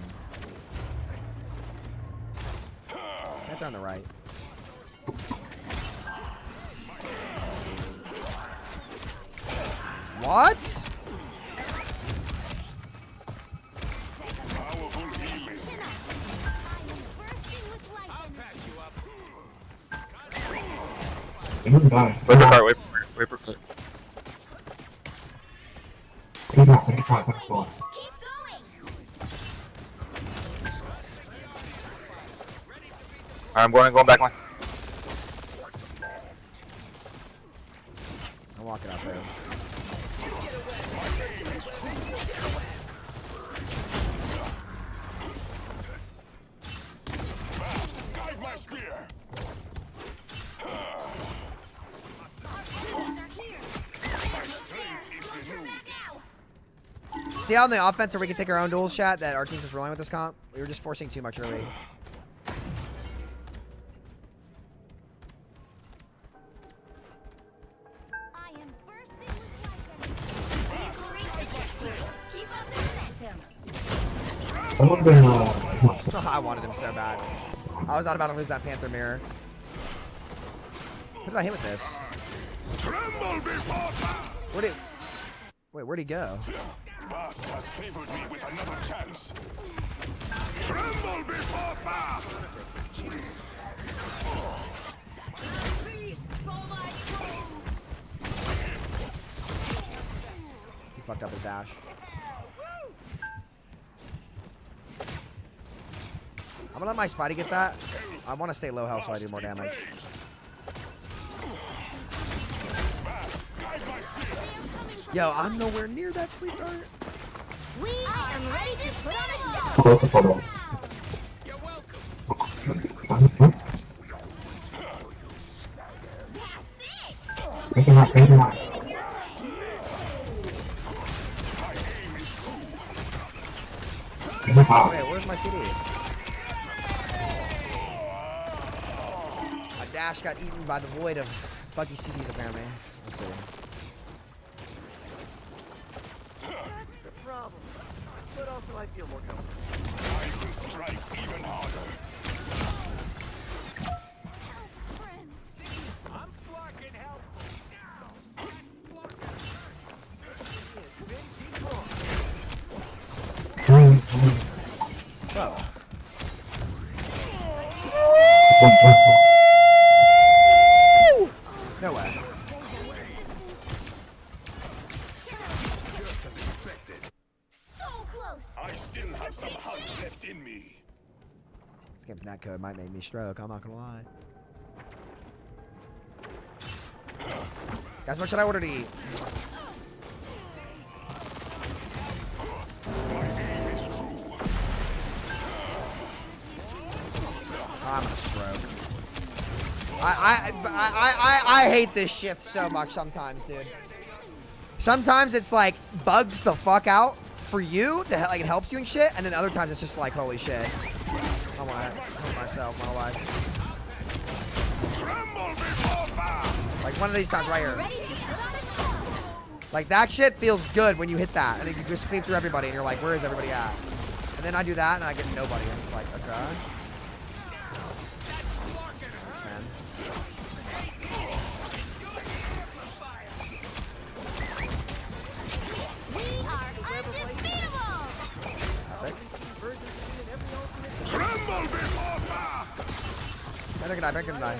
Right there on the right. What? Wait for cart, wait for cart. I'm going back line. I'm walking up there. Guide my spear. See how on the offense where we can take our own duels, chat, that our team's just rolling with this comp? We were just forcing too much early. I wanted him so bad. I was not about to lose that Panther mirror. Who did I hit with this? Where'd he go? Bast has favored me with another chance. Tremble before Bast! He fucked up his dash. I'm gonna let my Spidey get that. I want to stay low health so I do more damage. Yo, I'm nowhere near that sleep dart. We are ready to put on a show. You're welcome. Wait, where's my CD? My dash got eaten by the void of buggy CDs apparently. Let's see. That's the problem. But also I feel more comfortable. I will strike even harder. I'm blocking help now. No way. Just as expected. So close. I still have some heart left in me. This game's net code might make me stroke, I'm not gonna lie. Guys, what should I order to eat? I'm gonna stroke. I hate this shift so much sometimes, dude. Sometimes it's like bugs the fuck out for you to like it helps you and shit, and then other times it's just like holy shit. I wanna hurt myself, my life. Like one of these times right here. Like that shit feels good when you hit that, and then you just clean through everybody, and you're like, where is everybody at? And then I do that, and I get nobody, and it's like, okay. Thanks, man. We are undefeatable. Tremble before Bast! Better can die.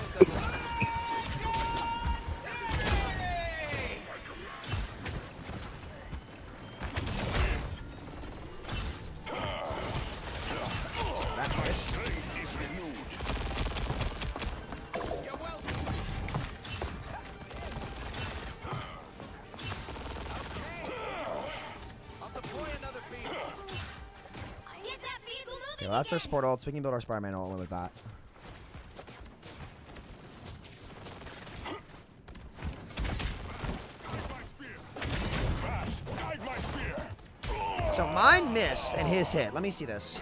Okay, well, that's their sport ult, so we can build our Spider-Man ult with that. So mine missed and his hit. Let me see this.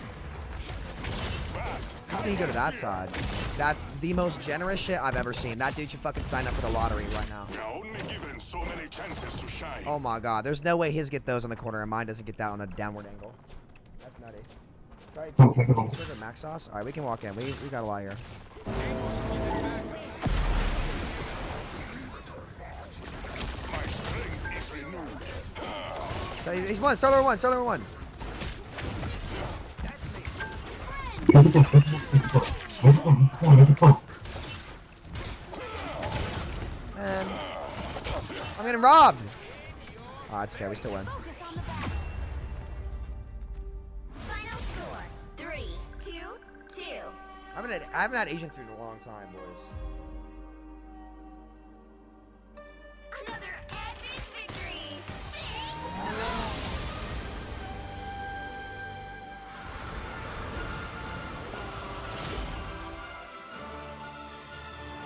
How did he go to that side? That's the most generous shit I've ever seen. That dude should fucking sign up for the lottery right now. Only given so many chances to shine. Oh my god, there's no way his get those on the corner and mine doesn't get that on a downward angle. That's nutty. Right, trigger max sauce? Alright, we can walk in. We got a lot here. So he's one, star number one. Man. I'm getting robbed. Oh, it's okay. We still win. Final score 3-2-2. I haven't had Asian food in a long time, boys. Another epic victory.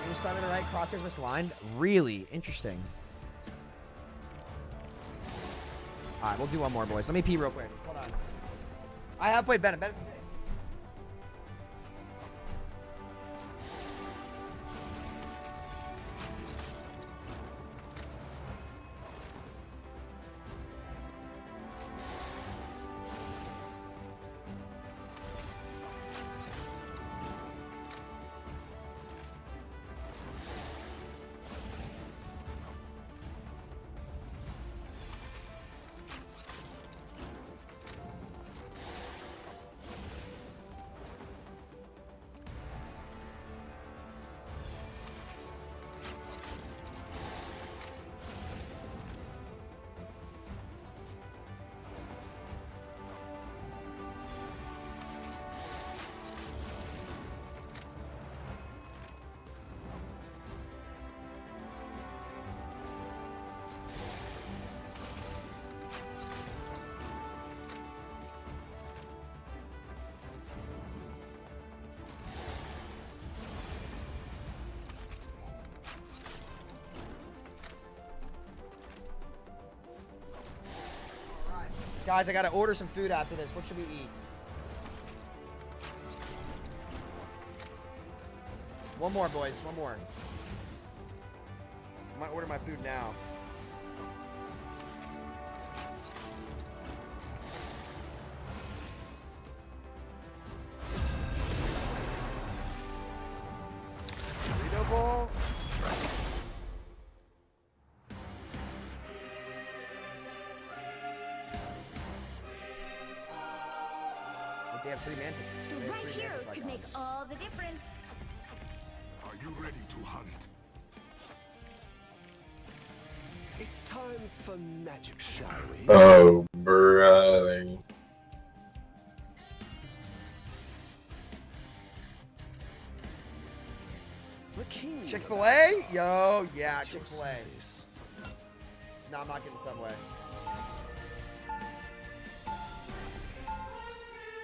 You started the right, crosshairs misaligned. Really interesting. All right, we'll do one more, boys. Let me pee real quick. Hold on. I have played Bennett. Bennett's safe. Guys, I gotta order some food after this. What should we eat? One more, boys. One more. I might order my food now. Burrito bowl. They have 3 mantis. The They have right 3 heroes mantis could make icons. all the difference. Are you ready to hunt? It's time for magic, shall we? Oh, brother. Chick-fil-A? Yo, yeah, Chick-fil-A. No, I'm not getting Subway.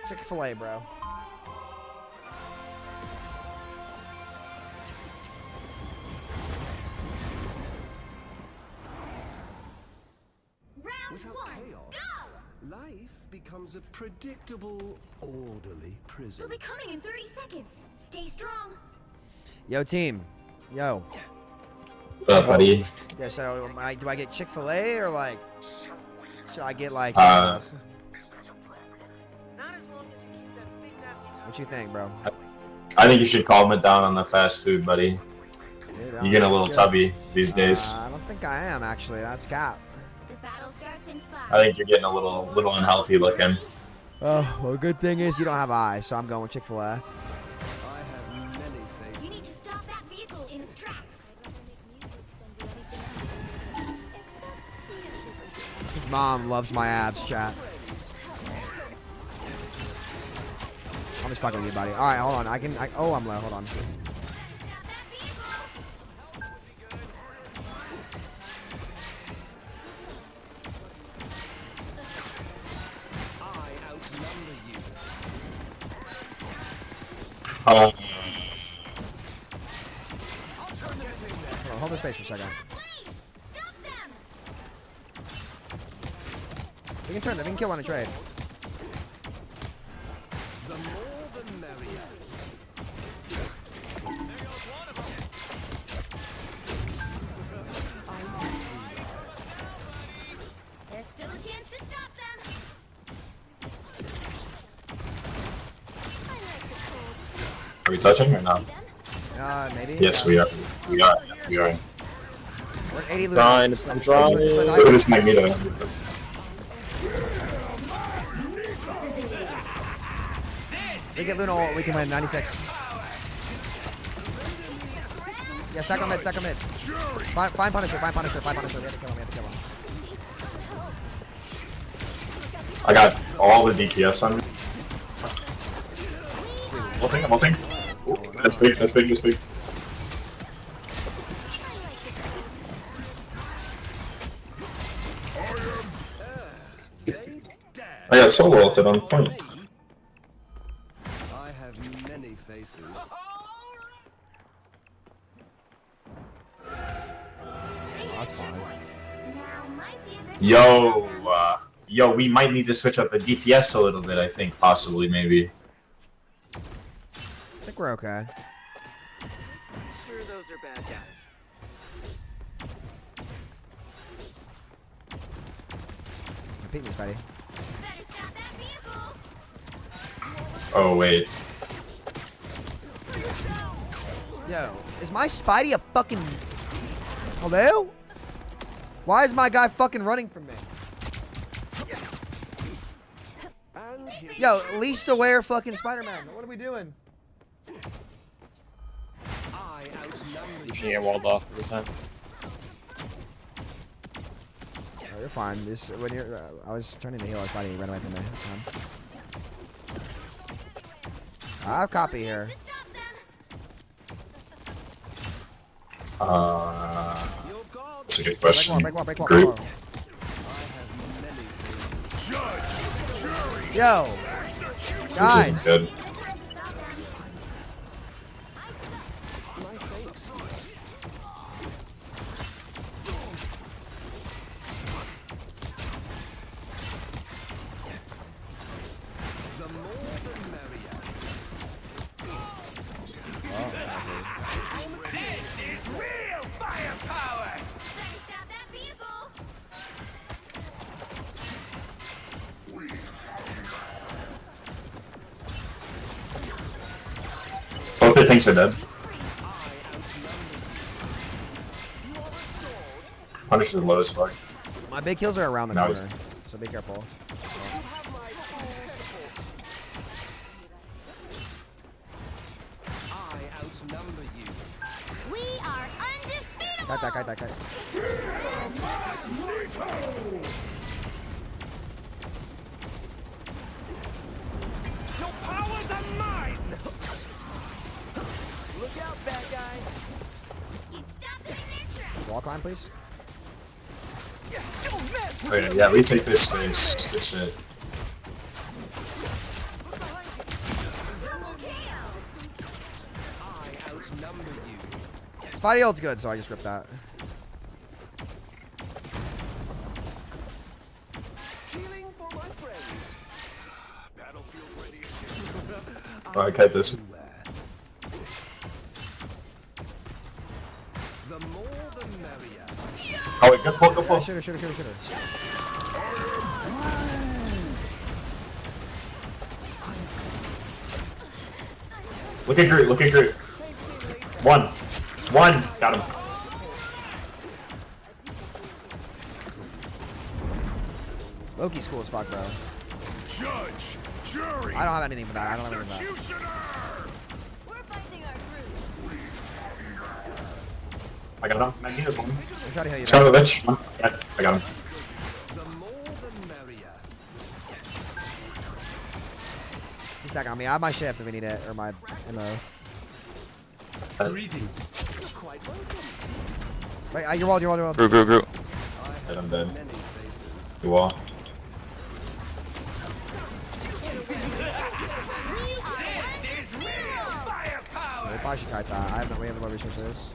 Chick-fil-A, bro. Without chaos, life becomes a predictable, orderly prison. They'll be coming in 30 seconds. Stay strong. Yo, team. Yo. What up, buddy? Yeah, so do I get Chick-fil-A or like should I get like Not as long as you keep that big nasty tongue. what you think, bro? I think you should calm it down on the fast food, buddy. Dude, You're getting a little good. tubby these days. I don't think I am actually. That's cap. The battle starts in 5. I think you're getting a little unhealthy looking. Oh, well, good thing is you don't have eyes, so I'm going with Chick-fil-A. You need to stop that vehicle in its tracks. His mom loves my abs, chat. I'm just fucking with you, buddy. All right, hold on. Oh, I'm low. Hold on. Hold the space for a second. We can turn them. We can kill one and trade. The more the merrier. There's still a chance to stop them. Are we touching or not? Maybe. Yes, we are. We are. Yes, we are. We're at 80 loot. Trying. I'm trying. Look at this Magneto. We get Luna ult, we can win 96. Yeah, stack on mid, stack on mid. Find Punisher, find Punisher, find Punisher. We have to kill him, we have to kill him. I got all the DPS on me. I'm ulting. Ooh, that's big, that's big, that's big. I got solo ulted on point. I have many faces. That's fine. Yo, we might need to switch up the DPS a little bit, I think, possibly, maybe. I think we're okay. Sure, those are bad guys. Repeat me, Spidey. Oh, wait. Yo, is my Spidey a fucking... Hello? Why is my guy fucking running from me? Yo, least aware fucking Spider-Man. What are we doing? You should get walled off every time. Oh, you're fine. This when you're. I was turning to heal. I was fighting. You ran away from me. That's fine. I have copy here. That's a good question. Break wall, Group. Yo, This guys. isn't good. Both their tanks are dead. Punisher's low as fuck. My big kills are around the Now corner, so be careful. Kite that. Your powers are mine! Look out, bad guy! Wall climb, please. Okay, yeah, we take this space. Good shit. Spidey ult's good, so I just ripped that. Alright, kite this. Oh wait, good pull, good pull. Shoot her. Look at Groot. One. Got him. Loki's cool as fuck, bro. Judge, jury, I don't have anything for that. I got him. Magneto's one. I'm trying to heal you. Son of a bitch. Yeah, I got him. Keep stacking on me. I have my shift if we need it, or my MO. Greetings. Wait, you're walled. Group. Dead, I'm dead. You wall. We probably should kite that. We have no resources.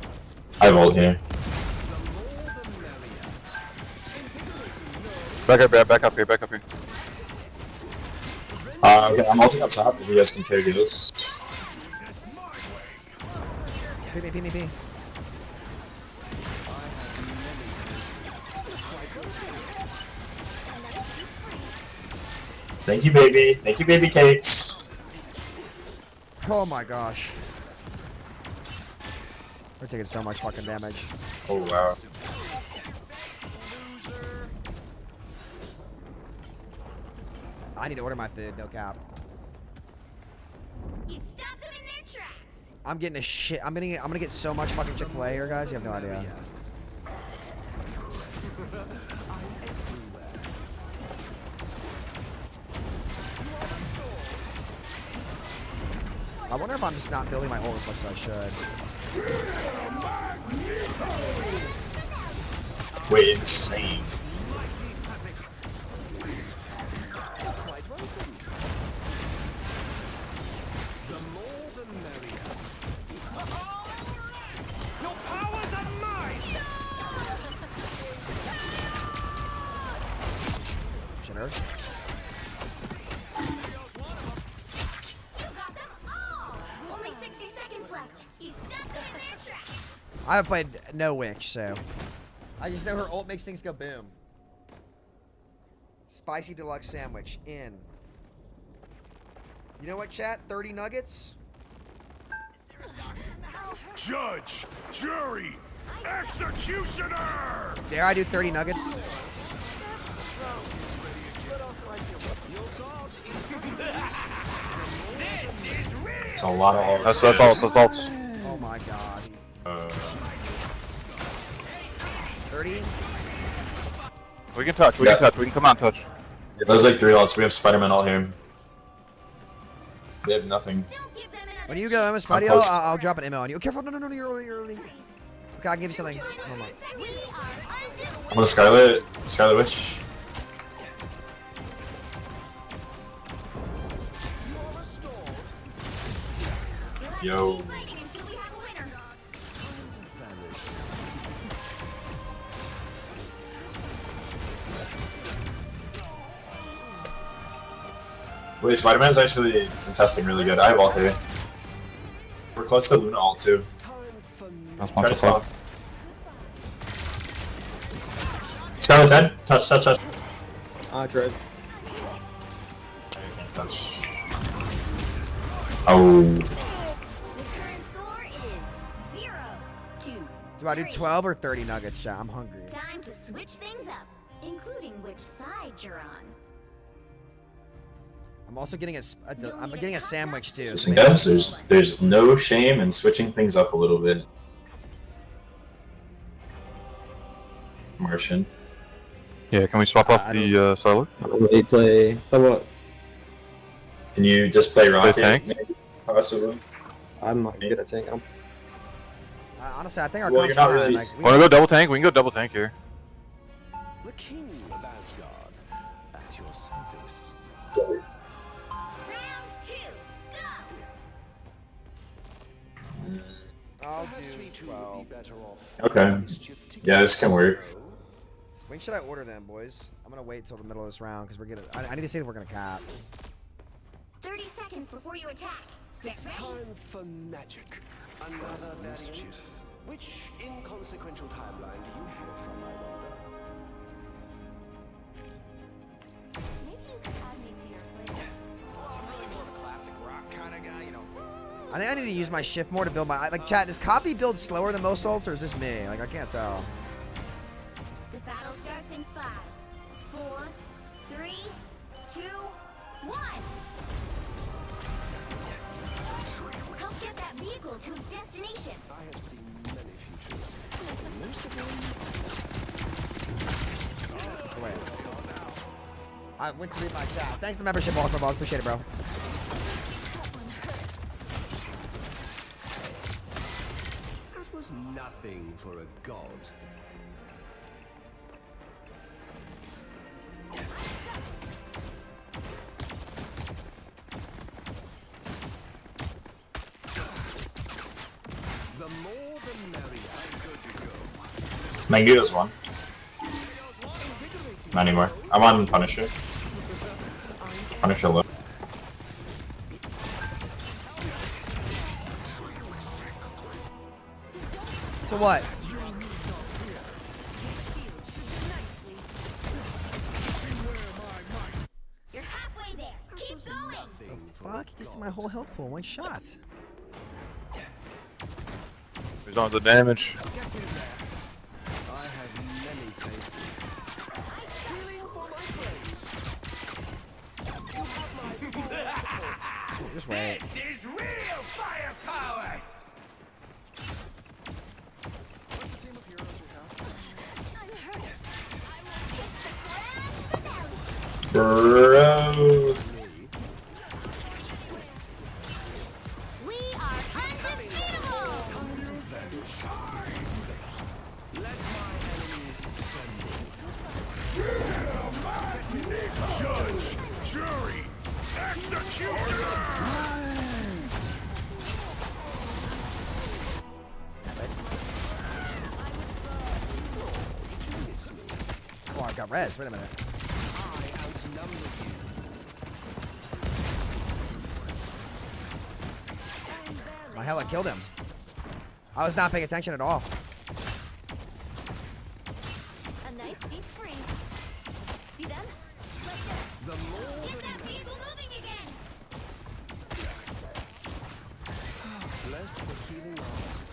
I have ult here. Back up here. Okay, I'm ulting up top if you guys can carry this. P. Thank you, baby. Thank you, baby cakes. Oh my gosh. We're taking so much fucking damage. Oh, wow. I need to order my food, no cap. You stop them in their tracks. I'm getting a shit. I'm gonna get so much fucking Chick-fil-A here, guys. You have no idea. I wonder if I'm just not building my ult as much as I should. Wait, insane. Only 60 seconds left. He's stuck in their tracks. I have played no Witch, so I just know her ult makes things go boom. Spicy deluxe sandwich in. You know what, chat? 30 nuggets. Judge, jury, executioner. Dare I do 30 nuggets? It's a lot of all. That's all. Oh my god. 30? We can touch. We can come on, touch. Yeah, there's like 3 ults. We have Spider-Man all here. They have nothing. When you go, Spidey, close. I'll drop an ammo on you. Oh, careful! No, you're early. Okay, I'll give you something. Hold on. I'm gonna Scarlet Witch. Yo. Wait, Spider-Man's actually contesting really good. I have all 3. We're close to Luna ult too. Try to stop. Scarlet dead. Touch. Dread. Touch. Oh. The current score is 0-2. Do I do 12 or 30 nuggets, chat? I'm hungry. Time to switch things up, including which side you're on. I'm also getting I'm getting a sandwich too. Listen, guys, there's no shame in switching things up a little bit. Martian. Yeah, can we swap off the Starlord? They play. How about? Can you just play Rocket? tank? Maybe, possibly. I'm not good at tank. Honestly, I think our Well, comp's you're not fine. really- Like, Wanna go double tank? We can go double tank here. The king of Asgard, at your service. Round 2, go! I'll do 12. Okay. Yeah, this can work. When should I order them, boys? I'm gonna wait till the middle of this round because we're gonna. I need to say that we're gonna cap. 30 seconds before you attack. Get It's ready. time for magic. Another mischief. Which inconsequential timeline do you hail from, I wonder? Maybe you could add me to your playlist. Well, I'm really more of a classic rock kind of guy, you know. I think I need to use my shift more to build my. Like, chat, does copy build slower than most ults, or is this me? Like, I can't tell. The battle starts in 5, 4, 3, 2, 1. Help get that vehicle to its destination. I have seen many futures. Most of them. Oh, wait. I went to read my chat. Thanks for the membership, Walker Balls. Appreciate it, bro. That was nothing for a god. The more the merrier. Good to go. Magneto's one. Not anymore. I'm on Punisher. Punisher low. So what? You're halfway there. Keep going. The fuck? You used my whole health pool in one shot. Who's on the damage? I have many faces. Feeling for my friends. You have my full support. Just wait. This is real firepower. Bro. We are undefeatable! Judge, jury, executioner! Oh, I got res. Wait a minute. My Hela killed him. I was not paying attention at all. A nice deep freeze. See them? Get that vehicle moving again! Bless the healing arts.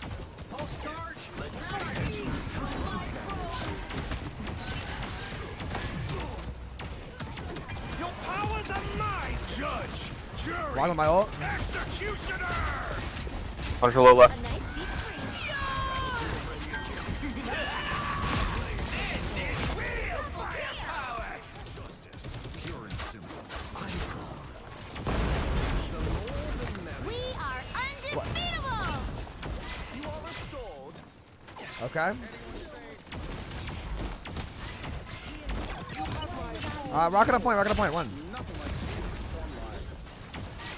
Pulse charge! Let's see it. Your powers are mine, judge, jury, Wrong with my ult. executioner! Punisher low left. A nice deep freeze. Justice, pure and simple. We are undefeatable! You are restored. Okay. Rocket up point, one.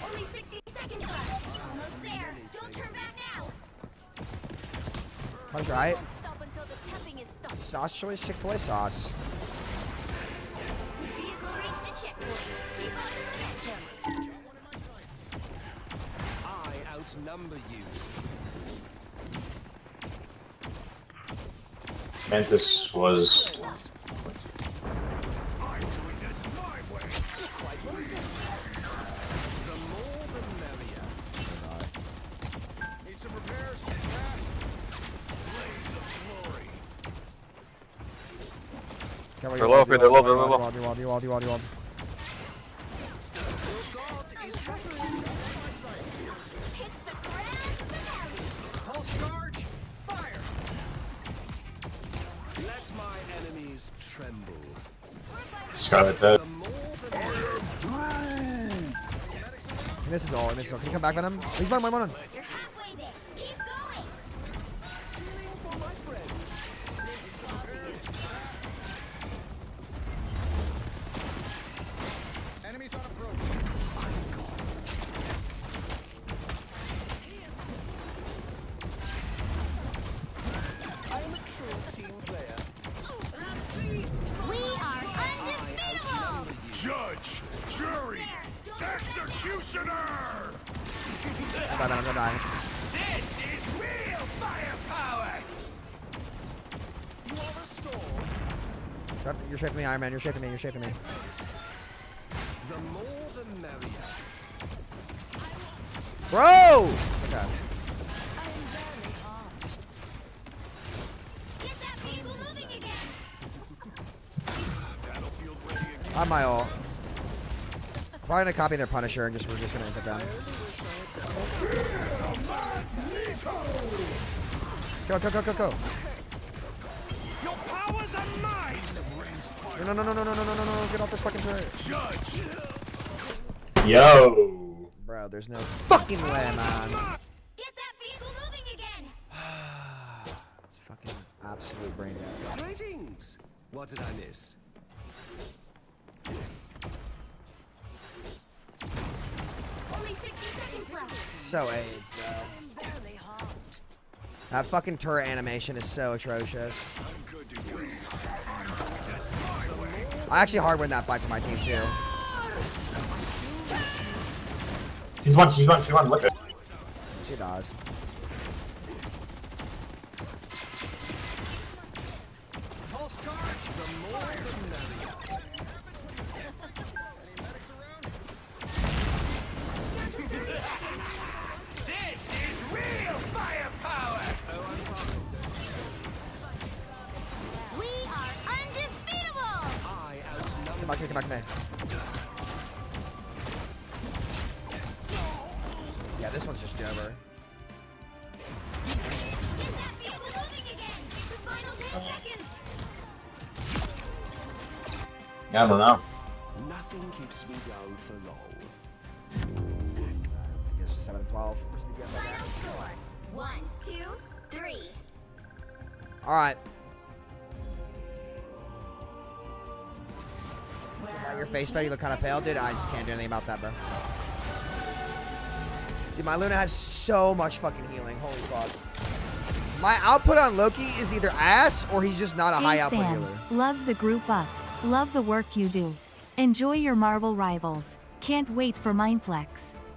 Only 60 seconds left. Almost there. Don't turn back now. Punch right. Don't stop until the tapping is stopped. Sauce choice, Chick-fil-A sauce. Vehicle reached the checkpoint. Keep up the momentum. I outnumber you. Mantis was. I'm doing this my way. The more the merrier. Need some repairs? Fast. Blaze of glory. Cover They're low up here, they're low, they're low. Wall. Hits the ground finale. Pulse charge. Fire. Let my enemies tremble. Scarlet dead. He misses all. Can you come back with him? He's one. You're halfway there. Keep going. Healing for my friends. This coffee is Enemies on approach. I am a true team player. We are undefeatable! Judge, jury, executioner! I'm gonna die. This is real firepower! You are restored. You're shaping me, Iron Man. You're shaping me. The more the merrier. Bro! Okay. Get that vehicle moving again! Battlefield ready again. I'm my ult. Probably gonna copy their Punisher and we're just gonna enter them. Go. Your powers are mine! No. Get off this fucking turret. Judge! Yo. Bro, there's no fucking way, man. Get that vehicle moving again! It's fucking absolute brain dead. Greetings. What did I miss? Only 60 seconds left. So AIDS, bro. That fucking turret animation is so atrocious. I actually hard win that fight for my team too. She's one, look at it. She does. Pulse charge. The more the merrier. This is real firepower! We are undefeatable! I outnumber. Come back to me. Yeah, this one's just Jover. Get that vehicle moving again! The final 10 seconds! Yeah, I don't know. Nothing for long. I guess 7 and 12. Final score. 1, 2, 3. All right. About your face, Betty, you look kind of pale, dude. I can't do anything about that, bro. Dude, my Luna has so much fucking healing. Holy fuck. My output on Loki is either ass or he's just not a high output healer. Love the group up. Love the work you do. Enjoy your Marvel rivals. Can't wait for Mindplex.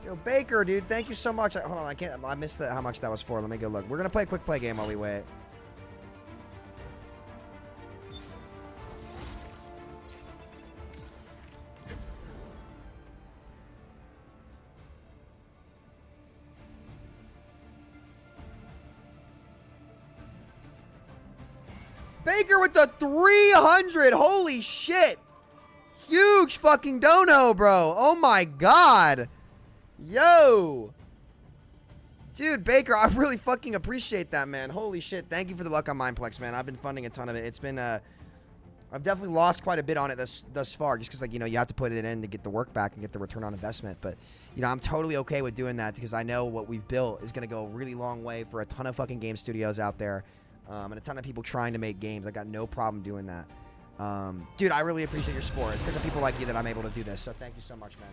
Yo, Baker, dude, thank you so much. Hold on, I missed how much that was for. Let me go look. We're gonna play a quick play game while we wait. Baker with the 300. Holy shit. Huge fucking dono, bro. Oh my god. Yo. Dude, Baker, I really fucking appreciate that, man. Holy shit. Thank you for the luck on Mindplex, man. I've been funding a ton of it. It's been, I've definitely lost quite a bit on it thus far, just because, like, you know, you have to put it in to get the work back and get the return on investment. But, you know, I'm totally okay with doing that because I know what we've built is going to go a really long way for a ton of fucking game studios out there. And a ton of people trying to make games. I got no problem doing that. Dude, I really appreciate your support. It's because of people like you that I'm able to do this. So thank you so much, man.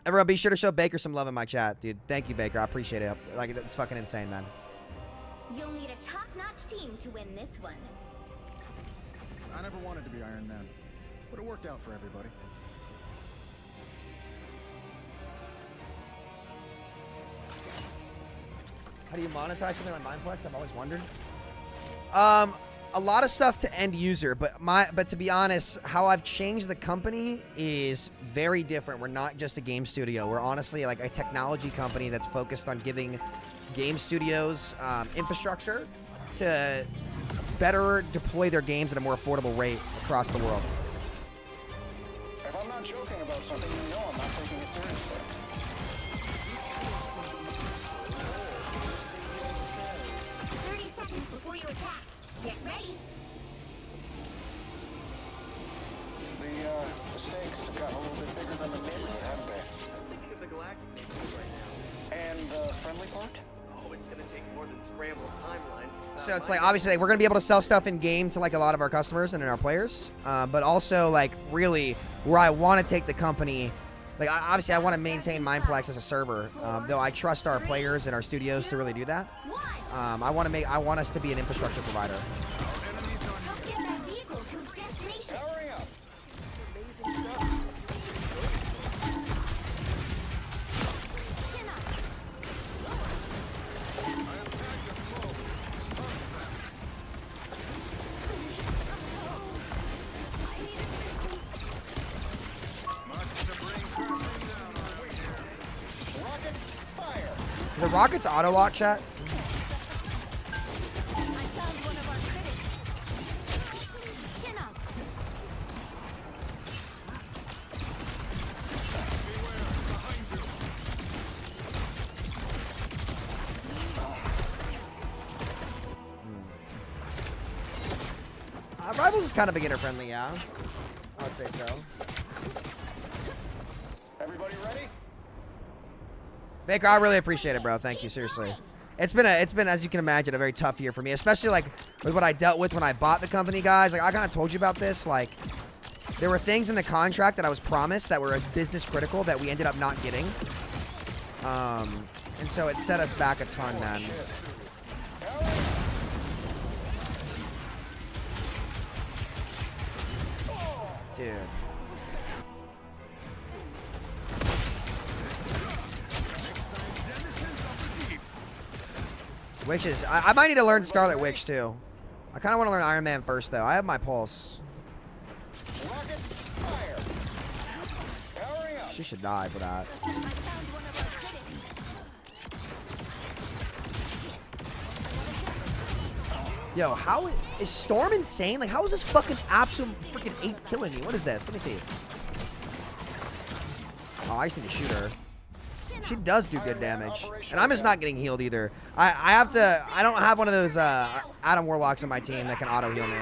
Everyone, be sure to show Baker some love in my chat, dude. Thank you, Baker. I appreciate it. Like, it's fucking insane, man. You'll need a top-notch team to win this one. I never wanted to be Iron Man, but it worked out for everybody. How do you monetize something like Mindplex? I've always wondered. A lot of stuff to end user, but to be honest, how I've changed the company is very different. We're not just a game studio. We're honestly like a technology company that's focused on giving game studios infrastructure to better deploy their games at a more affordable rate across the world. If I'm not joking about something, you know I'm not taking it seriously. 30 seconds before you attack. Get ready. The stakes have gotten a little bit bigger than the neighborhood, haven't they? I'm thinking of the galactic neighborhood right now. And the friendly part? Oh, it's gonna take more than scrambled timelines. So it's like, obviously, we're going to be able to sell stuff in game to like a lot of our customers and in our players. But also, like, really, where I want to take the company, like, obviously, I want to maintain Mindplex as a server. Though I trust our players and our studios to really do that. I want us to be an infrastructure provider. Get that vehicle to its destination. Hurry up! Amazing stuff. Chin up. Rockets, fire! The rockets auto lock, chat. I found one of our critics. Chin up. Rivals is kind of beginner friendly, yeah. I would say so. Everybody ready? Baker, I really appreciate it, bro. Thank you, seriously. It's been, as you can imagine, a very tough year for me, especially like with what I dealt with when I bought the company, guys. Like, I kind of told you about this. Like, there were things in the contract that I was promised that were business critical that we ended up not getting. And so it set us back a ton, man. Dude. Witches. I might need to learn Scarlet Witch, too. I kind of want to learn Iron Man first, though. I have my pulse. She should die for that. Yo, how is Storm insane? Like, how is this fucking absolute freaking 8 killing me? What is this? Let me see. Oh, I just need to shoot her. She does do good damage. And I'm just not getting healed either. I don't have one of those Adam Warlocks on my team that can auto heal me.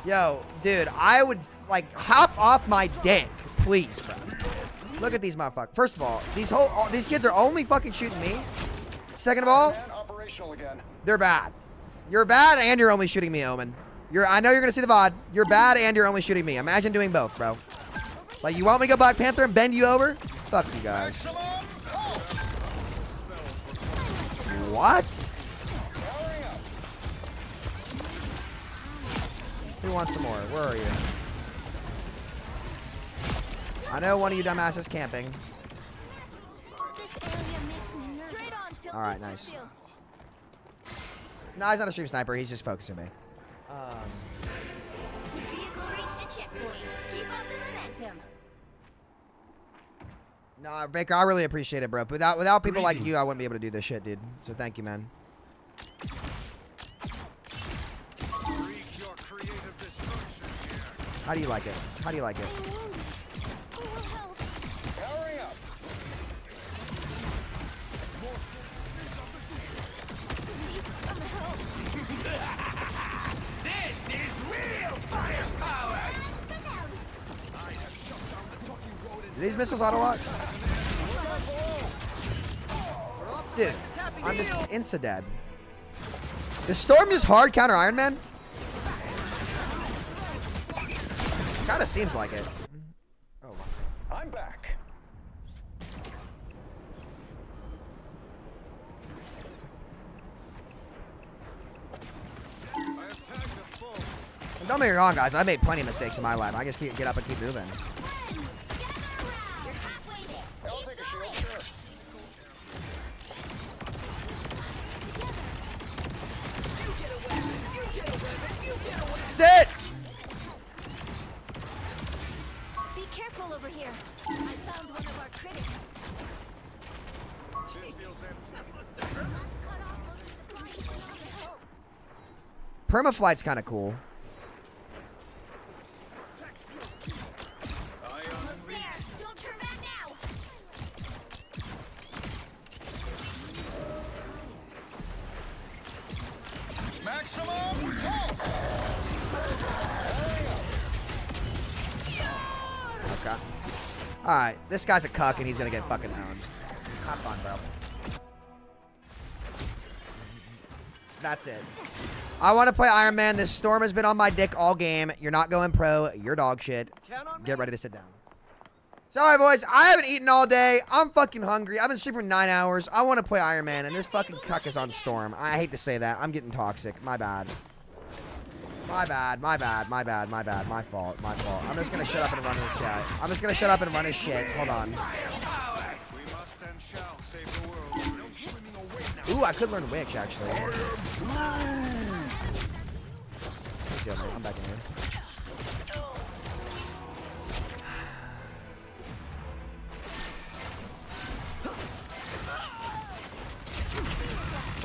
Yo, dude, I would, like, hop off my dick, please, bro. Look at these motherfuckers. First of all, these kids are only fucking shooting me. Second of all, they're bad. You're bad and you're only shooting me, Omen. I know you're gonna see the VOD. You're bad and you're only shooting me. Imagine doing both, bro. Like, you want me to go Black Panther and bend you over? Fuck you guys. What? Who wants some more? Where are you? I know one of you dumbasses camping. Alright, nice. No, he's not a stream sniper. He's just focusing me. No, Baker, I really appreciate it, bro. Without people like you, I wouldn't be able to do this shit, dude. So thank you, man. How do you like it? How do you like it? This is real firepower. Do these missiles auto-lock? Dude, I'm just insta-dead. The Storm is hard counter Iron Man? Kinda seems like it. Oh. I'm back. Don't get me wrong, guys. I made plenty of mistakes in my life. I just get up and keep moving. Sit! Be careful over here. I found one of our critics. Permaflight's kind of cool. Don't turn back now. Maximum pulse. Okay. Alright, this guy's a cuck and he's gonna get fucking owned. Have fun, bro. That's it. I want to play Iron Man. This Storm has been on my dick all game. You're not going pro. You're dog shit. Get ready to sit down. Sorry, boys. I haven't eaten all day. I'm fucking hungry. I've been sleeping for 9 hours. I want to play Iron Man, and this fucking cuck is on Storm. I hate to say that. I'm getting toxic. My bad. My bad. My bad. My bad. My bad. My fault. My fault. I'm just going to shut up and run this guy. I'm just going to shut up and run his shit. Hold on. Ooh, I could learn Witch, actually. Let's see, I'm back in here.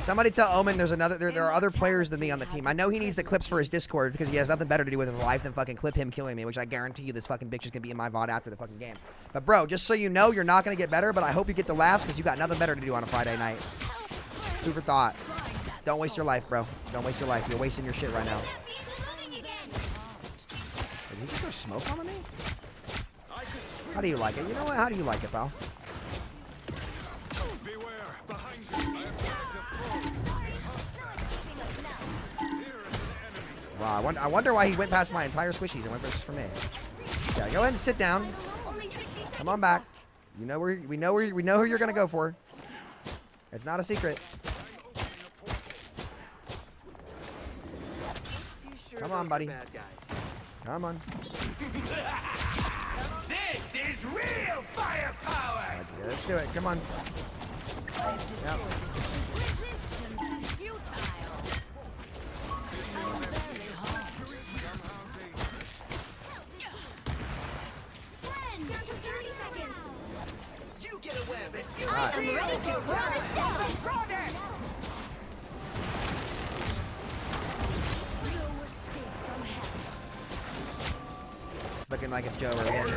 Somebody tell Omen there are other players than me on the team. I know he needs the clips for his Discord because he has nothing better to do with his life than fucking clip him killing me, which I guarantee you this fucking bitch is gonna be in my VOD after the fucking game. But bro, just so you know, you're not gonna get better, but I hope you get the laughs because you got nothing better to do on a Friday night. Food for thought. Don't waste your life, bro. Don't waste your life. You're wasting your shit right now. Did he just throw smoke on me? How do you like it? You know what? How do you like it, pal? Wow, I wonder why he went past my entire squishies and went just for me. Yeah, go ahead and sit down. Come on back. You know we know who you're gonna go for. It's not a secret. Come on, buddy. Come on. This is real firepower. Yeah, let's do it. Come on. Yep. Resistance is futile. Down to 30 seconds. You get a web and you I am ready to run a show. No escape from hell. It's looking like it's Joe again.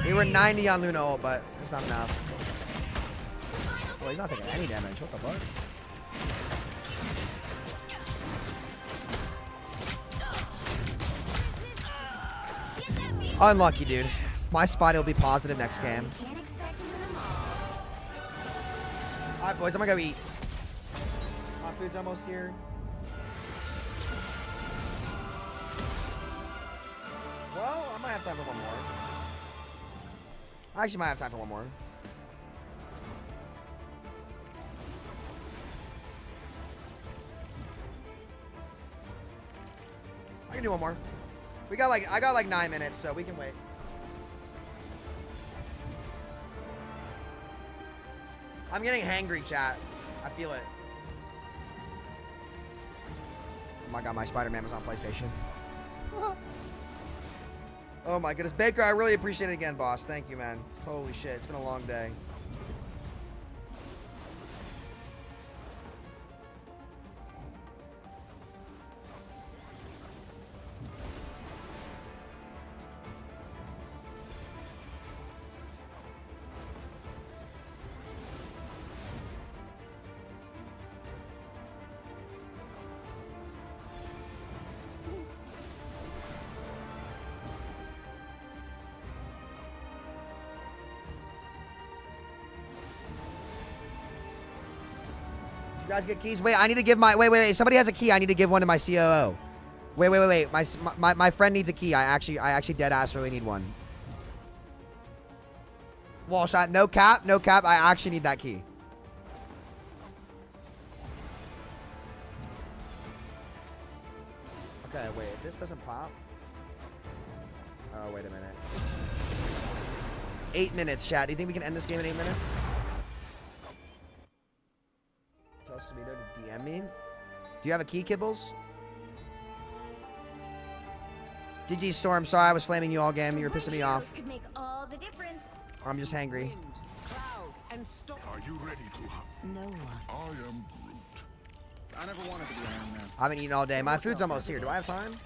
We were 90 on Luna ult, but it's not enough. Oh, he's not taking any damage. What the fuck? Unlucky, dude. My spot will be positive next game. Alright, boys, I'm gonna go eat. My food's almost here. Well, I might have time for one more. I actually might have time for one more. I can do one more. I got like 9 minutes, so we can wait. I'm getting hangry, chat. I feel it. Oh my god, my Spider-Man was on PlayStation. Oh my goodness. Baker, I really appreciate it again, boss. Thank you, man. Holy shit, it's been a long day. You guys get keys? Wait, I need to give my... Wait. Somebody has a key. I need to give one to my COO. Wait. My friend needs a key. I actually dead ass really need one. Wall shot. No cap. I actually need that key. Okay, wait. If this doesn't pop... Oh, wait a minute. 8 minutes, chat. Do you think we can end this game in 8 minutes? Tell Samito to DM me. Do you have a key, Kibbles? GG Storm, sorry I was flaming you all game. You were pissing me off. Could make all the difference. I'm just hangry. Are you ready to hunt? No one. I am Groot. I never wanted to be Iron Man. I haven't eaten all day. My food's almost here. Do I have time?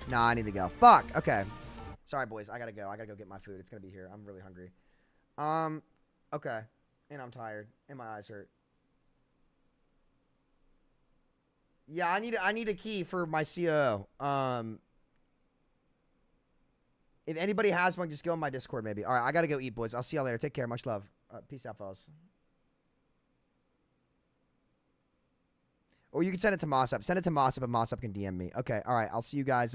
Nah, I need to go. Fuck. Okay. Sorry, boys. I gotta go. I gotta go get my food. It's gonna be here. I'm really hungry. Okay. And I'm tired. And my eyes hurt. Yeah, I need a key for my COO. If anybody has one, just go in my Discord maybe. All right, I gotta go eat, boys. I'll see y'all later. Take care. Much love. Peace out, fellas. Or you can send it to Mossop. Send it to Mossop, and Mossop can DM me. Okay. All right. I'll see you guys.